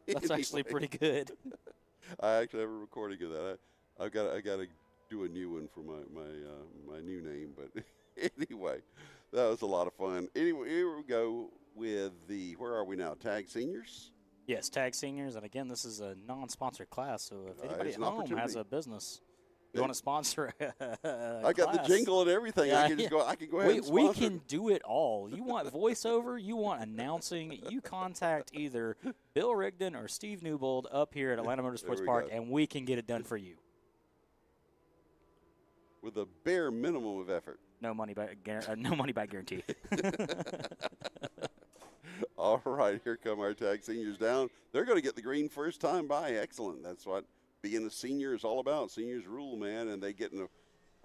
That's actually pretty good. I actually have a recording of that. I got to do a new one for my new name, but anyway, that was a lot of fun. Anyway, here we go with where are we now? Tag seniors? Yes, tag seniors, and again, this is a non-sponsored class, so if anybody at home has a business, you want to sponsor I got the jingle and everything. I can go ahead and sponsor. We can do it all. You want voiceover, you want announcing, you contact either Bill Rigdon or Steve Newbold up here at Atlanta Motorsports Park, and we can get it done for you. With a bare minimum of effort. No money back guarantee. All right, here come our tag seniors down. They're going to get the green first time by. Excellent. That's what being a senior is all about. Seniors rule, man, and they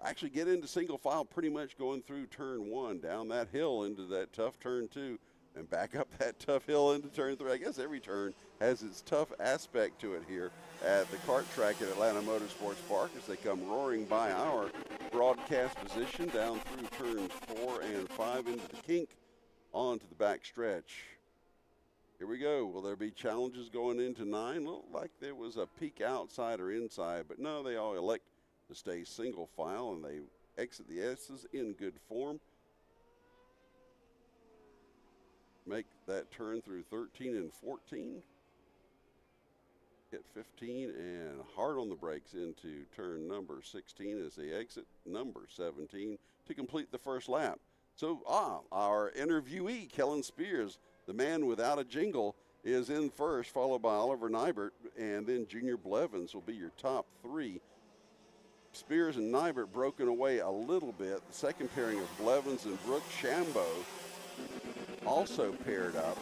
actually get into single file pretty much going through turn 1, down that hill into that tough turn 2, and back up that tough hill into turn 3. I guess every turn has its tough aspect to it here at the kart track at Atlanta Motorsports Park as they come roaring by our broadcast position down through turns 4 and 5 into the kink onto the back stretch. Here we go. Will there be challenges going into 9? Looked like there was a peak outside or inside, but no, they all elect to stay single file, and they exit the S's in good form. Make that turn through 13 and 14. Hit 15 and hard on the brakes into turn number 16 as they exit number 17 to complete the first lap. So, our interviewee, Kellen Spears, the man without a jingle, is in first, followed by Oliver Nybert, and then Junior Blevins will be your top 3. Spears and Nybert broken away a little bit. The second pairing of Blevins and Brooke Shambo also paired up.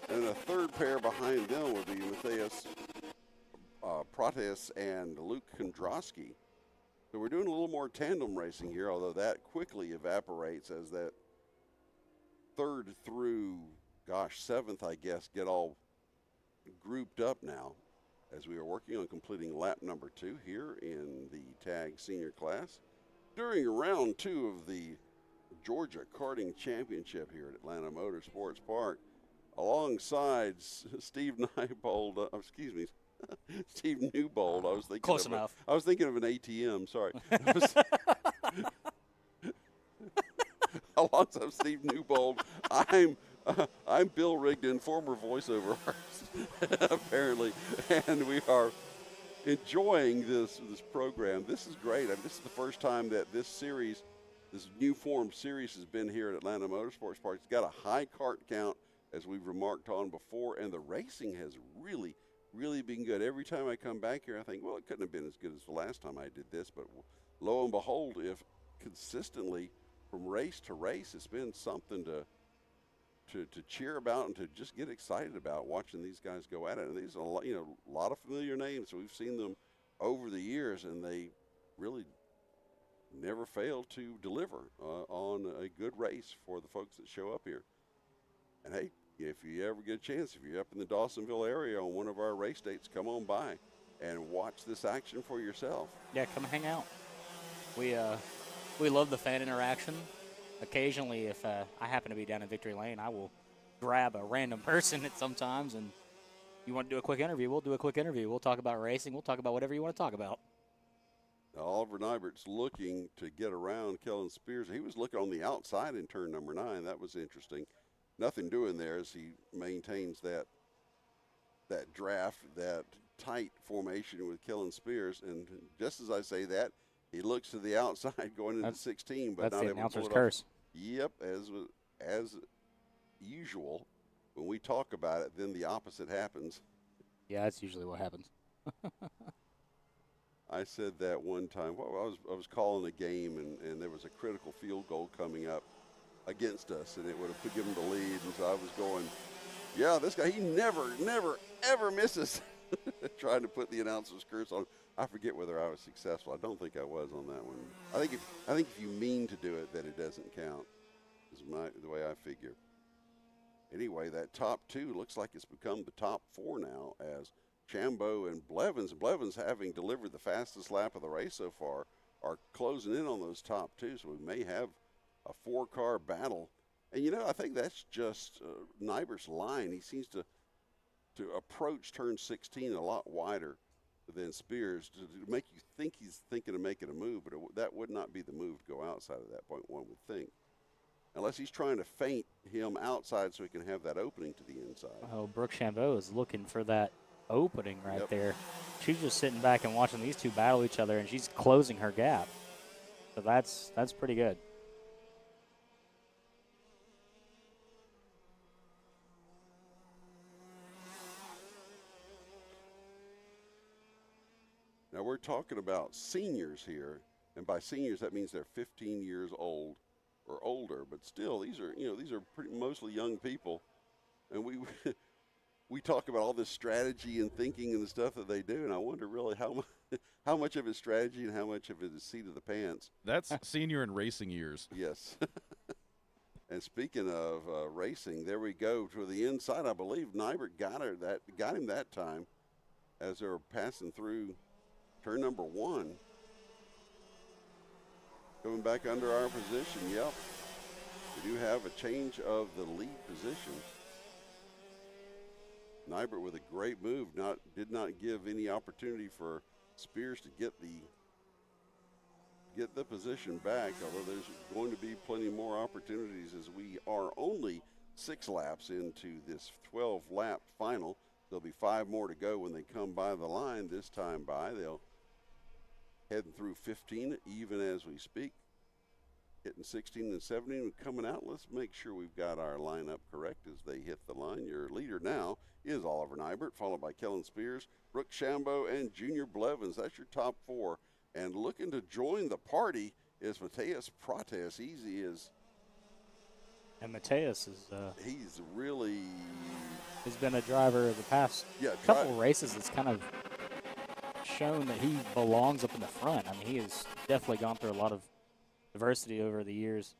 And a third pair behind them would be Matthias Prates and Luke Kondrowski. So we're doing a little more tandem racing here, although that quickly evaporates as that 3rd through 7th, I guess, get all grouped up now as we are working on completing lap number 2 here in the tag senior class. During round 2 of the Georgia Karting Championship here at Atlanta Motorsports Park, alongside Steve Newbold, Steve Newbold. I was thinking close enough. I was thinking of an ATM. Sorry. Alongside Steve Newbold, I'm Bill Rigdon, former voiceover artist, apparently, and we are enjoying this program. This is great. I mean, this is the first time that this new form series has been here at Atlanta Motorsports Park. It's got a high kart count, as we've remarked on before, and the racing has really been good. Every time I come back here, I think, well, it couldn't have been as good as the last time I did this, but lo and behold, if consistently from race to race, it's been something to cheer about and to just get excited about watching these guys go at it. And these are a lot of familiar names. We've seen them over the years, and they really never fail to deliver on a good race for the folks that show up here. And hey, if you ever get a chance, if you're up in the Dawsonville area on one of our race dates, come on by and watch this action for yourself. Yeah, come hang out. We love the fan interaction. Occasionally, if I happen to be down in Victory Lane, I will grab a random person at sometimes, and you want to do a quick interview, we'll do a quick interview. We'll talk about racing. We'll talk about whatever you want to talk about. Oliver Nybert's looking to get around Kellen Spears. He was looking on the outside in turn number 9. That was interesting. Nothing doing there as he maintains that draft, that tight formation with Kellen Spears. And just as I say that, he looks to the outside going into 16, but not able to pull it off. That's the announcer's curse. Yep, as usual, when we talk about it, then the opposite happens. Yeah, that's usually what happens. I said that one time. Well, I was calling a game, and there was a critical field goal coming up against us, and it would have given the lead. And so I was going, yeah, this guy, he never, ever misses. Trying to put the announcer's curse on. I forget whether I was successful. I don't think I was on that one. I think if you mean to do it, then it doesn't count. Is the way I figure. Anyway, that top 2 looks like it's become the top 4 now as Chambeau and Blevins, having delivered the fastest lap of the race so far, are closing in on those top 2. So we may have a 4-car battle. And, I think that's just Nybert's line. He seems to approach turn 16 a lot wider than Spears to make you think he's thinking of making a move, but that would not be the move to go outside at that point, one would think. Unless he's trying to feint him outside so he can have that opening to the inside. Oh, Brooke Chambeau is looking for that opening right there. She's just sitting back and watching these two battle each other, and she's closing her gap. So that's pretty good. Now we're talking about seniors here, and by seniors that means they're 15 years old or older. But still, these are mostly young people, and we talk about all this strategy and thinking and the stuff that they do, and I wonder really how much of it is strategy and how much of it is seat of the pants. That's senior and racing years. Yes. And speaking of racing, there we go to the inside. I believe Nybert got him that time as they were passing through turn number 1. Coming back under our position, yep. We do have a change of the lead position. Nybert with a great move, did not give any opportunity for Spears to get the position back, although there's going to be plenty more opportunities as we are only 6 laps into this 12-lap final. There'll be 5 more to go when they come by the line this time by. They'll heading through 15 even as we speak. Hitting 16 and 17 and coming out. Let's make sure we've got our lineup correct as they hit the line. Your leader now is Oliver Nybert, followed by Kellen Spears, Brooke Chambeau, and Junior Blevins. That's your top 4. And looking to join the party is Mateus Prates. Easy as. And Mateus is. He's really. He's been a driver of the past couple races. It's kind of shown that he belongs up in the front. I mean, he has definitely gone through a lot of diversity over the years,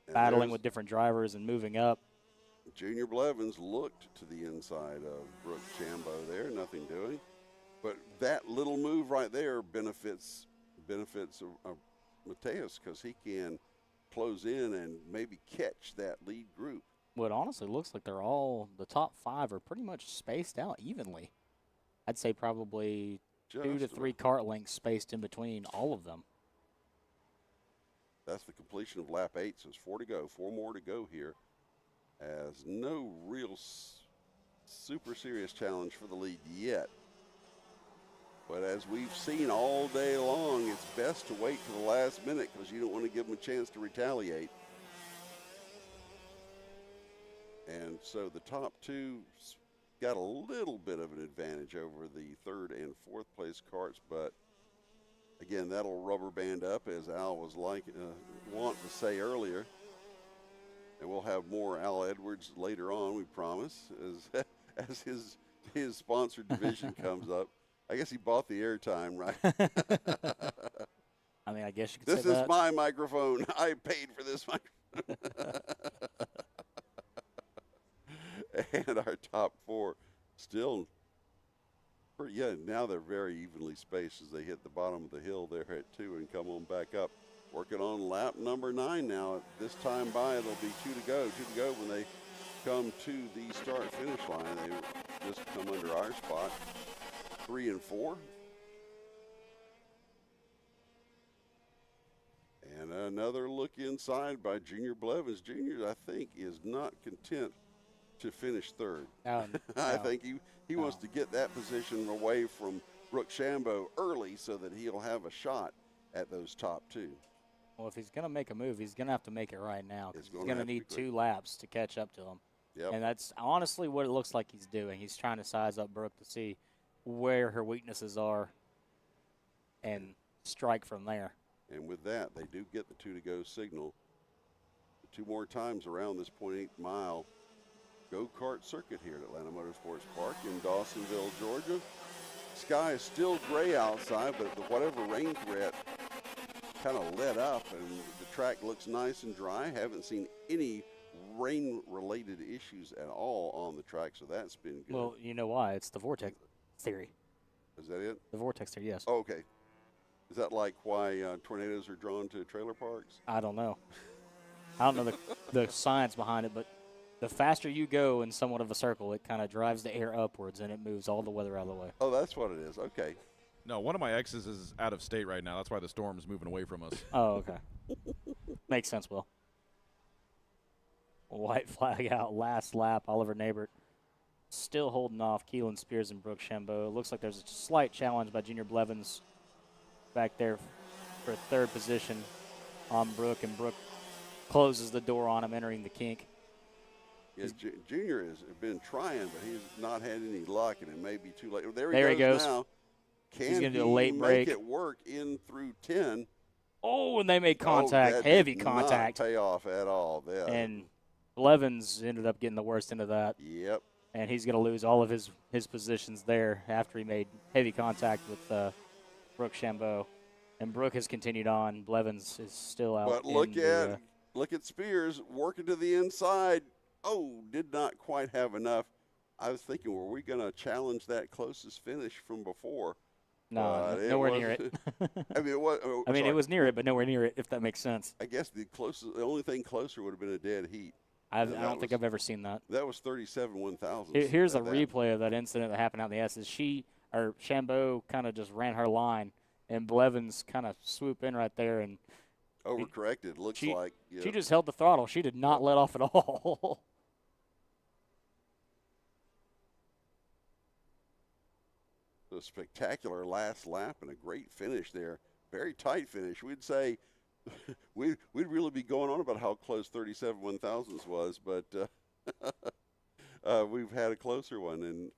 and battling with different drivers and moving up. Junior Blevins looked to the inside of Brooke Chambeau there, nothing doing. But that little move right there benefits Mateus because he can close in and maybe catch that lead group. Well, it honestly looks like the top 5 are pretty much spaced out evenly. I'd say probably 2 to 3 kart lengths spaced in between all of them. That's the completion of lap 8, so it's 4 to go. 4 more to go here as no real super serious challenge for the lead yet. But as we've seen all day long, it's best to wait to the last minute because you don't want to give them a chance to retaliate. And so the top 2 got a little bit of an advantage over the 3rd and 4th place karts, but Again, that'll rubber band up, as Al was want to say earlier. And we'll have more Al Edwards later on, we promise, as his sponsored division comes up. I guess he bought the airtime, right? I mean, I guess you could This say is that. my microphone. I paid for this microphone. And our top four still, now they're very evenly spaced as they hit the bottom of the hill there at 2 and come on back up. Working on lap number 9 now. This time by, there'll be 2 to go. 2 to go when they come to the start-finish line. They just come under our spot. 3 and 4. And another look inside by Junior Blevins. Junior, I think, is not content to finish third. I think he wants to get that position away from Brooke Shambo early so that he'll have a shot at those top 2. Well, if he's going to make a move, he's going to have to make it right now. He's going to need 2 quick. laps to catch up to him. Yep. And that's honestly what it looks like he's doing. He's trying to size up Brooke to see where her weaknesses are and strike from there. And with that, they do get the 2 to go signal. 2 more times around this 0.8 mile go-kart circuit here at Atlanta Motorsports Park in Dawsonville, Georgia. Sky is still gray outside, but whatever rain threat kind of let up, and the track looks nice and dry. Haven't seen any rain-related issues at all on the track, so that's been good. Well, you know why? It's the vortex theory. Is that it? The vortex theory, yes. Oh, okay. Is that like why tornadoes are drawn to trailer parks? I don't know. I don't know the science behind it, but the faster you go in somewhat of a circle, it kind of drives the air upwards, and it moves all the weather out of the way. Oh, that's what it is. Okay. No, one of my exes is out of state right now. That's why the storm's moving away from us. Oh, okay. Makes sense, Will. White flag out, last lap. Oliver Nabert still holding off Keelan Spears and Brooke Shambo. It looks like there's a slight challenge by Junior Blevins back there for third position on Brooke, and Brooke closes the door on him, entering the kink. Yeah, Junior has been trying, but he's not had any luck, and it may be too late. There he goes now. Can he's going to do a he late break. Make it work in through 10? Oh, and they made contact, heavy contact. Not pay off at all. Yeah. And Blevins ended up getting the worst end of that. Yep. And he's going to lose all of his positions there after he made heavy contact with Brooke Shambo. And Brooke has continued on. Blevins is still out. But look at Spears working to the inside. Oh, did not quite have enough. I was thinking, were we going to challenge that closest finish from before? No, nowhere near it. I mean, it was near it, but nowhere near it, if that makes sense. I guess the only thing closer would have been a dead heat. I don't think I've ever seen that. That was 37 1,000. Here's a replay of that incident that happened out in the S's. Shambo kind of just ran her line, and Blevins kind of swooped in right there and overcorrected. Looks like she just held the throttle. She did not let off at all. A spectacular last lap and a great finish there. Very tight finish. We'd say we'd really be going on about how close 37 1,000ths was, but we've had a closer one. And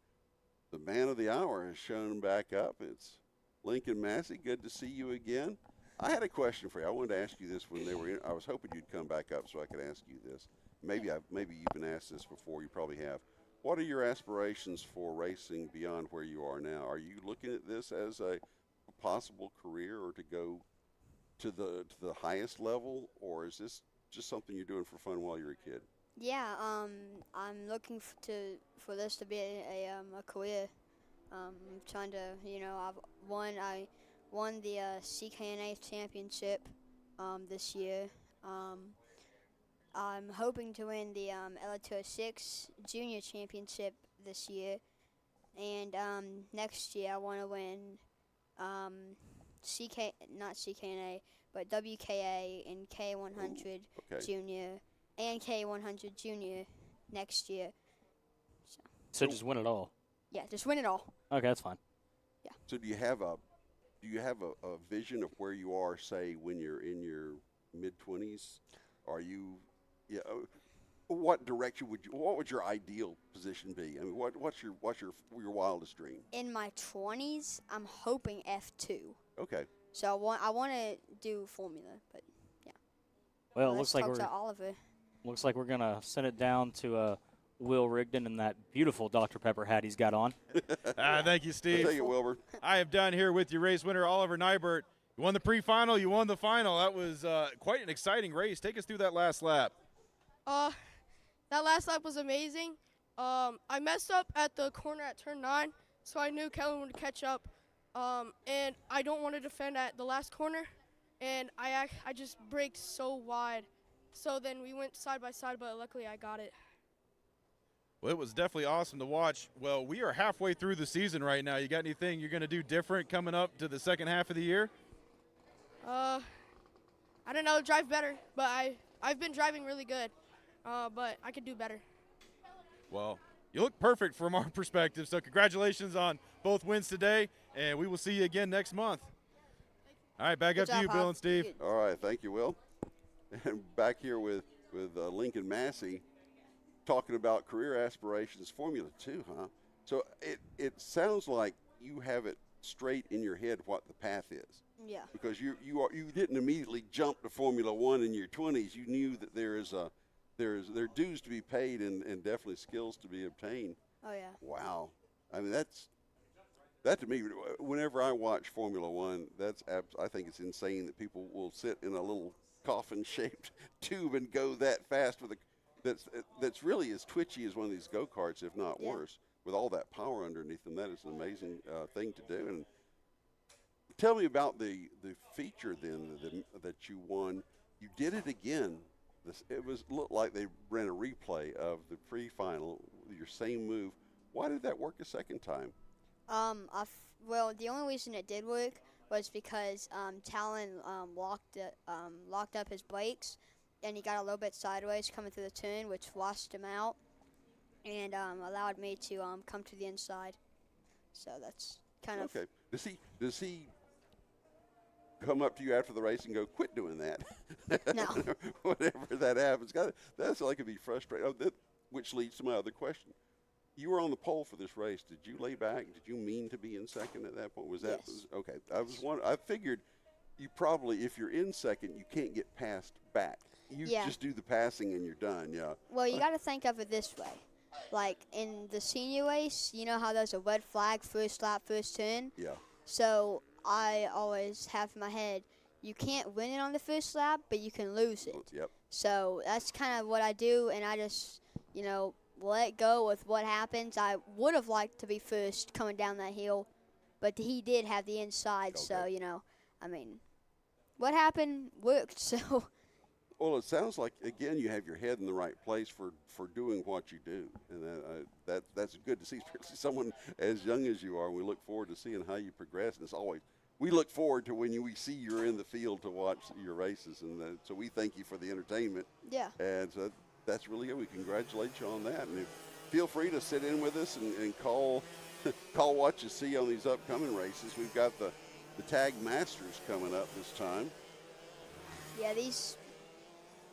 the man of the hour has shown back up. It's Lincoln Massey. Good to see you again. I had a question for you. I wanted to ask you this when they were in. I was hoping you'd come back up so I could ask you this. Maybe you've been asked this before. You probably have. What are your aspirations for racing beyond where you are now? Are you looking at this as a possible career or to go to the highest level, or is this just something you're doing for fun while you're a kid? Yeah, I'm looking for this to be a career. I'm trying to, I won the CKNA championship this year. I'm hoping to win the LO206 Junior championship this year, and next year I want to win not CKNA, but WKA and K100 Junior and K100 Junior next year. So just win it all. Yeah, just win it all. Okay, that's fine. Yeah. So do you have a vision of where you are, say, when you're in your mid-20s? Are you what direction what would your ideal position be? I mean, what's your wildest dream? In my 20s, I'm hoping F2. Okay. So I want to do Formula, but yeah. Well, Let's talk to Oliver. Looks like we're gonna send it down to Will Rigdon and that beautiful Dr. Pepper hat he's got on. Thank you, Steve. Thank you, Wilbur. I have done here with your race winner, Oliver Nybert. You won the pre-final. You won the final. That was quite an exciting race. Take us through that last lap. That last lap was amazing. I messed up at the corner at turn 9, so I knew Kellen would catch up. And I don't want to defend at the last corner, and I just braked so wide. So then we went side by side, but luckily I got it. Well, it was definitely awesome to watch. Well, we are halfway through the season right now. You got anything you're going to do different coming up to the second half of the year? I don't know, drive better, but I've been driving really good, but I could do better. Well, you look perfect from our perspective, so congratulations on both wins today, and we will see you again next month. All right, back up to you, Bill and Steve. All right, thank you, Will. And back here with Lincoln Massey talking about career aspirations, Formula 2, huh? So it sounds like you have it straight in your head what the path is. Yeah. Because you didn't immediately jump to Formula 1 in your 20s. You knew that there are dues to be paid and definitely skills to be obtained. Oh yeah. Wow. I mean that to me, whenever I watch Formula 1, I think it's insane that people will sit in a little coffin-shaped tube and go that fast that's really as twitchy as one of these go-karts, if not worse, with all that power underneath them. That is an amazing thing to do. And tell me about the feature then that you won. You did it again. It looked like they ran a replay of the pre-final, your same move. Why did that work a second time? Well, the only reason it did work was because Talon locked up his brakes, and he got a little bit sideways coming through the turn, which washed him out, and allowed me to come to the inside. So that's kind of okay. Does he come up to you after the race and go, "Quit doing that"? No. Whenever that happens, that's like to be frustrating. Which leads to my other question. You were on the pole for this race. Did you lay back? Did you mean to be in second at that point? Was that okay? I figured you probably, if you're in second, you can't get passed back. You just do the passing and you're done. Yeah. Well, you got to think of it this way. Like in the senior race, you know how there's a red flag, first lap, first turn? Yeah. So I always have in my head, you can't win it on the first lap, but you can lose it. Yep. So that's kind of what I do, and I just, let go with what happens. I would have liked to be first coming down that hill, but he did have the inside, so, what happened worked, so. Well, it sounds like, again, you have your head in the right place for doing what you do, and that's good to see, especially someone as young as you are. We look forward to seeing how you progress, and we look forward to when we see you're in the field to watch your races, and so we thank you for the entertainment. Yeah. And so that's really good. We congratulate you on that, and feel free to sit in with us and call what you see on these upcoming races. We've got the Tag Masters coming up this time. Yeah, these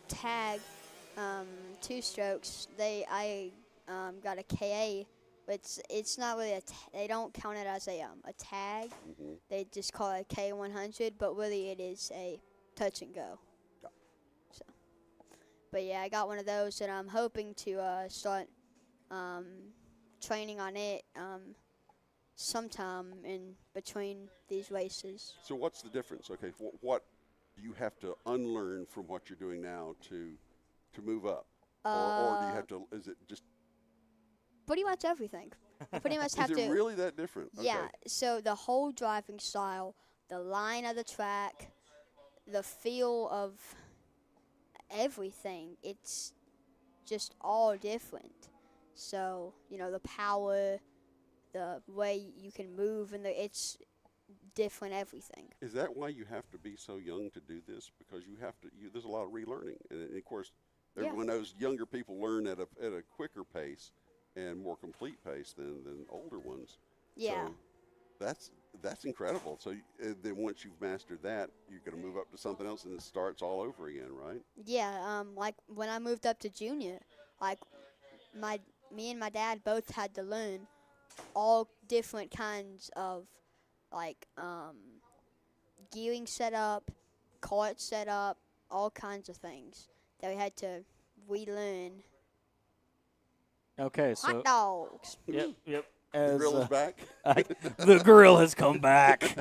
tag two strokes, I got a KA, but it's not really they don't count it as a tag. Mm-hmm. They just call it a K100, but really it is a touch and go. Yeah. So, but yeah, I got one of those, and I'm hoping to start training on it sometime in between these races. So what's the difference? Okay, what do you have to unlearn from what you're doing now to move up? Or do you have to, is it just? Pretty much everything. I pretty much have to. Is it really that different? Okay. Yeah, so the whole driving style, the line of the track, the feel of everything, it's just all different. So, the power, the way you can move, and it's different everything. Is that why you have to be so young to do this? Because there's a lot of relearning. And of course, everyone knows younger people learn at a quicker pace and more complete pace than older ones. Yeah. So that's incredible. So then once you've mastered that, you're going to move up to something else, and it starts all over again, right? Yeah, like when I moved up to junior, like me and my dad both had to learn all different kinds of gearing setup, kart setup, all kinds of things that we had to relearn. Okay, so Hot dogs. Yep. The grill is back. The grill has come back.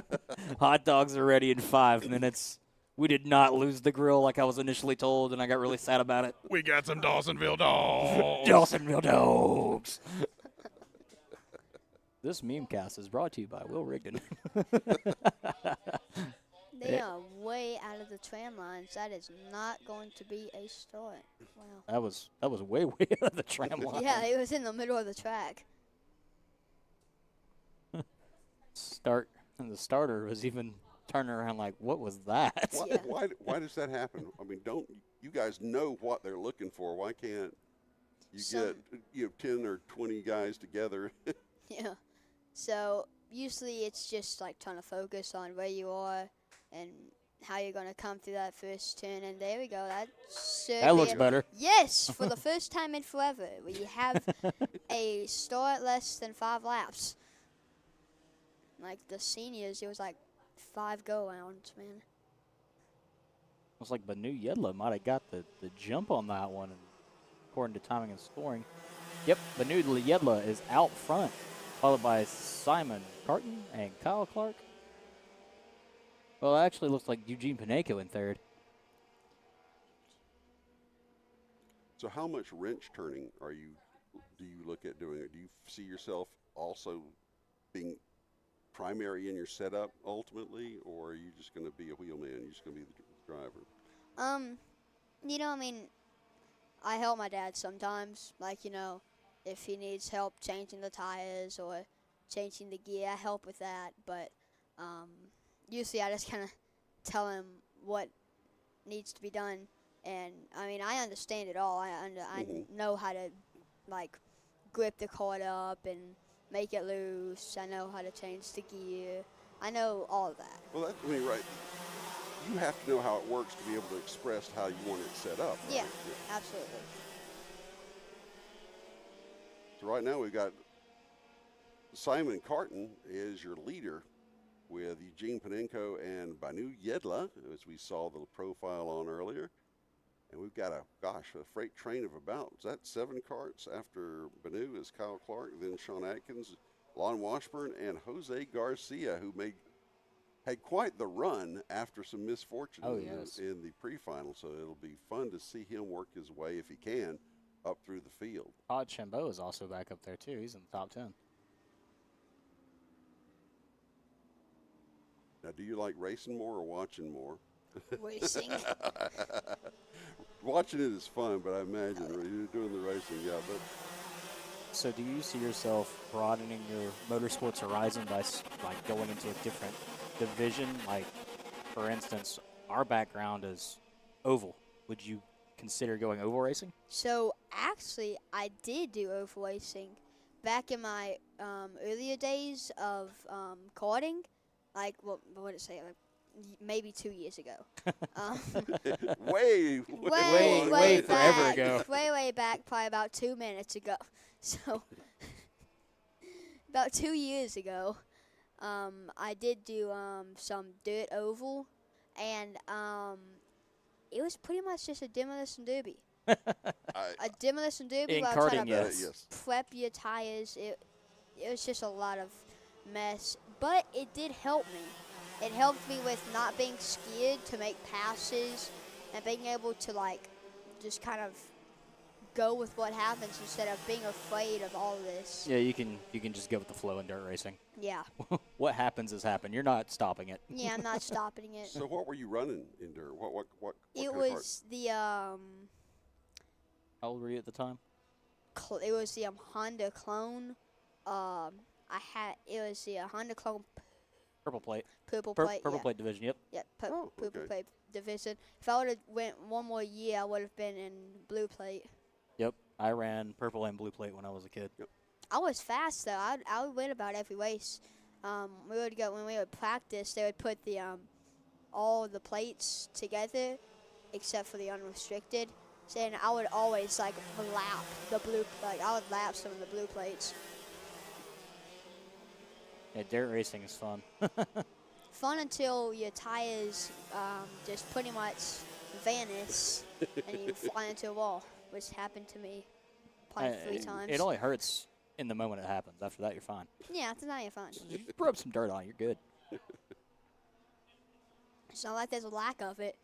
Hot dogs are ready in 5 minutes. We did not lose the grill like I was initially told, and I got really sad about it. We got some Dawsonville dogs. Dawsonville dogs. This meme cast is brought to you by Will Rigdon. They are way out of the tram lines. That is not going to be a start. Wow. That was way out of the tram line. Yeah, it was in the middle of the track. And the starter was even turning around like, what was that? Why does that happen? I mean, don't you guys know what they're looking for? Why can't you get 10 or 20 guys together? Yeah. So usually it's just like trying to focus on where you are and how you're going to come through that first turn. And there we go. That looks better. Yes, for the first time in forever, we have a start less than 5 laps. Like the seniors, it was like 5 go-rounds, man. Looks like Banu Yedla might have got the jump on that one, according to timing and scoring. Yep, Banu Yedla is out front, followed by Simon Karting and Kyle Clark. Well, it actually looks like Eugene Panenko in third. So how much wrench turning do you look at doing it? Do you see yourself also being primary in your setup ultimately, or are you just going to be a wheelman? You're just going to be the driver? You know, I mean, I help my dad sometimes. Like, you know, if he needs help changing the tires or changing the gear, I help with that. But usually I just kind of tell him what needs to be done. And, I mean, I understand it all. I know how to, like, grip the kart up and make it loose. I know how to change the gear. I know all of that. Well, right. You have to know how it works to be able to express how you want it set up. Right? Yeah, absolutely. So right now we've got Simon Karting is your leader with Eugene Panenko and Banu Yedla, as we saw the profile on earlier. And we've got a freight train of about, is that 7 carts? After Banu is Kyle Clark, then Sean Atkins, Lon Washburn, and Jose Garcia, who had quite the run after some misfortune in the pre-final. So it'll be fun to see him work his way, if he can, up through the field. Todd Chambeau is also back up there, too. He's in the top 10. Now, do you like racing more or watching more? Racing. Watching it is fun, but I imagine you're doing the racing, yeah. But so, do you see yourself broadening your motorsports horizon by like going into a different division? Like, for instance, our background is oval. Would you consider going oval racing? So actually, I did do oval racing back in my earlier days of karting. Like, what did it say? Like, maybe 2 years ago. Way forever ago. Way back, probably about 2 minutes ago. So, about 2 years ago, I did do some dirt oval, and it was pretty much just a demolition derby. A demolition derby. In while karting, trying to yes. prep your tires. It was just a lot of mess, but it did help me. It helped me with not being scared to make passes and being able to, like, just kind of go with what happens instead of being afraid of all this. Yeah, you can just go with the flow in dirt racing. Yeah. What happens has happened. You're not stopping it. Yeah, I'm not stopping it. So what were you running in dirt? What It kind of was the How old were you at the time? It was the Honda clone. It was the Honda clone. Purple plate. Purple plate. Purple yeah. plate division. Yep. Yeah, purple plate division. If I would have went one more year, I would have been in blue plate. Yep. I ran purple and blue plate when I was a kid. Yep. I was fast though. I would win about every race. When we would practice, they would put the all the plates together, except for the unrestricted. So then I would always lap the blue. I would lap some of the blue plates. Yeah, dirt racing is fun. fun until your tires just pretty much vanish and you fly into a wall, which happened to me probably 3 times. It only hurts in the moment it happens. After that, you're fine. Yeah, after that, you're fine. You just rub some dirt on it, you're good. It's not like there's a lack of it.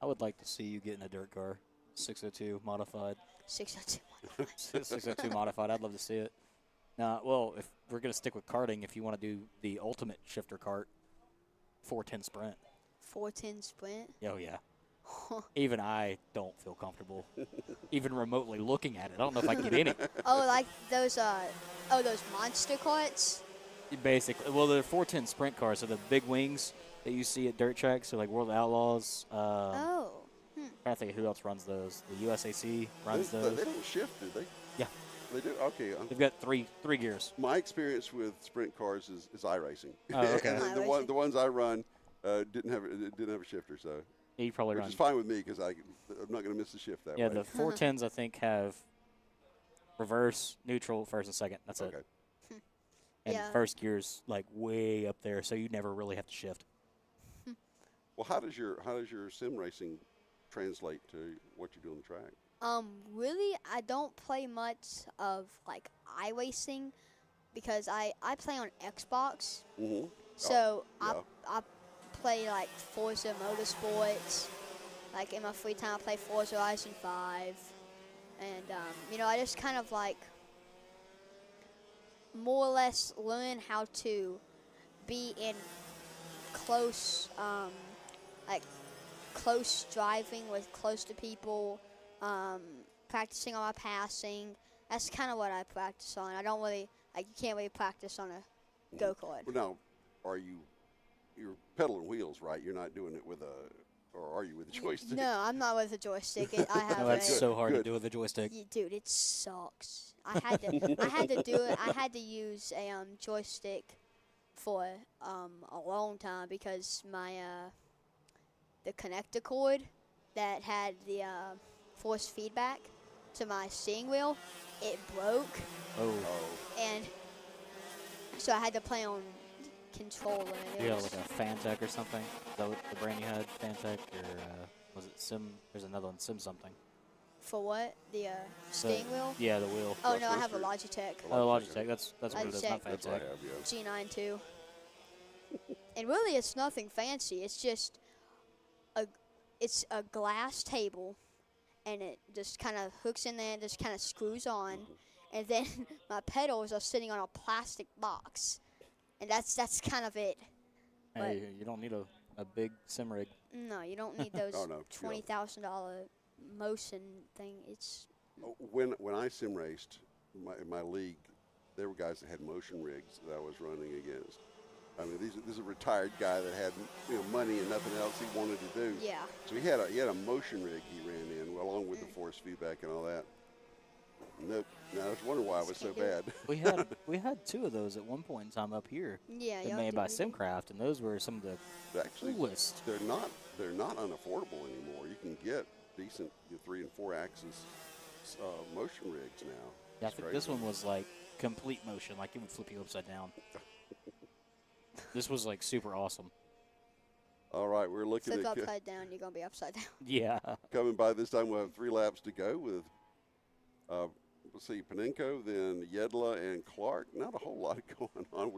I would like to see you get in a dirt car, 602 modified. 602 modified. 602 modified. I'd love to see it. Well, if we're gonna stick with karting, if you want to do the ultimate shifter kart, 410 sprint. 410 sprint. Oh yeah. Even I don't feel comfortable, even remotely looking at it. I don't know if I can get in it. Oh, like those those monster karts. Basically, well, they're 410 sprint cars, so the big wings that you see at dirt tracks, so like World Outlaws. Oh. I'm trying to think of who else runs those. The USAC runs those. They don't shift, do they? Yeah. They do? Okay. They've got three gears. My experience with sprint cars is iRacing. Oh, okay. And the ones I run didn't have a shifter, so. Yeah, you probably which run. is fine with me because I'm not going to miss the shift that way. Yeah, the 410s I think have reverse, neutral, first and second. That's it. And Yeah. first gear's like way up there, so you never really have to shift. Well, how does your sim racing translate to what you do on the track? Really, I don't play much of like iRacing because I play on Xbox. Mm-hmm. So I play like Forza Motorsports. Like in my free time, I play Forza Horizon 5, and I just kind of like more or less learn how to be in close, close driving with close to people, practicing on my passing. That's kind of what I practice on. I don't really, you can't really practice on a go-kart. Well, now, you're pedaling wheels, right? You're not doing it with or are you with a joystick? No, I'm not with a joystick. I have No, that's so hard to do with a joystick. Dude, it sucks. I had to do it. I had to use a joystick for a long time because my the connector cord that had the force feedback to my steering wheel, it broke. Oh. And so I had to play on controller. You got like a Fantech or something? Is that what the brand you had? Fantech or was it Sim? There's another one, Sim something. For what? The steering wheel? Yeah, the wheel. Oh no, I have a Logitech. Oh, Logitech. That's what it is, not Fantech. That's what I have, G9 too. And really, it's nothing fancy. It's just a glass table, and it just kind of hooks in there and just kind of screws on, and then my pedals are sitting on a plastic box, and that's kind of it. Hey, you don't need a big sim rig. No, you don't need those $20,000 motion thing. It's when I sim raced in my league, there were guys that had motion rigs that I was running against. I mean, this is a retired guy that had money and nothing else he wanted to do. Yeah. So he had a motion rig he ran in along with the force feedback and all that. Nope. Now I was wondering why it was so bad. We had 2 of those at one point in time up here. Yeah, that made by Simcraft, and those were some of the coolest. They're not unaffordable anymore. You can get decent 3 and 4 axis motion rigs now. Yeah, I think this one was like complete motion, like it would flip you upside down. This was like super awesome. All right, we're looking flip at upside down. You're gonna be upside down. Yeah. Coming by this time, we'll have 3 laps to go with. Let's see, Panenko, then Yedla and Clark. Not a whole lot going on.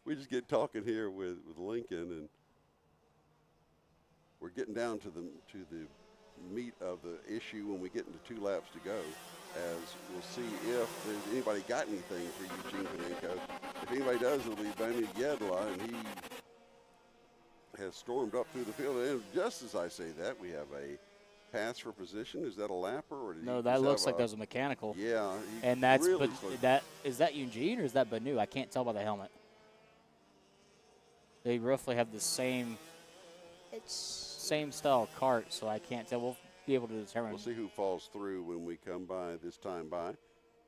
We just get talking here with Lincoln, and we're getting down to the meat of the issue when we get into 2 laps to go. As we'll see if there's anybody got anything for Eugene Panenko. If anybody does, it'll be Benny Yedla, and he has stormed up through the field. And just as I say that, we have a pass for position. Is that a lapper or did no? That looks like that was a mechanical. Yeah, and that's really but is that Eugene or is that Banu? I can't tell by the helmet. They roughly have the same style kart, so I can't tell. We'll be able to determine. We'll see who falls through when we come by this time by.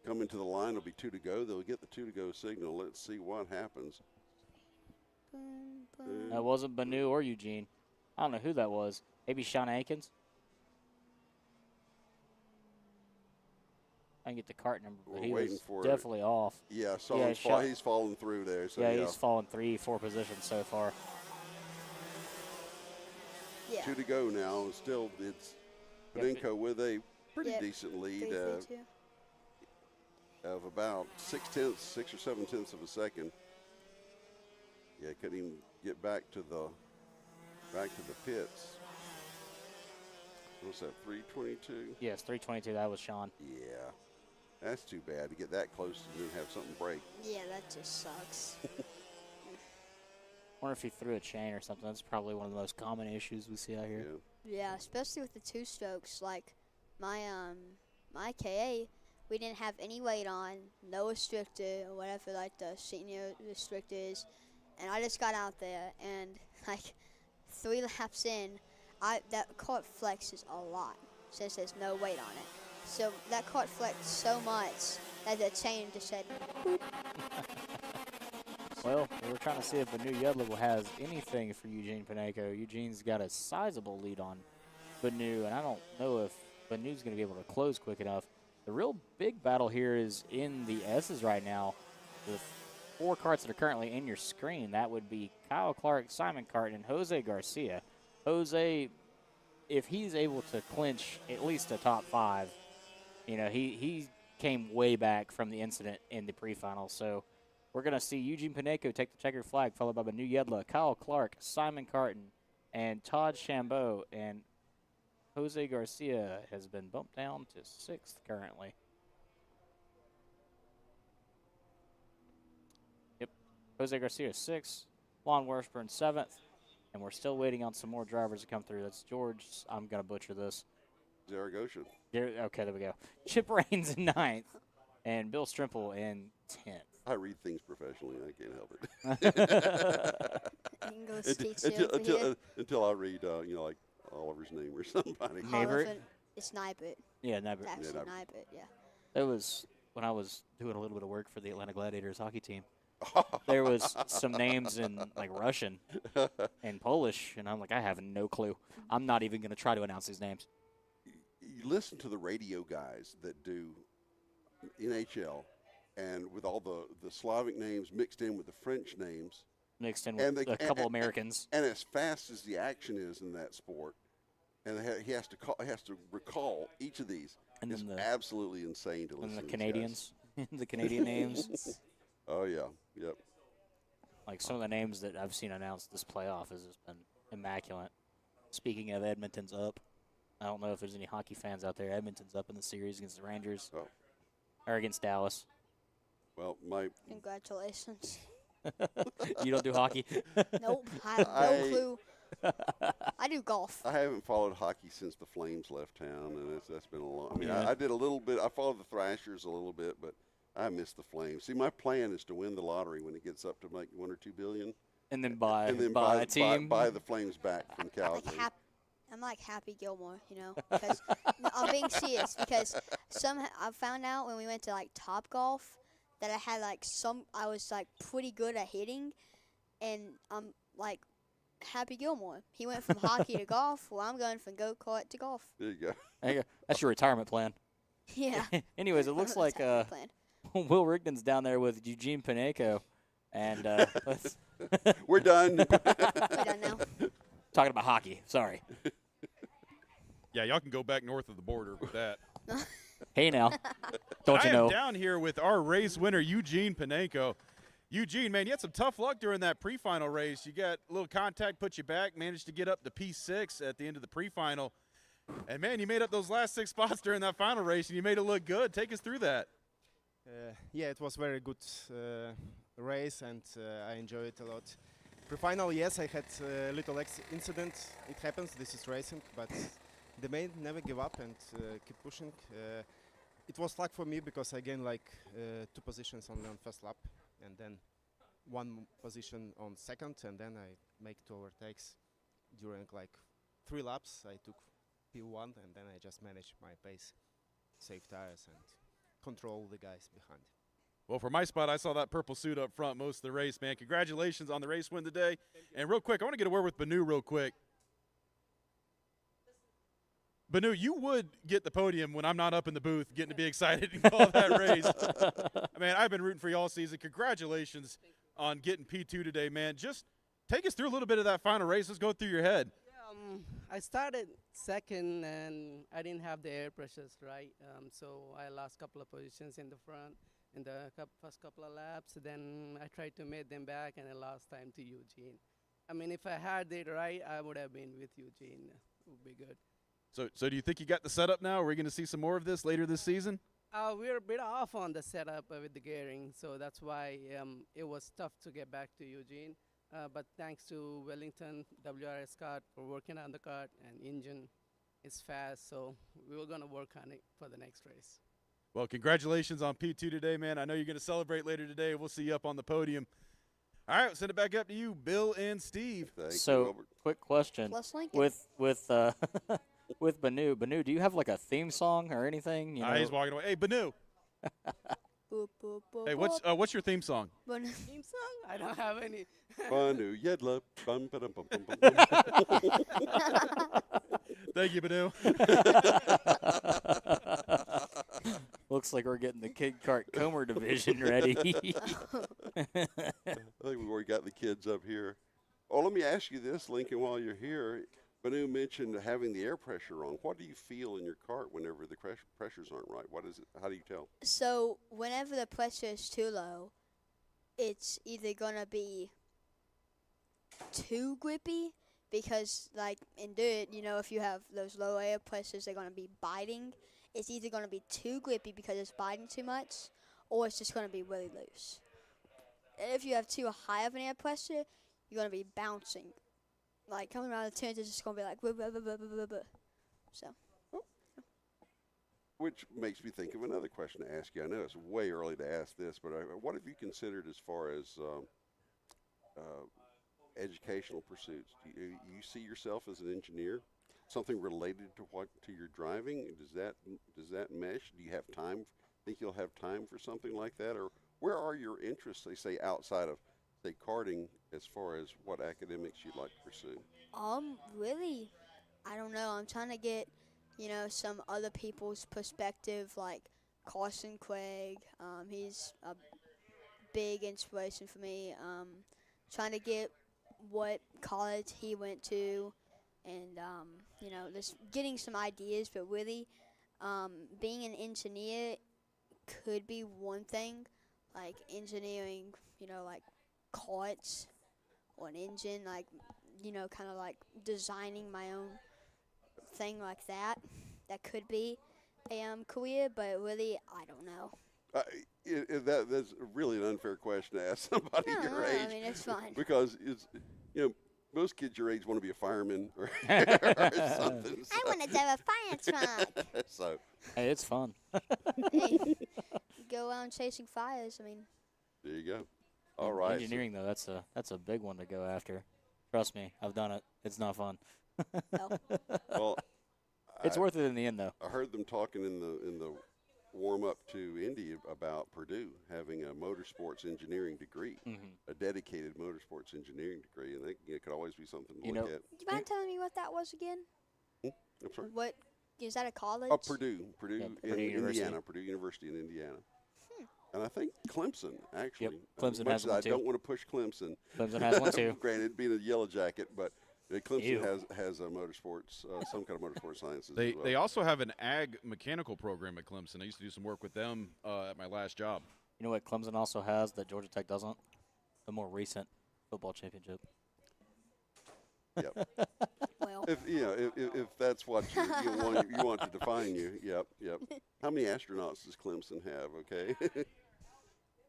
Coming to the line, it'll be 2 to go. They'll get the 2 to go signal. Let's see what happens. That wasn't Banu or Eugene. I don't know who that was. Maybe Sean Aikens. trying to get the cart number, but We're he waiting was for definitely off. Yeah, Yeah, he's fallen through there. So yeah, he's fallen 3-4 positions so far. Yeah. 2 to go now. Still, it's Penenko with a pretty decent lead of about 6 or 7 tenths of a second. Yeah, couldn't even get back to the pits. What's that, 322? Yes, 322. That was Sean. Yeah, that's too bad to get that close and then have something break. Yeah, that just sucks. Wonder if he threw a chain or something. That's probably one of the most common issues we see out here. Yeah, especially with the 2 strokes. Like my KA, we didn't have any weight on, no restrictor or whatever like the senior restrictor is, and I just got out there and like 3 laps in, that cart flexes a lot since there's no weight on it. So that cart flexed so much that the chain just said. Well, we're trying to see if Banu Yedlin has anything for Eugene Penenko. Eugene's got a sizable lead on Banu, and I don't know if Banu's going to be able to close quick enough. The real big battle here is in the S's right now. The 4 carts that are currently in your screen, that would be Kyle Clark, Simon Cart, and Jose Garcia. Jose, if he's able to clinch at least a top 5, you know, he came way back from the incident in the pre-final, so we're going to see Eugene Penenko take the checkered flag, followed by Banu Yedlin, Kyle Clark, Simon Carton, and Todd Chambeau. And Jose Garcia has been bumped down to 6th currently. Yep, Jose Garcia 6th, Lon Washburn 7th, and we're still waiting on some more drivers to come through. That's George, I'm going to butcher this. Zaragoza. Okay, there we go. Chip Raines in 9th, and Bill Strimple in 10th. I read things professionally. I can't help it. Until I read, like Oliver's name or somebody. Neighbor. It's Nybert. Yeah, Nybert. Actually, Nybert. Yeah. That was when I was doing a little bit of work for the Atlanta Gladiators hockey team. There was some names in like Russian and Polish, and I'm like, I have no clue. I'm not even going to try to announce these names. You listen to the radio guys that do NHL. And with all the Slavic names mixed in with the French names. Mixed in with a couple Americans. And as fast as the action is in that sport, and he has to recall each of these. And it's absolutely insane to listen to. And the Canadians, the Canadian names. Oh, yeah. Yep. Like some of the names that I've seen announced this playoff has just been immaculate. Speaking of Edmonton's up, I don't know if there's any hockey fans out there. Edmonton's up in the series against the Rangers. Or against Dallas. Well, Congratulations. You don't do hockey? Nope. I have no clue. I do golf. I haven't followed hockey since the Flames left town, and that's been a long. I mean, I did a little bit. I followed the Thrashers a little bit, but I missed the Flames. See, my plan is to win the lottery when it gets up to like $1 or $2 billion, and then buy a team, buy the Flames back from Calgary. I'm like Happy Gilmore, because I'm being serious. Because somehow I found out when we went to like Top Golf that I had I was like pretty good at hitting, and I'm like Happy Gilmore. He went from hockey to golf. Well, I'm going from go-kart to golf. There you go. There you go. That's your retirement plan. Yeah. Anyways, it looks like Will Rigdon's down there with Eugene Penenko, and we're done. We're done now. Talking about hockey. Sorry. Yeah, y'all can go back north of the border with that. Hey now, don't you know? I am down here with our race winner, Eugene Penenko. Eugene, man, you had some tough luck during that pre-final race. You got a little contact, put you back, managed to get up to P6 at the end of the pre-final. And, man, you made up those last 6 spots during that final race, and you made it look good. Take us through that. Yeah, it was very good race, and I enjoyed it a lot. Pre-final, yes, I had a little incident. It happens. This is racing, but the main never give up and keep pushing. It was luck for me because I gained like 2 positions only on first lap, and then 1 position on second, and then I make 2 overtakes during like 3 laps. I took P1, and then I just managed my pace, save tires, and control the guys behind. Well, for my spot, I saw that purple suit up front most of the race, man. Congratulations on the race win today. And real quick, I want to get a word with Banu real quick. Banu, you would get the podium when I'm not up in the booth getting to be excited and call that race. Man, I've been rooting for you all season. Congratulations on getting P2 today, man. Just take us through a little bit of that final race. Let's go through your head. I started second, and I didn't have the air pressures right, so I lost a couple of positions in the front in the first couple of laps. Then I tried to make them back, and I lost time to Eugene. I mean, if I had it right, I would have been with Eugene. It would be good. So do you think you got the setup now? Are we going to see some more of this later this season? We're a bit off on the setup with the gearing, so that's why it was tough to get back to Eugene. But thanks to Wellington, WRS kart for working on the kart, and engine is fast, so we were going to work on it for the next race. Well, congratulations on P2 today, man. I know you're going to celebrate later today. We'll see you up on the podium. All right, we'll send it back up to you, Bill and Steve. So, quick question. Plus Lincoln. With Banu. Banu, do you have like a theme song or anything? You know? He's walking away. Hey, Banu. Hey, what's your theme song? Theme song? I don't have any. Banu Yedla. Bum, ba-dum, bum, bum, bum. Thank you, Banu. Looks like we're getting the Kid Kart Comer division ready. I think we've already got the kids up here. Oh, let me ask you this, Lincoln, while you're here. Banu mentioned having the air pressure wrong. What do you feel in your cart whenever the pressures aren't right? What is it? How do you tell? So whenever the pressure is too low, it's either going to be too grippy because, like in dirt, you know, if you have those low air pressures, they're going to be biting. It's either going to be too grippy because it's biting too much, or it's just going to be really loose. And if you have too high of an air pressure, you're going to be bouncing. Like, coming around the turns, it's just going to be like, blah, blah, blah, blah, blah, blah. So. Which makes me think of another question to ask you. I know it's way early to ask this, but what have you considered as far as educational pursuits? Do you see yourself as an engineer? Something related to your driving? Does that mesh? Do you have time? Think you'll have time for something like that? Or where are your interests, they say, outside of, say, karting, as far as what academics you'd like to pursue? Really, I don't know. I'm trying to get, you know, some other people's perspective, like Carson Craig. He's a big inspiration for me. Trying to get what college he went to, and you know, just getting some ideas. But really, being an engineer could be one thing, like engineering, you know, like carts or an engine, like, you know, kind of like designing my own thing like that. That could be a career, but really, I don't know. That's really an unfair question to ask somebody your age. I mean, it's fine. Because it's, you know, most kids your age want to be a fireman or, or something. I want to drive a fire truck. So. Hey, it's fun. Hey, go around chasing fires. I mean. There you go. All right. Engineering, though, that's a big one to go after. Trust me, I've done it. It's not fun. Well, it's worth it in the end, though. I heard them talking in the warm up to Indy about Purdue having a motorsports engineering degree, a dedicated motorsports engineering degree, and it could always be something to look at. Do you mind telling me what that was again? I'm sorry. What is that? A college? Oh, Purdue Yeah, in University. Indiana, Purdue University in Indiana. And I think Clemson, actually. Yep, Clemson much has as one, I too. don't want to push Clemson. Clemson has one, too. Granted, being a Yellow Jacket, but Clemson Ew. has a motorsports, some kind of motorsports sciences. They as well. they also have an ag mechanical program at Clemson. I used to do some work with them at my last job. You know what Clemson also has that Georgia Tech doesn't? The more recent football championship. Yep. Well, if that's what you want to define you, yep. How many astronauts does Clemson have? Okay.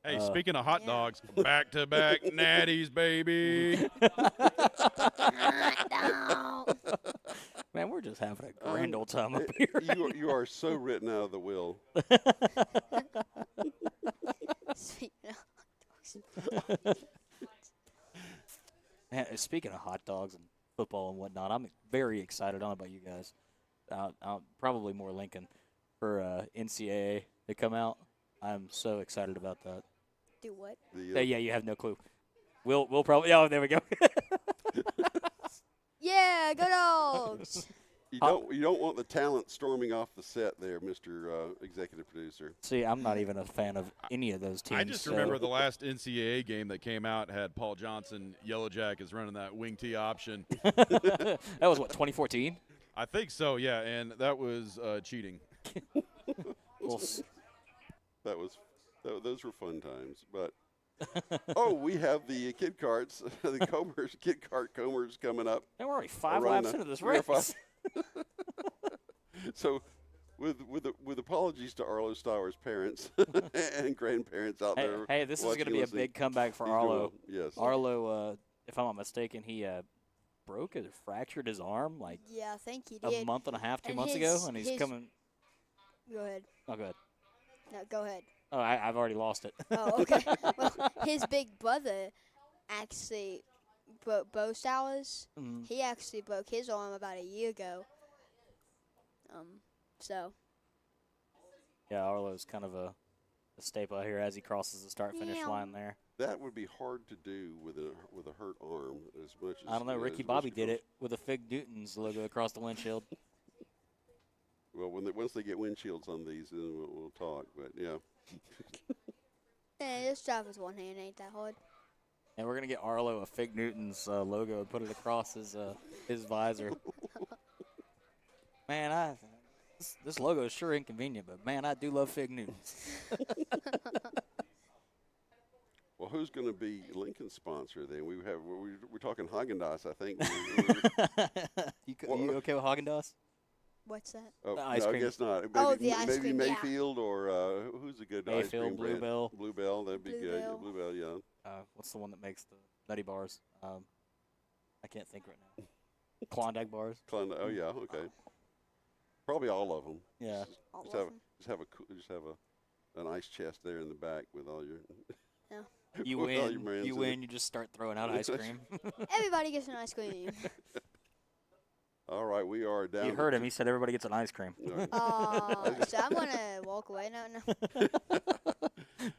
Hey, speaking of hot dogs, back-to-back natties, baby. Man, we're just having a grand old time up here. You are so written out of the will. Man, speaking of hot dogs and football and whatnot, I'm very excited. I don't know about you guys. Probably more Lincoln for NCAA to come out. I'm so excited about that. Do what? Yeah, you have no clue. We'll probably. Oh, there we go. Yeah, go Dogs. You don't want the talent storming off the set there, Mr. Executive Producer. See, I'm not even a fan of any of those teams. I just remember the last NCAA game that came out had Paul Johnson, Yellow Jackets running that wing T option. That was what, 2014? I think so, yeah, and that was cheating. Those were fun times, but we have the kid karts, the Comers, kid kart Comers coming up. And we're already 5 laps into this race. So, with apologies to Arlo Stower's parents and grandparents out there. Hey, this is going to be a big comeback for Arlo. Yes. Arlo, if I'm not mistaken, he broke or fractured his arm like I think he did. a month and a half, 2 months ago, and he's coming. Go ahead. Oh, go ahead. No, go ahead. Oh, I've already lost it. Oh, okay. Well, his big brother actually broke both Stowers. Mhm. He actually broke his arm about a year ago. So. Yeah, Arlo's kind of a staple out here as he crosses the start-finish line there. That would be hard to do with a hurt arm as much as I don't know. Ricky Bobby did it with a Fig Newton's logo across the windshield. Well, once they get windshields on these, then we'll talk. But yeah. This driver's one hand ain't that hard. And we're gonna get Arlo a Fig Newton's logo and put it across his visor. Man, this logo is sure inconvenient, but man, I do love Fig Newtons. Well, who's going to be Lincoln's sponsor then? We're talking Haagen-Dazs, I think. You okay with Haagen-Dazs? What's that? Oh, the ice no, cream. I guess not. The ice maybe cream, Mayfield or who's a good ice cream brand? Bluebell. Bluebell, that'd be good. Bluebell. Bluebell, yeah. What's the one that makes the nutty bars? I can't think right now. Klondike bars. Klondike. Oh yeah, okay. Probably all of them. Yeah. Just have an ice chest there in the back with all your. Yeah. You with all your win. brands You in win. it. You just start throwing out ice cream. Everybody gets an ice cream. All right, we are down. You heard him. He said everybody gets an ice cream. So I'm gonna walk away now.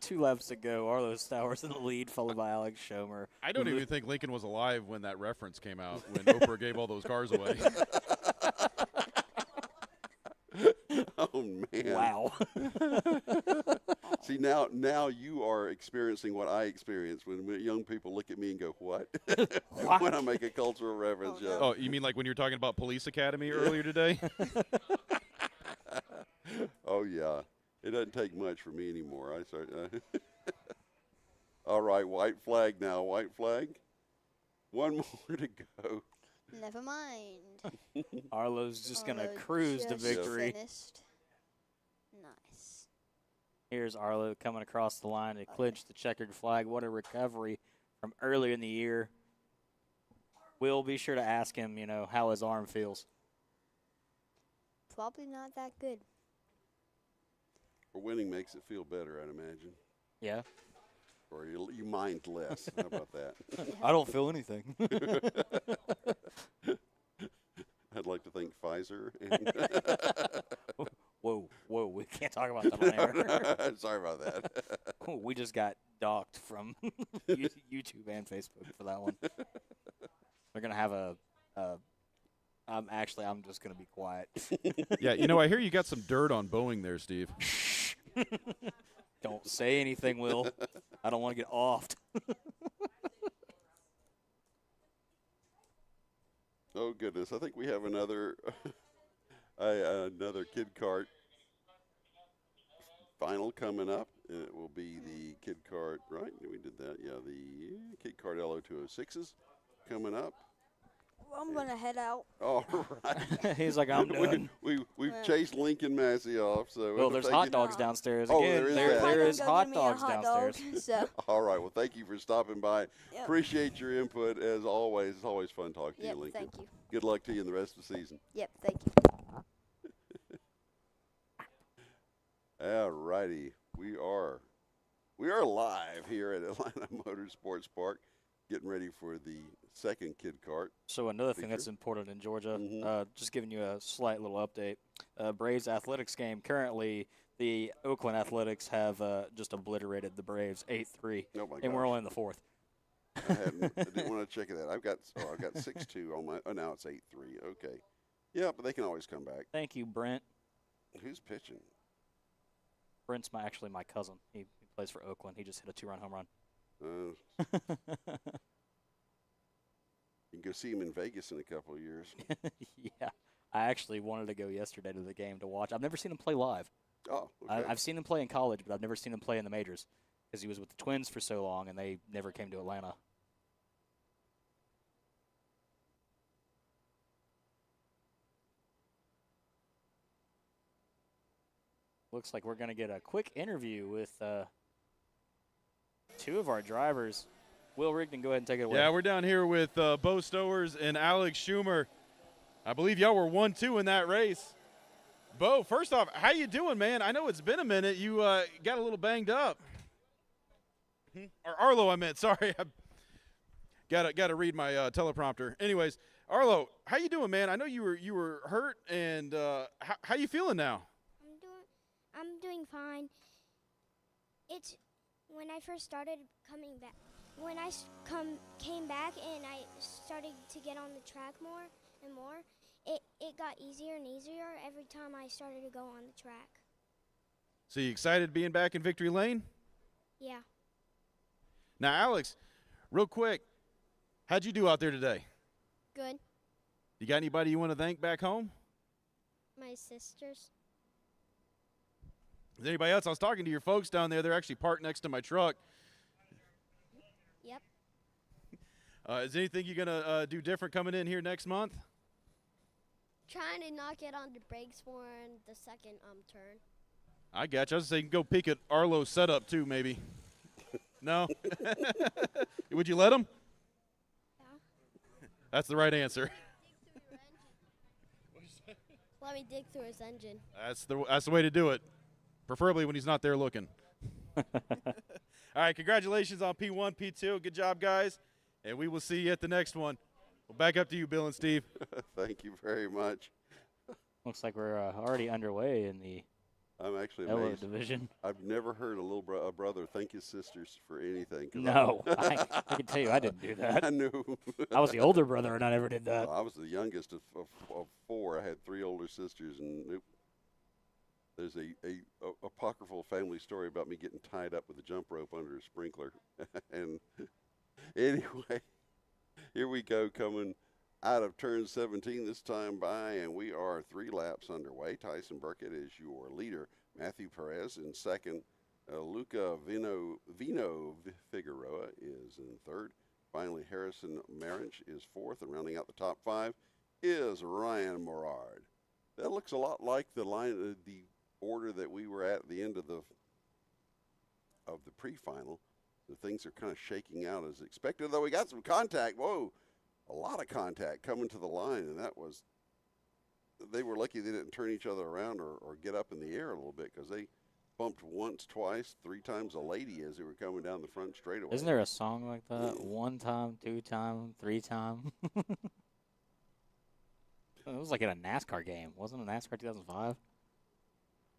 2 laps to go. Arlo Stowers in the lead, followed by Alex Schomer. I don't even think Lincoln was alive when that reference came out, when Oprah gave all those cars away. Oh man! Wow. See now you are experiencing what I experience when young people look at me and go, "What?" When I make a cultural reference. Yeah. Oh, you mean like when you were talking about Police Academy earlier today? Oh yeah, it doesn't take much for me anymore. I start. All right, white flag now. White flag. One more to go. Never mind. Arlo's just going to cruise to victory. Finished. Nice. Here's Arlo coming across the line to clinch the checkered flag. What a recovery from earlier in the year. We'll be sure to ask him, how his arm feels. Probably not that good. Or winning makes it feel better, I'd imagine. Yeah. Or you mind less. How about that? I don't feel anything. I'd like to thank Pfizer. Whoa, we can't talk about that on air. Sorry about that. We just got docked from YouTube and Facebook for that one. We're going to have I'm just going to be quiet. Yeah, I hear you got some dirt on Boeing there, Steve. Don't say anything, Will. I don't want to get offed. Oh goodness! I think we have another kid kart final coming up, and it will be the kid kart. Right? We did that. Yeah, the kid kart LO206s coming up. Well, I'm gonna head out. All right. He's like, I'm done. We've chased Lincoln Massey off. So well, there's hot dogs downstairs. Oh, Again, there is hot dogs downstairs. So. All right. Well, thank you for stopping by. Yep. Appreciate your input as always. It's always fun talking to you, Lincoln. Thank you. Good luck to you in the rest of the season. Yep. Thank you. All righty. We are live here at Atlanta Motorsports Park, getting ready for the second kid kart. So another thing that's important in Georgia, just giving you a slight little update. Braves athletics game. Currently, the Oakland Athletics have just obliterated the Braves 8-3, and we're only in the fourth. I didn't want to check that. I've got 6-2 on my. Oh, now it's 8-3. Okay. Yeah, but they can always come back. Thank you, Brent. Who's pitching? Brent's actually my cousin. He plays for Oakland. He just hit a 2-run home run. You can go see him in Vegas in a couple of years. Yeah. I actually wanted to go yesterday to the game to watch. I've never seen him play live. Oh, okay. I've seen him play in college, but I've never seen him play in the majors because he was with the Twins for so long, and they never came to Atlanta. Looks like we're going to get a quick interview with two of our drivers. Will Rigdon, go ahead and take it away. Yeah, we're down here with Bo Stowers and Alex Schumer. I believe y'all were 1-2 in that race. Bo, first off, how you doing, man? I know it's been a minute. You got a little banged up. Or Arlo, I meant. Sorry, I gotta read my teleprompter. Anyways, Arlo, how you doing, man? I know you were hurt, and how you feeling now? I'm doing fine. It's when I first started coming back. When I came back and I started to get on the track more and more, it got easier and easier every time I started to go on the track. So you excited being back in Victory Lane? Yeah. Now, Alex, real quick, how'd you do out there today? Good. You got anybody you want to thank back home? My sisters. Is there anybody else? I was talking to your folks down there. They're actually parked next to my truck. Yep. Is there anything you're going to do different coming in here next month? Trying to not get on the brakes for the second turn. I got you. I was saying you can go peek at Arlo's setup too, maybe. No? Would you let him? Yeah. That's the right answer. Let me dig through his engine. That's the way to do it, preferably when he's not there looking. All right, congratulations on P1, P2. Good job, guys, and we will see you at the next one. We'll back up to you, Bill and Steve. Thank you very much. Looks like we're already underway in the I'm actually LO amazed. division. I've never heard a brother thank his sisters for anything. No, I can tell you I didn't do that. I knew. I was the older brother, and I never did that. Well, I was the youngest of four. I had three older sisters, and there's a apocryphal family story about me getting tied up with a jump rope under a sprinkler. And anyway, here we go, coming out of turn 17 this time by, and we are 3 laps underway. Tyson Burkett is your leader. Matthew Perez in second. Luca Vino Figueroa is in third. Finally, Harrison Marinch is fourth, and rounding out the top 5 is Ryan Morard. That looks a lot like the order that we were at the end of the pre-final. The things are kind of shaking out as expected, though we got some contact. Whoa, a lot of contact coming to the line, and they were lucky they didn't turn each other around or get up in the air a little bit, because they bumped once, twice, 3 times a lady as they were coming down the front straightaway. Isn't there a song like that? 1 time, 2 time, 3 time? It was like in a NASCAR game. Wasn't it NASCAR 2005?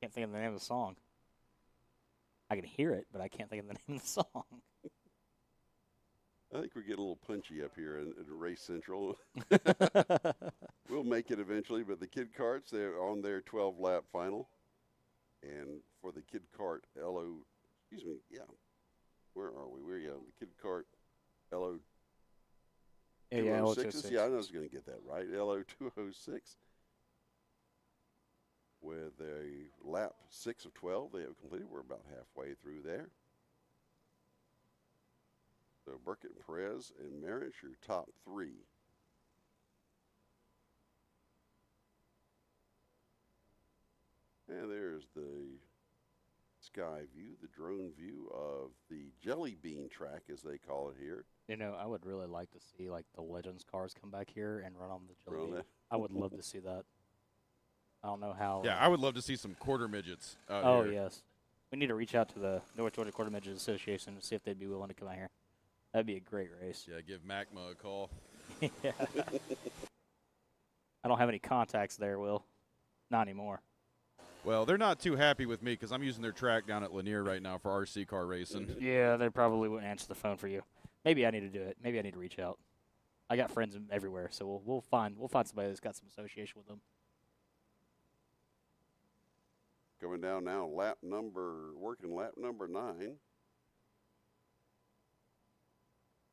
Can't think of the name of the song. I can hear it, but I can't think of the name of the song. I think we're getting a little punchy up here in Race Central. We'll make it eventually, but the Kid Karts, they're on their 12-lap final. And for the Kid Kart where are we? The Kid Kart LO206. LO206. Yeah, I was going to get that right. LO206. With a lap 6 of 12 they have completed. We're about halfway through there. So Burkett, Perez, and Marich, your top 3. And there's the sky view, the drone view of the Jelly Bean track, as they call it here. You know, I would really like to see like the Legends cars come back here and run on the Jelly Bean. I would love to see that. I don't know how. Yeah, I would love to see some quarter midgets out here. Oh, yes. We need to reach out to the North Georgia Quarter Midgets Association and see if they'd be willing to come out here. That'd be a great race. Yeah, give MACMA a call. Yeah. I don't have any contacts there, Will. Not anymore. Well, they're not too happy with me because I'm using their track down at Lanier right now for RC car racing. Yeah, they probably wouldn't answer the phone for you. Maybe I need to do it. Maybe I need to reach out. I got friends everywhere, so we'll find somebody that's got some association with them. Coming down now, working lap number 9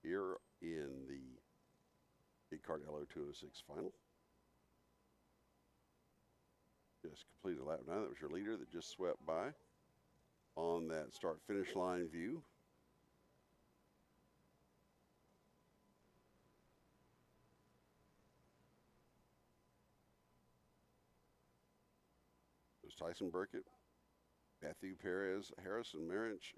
here in the Big Kart LO206 final. Just completed lap 9. That was your leader that just swept by on that start-finish line view. There's Tyson Burkett, Matthew Perez, Harrison Marich,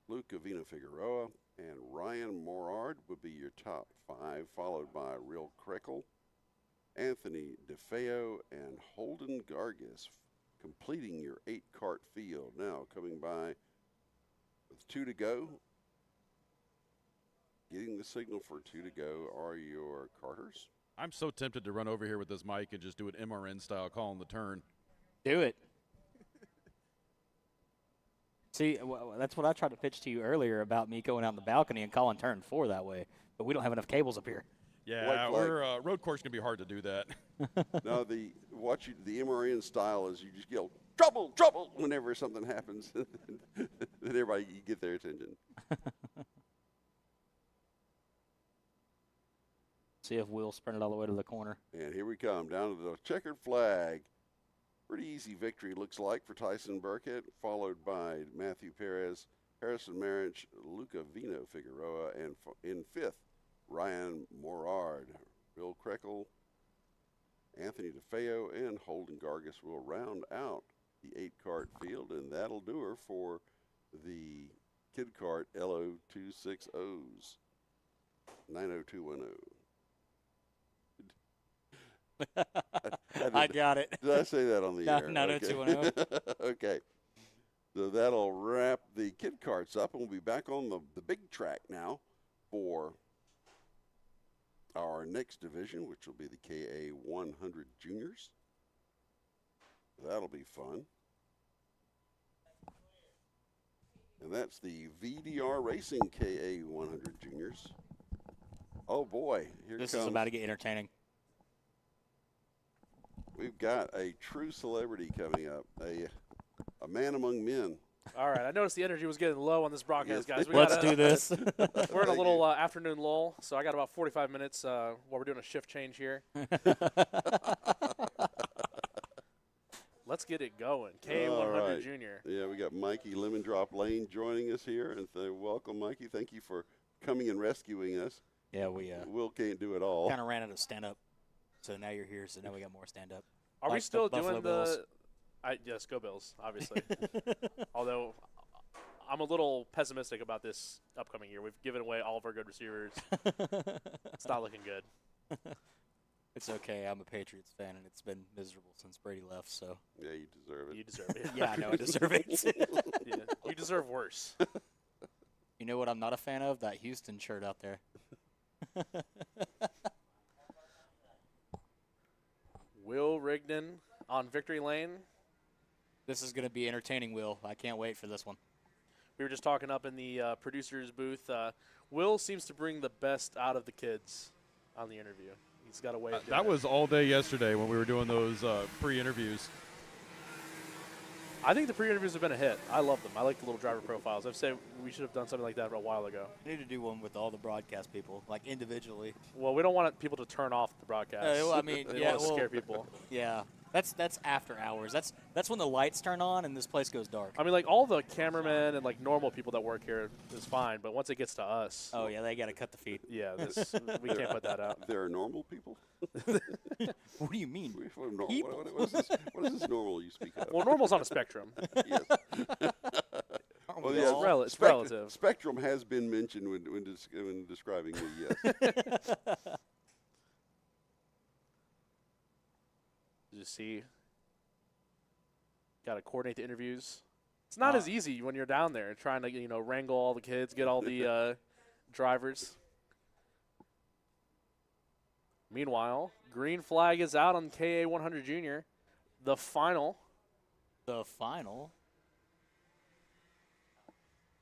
Luke Avina-Figueroa, and Ryan Morard would be your top 5, followed by Real Krekel, Anthony DeFeo, and Holden Gargis, completing your 8-kart field. Now coming by with 2 to go. Getting the signal for 2 to go are your karters. I'm so tempted to run over here with this mic and just do an MRN style call on the turn. Do it. See, that's what I tried to pitch to you earlier about me going out on the balcony and calling turn 4 that way, but we don't have enough cables up here. Yeah, we're road course gonna be hard to do that. No, the MRN style is you just yell trouble, trouble whenever something happens, and everybody you get their attention. See if Will sprinted all the way to the corner. And here we come down to the checkered flag. Pretty easy victory looks like for Tyson Burkett, followed by Matthew Perez, Harrison Marich, Luca Vino Figueroa, and in 5th, Ryan Morard. Bill Krekel, Anthony DeFeo, and Holden Gargis will round out the 8-kart field, and that'll do her for the Kid Kart LO206s. 90210. I got it. Did I say that on the air? 90210. Okay. So that'll wrap the Kid Karts up, and we'll be back on the big track now for our next division, which will be the KA100 Juniors. That'll be fun. And that's the VDR Racing KA100 Juniors. Oh, boy. This is about to get entertaining. We've got a true celebrity coming up, a man among men. All right, I noticed the energy was getting low on this broadcast, guys. Let's do this. We're in a little afternoon lull, so I got about 45 minutes while we're doing a shift change here. Let's get it going. K100 Junior. Yeah, we got Mikey Lemon Drop Lane joining us here, and welcome, Mikey. Thank you for coming and rescuing us. Yeah, we Will can't do it all. Kind of ran out of stand-up, so now you're here, so now we got more stand-up. Are we still doing Bills. yes, go Bills, obviously. Although I'm a little pessimistic about this upcoming year. We've given away all of our good receivers. It's not looking good. It's okay. I'm a Patriots fan, and it's been miserable since Brady left. So yeah, you deserve it. You deserve it. Yeah, I know I deserve it. Yeah, you deserve worse. You know what I'm not a fan of? That Houston shirt out there. Will Rigdon on victory lane. This is going to be entertaining, Will. I can't wait for this one. We were just talking up in the producer's booth. Will seems to bring the best out of the kids on the interview. He's got a way of doing that was all day yesterday when we were doing those pre-interviews. I think the pre-interviews have been a hit. I love them. I like the little driver profiles. I've said we should have done something like that a while ago. We need to do one with all the broadcast people, like individually. Well, we don't want people to turn off the broadcast. Well, I mean, we want to scare people. Yeah, that's after hours. That's when the lights turn on and this place goes dark. I mean, like all the cameramen and like normal people that work here is fine, but once it gets to us, oh yeah, they got to cut the feed. Yeah, we can't put that out. There are normal people. What do you mean? What is this normal you speak of? Well, normal's on a spectrum. Yes. Well, yeah, it's relative. Spectrum has been mentioned when describing me, yes. You see, got to coordinate the interviews. It's not as easy when you're down there trying to, wrangle all the kids, get all the drivers. Meanwhile, green flag is out on KA100 Junior. The final.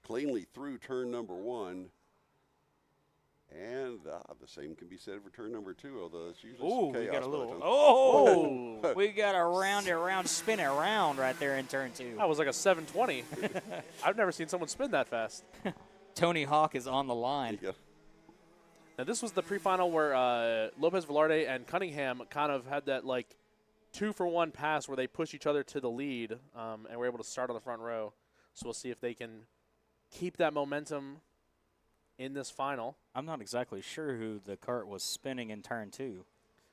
Cleanly through turn number 1. And the same can be said for turn number 2, although it's usually Ooh, some chaos. we got a by the little. time- Oh, we got a round spin around right there in turn 2. That was like a 720. I've never seen someone spin that fast. Tony Hawk is on the line. Now, this was the pre-final where Lopez Velarde and Cunningham kind of had that, like, 2-for-1 pass where they push each other to the lead and were able to start on the front row. So we'll see if they can keep that momentum in this final. I'm not exactly sure who the kart was spinning in turn 2.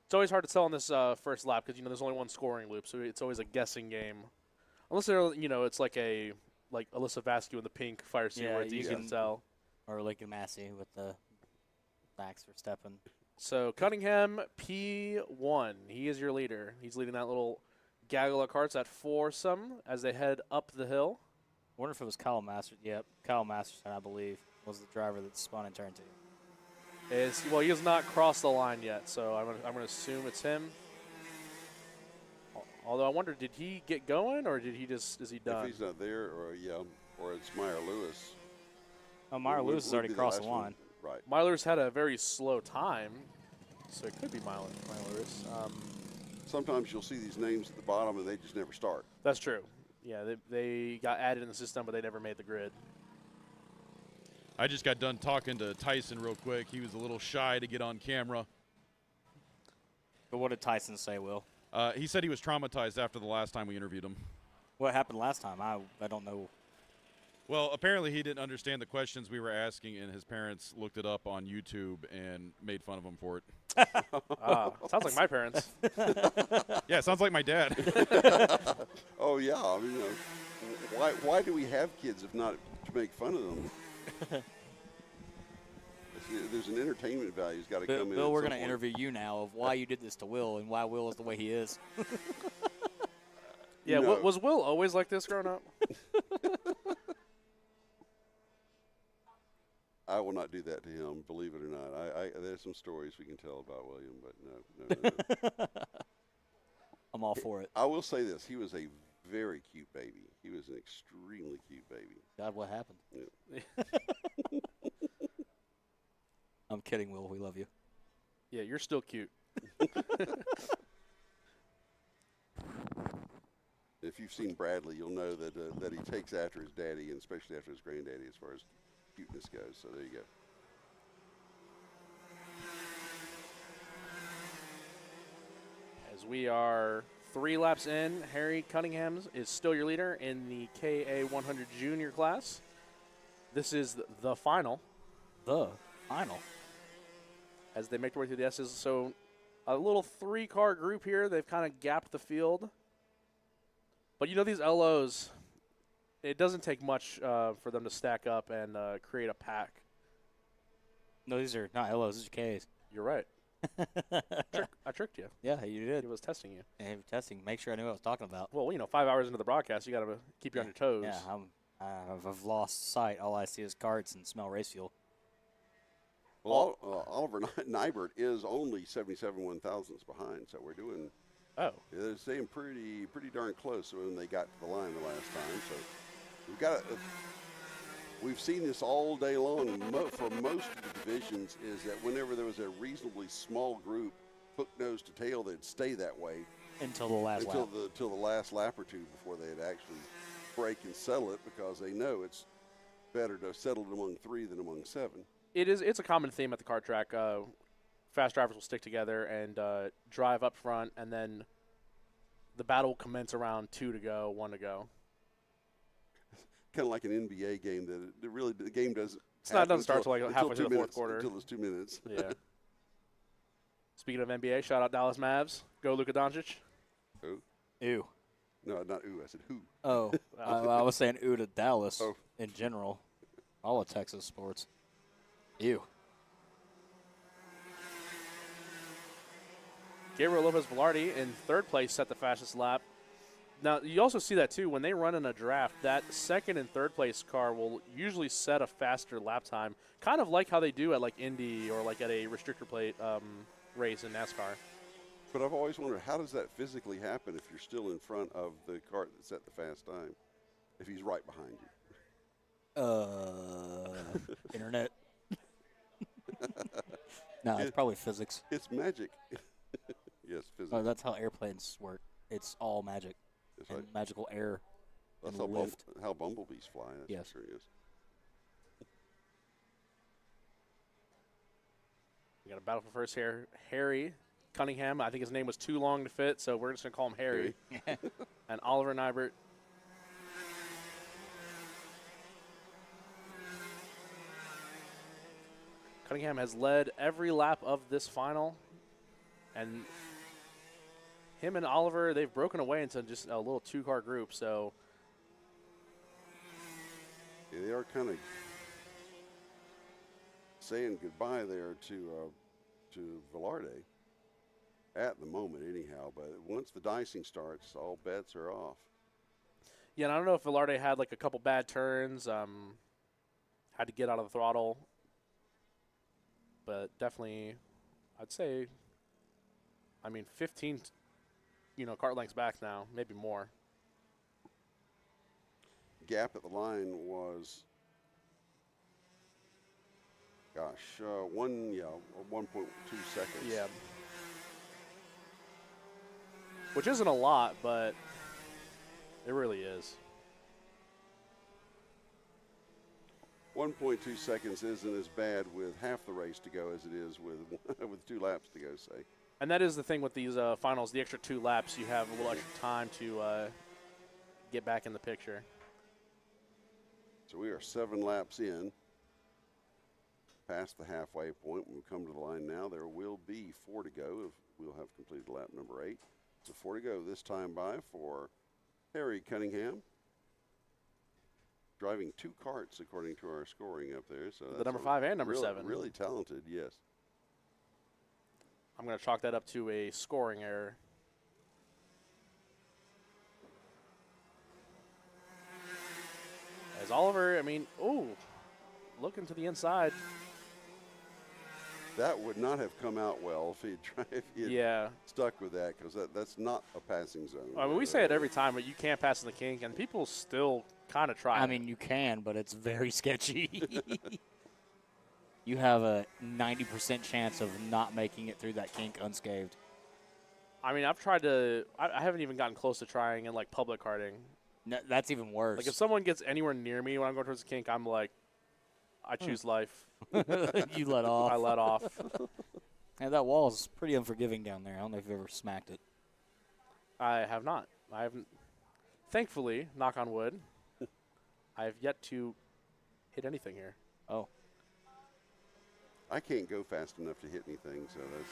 It's always hard to tell on this first lap because, there's only one scoring loop, so it's always a guessing game. Unless, it's like Alyssa Vasquez in the pink fire suit where it's easy to tell. Or Lincoln Massey with the Max Verstappen. So Cunningham, P1. He is your leader. He's leading that little gaggle of karts at foursome as they head up the hill. I wonder if it was Kyle Masterson. Yep, Kyle Masterson, I believe, was the driver that spun in turn 2. Well, he has not crossed the line yet, so I'm gonna assume it's him. Although I wonder, did he get going or is he done? If he's not there, or it's Meyer Lewis. Oh, Meyer Lewis has already crossed the line. One. Right. Meyer Lewis had a very slow time, so it could be Meyer Lewis. Sometimes you'll see these names at the bottom and they just never start. That's true. Yeah, they got added in the system, but they never made the grid. I just got done talking to Tyson real quick. He was a little shy to get on camera. But what did Tyson say, Will? He said he was traumatized after the last time we interviewed him. What happened last time? I don't know. Well, apparently he didn't understand the questions we were asking, and his parents looked it up on YouTube and made fun of him for it. Sounds like my parents. Yeah, sounds like my dad. Oh, yeah. I mean, why do we have kids if not to make fun of them? There's an entertainment value that's got to come in. Bill, we're going to interview you now of why you did this to Will and why Will is the way he is. Yeah, was Will always like this growing up? I will not do that to him, believe it or not. There's some stories we can tell about William, but no. I'm all for it. I will say this. He was a very cute baby. He was an extremely cute baby. God, what happened? Yeah. I'm kidding, Will. We love you. Yeah, you're still cute. If you've seen Bradley, you'll know that he takes after his daddy, and especially after his granddaddy as far as cuteness goes. So there you go. As we are 3 laps in, Harry Cunningham is still your leader in the KA100 Junior class. This is the final. The final. As they make their way through the S's. So a little 3-car group here. They've kind of gapped the field. But these LOs, it doesn't take much for them to stack up and create a pack. No, these are not LOs. These are Ks. You're right. I tricked you. Yeah, you did. He was testing you. Yeah, he was testing. Make sure I knew what I was talking about. Well, 5 hours into the broadcast, you got to keep you on your toes. Yeah, I've lost sight. All I see is carts and smell race fuel. Well, Oliver Nybert is only 77 1/1000ths behind, so we're doing. Oh. They're staying pretty darn close when they got to the line the last time. So we've got. We've seen this all day long. For most of the divisions, is that whenever there was a reasonably small group, hook nose to tail, they'd stay that way until the last lap. Until the last lap or two before they'd actually break and settle it, because they know it's better to settle it among 3 than among 7. It's a common theme at the kart track. Fast drivers will stick together and drive up front, and then the battle will commence around 2 to go, 1 to go. Kind of like an NBA game that the game doesn't. It doesn't start until like halfway through the fourth quarter. Until it's 2 minutes. Yeah. Speaking of NBA, shout out Dallas Mavs. Go Luka Doncic. Who? Ew. No, not ooh. I said who. Oh, I was saying ooh to Dallas in general. All of Texas sports. Ew. Gabriel Lopez Velarde in 3rd place set the fastest lap. Now, you also see that, too. When they run in a draft, that 2nd and 3rd place car will usually set a faster lap time, kind of like how they do at, like, Indy or, like, at a restrictor plate race in NASCAR. But I've always wondered, how does that physically happen if you're still in front of the kart that set the fast time, if he's right behind you? Internet. No, it's probably physics. It's magic. Yes, physics. Oh, that's how airplanes work. It's all magic. It's and like- magical air. That's and lift. how bumblebees fly. That's Yes. for sure. Yes. We got a battle for first here. Harry Cunningham. I think his name was too long to fit, so we're just going to call him Harry. And Oliver Nybert. Cunningham has led every lap of this final. And him and Oliver, they've broken away into just a little two-car group, so. Yeah, they are kind of saying goodbye there to Velarde at the moment, anyhow. But once the dicing starts, all bets are off. Yeah, and I don't know if Velarde had like a couple bad turns, had to get out of the throttle. But definitely, I'd say, 15, kart lengths back now, maybe more. Gap at the line was, 1.2 seconds. Yeah. Which isn't a lot, but it really is. 1.2 seconds isn't as bad with half the race to go as it is with 2 laps to go, say. And that is the thing with these finals, the extra 2 laps, you have a little extra time to get back in the picture. So we are 7 laps in, past the halfway point. When we come to the line now, there will be 4 to go. We'll have completed lap number 8. So 4 to go this time by for Harry Cunningham. Driving 2 karts according to our scoring up there. So The number 5 and number really, 7. Really talented, yes. I'm going to chalk that up to a scoring error. As Oliver, looking to the inside. That would not have come out well if he had stuck with that, because that's not a passing zone. I mean, we say it every time, but you can't pass in the kink, and people still kind of try. I mean, you can, but it's very sketchy. You have a 90% chance of not making it through that kink unscathed. I mean, I've tried to – I haven't even gotten close to trying in, public karting. No, that's even worse. Like, if someone gets anywhere near me when I'm going towards the kink, I'm like, I choose life. You let off. I let off. And that wall is pretty unforgiving down there. I don't know if you've ever smacked it. I have not. I haven't. Thankfully, knock on wood, I have yet to hit anything here. Oh. I can't go fast enough to hit anything, so that's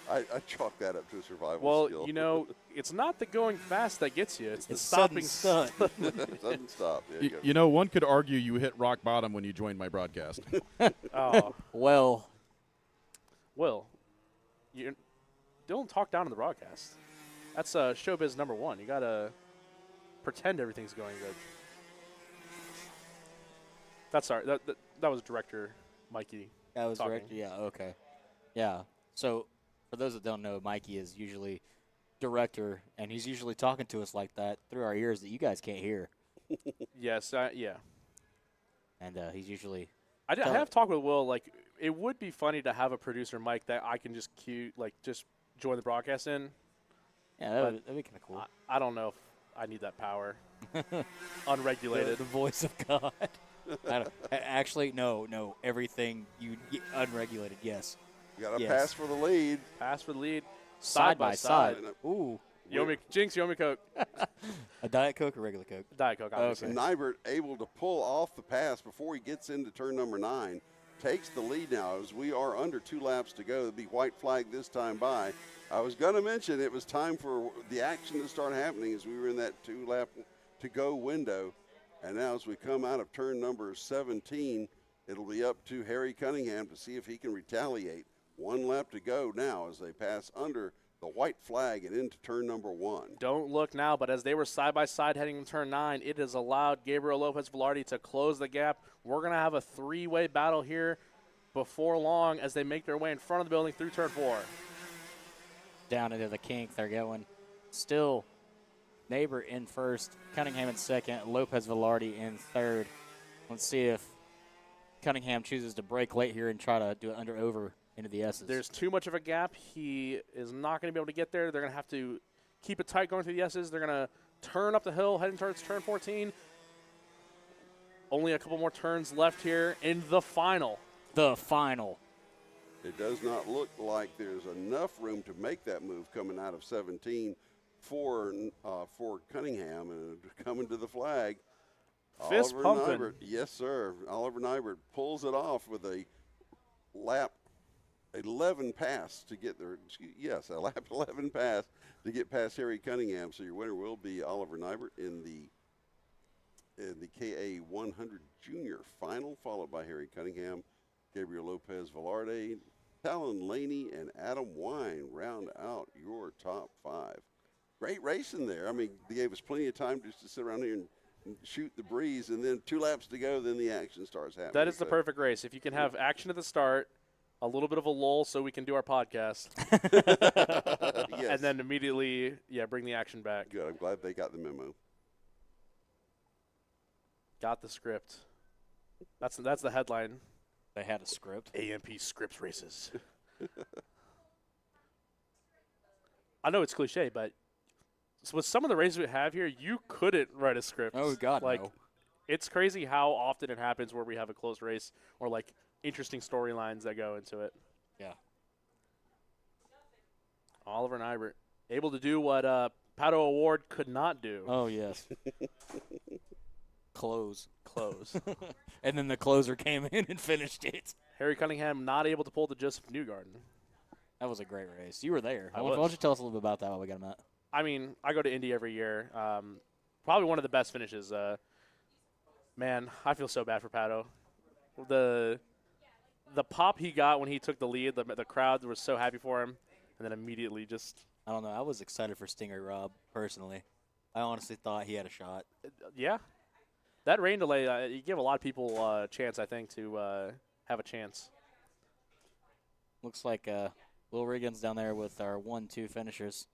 I chalk that up to a survival skill. Well, it's not the going fast that gets you. It's the sudden stopping stunt. Sudden stop. One could argue you hit rock bottom when you joined my broadcast. Oh. Well. Will, you don't talk down in the broadcast. That's showbiz number 1. You got to pretend everything's going good. That's sorry. That was director Mikey. That was talking. director. Yeah, okay. Yeah. So, for those that don't know, Mikey is usually director, and he's usually talking to us like that through our ears that you guys can't hear. Yes, yeah. And he's usually. I have talked with Will. Like, it would be funny to have a producer mic that I can just just join the broadcast in. Yeah, that'd be kind of cool. I don't know if I need that power. Unregulated. The voice of God. Actually, no. Everything unregulated. Yes. You got to pass for the lead. Pass for the lead. Side by side. Ooh. Jinx, Yomi Coke. A Diet Coke or regular Coke? Diet Coke, obviously. Okay. Nybert able to pull off the pass before he gets into turn number 9. Takes the lead now as we are under 2 laps to go. It'll be white flag this time by. I was going to mention it was time for the action to start happening as we were in that 2 lap to go window. And now as we come out of turn number 17, it'll be up to Harry Cunningham to see if he can retaliate. 1 lap to go now as they pass under the white flag and into turn number 1. Don't look now, but as they were side by side heading to turn 9, it has allowed Gabriel Lopez Velarde to close the gap. We're going to have a 3-way battle here before long as they make their way in front of the building through turn 4. Down into the kink, they're going. Still, Neighbor in first, Cunningham in second, Lopez Velarde in third. Let's see if Cunningham chooses to break late here and try to do it under-over into the S's. There's too much of a gap. He is not going to be able to get there. They're going to have to keep it tight going through the S's. They're going to turn up the hill, heading towards turn 14. Only a couple more turns left here in the final. The final. It does not look like there's enough room to make that move coming out of 17 for Cunningham, and coming to the flag. Fist Oliver pumping. Nybert, yes, sir. Oliver Nybert pulls it off with a lap 11 pass to get there. Yes, a lap 11 pass to get past Harry Cunningham. So your winner will be Oliver Nybert in the KA 100 Junior final, followed by Harry Cunningham, Gabriel Lopez Velarde, Talon Laney, and Adam Wine round out your top 5. Great racing there. I mean, they gave us plenty of time just to sit around here and shoot the breeze, and then 2 laps to go, then the action starts happening. That is the perfect race. If you can have action at the start, a little bit of a lull so we can do our podcast, Yes. and then immediately, bring the action back. Good. I'm glad they got the memo. Got the script. That's the headline. They had a script. AMP scripts races. I know it's cliche, but with some of the races we have here, you couldn't write a script. Oh, God, like, no. It's crazy how often it happens where we have a close race or, like, interesting storylines that go into it. Yeah. Oliver Nybert, able to do what Pato Award could not do. Oh, yes. Close. And then the closer came in and finished it. Harry Cunningham not able to pull the Joseph Newgarden. That was a great race. You were there. I Why don't you tell us a little bit about that while we got him out? I mean, I go to Indy every year. Probably one of the best finishes. Man, I feel so bad for Pato. The pop he got when he took the lead, the crowd was so happy for him, and then immediately just – I don't know. I was excited for Stingray Rob, personally. I honestly thought he had a shot. Yeah. That rain delay, you give a lot of people a chance, I think, to have a chance. Looks like Will Riggins down there with our 1-2 finishers.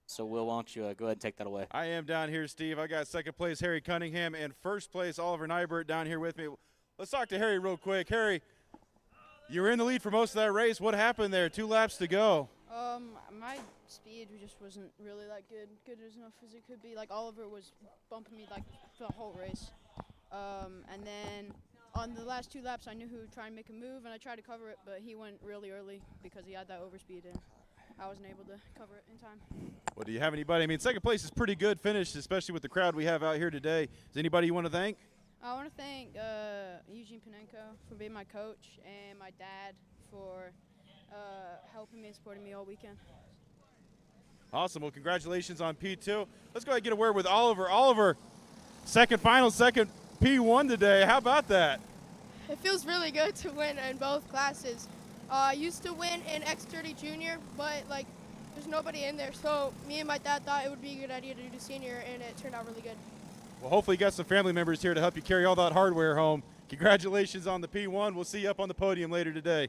So, Will, why don't you go ahead and take that away? I am down here, Steve. I got second place Harry Cunningham and first place Oliver Nybert down here with me. Let's talk to Harry real quick. Harry, you were in the lead for most of that race. What happened there? 2 laps to go. My speed just wasn't really that good enough as it could be. Like, Oliver was bumping me, like, the whole race. And then on the last 2 laps, I knew he would try and make a move, and I tried to cover it, but he went really early because he had that overspeed, and I wasn't able to cover it in time. Well, do you have anybody? I mean, second place is pretty good finish, especially with the crowd we have out here today. Is anybody you want to thank? I want to thank Eugene Panenko for being my coach and my dad for helping me and supporting me all weekend. Awesome. Well, congratulations on P2. Let's go ahead and get a word with Oliver. Oliver, second P1 today. How about that? It feels really good to win in both classes. I used to win in X30 Junior, but like there's nobody in there, so me and my dad thought it would be a good idea to do the senior, and it turned out really good. Well, hopefully you got some family members here to help you carry all that hardware home. Congratulations on the P1. We'll see you up on the podium later today.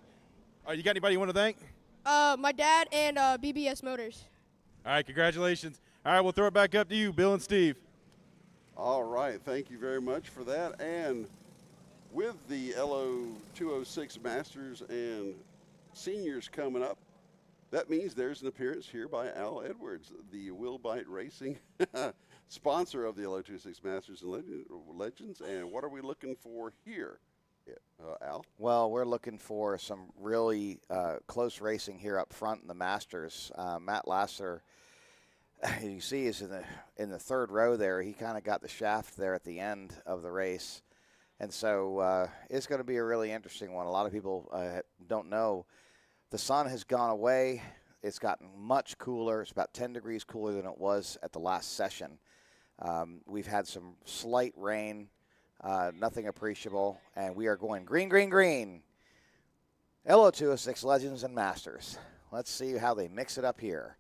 You got anybody you want to thank? My dad and BBS Motors. All right, congratulations. All right, we'll throw it back up to you, Bill and Steve. All right, thank you very much for that. And with the LO206 Masters and Seniors coming up, that means there's an appearance here by Al Edwards, the Will Bite Racing sponsor of the LO206 Masters and Legends. And what are we looking for here, Al? Well, we're looking for some really close racing here up front in the Masters. Matt Lasser, you see, is in the third row there. He kind of got the shaft there at the end of the race. And so it's going to be a really interesting one. A lot of people don't know. The sun has gone away. It's gotten much cooler. It's about 10 degrees cooler than it was at the last session. We've had some slight rain, nothing appreciable, and we are going green, green, green. LO206 Legends and Masters. Let's see how they mix it up here.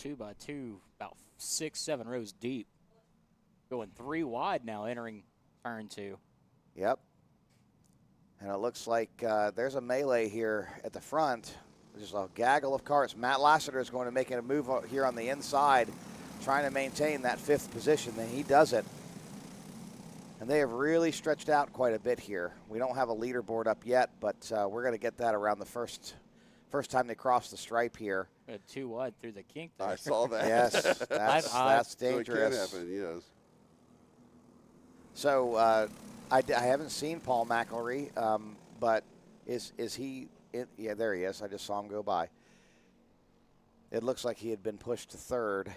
2x2, about 6-7 rows deep. Going 3 wide now, entering turn 2. Yep. And it looks like there's a melee here at the front. There's a gaggle of carts. Matt Lassiter is going to make a move here on the inside, trying to maintain that 5th position, and he does it. And they have really stretched out quite a bit here. We don't have a leaderboard up yet, but we're going to get that around the first time they cross the stripe here. Too wide through the kink there. I saw that. Yes, that's dangerous. So it can happen, yes. So I haven't seen Paul McElry, but is he? Yeah, there he is. I just saw him go by. It looks like he had been pushed to third.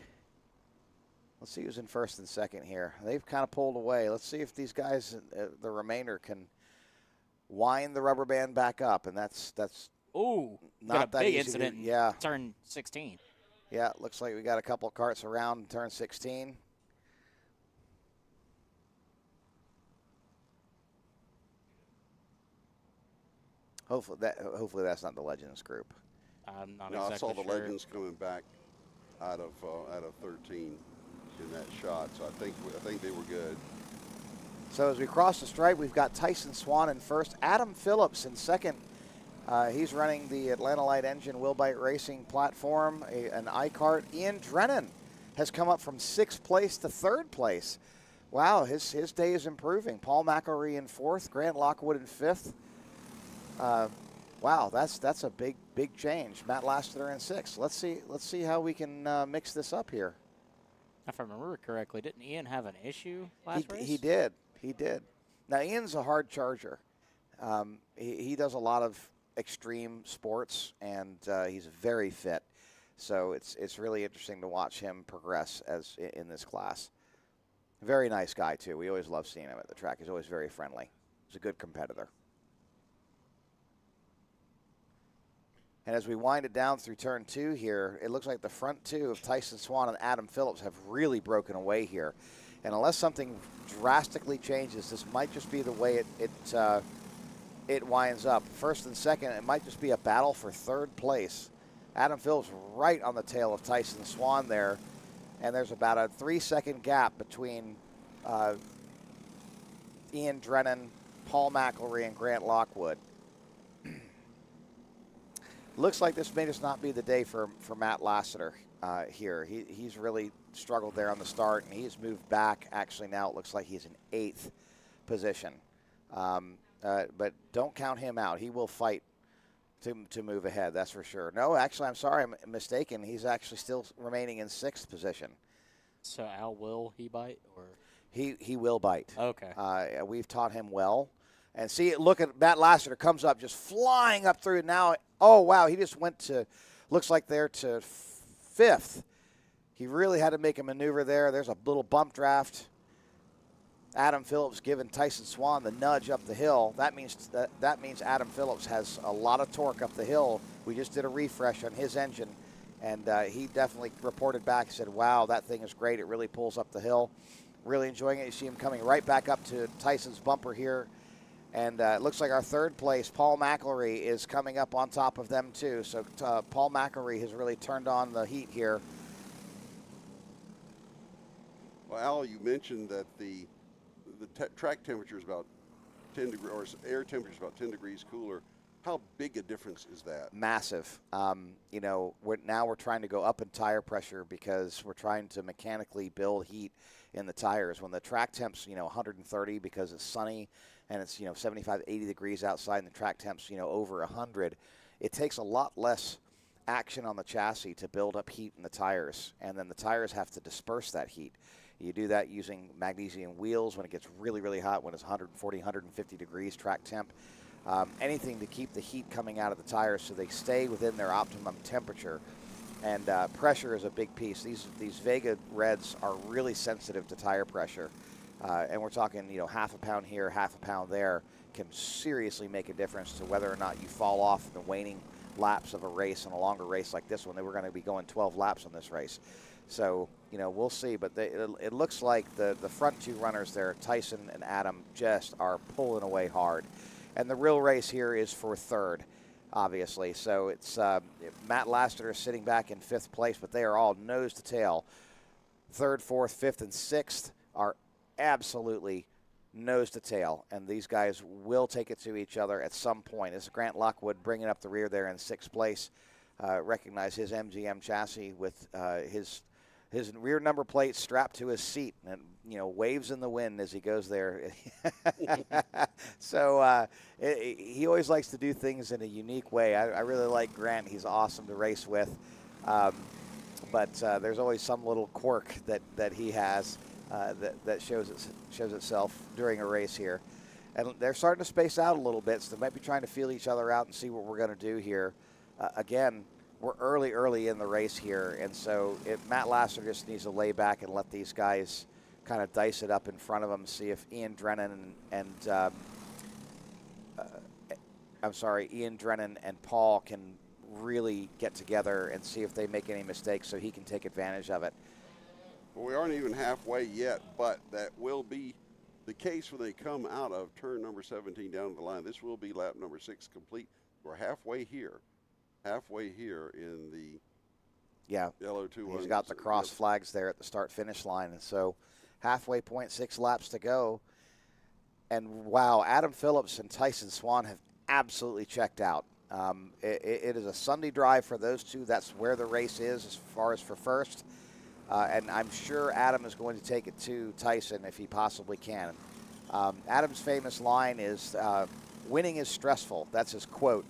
Let's see who's in first and second here. They've kind of pulled away. Let's see if these guys, the remainder, can wind the rubber band back up, and that's Ooh, not got a that big easy. incident. Yeah, Turn 16. Yeah, looks like we got a couple carts around turn 16. Hopefully that's not the Legends group. I'm not No, exactly I saw the sure. Legends coming back out of 13 in that shot, so I think they were good. So as we cross the stripe, we've got Tyson Swan in first, Adam Phillips in second. He's running the Atlanta Light Engine Wilbite Racing platform, an iCart. Ian Drennan has come up from 6th place to 3rd place. Wow, his day is improving. Paul McElry in 4th, Grant Lockwood in 5th. Wow, that's a big change. Matt Lassiter in 6th. Let's see how we can mix this up here. If I remember correctly, didn't Ian have an issue last race? He did. Now Ian's a hard charger. He does a lot of extreme sports, and he's very fit. So it's really interesting to watch him progress as in this class. Very nice guy too. We always love seeing him at the track. He's always very friendly. He's a good competitor. And as we wind it down through turn 2 here, it looks like the front two of Tyson Swan and Adam Phillips have really broken away here. And unless something drastically changes, this might just be the way it winds up. First and second, it might just be a battle for 3rd place. Adam Phillips right on the tail of Tyson Swan there. And there's about a 3-second gap between Ian Drennan, Paul McElry, and Grant Lockwood. Looks like this may just not be the day for Matt Lassiter here. He's really struggled there on the start, and he's moved back. Actually, now it looks like he's in 8th position. But don't count him out. He will fight to move ahead, that's for sure. No, actually, I'm sorry, I'm mistaken. He's actually still remaining in 6th position. So Al, will he bite? Or He will bite. Okay. We've taught him well. And see, look at Matt Lassiter comes up, just flying up through now. Oh, wow, he just went to, looks like they're to 5th. He really had to make a maneuver there. There's a little bump draft. Adam Phillips giving Tyson Swan the nudge up the hill. That means Adam Phillips has a lot of torque up the hill. We just did a refresh on his engine, and he definitely reported back. He said, wow, that thing is great. It really pulls up the hill. Really enjoying it. You see him coming right back up to Tyson's bumper here. And it looks like our 3rd place, Paul McElry, is coming up on top of them too. So Paul McElry has really turned on the heat here. Well, Al, you mentioned that the track temperature is about 10 degrees, or air temperature is about 10 degrees cooler. How big a difference is that? Massive. You know, we're trying to go up in tire pressure because we're trying to mechanically build heat in the tires. When the track temp's 130 because it's sunny and it's 75, 80 degrees outside, and the track temp's over 100, it takes a lot less action on the chassis to build up heat in the tires, and then the tires have to disperse that heat. You do that using magnesium wheels when it gets really, really hot, when it's 140, 150 degrees track temp. Anything to keep the heat coming out of the tires so they stay within their optimum temperature. And pressure is a big piece. These Vega Reds are really sensitive to tire pressure. And we're talking, half a pound here, half a pound there can seriously make a difference to whether or not you fall off in the waning laps of a race. In a longer race like this one, they were going to be going 12 laps on this race. So, we'll see. But it looks like the front two runners there, Tyson and Adam, just are pulling away hard. And the real race here is for 3rd, obviously. So it's Matt Lassiter sitting back in 5th place, but they are all nose to tail. 3rd, 4th, 5th, and 6th are absolutely nose to tail, and these guys will take it to each other at some point. This is Grant Lockwood bringing up the rear there in 6th place. Recognize his MGM chassis with his his rear number plate strapped to his seat, and waves in the wind as he goes there. So he always likes to do things in a unique way. I really like Grant. He's awesome to race with. But there's always some little quirk that he has that shows itself during a race here. And they're starting to space out a little bit, so they might be trying to feel each other out and see what we're going to do here. Again, we're early in the race here, and so Matt Lasser just needs to lay back and let these guys kind of dice it up in front of him, see if Ian Drennan and Paul can really get together and see if they make any mistakes so he can take advantage of it. Well, we aren't even halfway yet, but that will be the case when they come out of turn number 17 down the line. This will be lap number 6 complete. We're halfway here in the LO206. He's got the cross flags there at the start-finish line, and so halfway point, 6 laps to go. And wow, Adam Phillips and Tyson Swan have absolutely checked out. It is a Sunday drive for those two. That's where the race is as far as for first. And I'm sure Adam is going to take it to Tyson if he possibly can. Adam's famous line is, winning is stressful. That's his quote.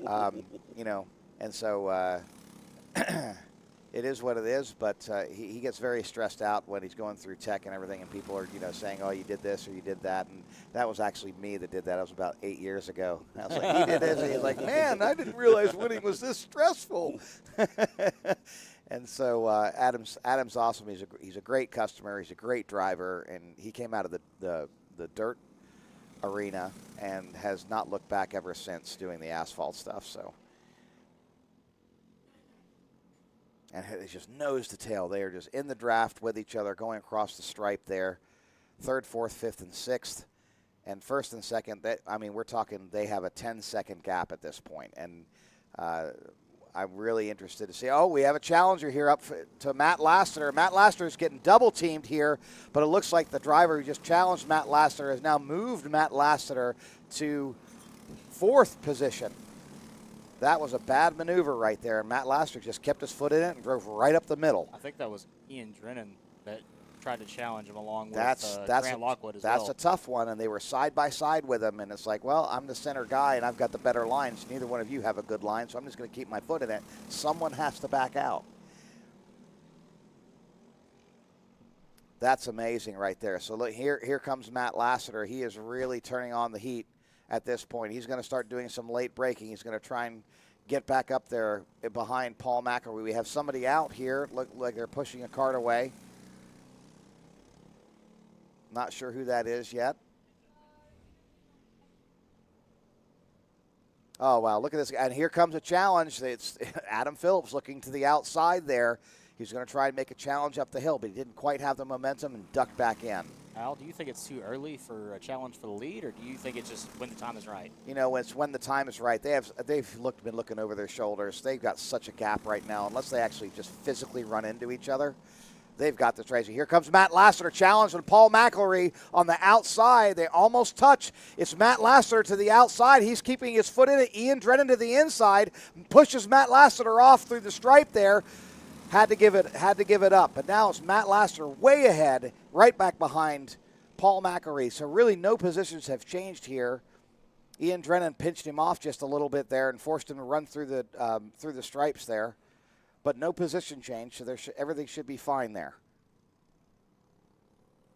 And so it is what it is, but he gets very stressed out when he's going through tech and everything, and people are, saying, oh, you did this or you did that. And that was actually me that did that. It was about 8 years ago. I was like, he did this. And he's like, man, I didn't realize winning was this stressful. And so Adam's awesome. He's a great customer. He's a great driver, and he came out of the dirt arena and has not looked back ever since doing the asphalt stuff. So, and it's just nose to tail. They are just in the draft with each other, going across the stripe there. 3rd, 4th, 5th, and 6th, and 1st and 2nd. We're talking they have a 10-second gap at this point, and I'm really interested to see. Oh, we have a challenger here up to Matt Lassiter. Matt Lassiter is getting double-teamed here, but it looks like the driver who just challenged Matt Lassiter has now moved Matt Lassiter to 4th position. That was a bad maneuver right there, and Matt Lassiter just kept his foot in it and drove right up the middle. I think that was Ian Drennan that tried to challenge him along with Grant Lockwood as well. That's a tough one, and they were side by side with him, and it's like, well, I'm the center guy, and I've got the better lines. Neither one of you have a good line, so I'm just going to keep my foot in it. Someone has to back out. That's amazing right there. So look, here comes Matt Lassiter. He is really turning on the heat at this point. He's going to start doing some late braking. He's going to try and get back up there behind Paul McElroy. We have somebody out here. Look like they're pushing a cart away. Not sure who that is yet. Oh, wow, look at this. And here comes a challenge. It's Adam Phillips looking to the outside there. He's going to try and make a challenge up the hill, but he didn't quite have the momentum and ducked back in. Al, do you think it's too early for a challenge for the lead, or do you think it's just when the time is right? It's when the time is right. They've been looking over their shoulders. They've got such a gap right now, unless they actually just physically run into each other. They've got this race. Here comes Matt Lassiter challenging Paul McElroy on the outside. They almost touch. It's Matt Lassiter to the outside. He's keeping his foot in it. Ian Drennan to the inside. Pushes Matt Lassiter off through the stripe there. Had to give it up. But now it's Matt Lassiter way ahead, right back behind Paul McElroy. So really no positions have changed here. Ian Drennan pinched him off just a little bit there and forced him to run through the stripes there. But no position change, so everything should be fine there.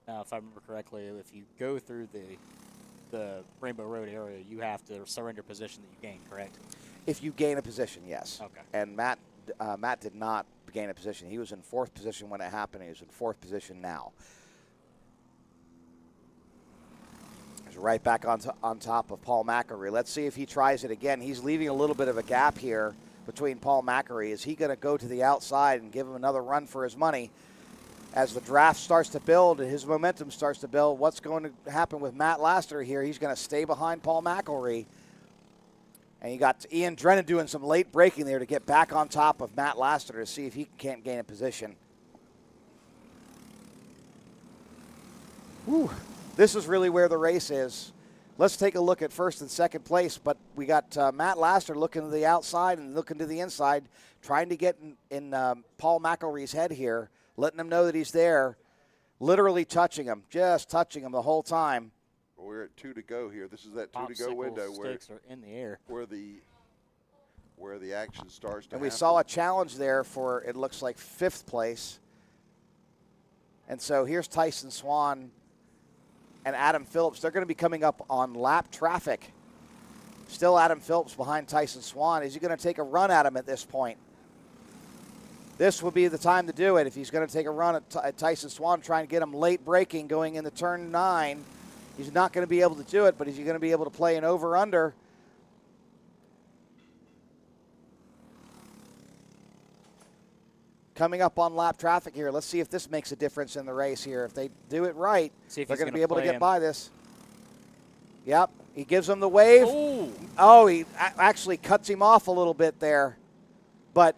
Now, if I remember correctly, if you go through the Rainbow Road area, you have to surrender position that you gain, correct? If you gain a position, yes. Okay. And Matt did not gain a position. He was in 4th position when it happened. He was in 4th position now. He's right back on top of Paul McElroy. Let's see if he tries it again. He's leaving a little bit of a gap here between Paul McElroy. Is he going to go to the outside and give him another run for his money? As the draft starts to build and his momentum starts to build, what's going to happen with Matt Lassiter here? He's going to stay behind Paul McElroy. And you got Ian Drennan doing some late braking there to get back on top of Matt Lassiter to see if he can't gain a position. Whew. This is really where the race is. Let's take a look at 1st and 2nd place, but we got Matt Lassiter looking to the outside and looking to the inside, trying to get in Paul McElroy's head here. letting him know that he's there, literally touching him, just touching him the whole time. Well, we're at 2 to go here. This is that 2 to go window sticks are in the air. where the action starts to And we happen. saw a challenge there for, it looks like, 5th place. And so here's Tyson Swan and Adam Phillips. They're going to be coming up on lap traffic. Still Adam Phillips behind Tyson Swan. Is he going to take a run at him at this point? This would be the time to do it if he's going to take a run at Tyson Swan, trying to get him late braking going into turn 9. He's not going to be able to do it, but is he going to be able to play an over-under? Coming up on lap traffic here. Let's see if this makes a difference in the race here. If they do it right, they're going to be able to get by this. Yep, he gives him the wave. Ooh. Oh, he actually cuts him off a little bit there. But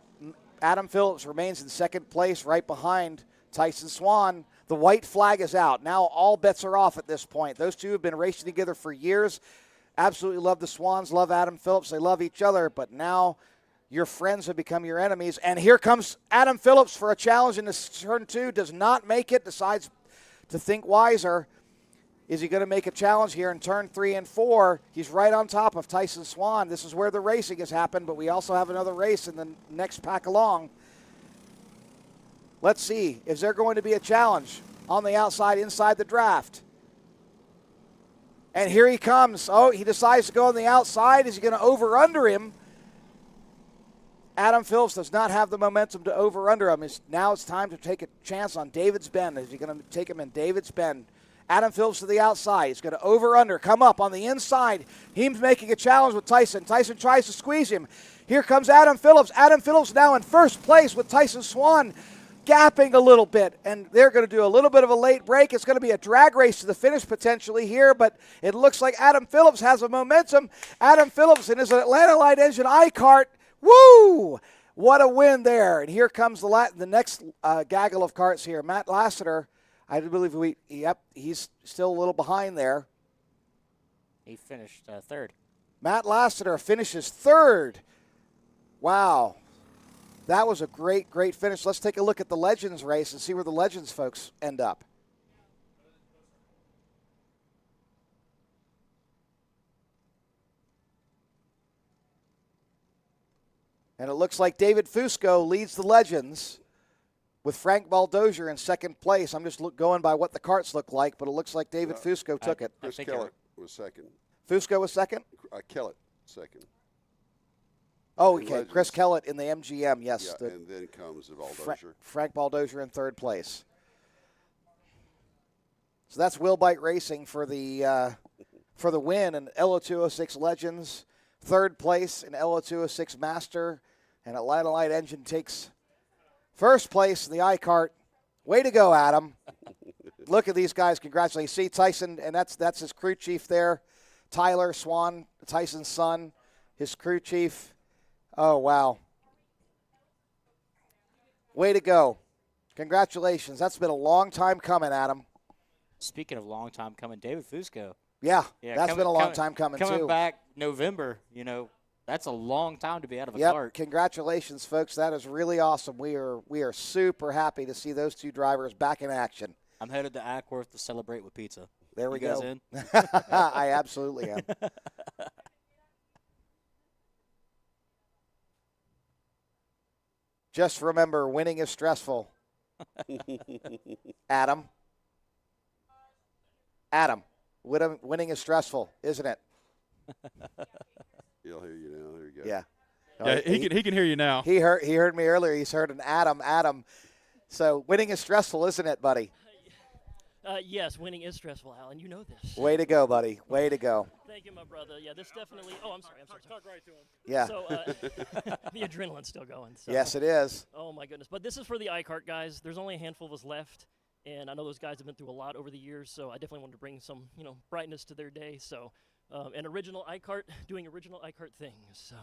Adam Phillips remains in 2nd place right behind Tyson Swan. The white flag is out. Now all bets are off at this point. Those two have been racing together for years. Absolutely love the Swans, love Adam Phillips. They love each other, but now your friends have become your enemies. And here comes Adam Phillips for a challenge in this turn 2. Does not make it, decides to think wiser. Is he going to make a challenge here in turn 3 and 4? He's right on top of Tyson Swan. This is where the racing has happened, but we also have another race in the next pack along. Let's see, is there going to be a challenge on the outside inside the draft? And here he comes. Oh, he decides to go on the outside. Is he going to over-under him? Adam Phillips does not have the momentum to over-under him. Now it's time to take a chance on David's Bend. Is he going to take him in David's Bend? Adam Phillips to the outside. He's going to over-under, come up on the inside. He's making a challenge with Tyson. Tyson tries to squeeze him. Here comes Adam Phillips. Adam Phillips now in 1st place with Tyson Swan gapping a little bit, and they're going to do a little bit of a late break. It's going to be a drag race to the finish potentially here, but it looks like Adam Phillips has a momentum. Adam Phillips in his Atlanta Light Engine iCart. Woo! What a win there. And here comes the next gaggle of carts here. Matt Lassiter, I do believe he's still a little behind there. He finished 3rd. Matt Lassiter finishes 3rd. Wow. That was a great, great finish. Let's take a look at the Legends race and see where the Legends folks end up. And it looks like David Fusco leads the Legends with Frank Baldozier in 2nd place. I'm just going by what the carts look like, but it looks like David Fusco took it. Chris Kellett was 2nd. Fusco was 2nd? Kellett, 2nd. Oh, okay. Chris Kellett in the MGM, yes. Yeah, and then comes the Baldozier. Frank Baldozier in 3rd place. So that's Will Bite Racing for the win in LO206 Legends. 3rd place in LO206 Master. And Atlanta Light Engine takes 1st place in the iCart. Way to go, Adam. Look at these guys. Congratulations. See Tyson, and that's his crew chief there. Tyler Swan, Tyson's son, his crew chief. Oh, wow. Way to go. Congratulations. That's been a long time coming, Adam. Speaking of long time coming, David Fusco. Yeah, that's been a long time coming, too. Coming back November, that's a long time to be out of a cart. Congratulations, folks. That is really awesome. We are super happy to see those two drivers back in action. I'm headed to Ackworth to celebrate with pizza. There we You go. guys in? I absolutely am. Just remember, winning is stressful. Adam, winning is stressful, isn't it? He'll hear you now. There you go. Yeah. Yeah, he can hear you now. He heard me earlier. He's heard an Adam. So winning is stressful, isn't it, buddy? Yes, winning is stressful, Alan. You know this. Way to go, buddy. Way to go. Thank you, my brother. Yeah, this definitely. Oh, I'm sorry. Talk right to him. Yeah. So the adrenaline's still going. So. Yes, it is. Oh my goodness! But this is for the iCart guys. There's only a handful of us left, and I know those guys have been through a lot over the years. So I definitely wanted to bring some, brightness to their day. So, an original iCart doing original iCart things. So.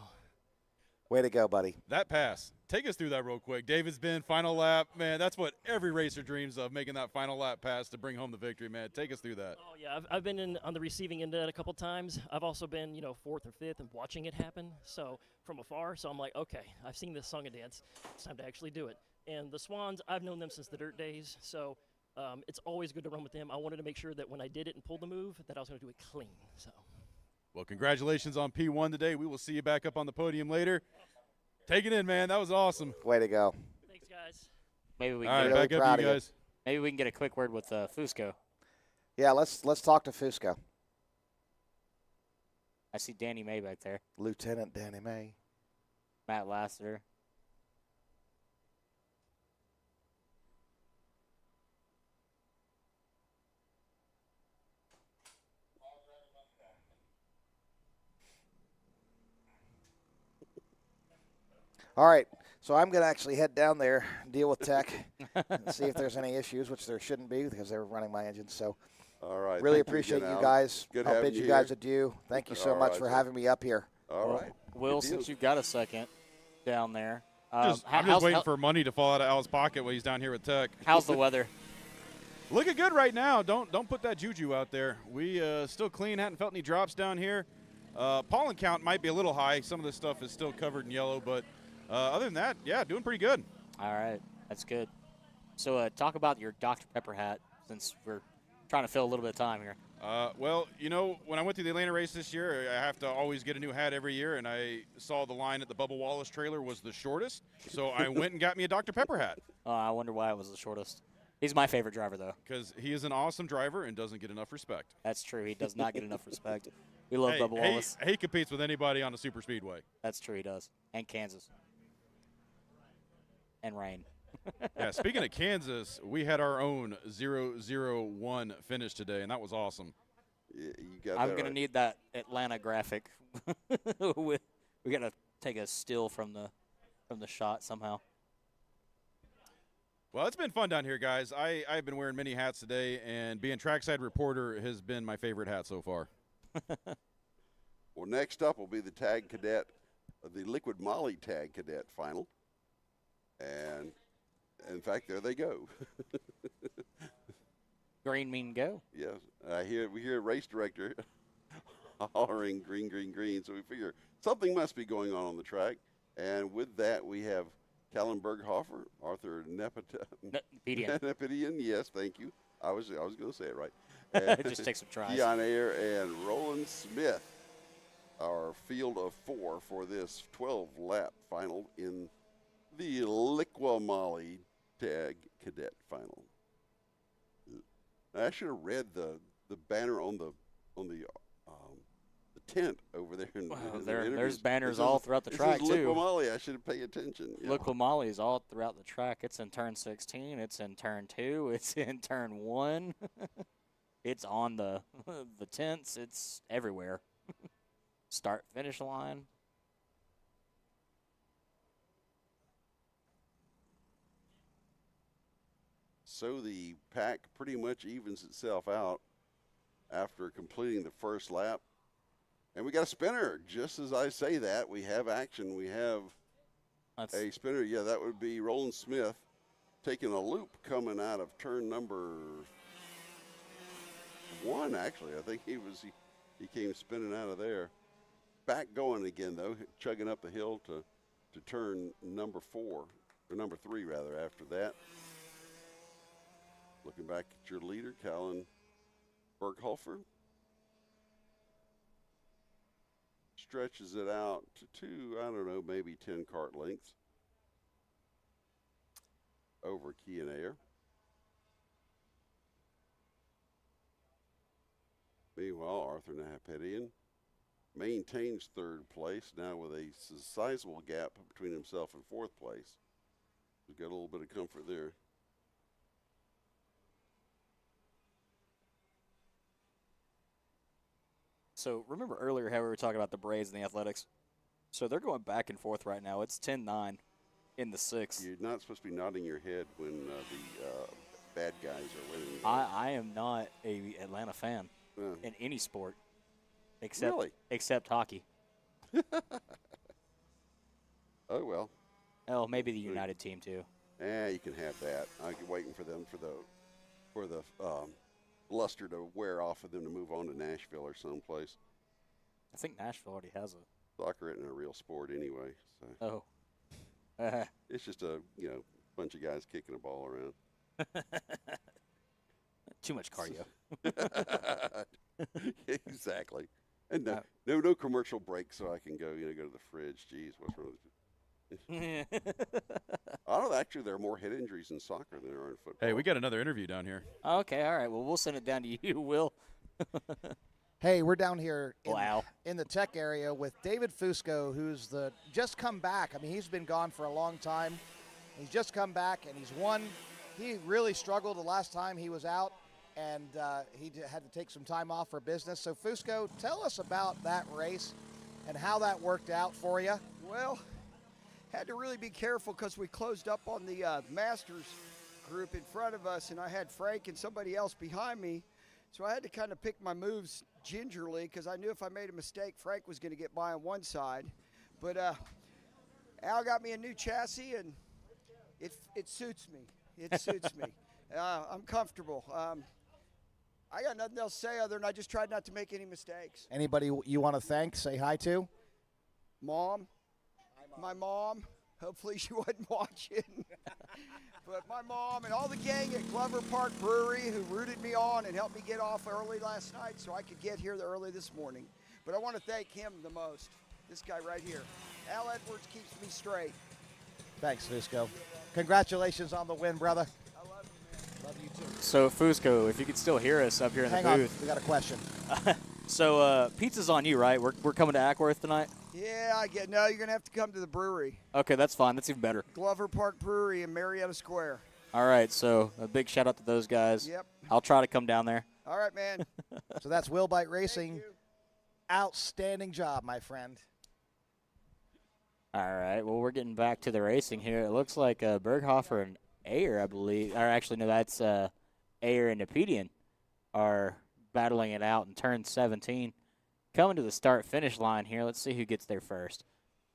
Way to go, buddy. That pass. Take us through that real quick. David's been final lap. Man, that's what every racer dreams of, making that final lap pass to bring home the victory, man. Take us through that. Oh, yeah. I've been on the receiving end of that a couple times. I've also been, 4th or 5th and watching it happen. So from afar. So I'm like, okay, I've seen this song and dance. It's time to actually do it. And the Swans, I've known them since the dirt days, so it's always good to run with them. I wanted to make sure that when I did it and pulled the move, that I was going to do it clean. So. Well, congratulations on P1 today. We will see you back up on the podium later. Take it in, man. That was awesome. Way to go. Thanks, guys. Maybe we All can right, get back up to you guys. Maybe we can get a quick word with Fusco. Yeah, let's talk to Fusco. I see Danny May back there. Lieutenant Danny May. Matt Lassiter. All right, so I'm going to actually head down there, deal with tech, and see if there's any issues, which there shouldn't be because they're running my engine. So, all right, really thank appreciate again, you Alan. guys. Good I'll having bid you you guys here. adieu. Thank you so All much right, for sir. having me up here. All right. Will, Good deal. since you've got a second down there, I'm how's- just waiting for money to fall out of Al's pocket while he's down here with Tech. How's the weather? Looking good right now. Don't put that juju out there. We still clean. Hadn't felt any drops down here. Pollen count might be a little high. Some of this stuff is still covered in yellow, but other than that, yeah, doing pretty good. All right, that's good. So talk about your Dr. Pepper hat, since we're trying to fill a little bit of time here. Well, you know, when I went through the Atlanta race this year, I have to always get a new hat every year, and I saw the line at the Bubba Wallace trailer was the shortest, so I went and got me a Dr. Pepper hat. I wonder why it was the shortest. He's my favorite driver, though. Because he is an awesome driver and doesn't get enough respect. That's true. He does not get enough respect. We love Hey, Bubba Wallace. He competes with anybody on the super speedway. That's true. He does. And Kansas. And rain. Yeah, speaking of Kansas, we had our own 001 finish today, and that was awesome. Yeah, you got I'm that going to right. need that Atlanta graphic. we got to take a still from the shot somehow. Well, it's been fun down here, guys. I've been wearing many hats today, and being trackside reporter has been my favorite hat so far. Well, next up will be the Tag Cadet, the Liquid Molly Tag Cadet final. And, in fact, there they go. Green mean go. Yes, we hear a race director hollering green, green, green. So we figure something must be going on the track. And with that, we have Callan Berghofer, Arthur Nepetian. Yes, thank you. I was going to say it right. It just takes some tries. Keon Ayer and Roland Smith, our field of 4 for this 12-lap final in the Liqua Molly Tag Cadet final. I should have read the banner on the tent over there. There's banners all throughout the track too. Liqua Molly. I should have paid attention. Yeah. Liqua Molly is all throughout the track. It's in turn 16. It's in turn 2. It's in turn 1. It's on the tents. It's everywhere. Start finish line. So the pack pretty much evens itself out after completing the first lap. And we got a spinner. Just as I say that, we have action. We have a spinner. Yeah, that would be Roland Smith taking a loop coming out of turn number 1, actually. I think he came spinning out of there. Back going again, though, chugging up the hill to turn number 4, or number 3, rather, after that. Looking back at your leader, Callan Berghofer. Stretches it out to I don't know, maybe 10 kart lengths over Keon Ayer. Meanwhile, Arthur Nepetian maintains 3rd place, now with a sizable gap between himself and 4th place. We've got a little bit of comfort there. So remember earlier how we were talking about the Braves and the Athletics? So they're going back and forth right now. It's 10-9 in the 6th. You're not supposed to be nodding your head when the bad guys are winning. I am not a Atlanta fan in any sport except hockey. Oh, well. Oh, maybe the United team too. Yeah, you can have that. I'm waiting for them for the luster to wear off of them to move on to Nashville or someplace. I think Nashville already has a soccer isn't a real sport anyway. So. Oh. It's just a Bunch of guys kicking a ball around. Too much cardio. Exactly. And no commercial break, so I can go to the fridge. Jeez, what's wrong with you? I don't know. Actually, there are more head injuries in soccer than there are in football. Hey, we got another interview down here. Okay, all right. Well, we'll send it down to you, Will. Hey, we're down here Wow. in the tech area with David Fusco, who's just come back. I mean, he's been gone for a long time. He's just come back, and he's won. He really struggled the last time he was out, and he had to take some time off for business. So, Fusco, tell us about that race and how that worked out for you. Well, had to really be careful because we closed up on the Masters group in front of us, and I had Frank and somebody else behind me. So I had to kind of pick my moves gingerly because I knew if I made a mistake, Frank was going to get by on one side. But Al got me a new chassis, and it suits me. It suits me. I'm comfortable. I got nothing else to say other than I just tried not to make any mistakes. Anybody you want to thank, say hi to? Mom. My mom. Hopefully she wasn't watching. But my mom and all the gang at Glover Park Brewery who rooted me on and helped me get off early last night so I could get here early this morning. But I want to thank him the most. This guy right here. Al Edwards keeps me straight. Thanks, Fusco. Congratulations on the win, brother. I love you, man. Love you too. So, Fusco, if you could still hear us up here in Hang the on, booth. we got a question. So, pizza's on you, right? We're coming to Ackworth tonight? Yeah, no, you're going to have to come to the brewery. Okay, that's fine. That's even better. Glover Park Brewery in Marietta Square. All right, so a big shout out to those guys. Yep. I'll try to come down there. All right, man. So that's Will Bite Racing. Outstanding job, my friend. All right, well, we're getting back to the racing here. It looks like Berghofer and Ayer, I believe, or actually, no, that's Ayer and Nepedian are battling it out in turn 17. Coming to the start-finish line here. Let's see who gets there first.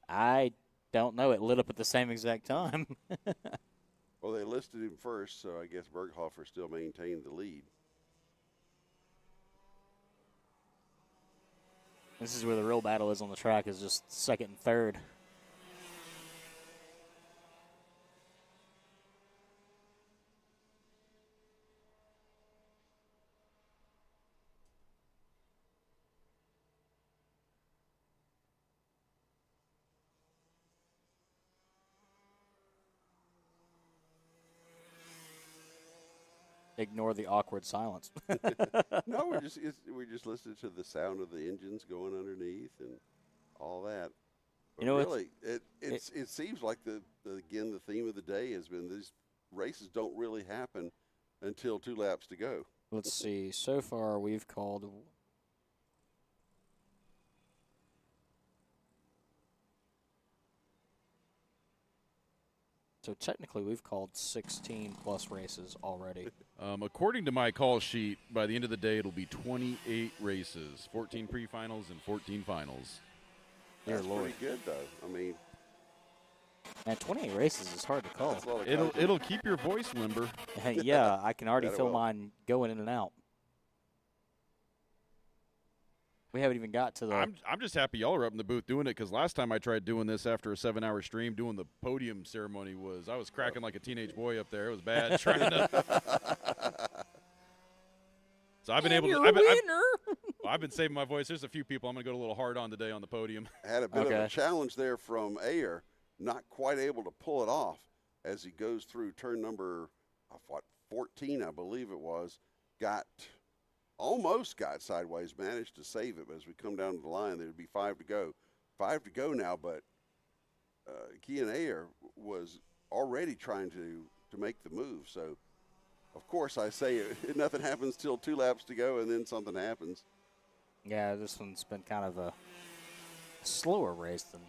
I don't know. It lit up at the same exact time. Well, they listed him first, so I guess Berghofer still maintained the lead. This is where the real battle is on the track, is just second and third. Ignore the awkward silence. No, we just listened to the sound of the engines going underneath and all that. But really, it seems like the theme of the day has been these races don't really happen until 2 laps to go. Let's see. So far, we've called. So technically, we've called 16 plus races already. According to my call sheet, by the end of the day, it'll be 28 races, 14 pre-finals and 14 finals. That's pretty good, though. I mean, and 28 races is hard to call. It'll keep your voice limber. Yeah, I can already feel mine going in and out. We haven't even got to the. I'm just happy y'all are up in the booth doing it, because last time I tried doing this after a 7-hour stream, doing the podium ceremony I was cracking like a teenage boy up there. It was bad trying to. So I've been able to. I've been saving my voice. There's a few people I'm going to go a little hard on today on the podium. Had a bit of a challenge there from Ayer, not quite able to pull it off as he goes through turn number 14, I believe it was. Almost got sideways, managed to save it, but as we come down to the line, there would be 5 to go. 5 to go now, but Kean Ayer was already trying to make the move. So, of course, I say nothing happens till 2 laps to go, and then something happens. Yeah, this one's been kind of a slower race than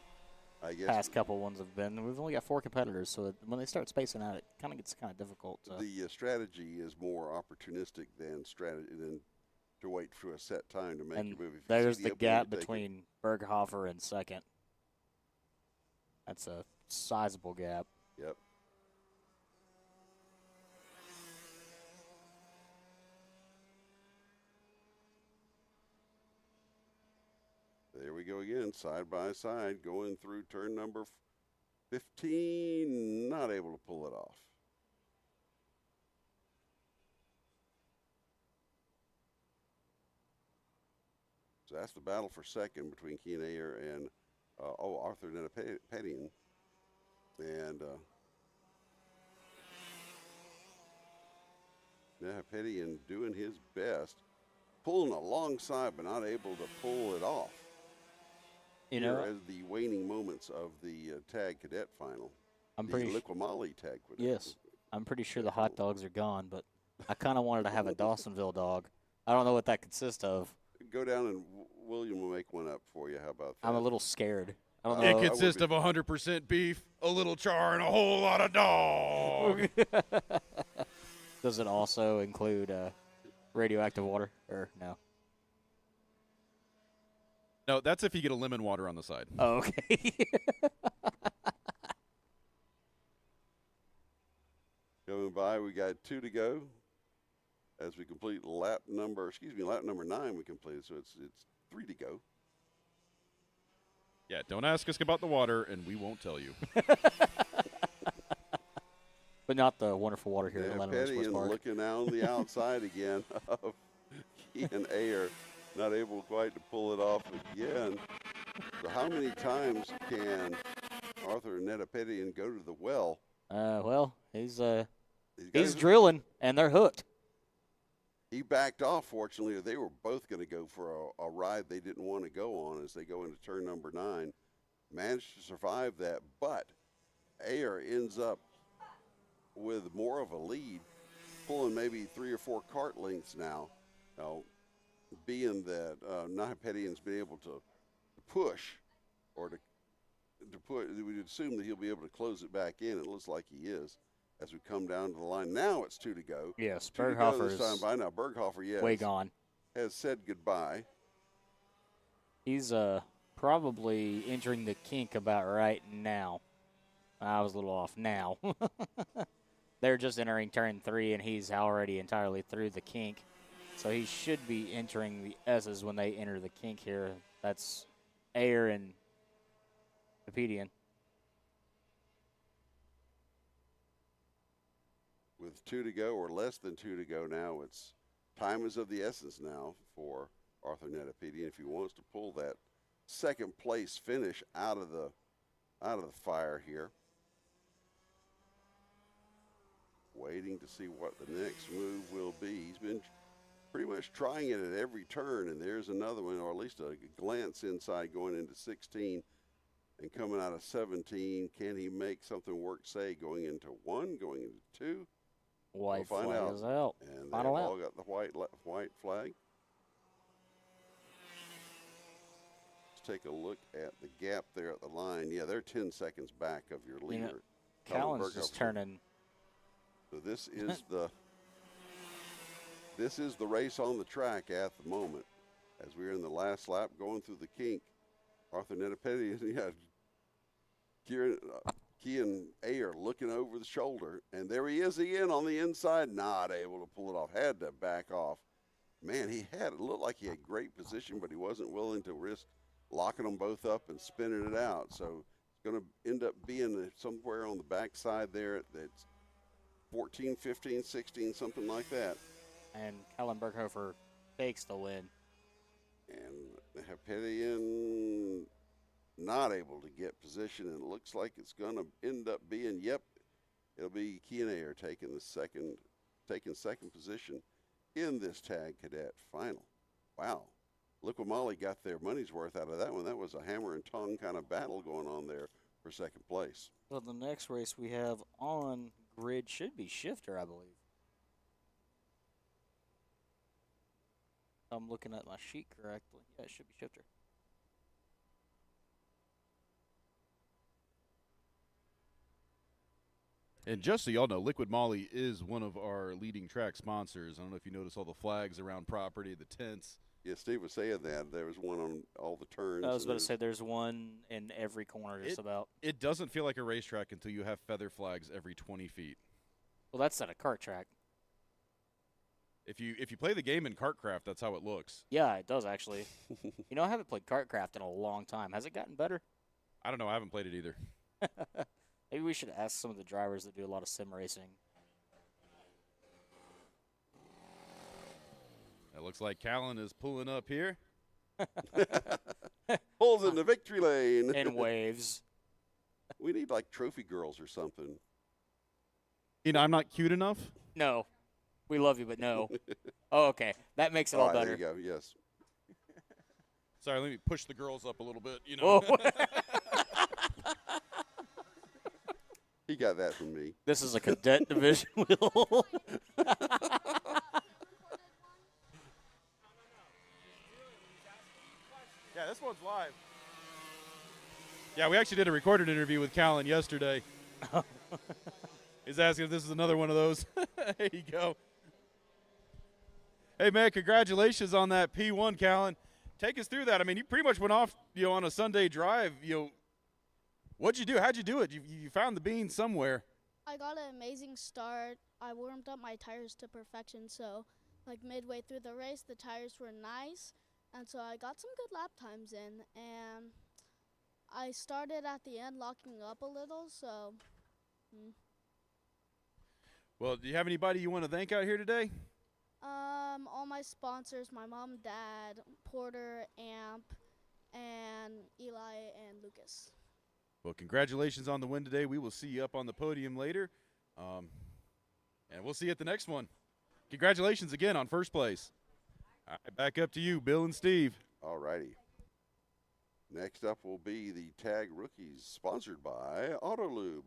I guess past couple ones have been. We've only got 4 competitors, so when they start spacing out, it kind of gets kind of difficult. The strategy is more opportunistic than to wait for a set time to make and your move. If there's you see the opening, gap you take it. between Berghofer and second. That's a sizable gap. Yep. There we go again, side by side, going through turn number 15, not able to pull it off. So that's the battle for second between Kean Ayer and Arthur Nedapedian. And Nedapedian doing his best, pulling alongside but not able to pull it off. You know, as the waning moments of the tag cadet final. I'm the pretty Liqui-Moly tag cadet. Yes, I'm pretty sure the hot dogs are gone, but I kind of wanted to have a Dawsonville dog. I don't know what that consists of. Go down and William will make one up for you. How about that? I'm a little scared. I don't know. It consists of 100% beef, a little char, and a whole lot of dog. Does it also include radioactive water, or no? No, that's if you get a lemon water on the side. Oh, okay. Coming by, we got 2 to go. As we complete lap number 9 we completed, so it's 3 to go. Yeah, don't ask us about the water, and we won't tell you. But not the wonderful water here at Atlanta Sports Petty Park. looking out on the outside again of Kean Ayer, not able quite to pull it off again. So how many times can Arthur Nedapedian go to the well? Well, he's drilling, and they're hooked. He backed off, fortunately, or they were both going to go for a ride they didn't want to go on as they go into turn number 9. Managed to survive that, but Ayer ends up with more of a lead, pulling maybe 3 or 4 kart lengths now. Being that Nedapedian's been able to push or to put, we'd assume that he'll be able to close it back in. It looks like he is. As we come down to the line, now it's 2 to go. Yes, 2 to go Berghofer's this time by now. Berghofer, yes, way gone. Has said goodbye. He's probably entering the kink about right now. I was a little off now. They're just entering turn 3, and he's already entirely through the kink. So he should be entering the S's when they enter the kink here. That's Ayer and Nepedian. With 2 to go or less than 2 to go now, it's time is of the essence now for Arthur Nedapedian if he wants to pull that second place finish out of the fire here. Waiting to see what the next move will be. He's been pretty much trying it at every turn, and there's another one, or at least a glance inside going into 16 and coming out of 17. Can he make something work, say, going into 1, going into 2? White we'll find flag is out. And they've Final all out. got the white flag. Let's take a look at the gap there at the line. Yeah, they're 10 seconds back of your leader. Callan's just turning. So this is the race on the track at the moment. As we're in the last lap going through the kink, Arthur Nedapedian, Kean Ayer looking over the shoulder, and there he is again on the inside, not able to pull it off, had to back off. Man, it looked like he had great position, but he wasn't willing to risk locking them both up and spinning it out. So it's going to end up being somewhere on the backside there that's 14, 15, 16, something like that. And Callan Berghofer fakes the win. And Nedapedian not able to get position, and it looks like it's going to end up being, it'll be Kean Ayer taking second position in this tag cadet final. Wow. Liqui-Moly got their money's worth out of that one. That was a hammer and tongue kind of battle going on there for second place. Well, the next race we have on grid should be Shifter, I believe. I'm looking at my sheet correctly. Yeah, it should be Shifter. And just so y'all know, Liqui-Moly is one of our leading track sponsors. I don't know if you notice all the flags around property, the tents. Yeah, Steve was saying that. There was one on all the turns. I was about to say there's one in every corner just about. It doesn't feel like a racetrack until you have feather flags every 20 feet. Well, that's at a kart track. If you play the game in KartCraft, that's how it looks. Yeah, it does actually. I haven't played KartCraft in a long time. Has it gotten better? I don't know. I haven't played it either. Maybe we should ask some of the drivers that do a lot of sim racing. It looks like Callan is pulling up here. Pulls in the victory lane. And waves. We need like trophy girls or something. You know, I'm not cute enough? No. We love you, but no. Oh, okay. That makes it all better. There you go, yes. Sorry, let me push the girls up a little bit, you know. He got that from me. This is a cadet division wheel. Yeah, this one's live. Yeah, we actually did a recorded interview with Callan yesterday. He's asking if this is another one of those. There you go. Hey, man, congratulations on that P1, Callan. Take us through that. I mean, you pretty much went off, on a Sunday drive. What'd you do? How'd you do it? You found the beans somewhere. I got an amazing start. I warmed up my tires to perfection, so like midway through the race, the tires were nice, and so I got some good lap times in, and I started at the end locking up a little, so. Well, do you have anybody you want to thank out here today? All my sponsors, my mom, dad, Porter, Amp, and Eli and Lucas. Well, congratulations on the win today. We will see you up on the podium later, and we'll see you at the next one. Congratulations again on first place. All right, back up to you, Bill and Steve. All righty. Next up will be the Tag Rookies, sponsored by Autolube.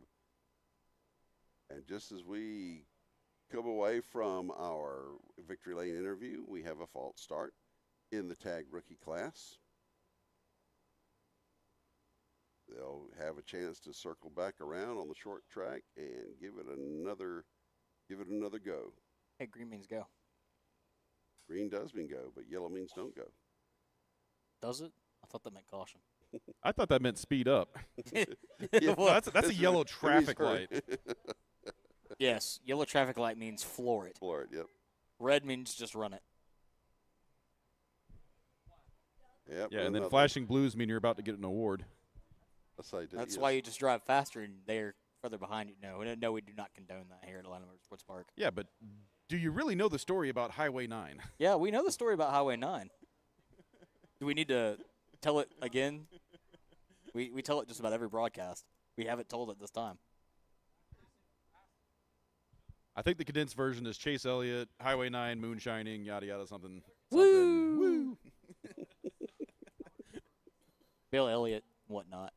And just as we come away from our Victory Lane interview, we have a false start in the Tag Rookie class. They'll have a chance to circle back around on the short track and give it another go. Hey, green means go. Green does mean go, but yellow means don't go. Does it? I thought that meant caution. I thought that meant speed up. Yeah, well, that's a yellow traffic light. Yes, yellow traffic light means floor it. Floor it, yep. Red means just run it. Yep. Yeah, and then flashing blues mean you're about to get an award. That's why you just drive faster and they're further behind you. No, we do not condone that here at Atlanta Sports Park. Yeah, but do you really know the story about Highway 9? Yeah, we know the story about Highway 9. Do we need to tell it again? We tell it just about every broadcast. We haven't told it this time. I think the condensed version is Chase Elliott, Highway 9, moonshining, yada, yada, something. Woo! Woo! Bill Elliott, whatnot.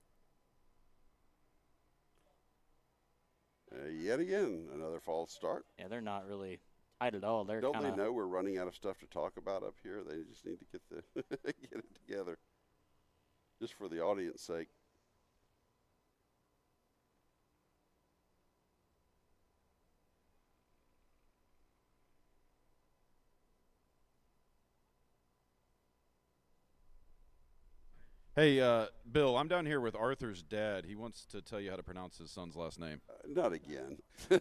Yet again, another false start. Yeah, they're not really tight at all. They're Don't kinda, they know we're running out of stuff to talk about up here? They just need to get get it together, just for the audience sake. Hey, Bill, I'm down here with Arthur's dad. He wants to tell you how to pronounce his son's last name. Not again. It's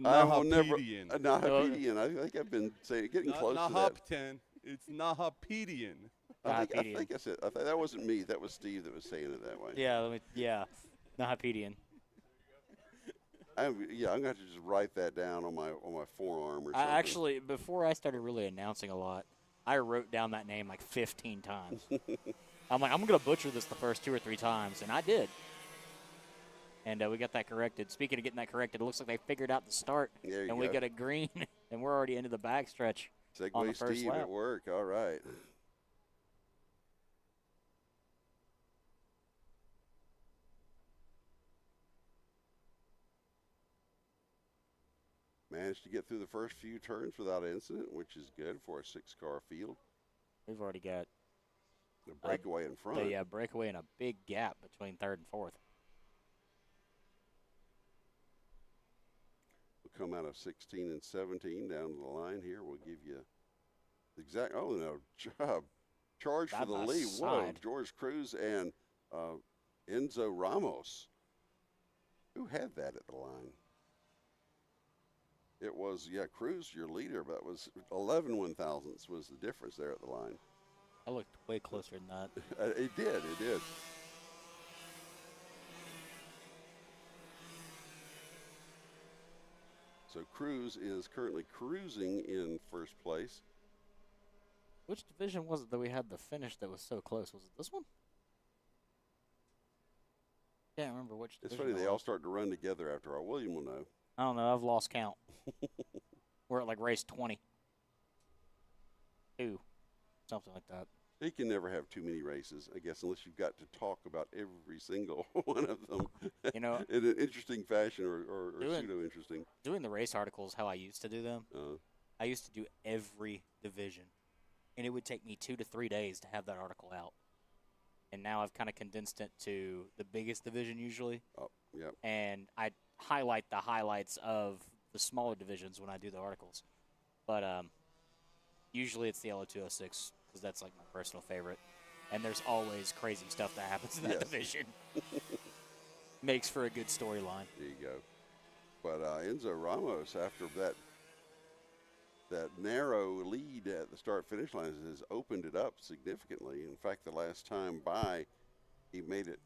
I will Nahapedian. Nahapedian. I think I've been getting Not close to that. Nahapten. It's Nahapedian. I think I said that wasn't me. That was Steve that was saying it that way. Yeah, Nahapedian. I'm gonna have to just write that down on my forearm or something. Actually, before I started really announcing a lot, I wrote down that name like 15 times. I'm like, I'm going to butcher this the first 2 or 3 times, and I did. And we got that corrected. Speaking of getting that corrected, it looks like they figured out the start, and we got a green, and we're already into the backstretch on the first Steve lap. at work. All right. Managed to get through the first few turns without incident, which is good for a 6-car field. We've already got a breakaway in front. Yeah, breakaway and a big gap between 3rd and 4th. We'll come out of 16 and 17 down to the line here. We'll give you the exact. Oh no, charge for the lead. Whoa, George Cruz and Enzo Ramos. Who had that at the line? It was, Cruz, your leader, but it was 11 1/1000ths was the difference there at the line. I looked way closer than that. It did. So Cruz is currently cruising in first place. Which division was it that we had the finish that was so close? Was it this one? Can't remember which It's division. funny, they all start to run together after all. William will know. I don't know. I've lost count. We're at like race 20. Something like that. You can never have too many races, I guess, unless you've got to talk about every single one of them. You know, in an interesting fashion or pseudo-interesting. Doing the race articles how I used to do them, I used to do every division. And it would take me 2 to 3 days to have that article out. And now I've kind of condensed it to the biggest division usually. Oh, yeah. And I highlight the highlights of the smaller divisions when I do the articles. But usually it's the LO206 because that's like my personal favorite. And there's always crazy stuff that happens in that division. Makes for a good storyline. There you go. But Enzo Ramos, after that narrow lead at the start-finish line, has opened it up significantly. In fact, the last time by, he made it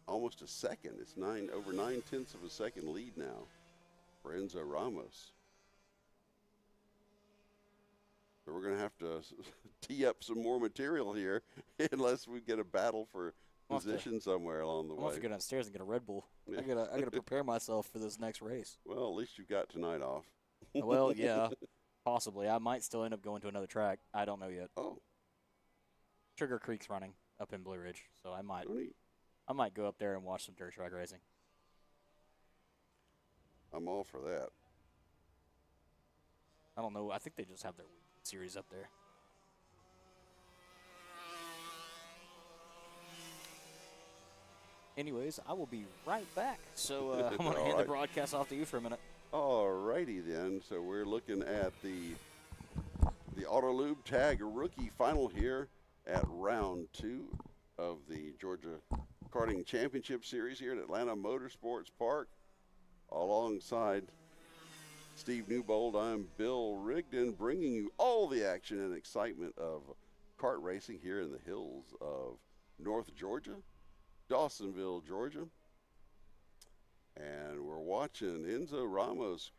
almost a second. It's over 9/10 of a second lead now for Enzo Ramos. So we're going to have to tee up some more material here unless we get a battle for position somewhere along the way. I'll have to go downstairs and get a Red Bull. I gotta prepare myself for this next race. Well, at least you've got tonight off. Well, yeah, possibly. I might still end up going to another track. I don't know yet. Oh. Sugar Creek's running up in Blue Ridge, so I might go up there and watch some dirt track racing. I'm all for that. I don't know. I think they just have their weekend series up there. Anyways, I will be right back. So I'm going to hand the broadcast off to you for a minute. All righty then. So we're looking at the Auto Lube Tag Rookie Final here at round 2 of the Georgia Karting Championship Series here at Atlanta Motorsports Park. Alongside Steve Newbold, I'm Bill Rigdon, bringing you all the action and excitement of kart racing here in the hills of North Georgia, Dawsonville, Georgia. And we're watching Enzo Ramos,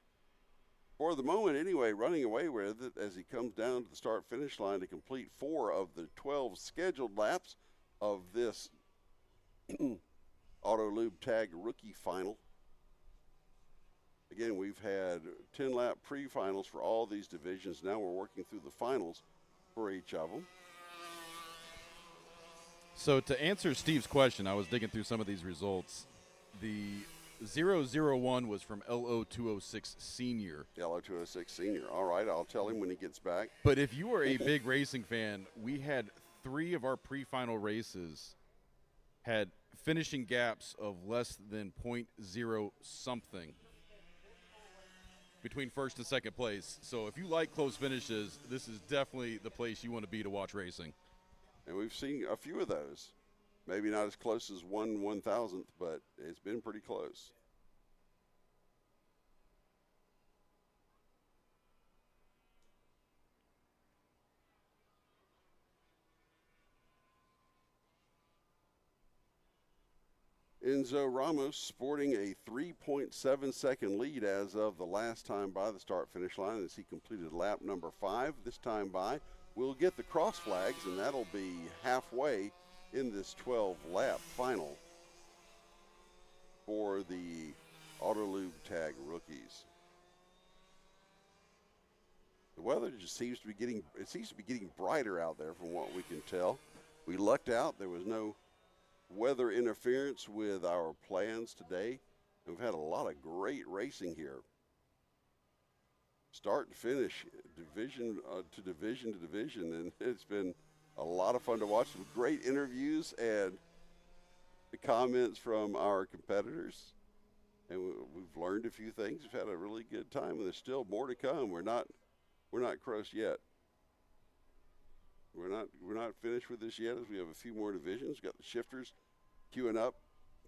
for the moment anyway, running away with it as he comes down to the start-finish line to complete 4 of the 12 scheduled laps of this Auto Lube Tag Rookie Final. Again, we've had 10-lap pre-finals for all these divisions. Now we're working through the finals for each of them. So to answer Steve's question, I was digging through some of these results. The 001 was from LO206 Senior. LO206 Senior. All right, I'll tell him when he gets back. But if you are a big racing fan, we had 3 of our pre-final races had finishing gaps of less than .0 something between first and second place. So if you like close finishes, this is definitely the place you want to be to watch racing. And we've seen a few of those. Maybe not as close as 1/1000th, but it's been pretty close. Enzo Ramos sporting a 3.7-second lead as of the last time by the start-finish line as he completed lap number 5. This time by, we'll get the cross flags, and that'll be halfway in this 12-lap final for the Auto Lube Tag rookies. The weather just seems to be getting brighter out there from what we can tell. We lucked out. There was no weather interference with our plans today. We've had a lot of great racing here. Start to finish, division to division to division, and it's been a lot of fun to watch. Some great interviews and the comments from our competitors, and we've learned a few things. We've had a really good time, and there's still more to come. We're not close yet. We're not finished with this yet, as we have a few more divisions. We've got the shifters queuing up,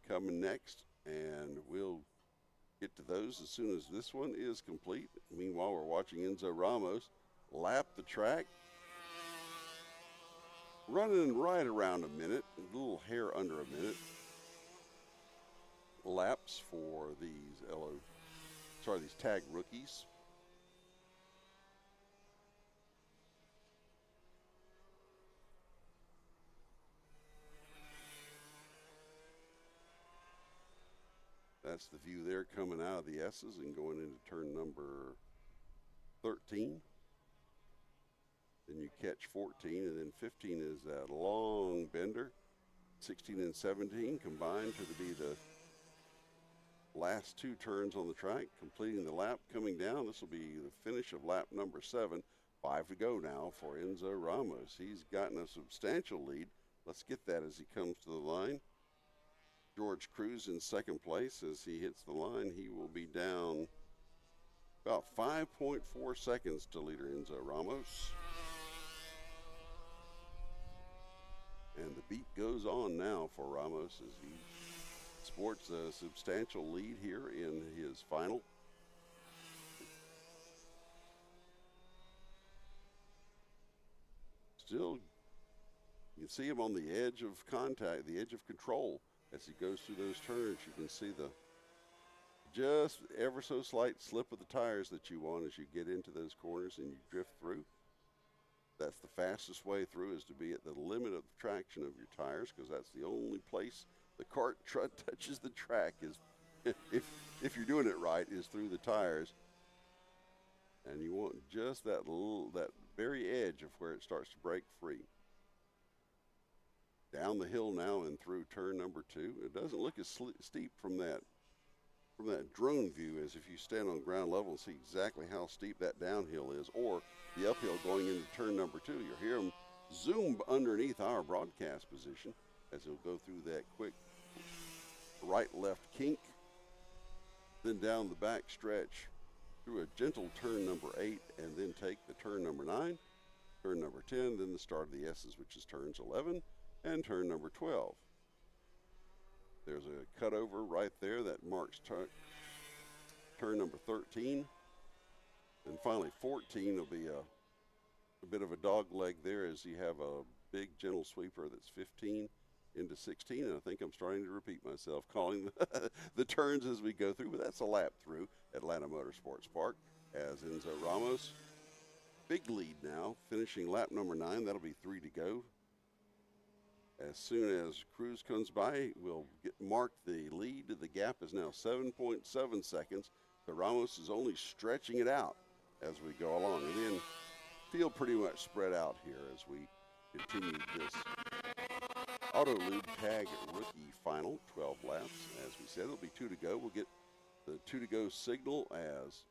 coming next, and we'll get to those as soon as this one is complete. Meanwhile, we're watching Enzo Ramos lap the track, running right around a minute, a little hair under a minute. Laps for these sorry, these tag rookies. That's the view there coming out of the S's and going into turn number 13. Then you catch 14, and then 15 is that long bender. 16 and 17 combined to be the last 2 turns on the track, completing the lap coming down. This will be the finish of lap number 7. 5 to go now for Enzo Ramos. He's gotten a substantial lead. Let's get that as he comes to the line. George Cruz in second place. As he hits the line, he will be down about 5.4 seconds to leader Enzo Ramos. And the beat goes on now for Ramos as he sports a substantial lead here in his final. Still, you can see him on the edge of contact, the edge of control. As he goes through those turns, you can see the just ever so slight slip of the tires that you want as you get into those corners and you drift through. That's the fastest way through, is to be at the limit of the traction of your tires, because that's the only place the cart touches the track, is if you're doing it right, is through the tires. And you want just that very edge of where it starts to break free. Down the hill now and through turn number 2. It doesn't look as steep from that drone view as if you stand on ground level and see exactly how steep that downhill is, or the uphill going into turn number 2. You'll hear him zoom underneath our broadcast position as he'll go through that quick right-left kink, then down the back stretch through a gentle turn number 8, and then take the turn number 9, turn number 10, then the start of the S's, which is turns 11 and turn number 12. There's a cutover right there that marks turn number 13. And finally 14 will be a bit of a dog leg there, as you have a big gentle sweeper that's 15 into 16. And I think I'm starting to repeat myself calling the turns as we go through, but that's a lap through Atlanta Motorsports Park as Enzo Ramos, big lead now, finishing lap number 9. That'll be 3 to go. As soon as Cruz comes by, we'll mark the lead. The gap is now 7.7 seconds. So Ramos is only stretching it out as we go along. And then feel pretty much spread out here as we continue this Auto Lube Tag Rookie Final, 12 laps. As we said, it'll be 2 to go. We'll get the 2 to go signal as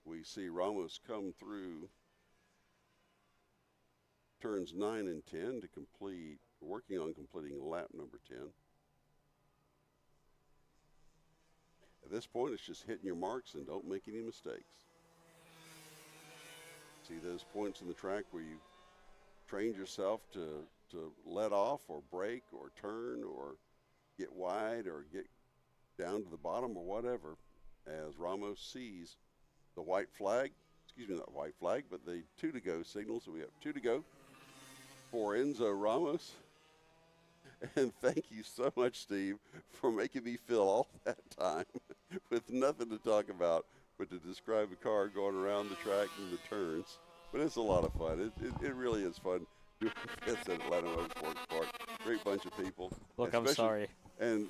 we see Ramos come through turns 9 and 10 to complete, working on completing lap number 10. At this point, it's just hitting your marks and don't make any mistakes. See those points in the track where you trained yourself to let off or brake or turn or get wide or get down to the bottom or whatever, as Ramos sees the white flag, excuse me, not white flag, but the 2 to go signal. So we have 2 to go for Enzo Ramos. And thank you so much, Steve, for making me fill all that time with nothing to talk about but to describe a car going around the track and the turns. But it's a lot of fun. It really is fun doing this at Atlanta Motorsports Park. Great bunch of people. Look, I'm sorry. And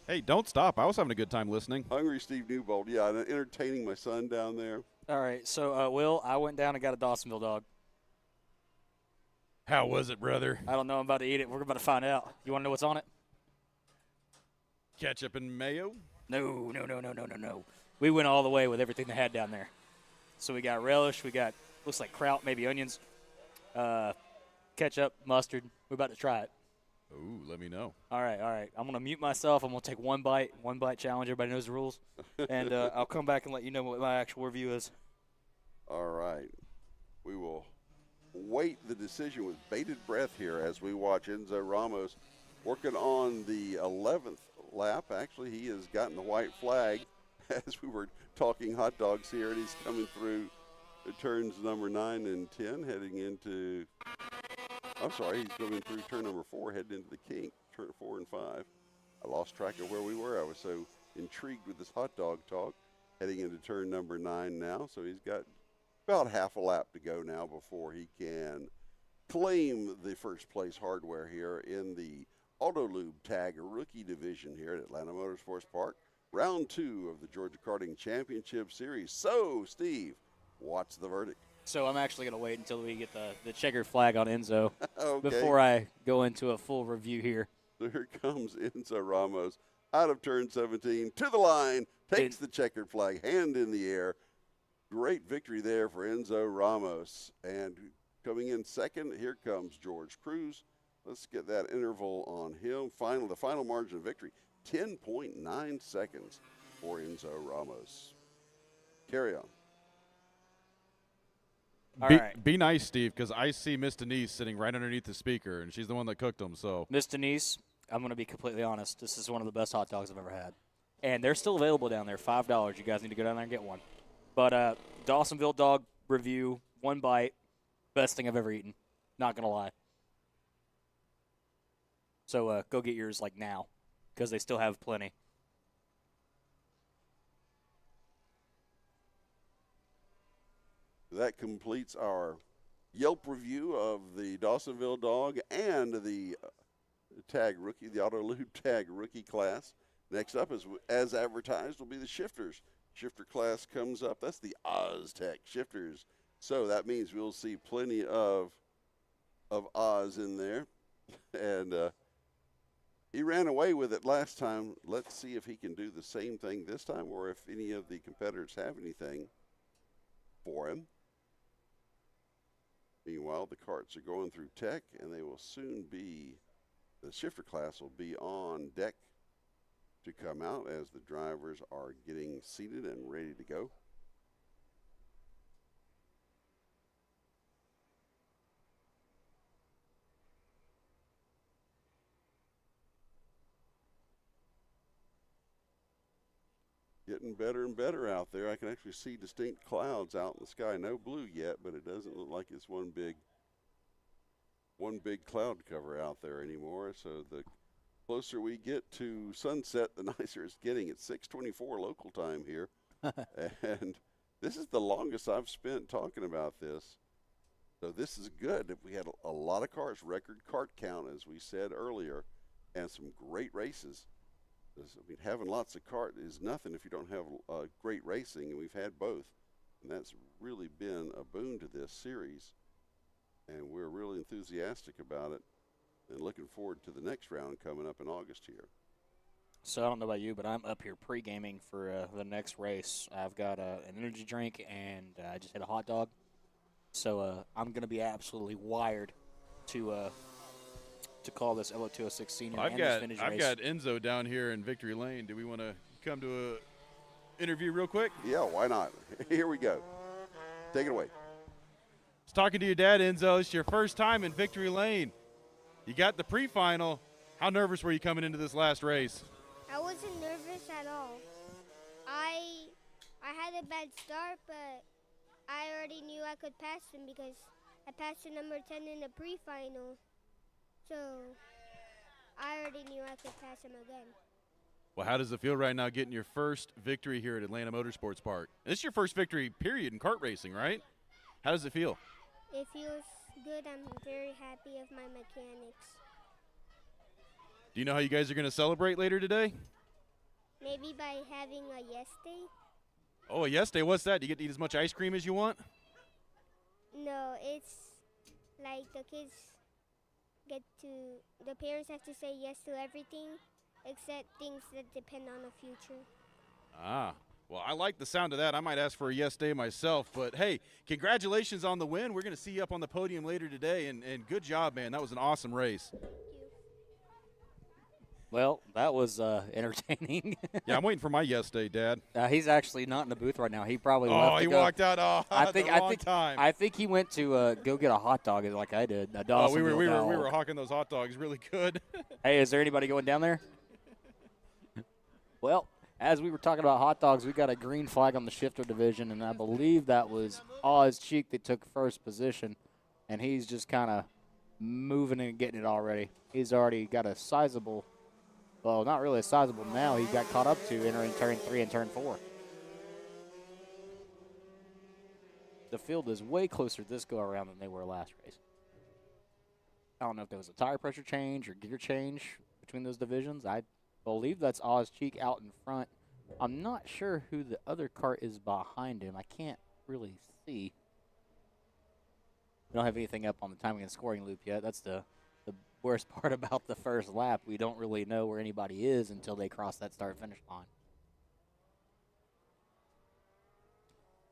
hey, don't stop. I was having a good time listening. Hungry Steve Newbold, yeah, and entertaining my son down there. All right, so Will, I went down and got a Dawsonville dog. How was it, brother? I don't know. I'm about to eat it. We're about to find out. You want to know what's on it? Ketchup and mayo? No. We went all the way with everything they had down there. So we got relish. We got, looks like kraut, maybe onions, ketchup, mustard. We're about to try it. Ooh, let me know. All right. I'm going to mute myself. I'm going to take one bite challenge. Everybody knows the rules. And I'll come back and let you know what my actual review is. All right. We will wait the decision with bated breath here as we watch Enzo Ramos working on the 11th lap. Actually, he has gotten the white flag as we were talking hot dogs here, and he's coming through turns number 9 and 10, heading into, I'm sorry, he's coming through turn number 4, heading into the kink, turn 4 and 5. I lost track of where we were. I was so intrigued with this hot dog talk. heading into turn number 9 now. So he's got about half a lap to go now before he can claim the first place hardware here in the Auto Lube Tag Rookie Division here at Atlanta Motorsports Park. Round 2 of the Georgia Karting Championship Series. So, Steve, what's the verdict? So I'm actually going to wait until we get the checkered flag on Enzo Okay. before I go into a full review here. So here comes Enzo Ramos out of turn 17 to the line, takes the checkered flag, hand in the air. Great victory there for Enzo Ramos. And coming in second, here comes George Cruz. Let's get that interval on him. The final margin of victory, 10.9 seconds for Enzo Ramos. Carry on. Be nice, Steve, because I see Miss Denise sitting right underneath the speaker, and she's the one that cooked them. So, Miss Denise, I'm going to be completely honest. This is one of the best hot dogs I've ever had. And they're still available down there, $5. You guys need to go down there and get one. But Dawsonville dog review, one bite, best thing I've ever eaten. Not going to lie. So go get yours like now because they still have plenty. That completes our Yelp review of the Dawsonville dog and the tag rookie, the Auto Lube Tag rookie class. Next up, as advertised, will be the shifters. Shifter class comes up. That's the Oztech shifters. So that means we'll see plenty of Oz in there. And he ran away with it last time. Let's see if he can do the same thing this time or if any of the competitors have anything for him. Meanwhile, the carts are going through tech, and they will soon be, the shifter class will be on deck to come out as the drivers are getting seated and ready to go. Getting better and better out there. I can actually see distinct clouds out in the sky. No blue yet, but it doesn't look like it's one big cloud cover out there anymore. So the closer we get to sunset, the nicer it's getting. It's 6:24 local time here. And this is the longest I've spent talking about this. So this is good. We had a lot of cars, record kart count, as we said earlier, and some great races. I mean, having lots of kart is nothing if you don't have great racing, and we've had both. And that's really been a boon to this series. And we're really enthusiastic about it and looking forward to the next round coming up in August here. So I don't know about you, but I'm up here pre-gaming for the next race. I've got an energy drink, and I just had a hot dog. So I'm going to be absolutely wired to call this LO206 Senior and this finish race. I've got Enzo down here in Victory Lane. Do we want to come to a interview real quick? Yeah, why not? Here we go. Take it away. I was talking to your dad, Enzo. It's your first time in Victory Lane. You got the pre-final. How nervous were you coming into this last race? I wasn't nervous at all. I had a bad start, but I already knew I could pass him because I passed the number 10 in the pre-final. So I already knew I could pass him again. Well, how does it feel right now getting your first victory here at Atlanta Motorsports Park? This is your first victory, period, in kart racing, right? How does it feel? It feels good. I'm very happy of my mechanics. Do you know how you guys are going to celebrate later today? Maybe by having a yes day? Oh, a yes day. What's that? Do you get to eat as much ice cream as you want? No, it's like the parents have to say yes to everything except things that depend on the future. Ah, well, I like the sound of that. I might ask for a yes day myself. But, hey, congratulations on the win. We're going to see you up on the podium later today, and good job, man. That was an awesome race. Well, that was entertaining. Yeah, I'm waiting for my yes day, Dad. He's actually not in the booth right now. He probably left. Oh, he walked out. Oh, I think time. I think he went to go get a hot dog like I did. Oh, we were hawking those hot dogs really good. Hey, is there anybody going down there? Well, as we were talking about hot dogs, we got a green flag on the shifter division, and I believe that was Oz Cheek that took first position, and he's just kind of moving and getting it already. He's already got a sizable. Well, not really a sizable now. He got caught up to entering turn 3 and turn 4. the field is way closer this go around than they were last race. I don't know if there was a tire pressure change or gear change between those divisions. I believe that's Oz Cheek out in front. I'm not sure who the other kart is behind him. I can't really see. We don't have anything up on the timing and scoring loop yet. That's the worst part about the first lap. We don't really know where anybody is until they cross that start-finish line.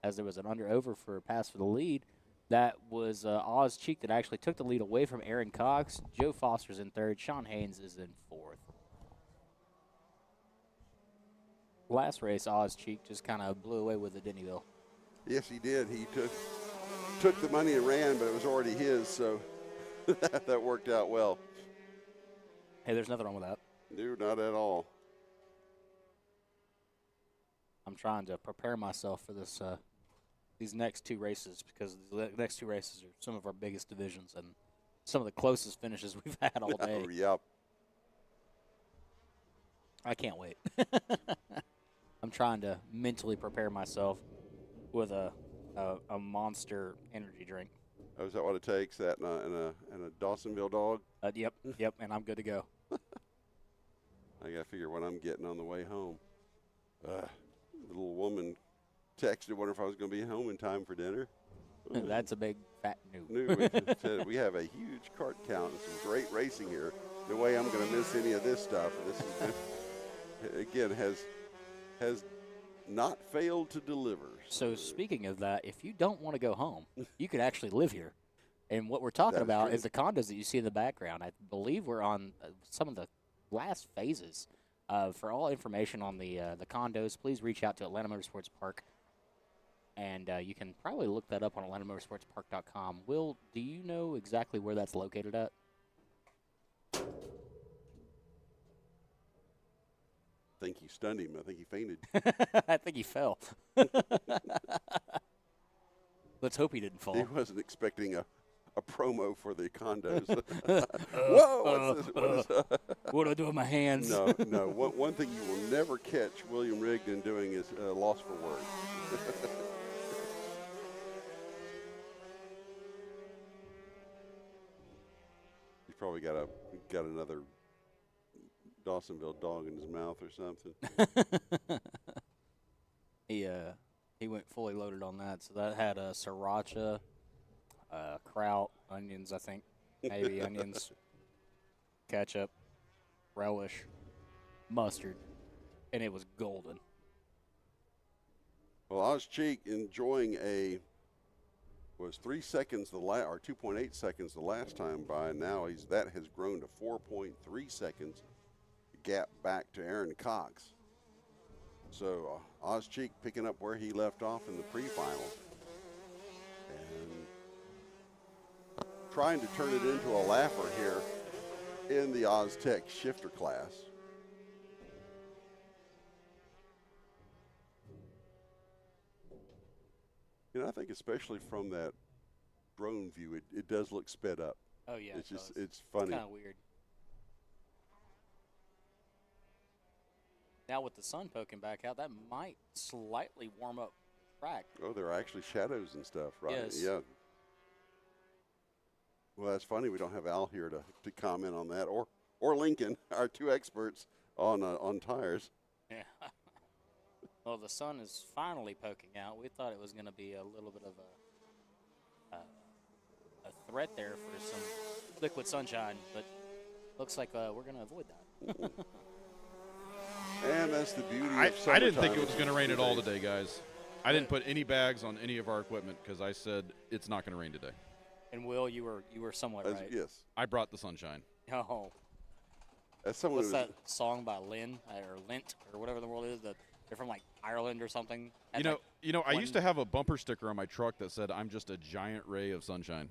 As there was an under-over for a pass for the lead, that was Oz Cheek that actually took the lead away from Aaron Cox. Joe Foster's in third. Sean Haynes is in fourth. Last race, Oz Cheek just kind of blew away with it, didn't he, Bill? Yes, he did. He took the money and ran, but it was already his, so that worked out well. Hey, there's nothing wrong with that. No, not at all. I'm trying to prepare myself for this these next two races because the next two races are some of our biggest divisions and some of the closest finishes we've had all day. Oh, yep. I can't wait. I'm trying to mentally prepare myself with a monster energy drink. Oh, is that what it takes? That and a Dawsonville dog? Yep, and I'm good to go. I got to figure what I'm getting on the way home. The little woman texted, wonder if I was going to be home in time for dinner. That's a big fat no. We have a huge kart count and some great racing here. No way I'm going to miss any of this stuff. This is, again, has not failed to deliver. So speaking of that, if you don't want to go home, you could actually live here. And what we're talking about is the condos that you see in the background. I believe we're on some of the last phases. For all information on the condos, please reach out to Atlanta Motorsports Park. And you can probably look that up on AtlantaMotorsportsPark.com. Will, do you know exactly where that's located at? I think you stunned him. I think he fainted. I think he fell. Let's hope he didn't fall. He wasn't expecting a promo for the condos. Whoa! What do I do with my hands? No. One thing you will never catch William Rigdon doing is loss for words. He's probably got another Dawsonville dog in his mouth or something. He went fully loaded on that. So that had sriracha, kraut, onions, I think, maybe onions, ketchup, relish, mustard, and it was golden. Well, Oz Cheek enjoying was 3 seconds or 2.8 seconds the last time by. Now that has grown to 4.3 seconds. Gap back to Aaron Cox. So Oz Cheek picking up where he left off in the pre-final and trying to turn it into a lapper here in the Oztech shifter class. I think especially from that drone view, it does look sped up. Oh yeah, it's funny. Kind of weird. Now with the sun poking back out, that might slightly warm up track. Oh, there are actually shadows and stuff, right? Yes. Yeah. Well, that's funny. We don't have Al here to comment on that, or Lincoln, our two experts on tires. Yeah. Well, the sun is finally poking out. We thought it was going to be a little bit of a threat there for some liquid sunshine, but looks like we're going to avoid that. And that's the beauty of I didn't think summertime. it was going to rain at all today, guys. I didn't put any bags on any of our equipment because I said it's not going to rain today. And Will, you were somewhat right. Yes. I brought the sunshine. Oh. As someone What's who's that song by Lynn or Lint or whatever the world is? They're from like Ireland or something. I used to have a bumper sticker on my truck that said, "I'm just a giant ray of sunshine."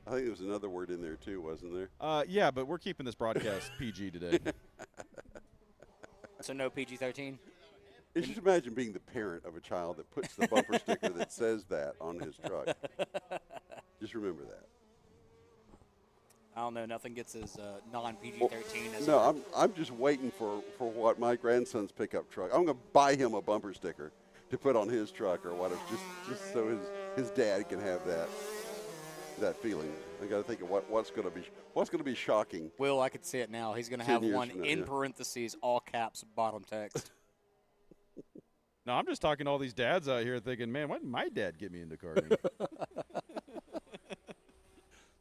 I think there was another word in there too, wasn't there? Yeah, but we're keeping this broadcast PG today. So no PG-13? You should imagine being the parent of a child that puts the bumper sticker that says that on his truck. Just remember that. I don't know. Nothing gets as non-PG-13 as I'm just waiting for what my grandson's pickup truck. I'm going to buy him a bumper sticker to put on his truck or whatever, just so his dad can have that feeling. I got to think of what's going to be shocking. Will, I could see it now. He's going to 10 have years one from now, in yeah. parentheses, all caps, bottom text. No, I'm just talking to all these dads out here thinking, man, why didn't my dad get me into karting?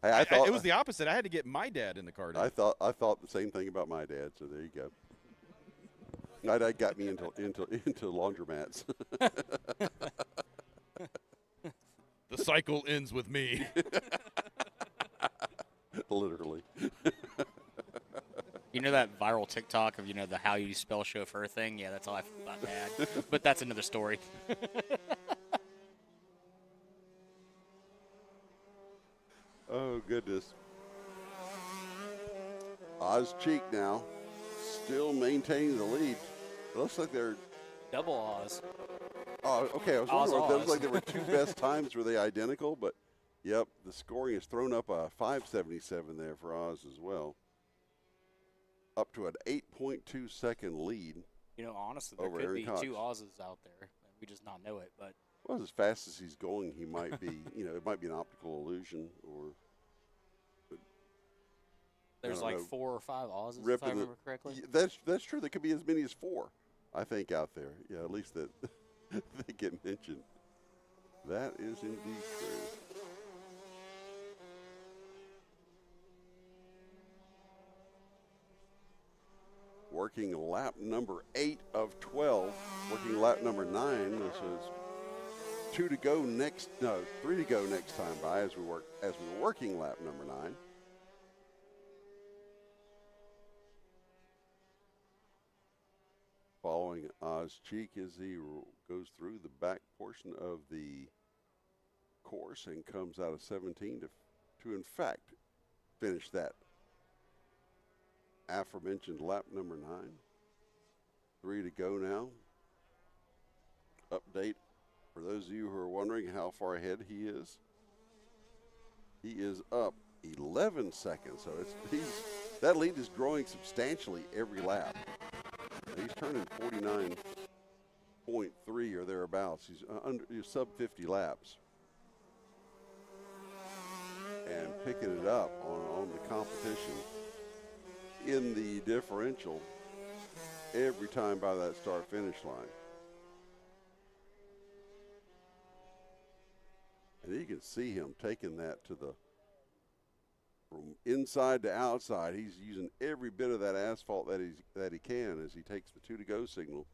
Hey, I thought it was the opposite. I had to get my dad into karting. I thought the same thing about my dad. So there you go. My dad got me into laundromats. The cycle ends with me. Literally. You know that viral TikTok of, the how you spell chauffeur thing? Yeah, that's all I feel about Dad. But that's another story. Oh, goodness. Oz Cheek now still maintaining the lead. It looks like they're double Oz. Oh, okay. I was wondering. It looks like there were two best times. Were they identical? But, yep, the scoring has thrown up a 577 there for Oz as well. Up to an 8.2 second lead. Honestly, there could be two Oz's out there. We just not know it. But well, as fast as he's going, he might be. It might be an optical illusion, or there's like 4 or 5 Oz's, if I remember correctly. That's true. There could be as many as 4, I think, out there. Yeah, at least that they get mentioned. That is indeed true. Working lap number 8 of 12. Working lap number 9. This is 3 to go next time by as we're working lap number 9. Following Oz Cheek as he goes through the back portion of the course and comes out of 17 to in fact finish that aforementioned lap number 9. 3 to go now. Update for those of you who are wondering how far ahead he is. He is up 11 seconds, so that lead is growing substantially every lap. He's turning 49.3 or thereabouts. He's sub 50 laps. And picking it up on the competition in the differential every time by that start-finish line. And you can see him taking that from inside to outside. He's using every bit of that asphalt that he can as he takes the 2 to go signal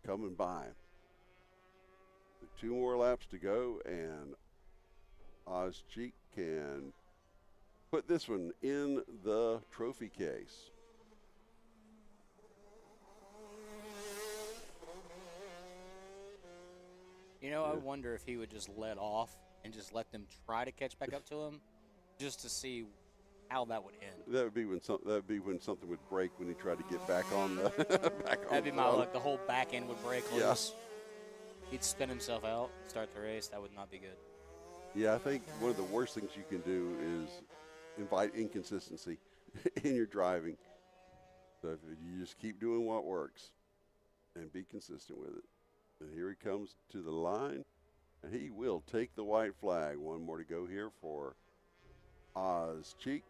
coming by. 2 more laps to go, and Oz Cheek can put this one in the trophy case. I wonder if he would just let off and just let them try to catch back up to him, just to see how that would end. That would be when something would break when he tried to get back on the That'd be my luck. The whole back end would break loose. Yes. He'd spin himself out, start the race. That would not be good. Yeah, I think one of the worst things you can do is invite inconsistency in your driving. So if you just keep doing what works and be consistent with it. And here he comes to the line, and he will take the white flag. One more to go here for Oz Cheek.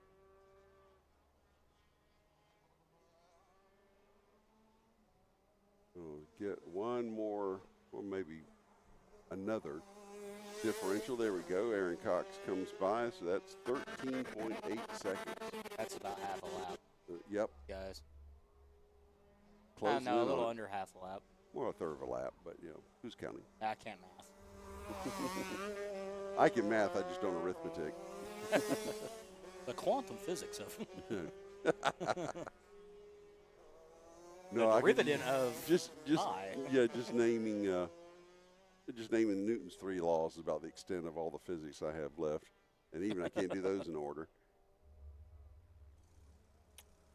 We'll get one more, or maybe another differential. There we go. Aaron Cox comes by, so that's 13.8 seconds. That's about half a lap. Yep. Guys. Close no, a little under half a lap. Well, a third of a lap, but, who's counting? I can't math. I can math, I just don't arithmetic. The quantum physics of No, the derivative of just naming Newton's 3 laws is about the extent of all the physics I have left, and even I can't do those in order.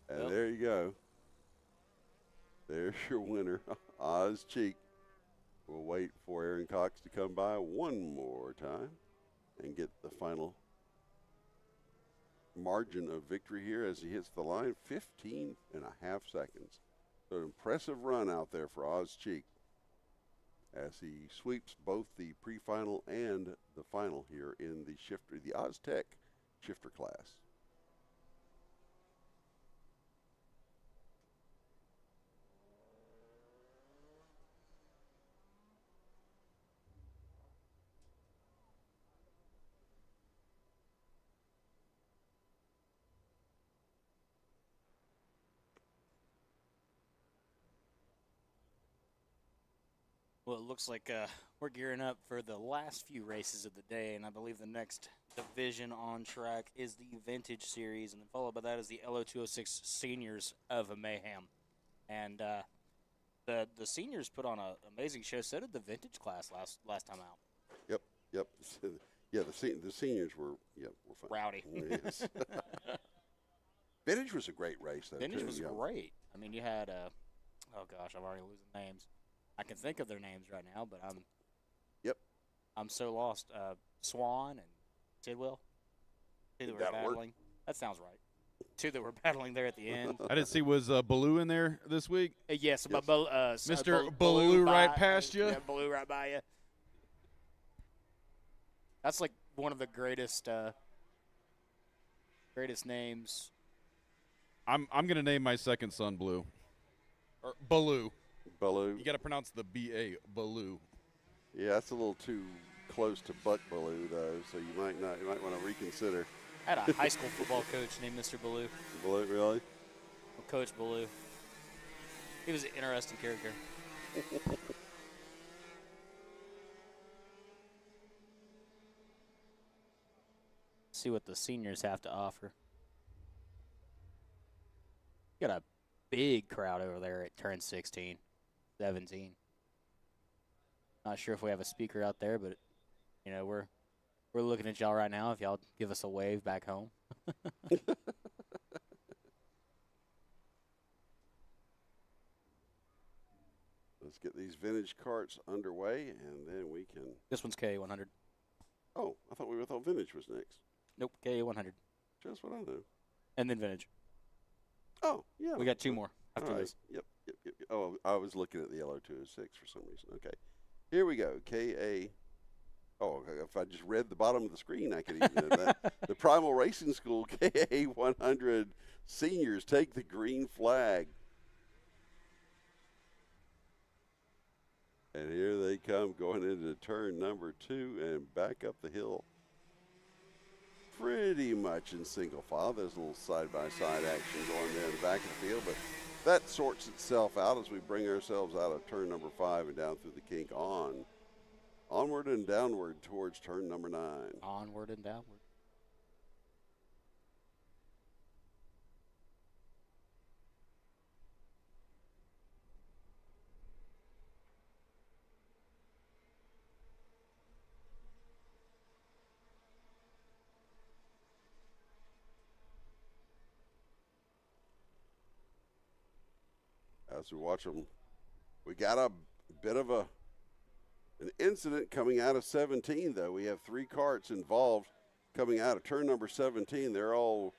And there you go. There's your winner, Oz Cheek. We'll wait for Aaron Cox to come by one more time and get the final margin of victory here as he hits the line, 15.5 seconds. So an impressive run out there for Oz Cheek. as he sweeps both the pre-final and the final here in the shifter, the Oztech shifter class. Well, it looks like we're gearing up for the last few races of the day, and I believe the next division on track is the Vintage Series, and then followed by that is the LO206 Seniors of Mayhem. And the seniors put on an amazing show. So did the Vintage class last time out. Yep. Yeah, the seniors were fun. Rowdy. Yes. Vintage was a great race, though. Vintage too, was yeah. great. I mean, you had oh gosh, I'm already losing names. I can think of their names right now, but I'm so lost. Swan and Tidwell. Two that were battling. That sounds right. Two that were battling there at the end. I didn't see, was Baloo in there this week? Yes, yes. Mr. Baloo right past you. Yeah, Baloo right by you. That's like one of the greatest names. I'm gonna name my second son Blue, or Baloo. Baloo. You got to pronounce the B-A, Baloo. Yeah, that's a little too close to Buck Baloo, though, so you might want to reconsider. I had a high school football coach named Mr. Baloo. Baloo, really? Coach Baloo. He was an interesting character. See what the seniors have to offer. Got a big crowd over there at turn 16, 17. Not sure if we have a speaker out there, but you know we're looking at y'all right now. If y'all give us a wave back home. Let's get these vintage carts underway, and then we can. This one's KA100. Oh, I thought vintage was next. Nope, KA100. Just what I knew. And then vintage. Oh, yeah. We got two more after this. Yep. Oh, I was looking at the LO206 for some reason. Okay. Here we go. KA. Oh, if I just read the bottom of the screen, I could even know that. The Primal Racing School KA100 seniors take the green flag. And here they come going into turn number 2 and back up the hill. Pretty much in single file. There's a little side-by-side action going there in the back of the field, but that sorts itself out as we bring ourselves out of turn number 5 and down through the kink onward and downward towards turn number 9. Onward and downward. As we watch them, we got a bit of an incident coming out of 17, though. We have 3 carts involved coming out of turn number 17. They're all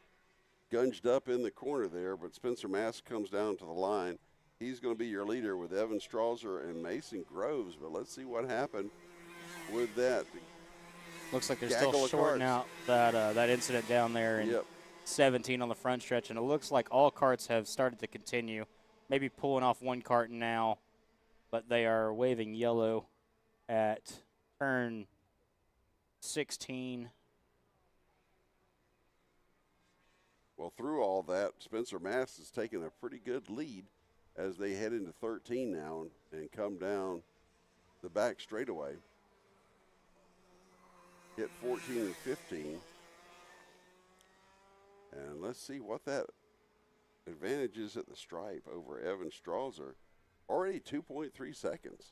gunged up in the corner there, but Spencer Mask comes down to the line. He's going to be your leader with Evan Strauser and Mason Groves, but let's see what happened with that. Looks like they're still sorting out that incident down there in 17 on the front stretch, and it looks like all carts have started to continue. Maybe pulling off one cart now, but they are waving yellow at turn 16. Well, through all that, Spencer Mass has taken a pretty good lead as they head into 13 now and come down the back straightaway. Hit 14 and 15. And let's see what that advantages at the stripe over Evan Strauser. Already 2.3 seconds.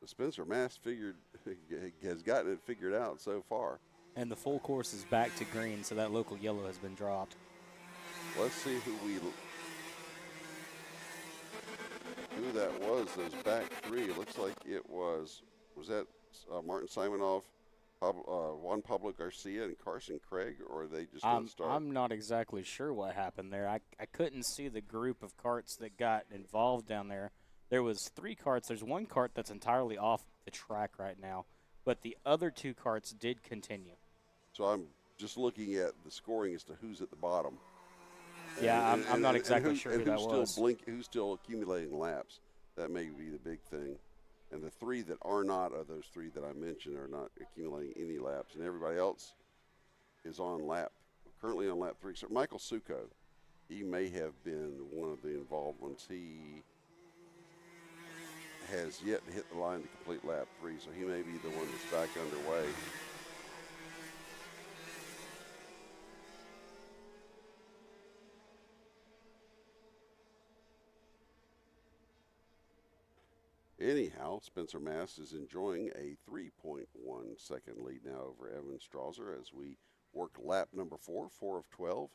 Spencer Mass has gotten it figured out so far. And the full course is back to green, so that local yellow has been dropped. Let's see who that was, those back 3. It looks like it was that Martin Simonoff, Juan Pablo Garcia and Carson Craig, or are they just going to start? I'm not exactly sure what happened there. I couldn't see the group of carts that got involved down there. There was 3 carts. There's 1 cart that's entirely off the track right now, but the other 2 carts did continue. So I'm just looking at the scoring as to who's at the bottom. Yeah, I'm not exactly sure who that was. Who's still accumulating laps. That may be the big thing. And the 3 that are not are those 3 that I mentioned are not accumulating any laps. And everybody else is currently on lap 3. So Michael Succo, he may have been one of the involved ones. He has yet to hit the line to complete lap 3, so he may be the one that's back underway. Anyhow, Spencer Mast is enjoying a 3.1 second lead now over Evan Strasser as we work lap number 4 of 12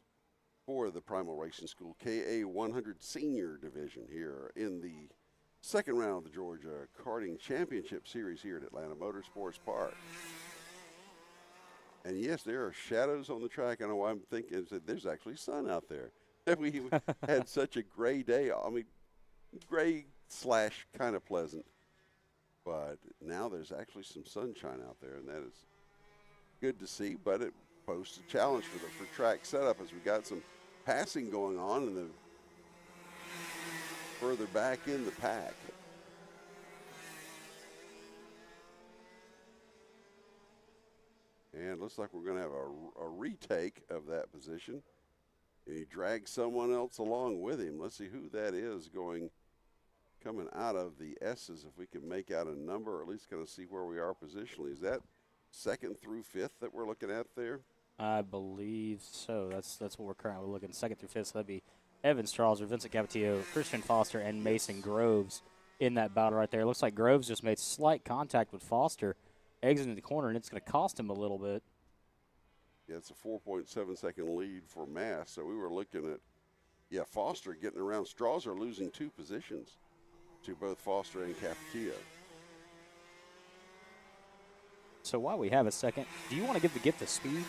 for the Primal Racing School KA 100 Senior Division here in the second round of the Georgia Karting Championship Series here at Atlanta Motorsports Park. And yes, there are shadows on the track. I know why I'm thinking that there's actually sun out there. We had such a gray day. I mean, gray / kind of pleasant, but now there's actually some sunshine out there, and that is good to see. But it poses a challenge for track setup as we got some passing going on and the further back in the pack. And looks like we're going to have a retake of that position. And he drags someone else along with him. Let's see who that is coming out of the S's, if we can make out a number, or at least kind of see where we are positionally. Is that 2nd through 5th that we're looking at there? I believe so. That's what we're currently looking, 2nd through 5th. So that'd be Evan Strasser, Vincent Capetillo, Christian Foster, and Mason Groves in that battle right there. Looks like Groves just made slight contact with Foster, exiting the corner, and it's going to cost him a little bit. Yeah, it's a 4.7 second lead for Mast. So we were looking at, Foster getting around. Strasser losing 2 positions to both Foster and Capetillo. So while we have a second, do you want to give the gift of speed?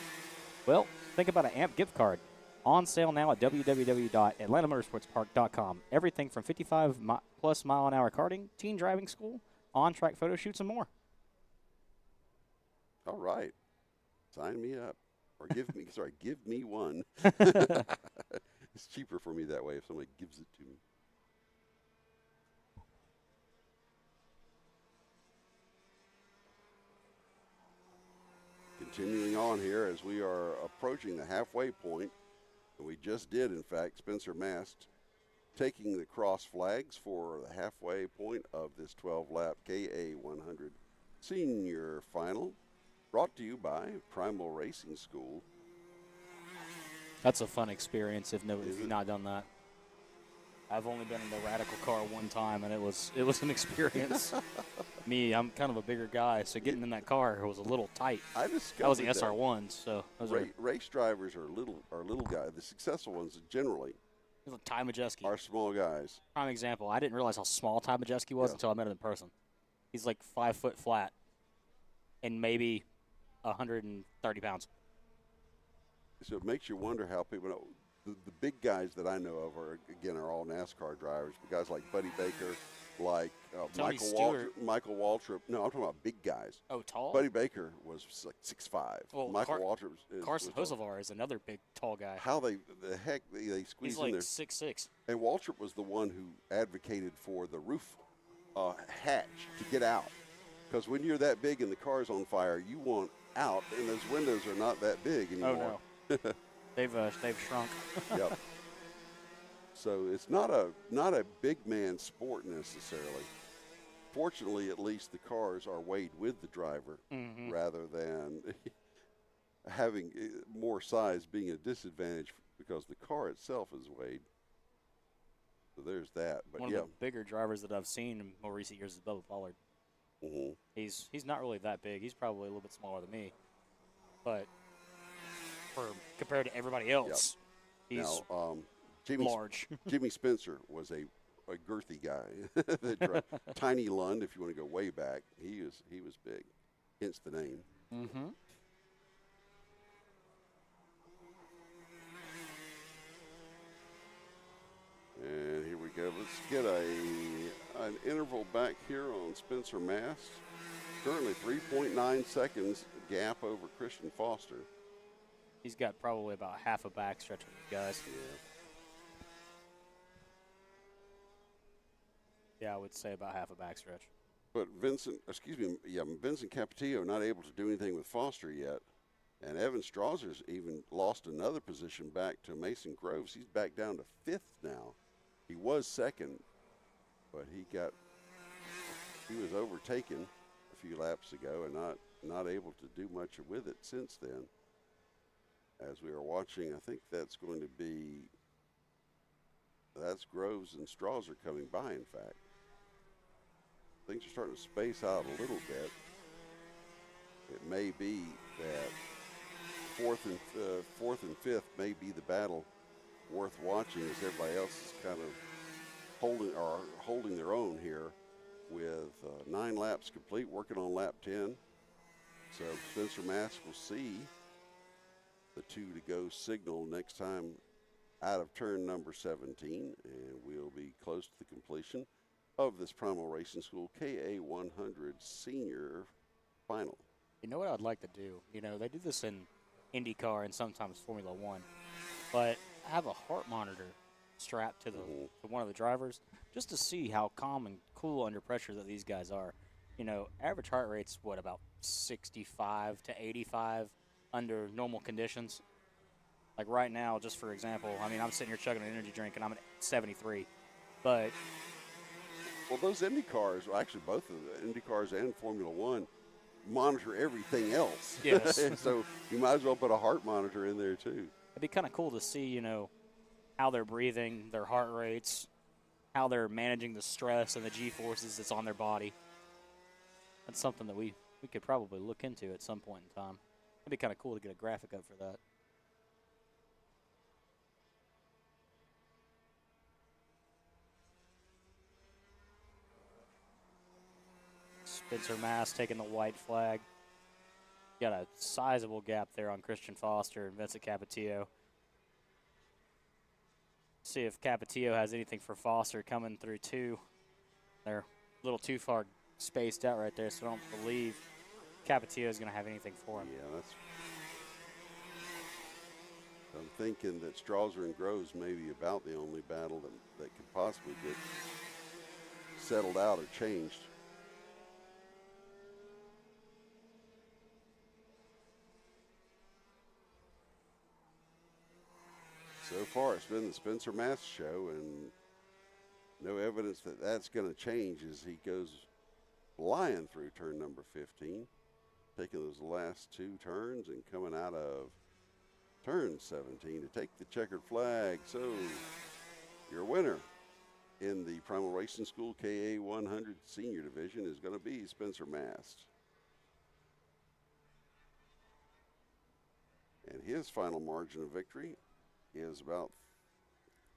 Well, think about an AMP gift card. On sale now at www.atlantamotorsportspark.com. Everything from 55+ mile-an-hour karting, teen driving school, on-track photo shoots, and more. All right. Sign me up. Or give me one. It's cheaper for me that way if somebody gives it to me. Continuing on here as we are approaching the halfway point, and we just did, in fact, Spencer Mast taking the cross flags for the halfway point of this 12-lap KA 100 Senior Final, brought to you by Primal Racing School. That's a fun experience if you've not done that. I've only been in the Radical car one time, and it was an experience. I'm kind of a bigger guy, so getting in that car was a little tight. I discovered that was the SR1, so race drivers are little guys. The successful ones generally Ty Majeski are small guys. Prime example. I didn't realize how small Ty Majeski was until I met him in person. He's like 5 foot flat and maybe 130 pounds. So it makes you wonder how people know. The big guys that I know of are all NASCAR drivers. Guys like Buddy Baker, like Michael Waltrip. No, I'm talking about big guys. Oh, tall? Buddy Baker was like 6'5". Well, Michael Waltrip Carson Hocevar is another big, tall guy. How they squeeze in there. He's like 6'6". And Waltrip was the one who advocated for the roof hatch to get out. Because when you're that big and the car's on fire, you want out, and those windows are not that big anymore. Oh, no. They've shrunk. Yep. So it's not a big man sport necessarily. Fortunately, at least the cars are weighed with the driver rather than having more size being a disadvantage because the car itself is weighed. So there's that. But one of the bigger drivers that I've seen in more recent years is Bubba Pollard. Mm-hmm. He's not really that big. He's probably a little bit smaller than me, but compared to everybody else, he's large. Jimmy Spencer was a girthy guy. Tiny Lund, if you want to go way back, he was big, hence the name. Mm-hmm. And here we go. Let's get an interval back here on Spencer Mast. Currently 3.9 seconds gap over Christian Foster. He's got probably about half a backstretch with these guys. Yeah, I would say about half a backstretch. But Vincent Capetillo not able to do anything with Foster yet. And Evan Strauzer's even lost another position back to Mason Groves. He's back down to 5th now. He was 2nd, but he was overtaken a few laps ago and not able to do much with it since then. As we are watching, I think that's Groves and Strauzer coming by, in fact. Things are starting to space out a little bit. It may be that fourth and fifth may be the battle worth watching, as everybody else is kind of holding their own here with 9 laps complete, working on lap 10. So Spencer Mast will see the 2 to go signal next time out of turn number 17, and we'll be close to the completion of this Primal Racing School KA100 Senior Final. You know what I'd like to do? You know, they do this in IndyCar and sometimes Formula One, but have a heart monitor strapped to to one of the drivers just to see how calm and cool under pressure that these guys are. You know, average heart rate's about 65 to 85 under normal conditions. Like right now, just for example, I mean, I'm sitting here chugging an energy drink and I'm at 73, but well, those Indy cars, well, actually both of the Indy cars and Formula One, monitor everything else. Yes. And so you might as well put a heart monitor in there too. It'd be kind of cool to see, you know, how they're breathing, their heart rates, how they're managing the stress and the G-forces that's on their body. That's something that we could probably look into at some point in time. It'd be kind of cool to get a graphic up for that. Spencer Mast taking the white flag. Got a sizable gap there on Christian Foster and Vincent Capetillo. See if Capetillo has anything for Foster coming through too. They're a little too far spaced out right there, so I don't believe Capetillo is going to have anything for him. Yeah, I'm thinking that Strauzer and Groves may be about the only battle that could possibly get settled out or changed. So far, it's been the Spencer Mast show, and no evidence that that's going to change as he goes flying through turn number 15, taking those last 2 turns and coming out of turn 17 to take the checkered flag. So your winner in the Primal Racing School KA100 Senior Division is going to be Spencer Mast. And his final margin of victory is about,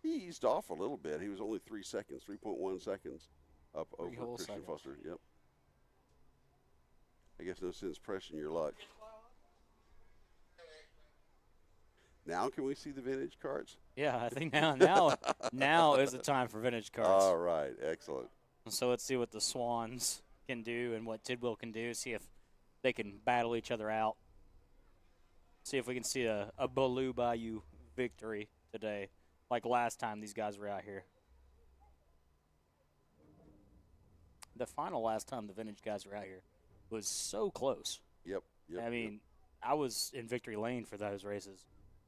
he eased off a little bit. He was only 3 seconds, 3.1 seconds up over Christian Foster. Yep. I guess no sense pressing your luck. Now can we see the vintage carts? Yeah, I think now is the time for vintage carts. All right, excellent. So let's see what the Swans can do and what Tidwell can do. See if they can battle each other out. See if we can see a Baloo Bayou victory today, like last time these guys were out here. The final last time the vintage guys were out here was so close. Yep. I mean, I was in victory lane for those races,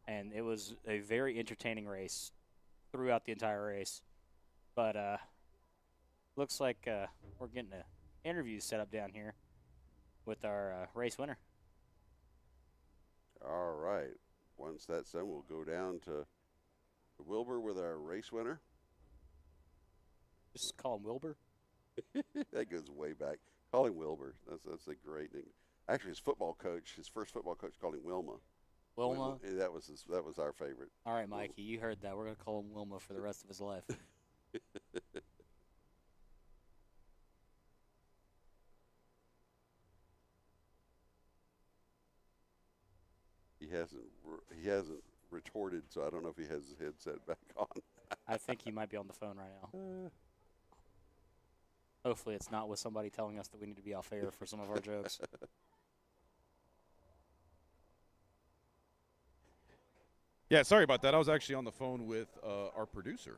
and it was a very entertaining race throughout the entire race. But looks like we're getting an interview set up down here with our race winner. All right. Once that's done, we'll go down to Wilbur with our race winner. Just call him Wilbur? That goes way back. Call him Wilbur. That's a great name. Actually, his football coach, his first football coach, called him Wilma. Wilma? That was our favorite. All right, Mikey, you heard that. We're going to call him Wilma for the rest of his life. He hasn't retorted, so I don't know if he has his headset back on. I think he might be on the phone right now. Hopefully it's not with somebody telling us that we need to be off air for some of our jokes. Yeah, sorry about that. I was actually on the phone with our producer.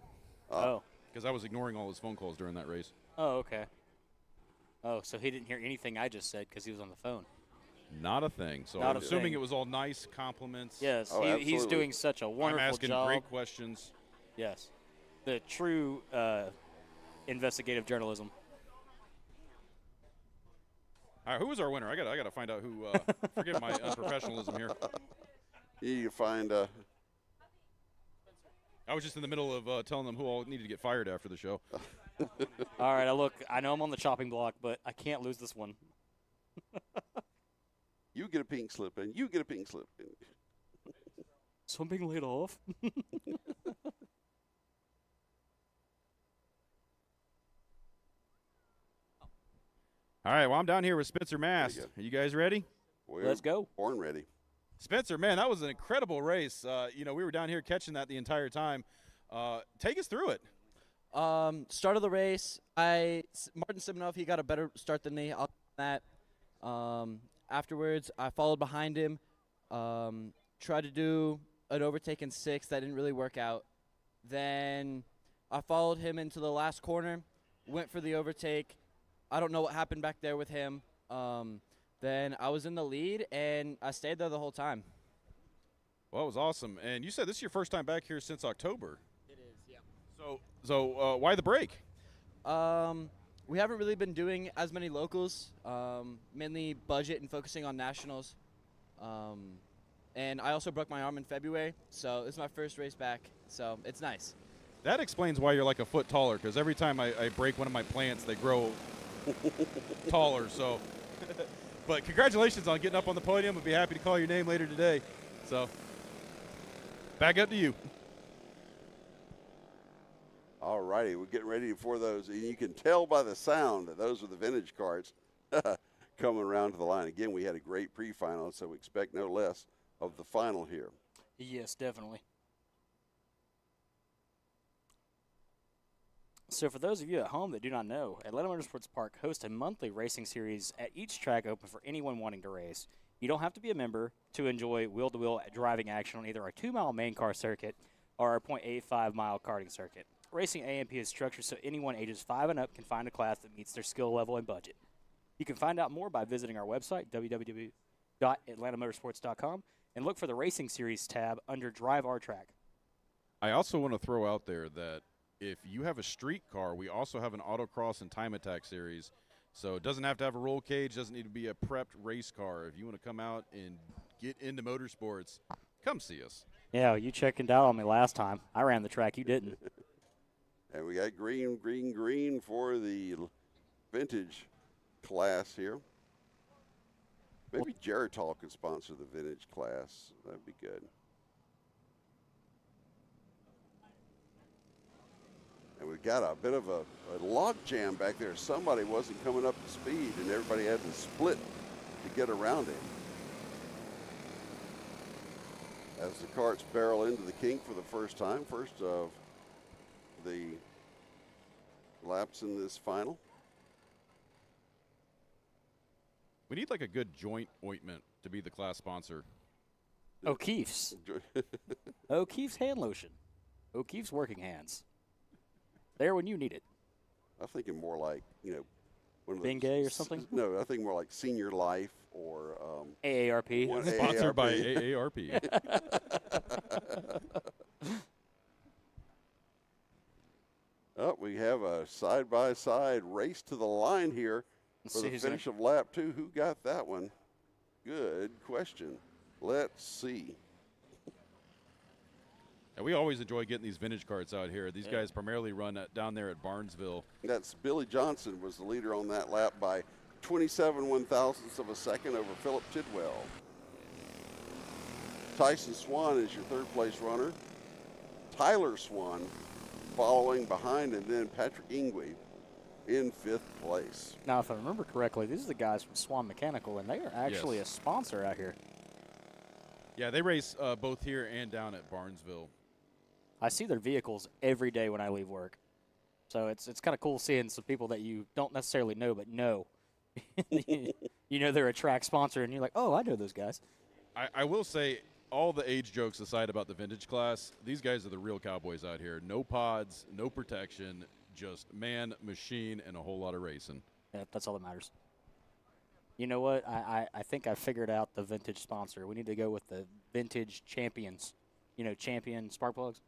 Oh. Because I was ignoring all his phone calls during that race. Oh, okay. Oh, so he didn't hear anything I just said because he was on the phone. Not a thing. So Not I'm a assuming thing. it was all nice compliments. Yes, he's doing such a wonderful I'm asking job. great questions. Yes. The true investigative journalism. All right, who was our winner? I gotta find out who. Forgive my unprofessionalism here. You find. I was just in the middle of telling them who all needed to get fired after the show. All right, I know I'm on the chopping block, but I can't lose this one. You get a pink slip in. You get a pink slip in. So I'm being laid off. All right, well, I'm down here with Spencer Mast. Are you guys ready? Let's go. Born ready. Spencer, man, that was an incredible race. We were down here catching that the entire time. Take us through it. Start of the race, Martin Simonov, he got a better start than me. I'll that. Afterwards, I followed behind him. Tried to do an overtake in 6th. That didn't really work out. Then I followed him into the last corner, went for the overtake. I don't know what happened back there with him. Then I was in the lead, and I stayed there the whole time. Well, it was awesome. And you said this is your first time back here since October. It is, yeah. So why the break? We haven't really been doing as many locals, mainly budget and focusing on nationals. And I also broke my arm in February, so this is my first race back, so it's nice. That explains why you're like a foot taller, because every time I break one of my plants, they grow taller. So, but congratulations on getting up on the podium. I'll be happy to call your name later today. So, back up to you. All righty, we're getting ready for those. And you can tell by the sound that those are the vintage carts coming around to the line. Again, we had a great pre-final, so we expect no less of the final here. Yes, definitely. So for those of you at home that do not know, Atlanta Motorsports Park hosts a monthly racing series at each track open for anyone wanting to race. You don't have to be a member to enjoy wheel-to-wheel driving action on either our 2-mile main car circuit or our 0.85-mile karting circuit. Racing AMP is structured so anyone ages 5 and up can find a class that meets their skill level and budget. You can find out more by visiting our website, www.atlantamotorsports.com, and look for the Racing Series tab under Drive Our Track. I also want to throw out there that if you have a street car, we also have an autocross and time attack series. So it doesn't have to have a roll cage, doesn't need to be a prepped race car. If you want to come out and get into motorsports, come see us. Yeah, you checked out on me last time. I ran the track. You didn't. And we got green, green, green for the vintage class here. Maybe Geritol could sponsor the vintage class. That'd be good. And we got a bit of a log jam back there. Somebody wasn't coming up to speed, and everybody had to split to get around it. As the carts barrel into the kink for the first time, first of the laps in this final. We need like a good joint ointment to be the class sponsor. O'Keefe's. O'Keefe's hand lotion. O'Keefe's working hands. There when you need it. I'm thinking more like, one of Bengay or something? No, I think more like Senior Life or AARP. Sponsored by AARP. Oh, we have a side-by-side race to the line here for the finish of lap 2. Who got that one? Good question. Let's see. And we always enjoy getting these vintage carts out here. These guys primarily run down there at Barnesville. That's Billy Johnson was the leader on that lap by 27 1/1000ths of a second over Philip Tidwell. Tyson Swan is your third-place runner. Tyler Swan following behind, and then Patrick Ingwe in 5th place. Now, if I remember correctly, these are the guys from Swan Mechanical, and they are actually a sponsor out here. Yeah, they race both here and down at Barnesville. I see their vehicles every day when I leave work. So it's kind of cool seeing some people that you don't necessarily know, but know. You know they're a track sponsor, and you're like, oh, I know those guys. I will say, all the age jokes aside about the vintage class, these guys are the real cowboys out here. No pods, no protection, just man, machine, and a whole lot of racing. Yeah, that's all that matters. You know what? I think I figured out the vintage sponsor. We need to go with the vintage champions. You know, champion spark plugs.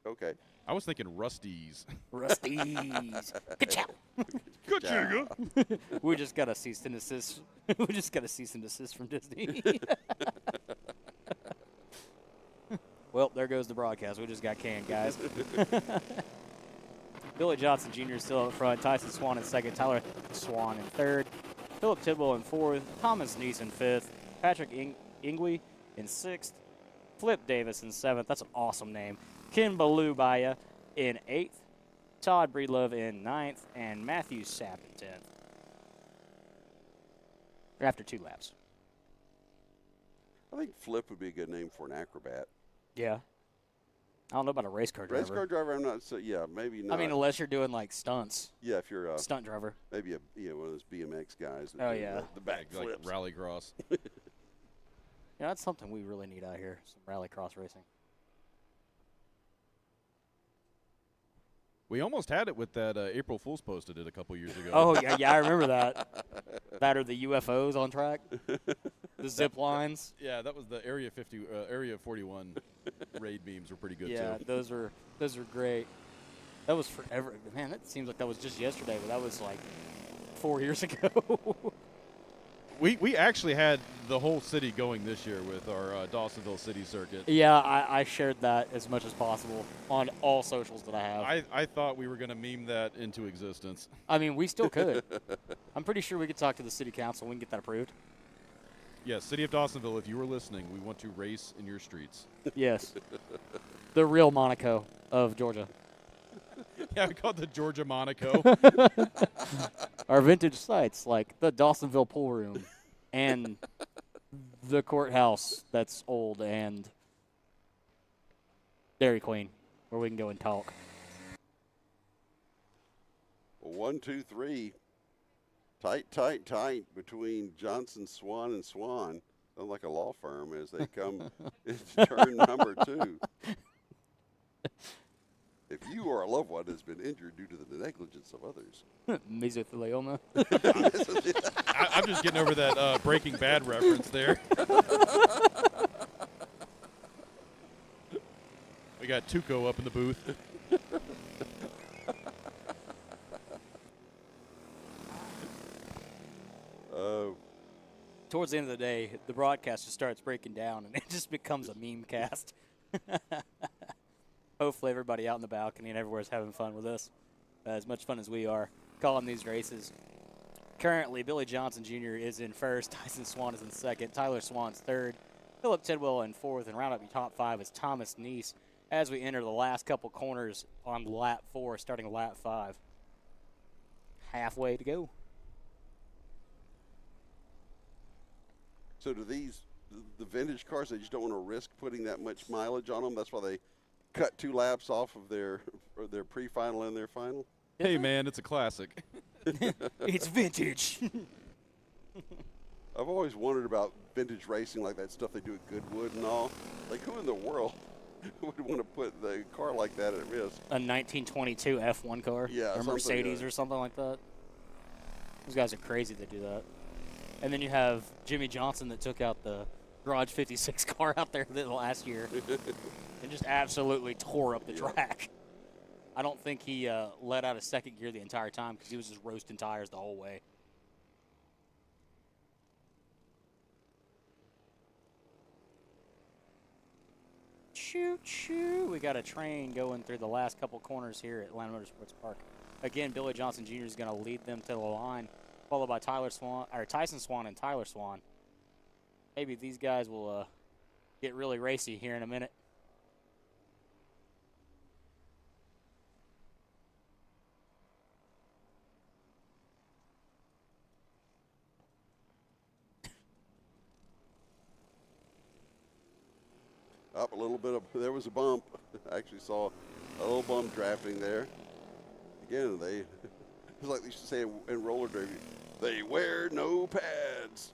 Okay. I was thinking Rusties. Rusties. Good job. Good job. We just got a cease and desist. We just got a cease and desist from Disney. Well, there goes the broadcast. We just got canned, guys. Billy Johnson Jr. still up front. Tyson Swan in second. Tyler Swan in third. Philip Tidwell in fourth. Thomas Neese in fifth. Patrick Ingwe in sixth. Flip Davis in seventh. That's an awesome name. Ken Balubaya in eighth. Todd Breedlove in ninth. And Matthew Sapp in 10th. After 2 laps. I think Flip would be a good name for an acrobat. Yeah. I don't know about a race car driver. Race car driver, I'm not so. Yeah, maybe not. I mean, unless you're doing like stunts. Yeah, if you're a stunt driver. Maybe one of those BMX guys. That Oh do yeah, the back like flips. rallycross. Yeah, that's something we really need out here. Some rallycross racing. We almost had it with that April Fool's post I did a couple years ago. Oh yeah, I remember that. That or the UFOs on track, the zip lines. Yeah, that was the Area 41 raid beams were pretty good yeah, too. those were great. That was forever. Man, that seems like that was just yesterday, but that was like 4 years ago. We actually had the whole city going this year with our Dawsonville City Circuit. Yeah, I shared that as much as possible on all socials that I have. I thought we were going to meme that into existence. I mean, we still could. I'm pretty sure we could talk to the city council. We can get that approved. Yes, City of Dawsonville, if you were listening, we want to race in your streets. Yes. The real Monaco of Georgia. Yeah, we call it the Georgia Monaco. Our vintage sites like the Dawsonville pool room and the courthouse that's old and Dairy Queen where we can go and talk. 1, 2, 3. Tight between Johnson, Swan, and Swan. Sounds like a law firm as they come into turn number 2. If you or a loved one has been injured due to the negligence of others. Mesothelioma. I'm just getting over that Breaking Bad reference there. We got Tuco up in the booth. Towards the end of the day, the broadcast just starts breaking down, and it just becomes a meme cast. Hopefully everybody out in the balcony and everywhere is having fun with us. As much fun as we are calling these races. Currently, Billy Johnson Jr. is in first. Tyson Swan is in second. Tyler Swan's third. Philip Tidwell in fourth. And round up your top 5 is Thomas Neese as we enter the last couple corners on lap 4, starting lap 5. Halfway to go. So do the vintage cars, they just don't want to risk putting that much mileage on them? That's why they cut 2 laps off of their pre-final and their final? Hey, man, it's a classic. It's vintage. I've always wondered about vintage racing, like that stuff they do at Goodwood and all. Like, who in the world would want to put the car like that at risk? A 1922 F1 car? Yeah, or Mercedes or something like that. Those guys are crazy that do that. And then you have Jimmy Johnson that took out the Garage 56 car out there last year and just absolutely tore up the track. I don't think he let out a second gear the entire time because he was just roasting tires the whole way. Choo choo. We got a train going through the last couple corners here at Atlanta Motorsports Park. Again, Billy Johnson Jr. is going to lead them to the line, followed by Tyson Swan and Tyler Swan. Maybe these guys will get really racy here in a minute. Up a little bit. There was a bump. I actually saw a little bump drafting there. Again, it's like they used to say in roller derby, they wear no pads.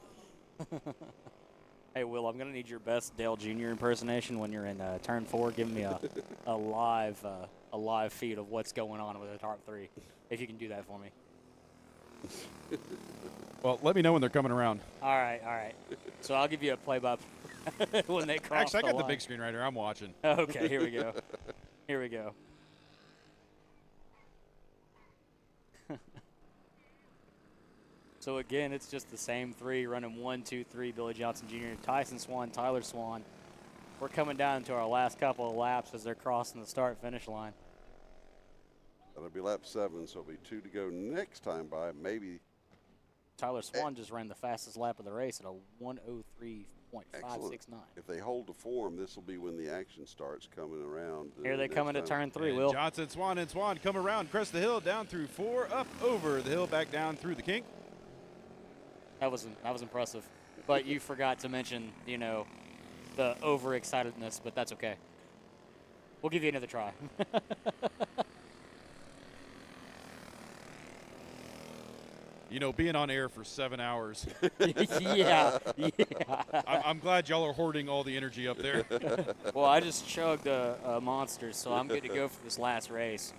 Hey, Will, I'm going to need your best Dale Jr. impersonation when you're in turn 4. Give me a live feed of what's going on with the top 3, if you can do that for me. Well, let me know when they're coming around. All right. So I'll give you a play-by-play when they cross Actually, I got line. the big screen right here. I'm watching. Okay, here we go. Here we go. So again, it's just the same 3 running 1, 2, 3. Billy Johnson Jr., Tyson Swan, Tyler Swan. We're coming down to our last couple of laps as they're crossing the start-finish line. That'll be lap 7, so it'll be 2 to go next time by. Maybe. Tyler Swan just ran the fastest lap of the race at a 1:03.569. If they hold the form, this will be when the action starts coming around. Here they come into turn 3, and Will. Johnson, Swan, and Swan come around, crest the hill, down through 4, up over the hill, back down through the kink. That was impressive. But you forgot to mention, the overexcitedness, but that's okay. We'll give you another try. Being on air for 7 hours. Yeah. I'm glad y'all are hoarding all the energy up there. Well, I just chugged a Monster, so I'm good to go for this last race.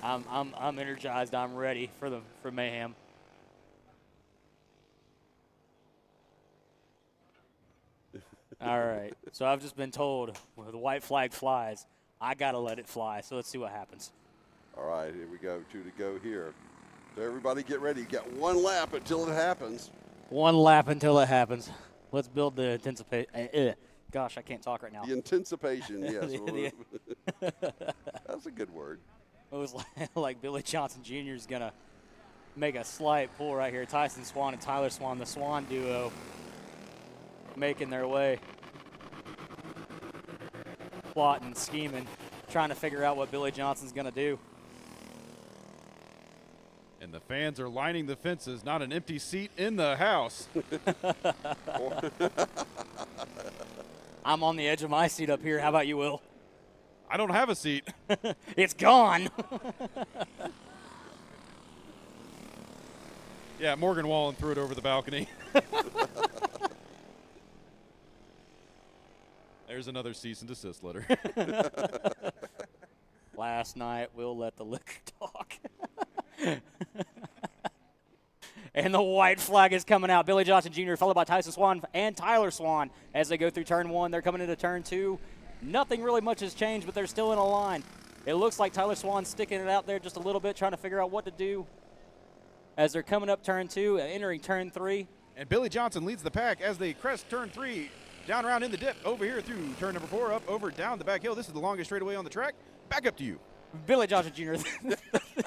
I'm energized. I'm ready for mayhem. All right. So I've just been told when the white flag flies, I got to let it fly. So let's see what happens. All right, here we go. 2 to go here. So everybody get ready. You got 1 lap until it happens. 1 lap until it happens. Let's build the anticipation. Gosh, I can't talk right now. The anticipation, yes. That's a good word. It was like Billy Johnson Jr. is going to make a slight pull right here. Tyson Swan and Tyler Swan, the Swan duo, making their way. Plotting, scheming, trying to figure out what Billy Johnson's going to do. And the fans are lining the fences, not an empty seat in the house. I'm on the edge of my seat up here. How about you, Will? I don't have a seat. It's gone. Yeah, Morgan Wallen threw it over the balcony. There's another cease and desist letter. Last night, Will let the liquor talk. And the white flag is coming out. Billy Johnson Jr. followed by Tyson Swan and Tyler Swan as they go through turn 1. They're coming into turn 2. Nothing really much has changed, but they're still in a line. It looks like Tyler Swan's sticking it out there just a little bit, trying to figure out what to do as they're coming up turn 2, entering turn 3. And Billy Johnson leads the pack as they crest turn 3, down around in the dip, over here through turn number 4, up, over, down the back hill. This is the longest straightaway on the track. Back up to you. Billy Johnson Jr.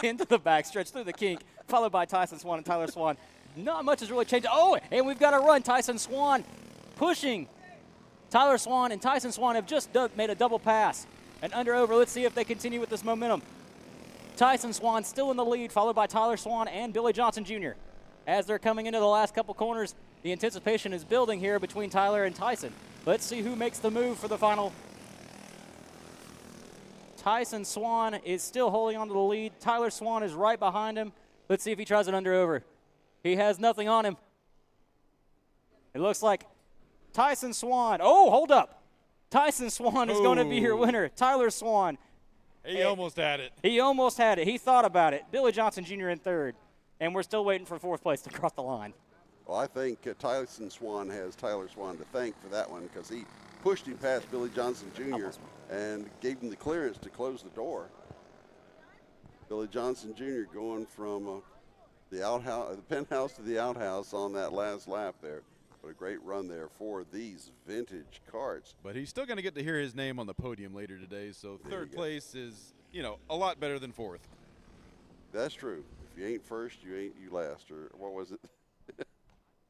into the backstretch through the kink, followed by Tyson Swan and Tyler Swan. Not much has really changed. Oh, and we've got a run. Tyson Swan pushing Tyler Swan, and Tyson Swan have just made a double pass. And under over, let's see if they continue with this momentum. Tyson Swan still in the lead, followed by Tyler Swan and Billy Johnson Jr. As they're coming into the last couple corners, the anticipation is building here between Tyler and Tyson. Let's see who makes the move for the final. Tyson Swan is still holding on to the lead. Tyler Swan is right behind him. Let's see if he tries an under over. He has nothing on him. It looks like Tyson Swan. Oh, hold up. Tyson Swan is going to be your winner. Tyler Swan. He almost had it. He almost had it. He thought about it. Billy Johnson Jr. in third. And we're still waiting for 4th place to cross the line. Well, I think Tyson Swan has Tyler Swan to thank for that one because he pushed him past Billy Johnson Jr. and gave him the clearance to close the door. Billy Johnson Jr. going from the outhouse, the penthouse to the outhouse on that last lap there. What a great run there for these vintage karts. But he's still going to get to hear his name on the podium later today, so 3rd place is, a lot better than 4th. That's true. If you ain't first, you last, or what was it?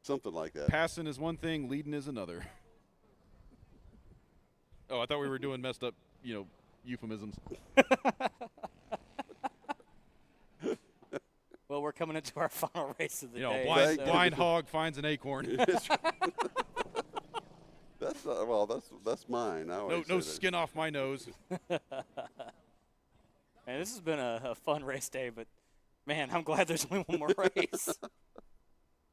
Something like that. Passing is one thing, leading is another. Oh, I thought we were doing messed up, euphemisms. Well, we're coming into our final race of the day. Blind hog finds an acorn. That's well, that's mine. I always No say that. skin off my nose. Man, this has been a fun race day, but man, I'm glad there's only one more race.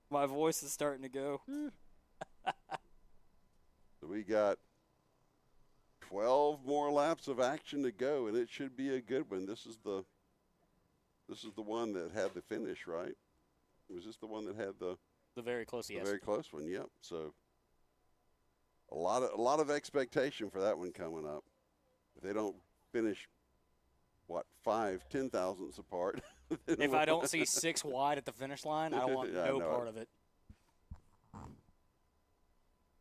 My voice is starting to go. So we got 12 more laps of action to go, and it should be a good one. This is the one that had the finish, right? Was this the one that had the very close? Yes. The very close one. Yep. So a lot of expectation for that one coming up. If they don't finish, what, 5 10,000ths apart. If I don't see 6 wide at the finish line, I want Yeah, no part of it.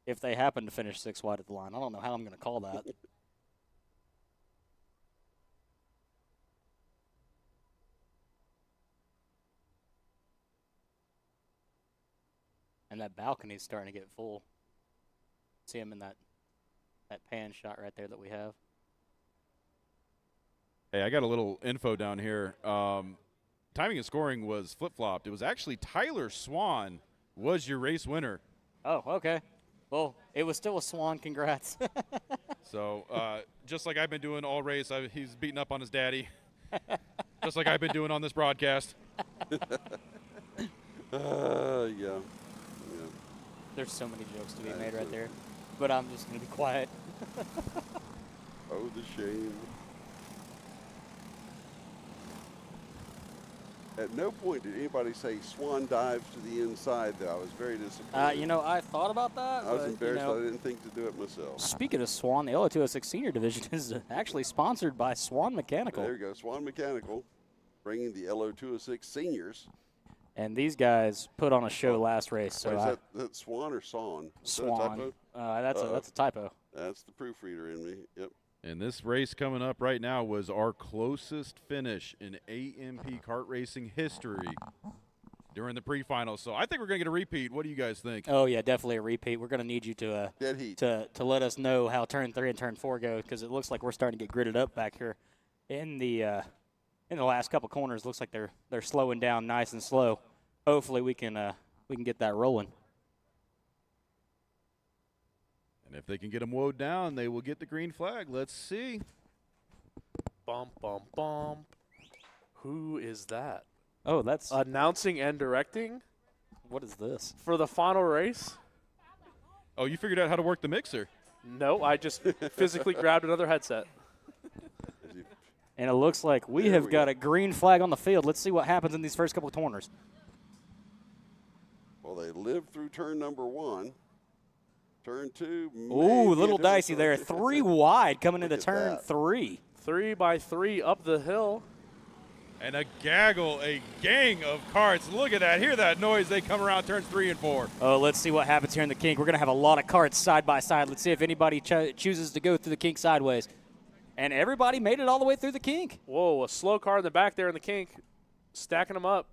If they happen to finish 6 wide at the line, I don't know how I'm going to call that. And that balcony's starting to get full. See him in that pan shot right there that we have. Hey, I got a little info down here. Timing and scoring was flip-flopped. It was actually Tyler Swan was your race winner. Oh, okay. Well, it was still a Swan. Congrats. So just like I've been doing all race, he's beating up on his daddy. Just like I've been doing on this broadcast. Yeah. There's so many jokes to be made right there, but I'm just going to be quiet. Oh, the shame. At no point did anybody say Swan dives to the inside, though. I was very disappointed. You know, I thought about that. I was but, embarrassed. You know, I didn't think to do it myself. Speaking of Swan, the LO206 Senior Division is actually sponsored by Swan Mechanical. There you go, Swan Mechanical, bringing the LO206 Seniors. And these guys put on a show last race. So Is that Swan or Son? Swan. That's a typo. That's the proofreader in me. Yep. And this race coming up right now was our closest finish in AMP kart racing history during the pre-finals. So I think we're going to get a repeat. What do you guys think? Oh, yeah, definitely a repeat. We're going to need you to Dead heat. to let us know how turn 3 and turn 4 go, because it looks like we're starting to get gridded up back here in the last couple corners. Looks like they're slowing down nice and slow. Hopefully we can get that rolling. And if they can get them woed down, they will get the green flag. Let's see. Bump, bump, bump. Who is that? Oh, that's announcing and directing. What is this? For the final race? Oh, you figured out how to work the mixer. No, I just physically grabbed another headset. And it looks like we have got a green flag on the field. Let's see what happens in these first couple of corners. Well, they lived through turn number 1. Turn 2. Ooh, little dicey there. 3 wide coming into turn 3. 3 by 3 up the hill. And a gang of carts. Look at that. Hear that noise. They come around turns 3 and 4. Oh, let's see what happens here in the kink. We're going to have a lot of carts side by side. Let's see if anybody chooses to go through the kink sideways. And everybody made it all the way through the kink. Whoa, a slow car in the back there in the kink. Stacking them up.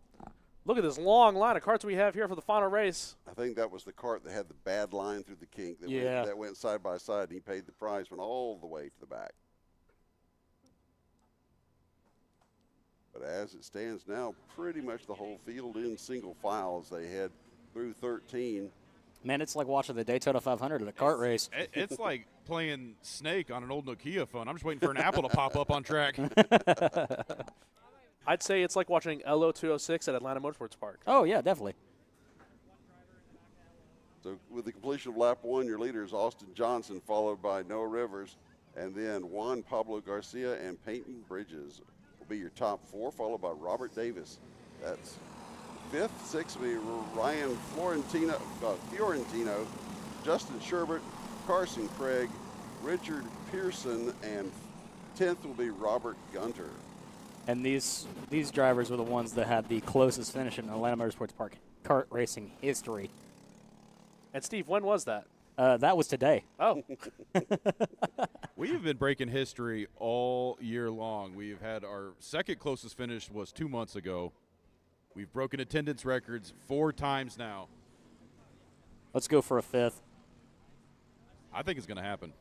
Look at this long line of carts we have here for the final race. I think that was the cart that had the bad line through the kink that, yeah. went side by side. And he paid the price, went all the way to the back. But as it stands now, pretty much the whole field in single file as they head through 13. Man, it's like watching the Daytona 500 at a kart race. It's like playing Snake on an old Nokia phone. I'm just waiting for an apple to pop up on track. I'd say it's like watching LO206 at Atlanta Motorsports Park. Oh, yeah, definitely. So with the completion of lap 1, your leader is Austin Johnson, followed by Noah Rivers, and then Juan Pablo Garcia and Peyton Bridges will be your top 4, followed by Robert Davis. That's 5th, 6th will be Ryan Fiorentino, Justin Sherbert, Carson Craig, Richard Pearson, and 10th will be Robert Gunter. And these drivers were the ones that had the closest finish in Atlanta Motorsports Park kart racing history. And, Steve, when was that? That was today. Oh. We have been breaking history all year long. We've had our second closest finish was 2 months ago. We've broken attendance records 4 times now. Let's go for a 5th. I think it's going to happen.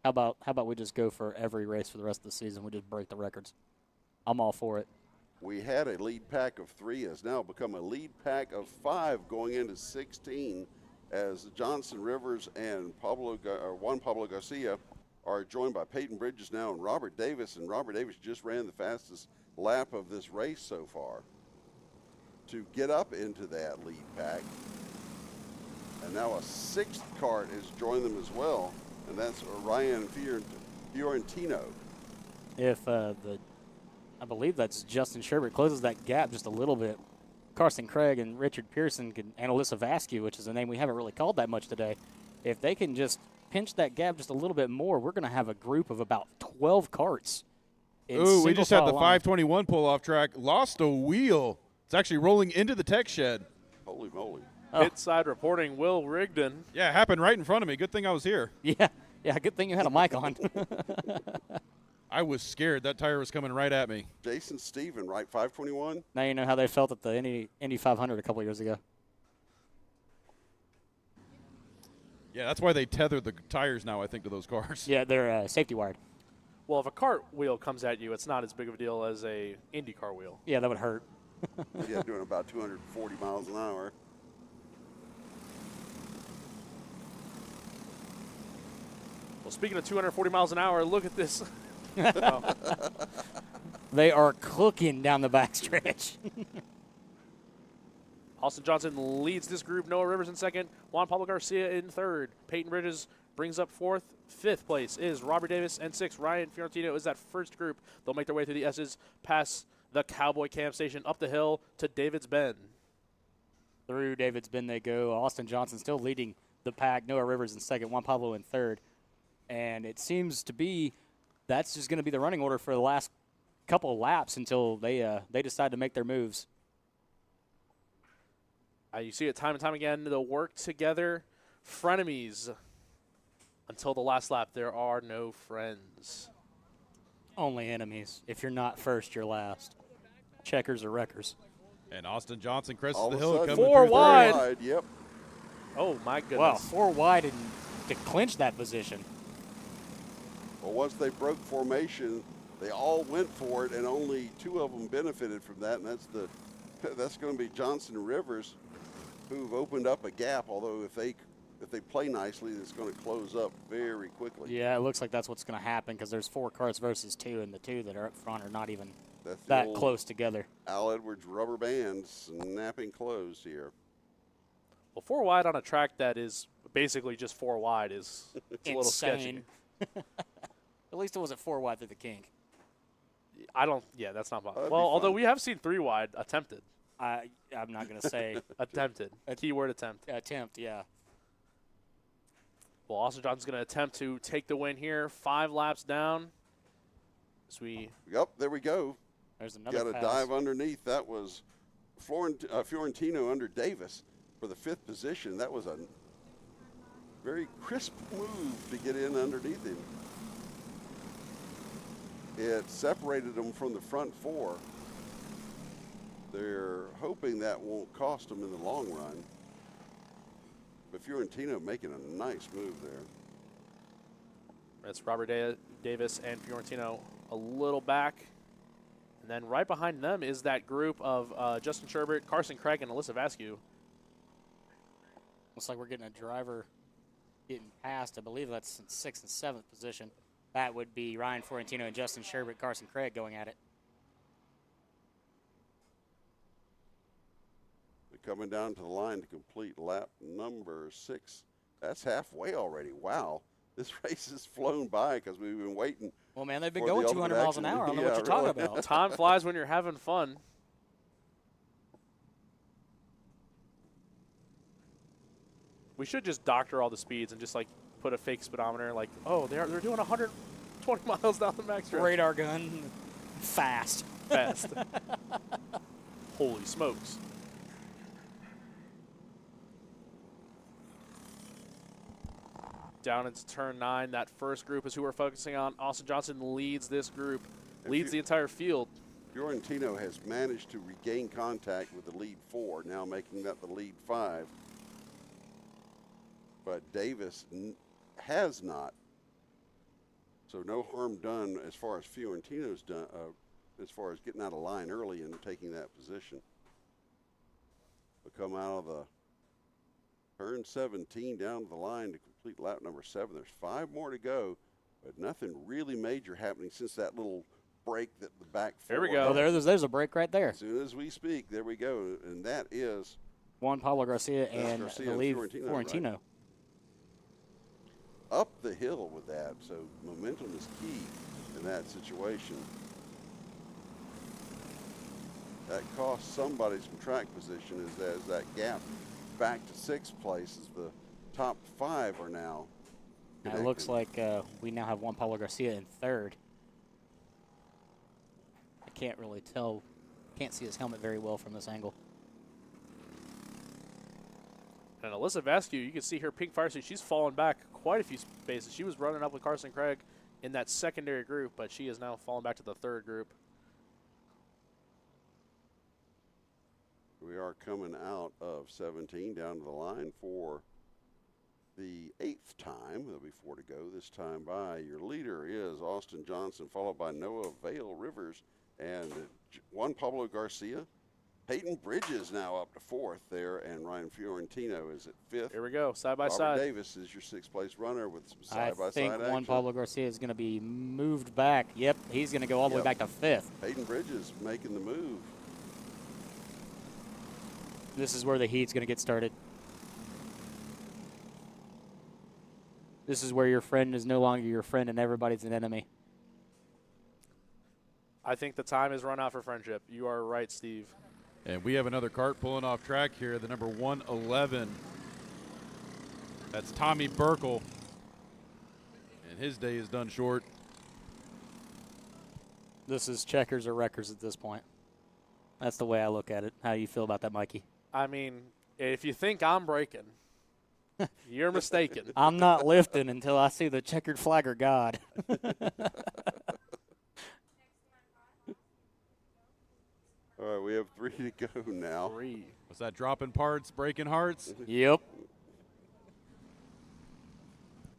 How about we just go for every race for the rest of the season? We just break the records. I'm all for it. We had a lead pack of 3, has now become a lead pack of 5 going into 16. as Johnson Rivers and Juan Pablo Garcia are joined by Peyton Bridges now and Robert Davis. And Robert Davis just ran the fastest lap of this race so far to get up into that lead pack. And now a sixth kart has joined them as well, and that's Ryan Fiorentino. If I believe that's Justin Sherbert closes that gap just a little bit, Carson Craig and Richard Pearson and Alyssa Vasquez, which is a name we haven't really called that much today, if they can just pinch that gap just a little bit more, we're going to have a group of about 12 karts. Ooh, we just had the 521 pull-off track. Lost a wheel. It's actually rolling into the tech shed. Holy moly. Pit side reporting, Will Rigdon. Yeah, it happened right in front of me. Good thing I was here. Yeah, good thing you had a mic on. I was scared. That tire was coming right at me. Jason Stephen, right, 521? Now you know how they felt at the Indy 500 a couple years ago. Yeah, that's why they tether the tires now, I think, to those cars. Yeah, they're safety wired. Well, if a kart wheel comes at you, it's not as big of a deal as a IndyCar wheel. Yeah, that would hurt. Yeah, doing about 240 miles an hour. Well, speaking of 240 miles an hour, look at this. They are cooking down the backstretch. Austin Johnson leads this group. Noah Rivers in second. Juan Pablo Garcia in third. Peyton Bridges brings up fourth. Fifth place is Robert Davis, and sixth, Ryan Fiorentino is that first group. They'll make their way through the S's, past the Cowboy Camp Station, up the hill to David's Bend. Through David's Bend they go. Austin Johnson still leading the pack. Noah Rivers in second. Juan Pablo in third. And it seems to be that's just going to be the running order for the last couple of laps until they decide to make their moves. You see it time and time again. They'll work together. Frenemies. Until the last lap, there are no friends. Only enemies. If you're not first, you're last. Checkers or wreckers. And Austin Johnson crests All the of a hill. sudden, Coming four through wide. Yep. Oh, my goodness. Wow, 4 wide and to clinch that position. Well, once they broke formation, they all went for it, and only 2 of them benefited from that, and that's going to be Johnson and Rivers, who've opened up a gap. Although if they play nicely, it's going to close up very quickly. Yeah, it looks like that's what's going to happen because there's 4 karts versus 2, and the 2 that are up front are not even That's the that old close together. Al Edwards rubber band snapping closed here. Well, 4 wide on a track that is basically just 4 wide is it's a little Insane. sketchy. At least it wasn't 4 wide through the kink. Yeah, that's not possible. That'd Well, be although fun. we have seen 3 wide attempted. I'm not going to say Attempted. Keyword attempt. attempt, yeah. Well, Austin Johnson's going to attempt to take the win here. 5 laps down. Yep, there we go. There's another Got a pass. dive underneath. That was Fiorentino under Davis for the 5th position. That was a very crisp move to get in underneath him. It separated them from the front 4. They're hoping that won't cost them in the long run. But Fiorentino making a nice move there. That's Robert Davis and Fiorentino a little back. And then right behind them is that group of Justin Sherbert, Carson Craig, and Alyssa Vasquez. Looks like we're getting a driver getting past. I believe that's in 6th and 7th position. That would be Ryan Fiorentino and Justin Sherbert, Carson Craig going at it. They're coming down to the line to complete lap number 6. That's halfway already. Wow. This race has flown by because we've been waiting. Well, man, they've been for going the 200 ultimate miles an action. hour. I don't know Yeah, what you're talking really. about. Time flies when you're having fun. We should just doctor all the speeds and just like put a fake speedometer. Like, oh, they're doing 120 miles down the max stretch. Radar gun, fast. Fast. Holy smokes. Down into turn 9. That first group is who we're focusing on. Austin Johnson leads this group, leads the entire field. Fiorentino has managed to regain contact with the lead 4, now making that the lead 5. But Davis has not. So no harm done as far as Fiorentino's done, as far as getting out of line early and taking that position. We'll come out of the turn turn 17 down to the line to complete lap number 7. There's 5 more to go, but nothing really major happening since that little break that the back four. There we go. Oh, there's a break right there. As soon as we speak, there we go, and that is Juan Pablo Garcia and I believe Fiorentino. Fiorentino. Right? Up the hill with that, so momentum is key in that situation. That costs somebody some track position as that gap back to 6th place as the top 5 are now It looks like we now have Juan Pablo Garcia in 3rd. I can't really tell. Can't see his helmet very well from this angle. And Alyssa Vasquez, you can see her pink fire suit. She's fallen back quite a few spaces. She was running up with Carson Craig in that secondary group, but she is now fallen back to the 3rd group. We are coming out of 17 down to the line for the 8th time. There'll be 4 to go this time by. Your leader is Austin Johnson, followed by Noah Vale Rivers and Juan Pablo Garcia. Peyton Bridges now up to 4th there, and Ryan Fiorentino is at 5th. Here we go, side by Robert side. Davis is your 6th place runner with some side-by-side I think action. Juan Pablo Garcia is going to be moved back. Yep, he's going to go all the way back to 5th. Peyton Bridges making the move. This is where the heat's going to get started. This is where your friend is no longer your friend and everybody's an enemy. I think the time is run out for friendship. You are right, Steve. And we have another kart pulling off track here, the number 111. That's Tommy Burkle. And his day is done short. This is checkers or wreckers at this point. That's the way I look at it. How do you feel about that, Mikey? I mean, if you think I'm breaking, you're mistaken. I'm not lifting until I see the checkered flag or God. All right, we have 3 to go now. 3. Was that dropping parts, breaking hearts? Yep.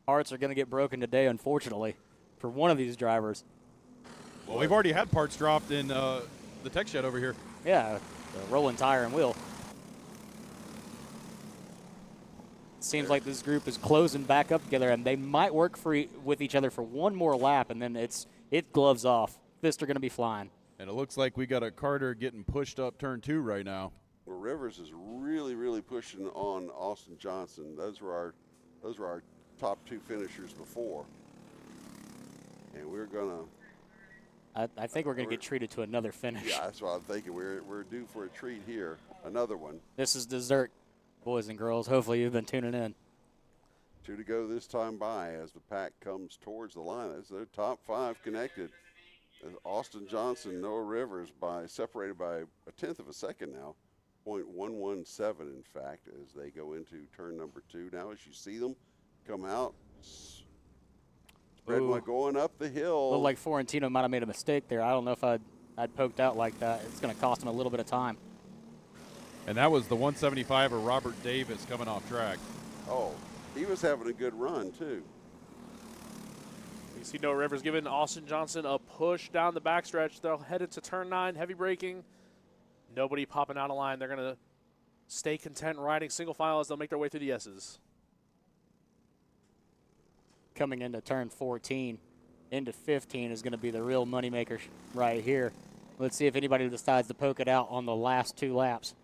Hearts are going to get broken today, unfortunately, for one of these drivers. Well, we've already had parts dropped in the tech shed over here. Yeah, the rolling tire and wheel. Seems like this group is closing back up together, and they might work with each other for one more lap, and then it gloves off. Fists are going to be flying. And it looks like we got a Carter getting pushed up turn 2 right now. Well, Rivers is really, really pushing on Austin Johnson. Those were our top 2 finishers before. And we're gonna. I think we're going to get treated to another finish. Yeah, that's what I'm thinking. We're due for a treat here. Another one. This is dessert, boys and girls. Hopefully you've been tuning in. 2 to go this time by as the pack comes towards the line. As their top 5 connected. As Austin Johnson, Noah Rivers separated by 1/10 of a second now. 0.117 in fact as they go into turn number 2. Now as you see them come out, spread one going up the hill. Looked like Fiorentino might have made a mistake there. I don't know if I'd poked out like that. It's going to cost him a little bit of time. And that was the 175 of Robert Davis coming off track. Oh, he was having a good run too. You see Noah Rivers giving Austin Johnson a push down the backstretch. They'll head into turn 9, heavy braking. Nobody popping out of line. They're going to stay content riding single file as they'll make their way through the S's. Coming into turn 14, into 15 is going to be the real moneymaker right here. Let's see if anybody decides to poke it out on the last 2 laps.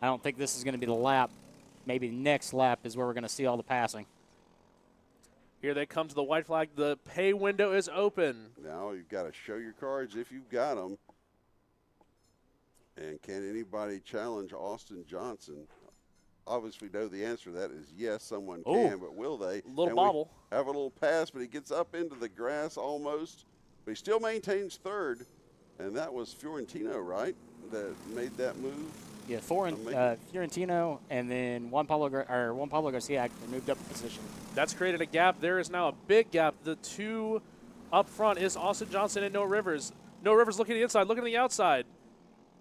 I don't think this is going to be the lap. Maybe next lap is where we're going to see all the passing. Here they come to the white flag. The pay window is open. Now you've got to show your cards if you've got them. And can anybody challenge Austin Johnson? Obviously, we know the answer to that is yes, someone can, but will they? Little bobble. Have a little pass, but he gets up into the grass almost. But he still maintains 3rd, and that was Fiorentino, right, that made that move? Yeah, Fiorentino, and then Juan Pablo Garcia actually moved up a position. That's created a gap. There is now a big gap. The 2 up front is Austin Johnson and Noah Rivers. Noah Rivers looking at the inside, looking at the outside.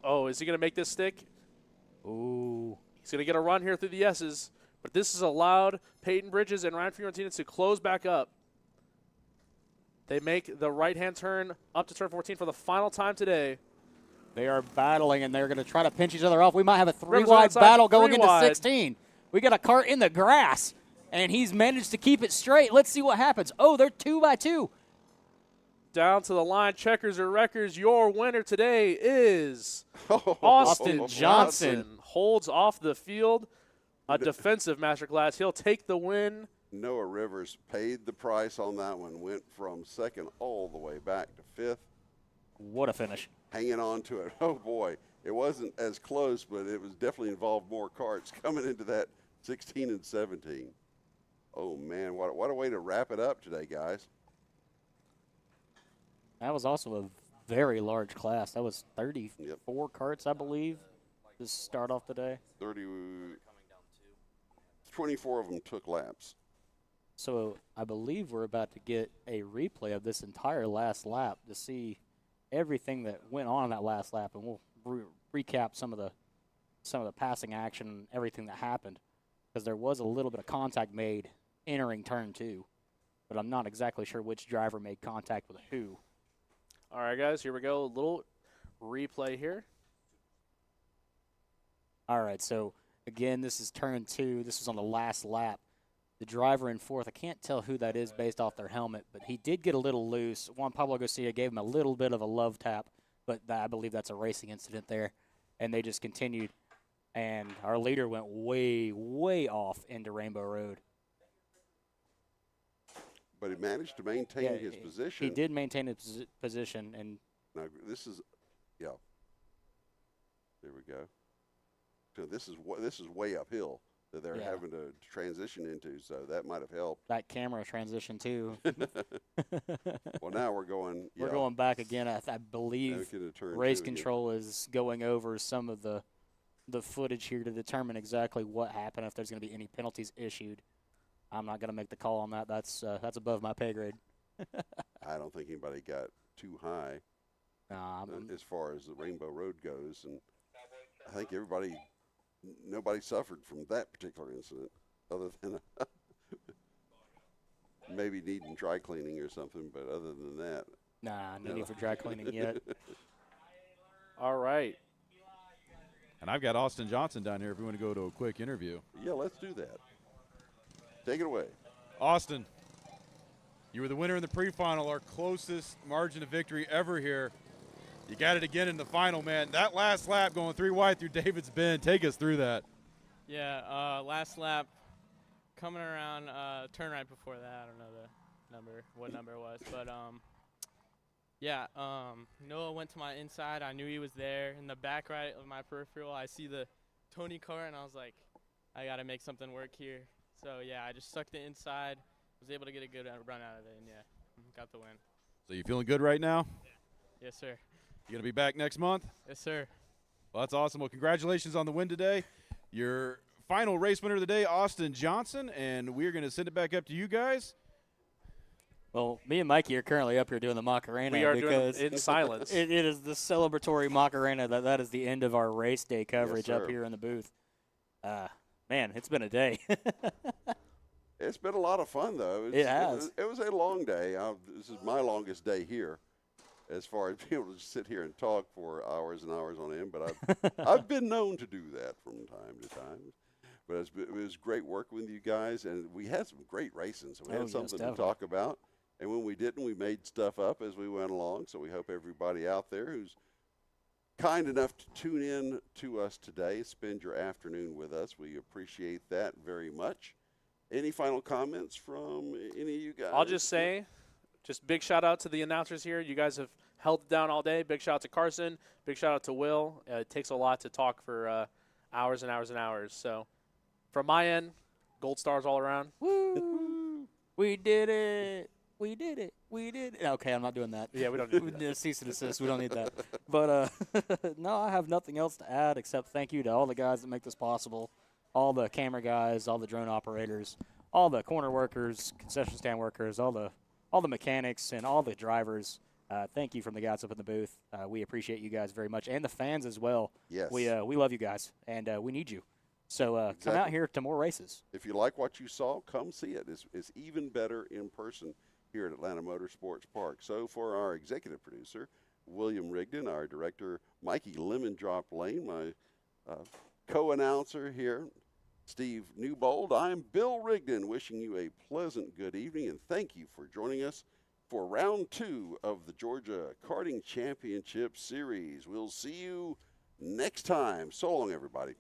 Oh, is he going to make this stick? Ooh. He's going to get a run here through the S's, but this has allowed Peyton Bridges and Ryan Fiorentino to close back up. They make the right-hand turn up to turn 14 for the final time today. They are battling, and they're going to try to pinch each other off. We might have a 3-wide battle going into 16. We got a kart in the grass, and he's managed to keep it straight. Let's see what happens. Oh, they're 2 by 2. Down to the line, checkers or wreckers. Your winner today is Austin Johnson. Holds off the field. A defensive masterclass. He'll take the win. Noah Rivers paid the price on that one, went from second all the way back to fifth. What a finish. Hanging on to it. Oh, boy. It wasn't as close, but it was definitely involved more karts coming into that 16 and 17. Oh, man, what a way to wrap it up today, guys. That was also a very large class. That was 34 karts, I believe, to start off the day. 24 of them took laps. So I believe we're about to get a replay of this entire last lap to see everything that went on in that last lap, and we'll recap some of the passing action, everything that happened, because there was a little bit of contact made entering turn 2, but I'm not exactly sure which driver made contact with who. All right, guys, here we go. A little replay here. All right, so again, this is turn 2. This was on the last lap. The driver in fourth, I can't tell who that is based off their helmet, but he did get a little loose. Juan Pablo Garcia gave him a little bit of a love tap, but I believe that's a racing incident there. And they just continued, and our leader went way, way off into Rainbow Road. But he managed to maintain his position. He did maintain his position. And now this is, there we go. So this is way uphill that they're having to transition into, so that might have helped. That camera transition too. Well, now we're going. We're going back again. I believe race control is going over some of the footage here to determine exactly what happened, if there's going to be any penalties issued. I'm not going to make the call on that. That's above my pay grade. I don't think anybody got too high as far as the Rainbow Road goes, and I think nobody suffered from that particular incident, other than maybe needing dry cleaning or something. But other than that, no need for dry cleaning yet. All right. And I've got Austin Johnson down here if we want to go to a quick interview. Yeah, let's do that. Take it away. Austin, you were the winner in the pre-final, our closest margin of victory ever here. You got it again in the final, man. That last lap going 3 wide through David's Bend. Take us through that. Yeah, last lap coming around, turn right before that. I don't know what number it was. But, Noah went to my inside. I knew he was there. In the back right of my peripheral, I see the Tony car, and I was like, I got to make something work here. So, yeah, I just stuck the inside, was able to get a good run out of it, and, got the win. So you feeling good right now? Yeah. Yes, sir. You going to be back next month? Yes, sir. Well, that's awesome. Well, congratulations on the win today. Your final race winner of the day, Austin Johnson, and we're going to send it back up to you guys. Well, me and Mikey are currently up here doing the Macarena. We are because doing it in silence. It is the celebratory Macarena. That is the end of our race day coverage up here in the booth. Man, it's been a day. It's been a lot of fun, though. It has. It was a long day. This is my longest day here, as far as being able to sit here and talk for hours and hours on end. But I've been known to do that from time to time. But it was great working with you guys, and we had some great racing, so we had something to talk about. And when we didn't, we made stuff up as we went along. So we hope everybody out there who's kind enough to tune in to us today, spend your afternoon with us. We appreciate that very much. Any final comments from any of you guys? I'll just say, just big shout out to the announcers here. You guys have held it down all day. Big shout out to Carson. Big shout out to Will. It takes a lot to talk for hours and hours and hours. So from my end, gold stars all around. Woo! We did it. We did it. We did it. Okay, I'm not doing that. Yeah, we don't need that. Cease and desist. We don't need that. But, no, I have nothing else to add except thank you to all the guys that make this possible, all the camera guys, all the drone operators, all the corner workers, concession stand workers, all the mechanics, and all the drivers. Thank you from the guys up in the booth. We appreciate you guys very much, and the fans as well. Yes. We love you guys, and we need you. So come out here to more races. If you like what you saw, come see it. It's even better in person here at Atlanta Motorsports Park. So for our executive producer, William Rigdon, our director, Mikey Lemon Drop Lane, my co-announcer here, Steve Newbold, I'm Bill Rigdon, wishing you a pleasant good evening, and thank you for joining us for round 2 of the Georgia Karting Championship Series. We'll see you next time. So long, everybody.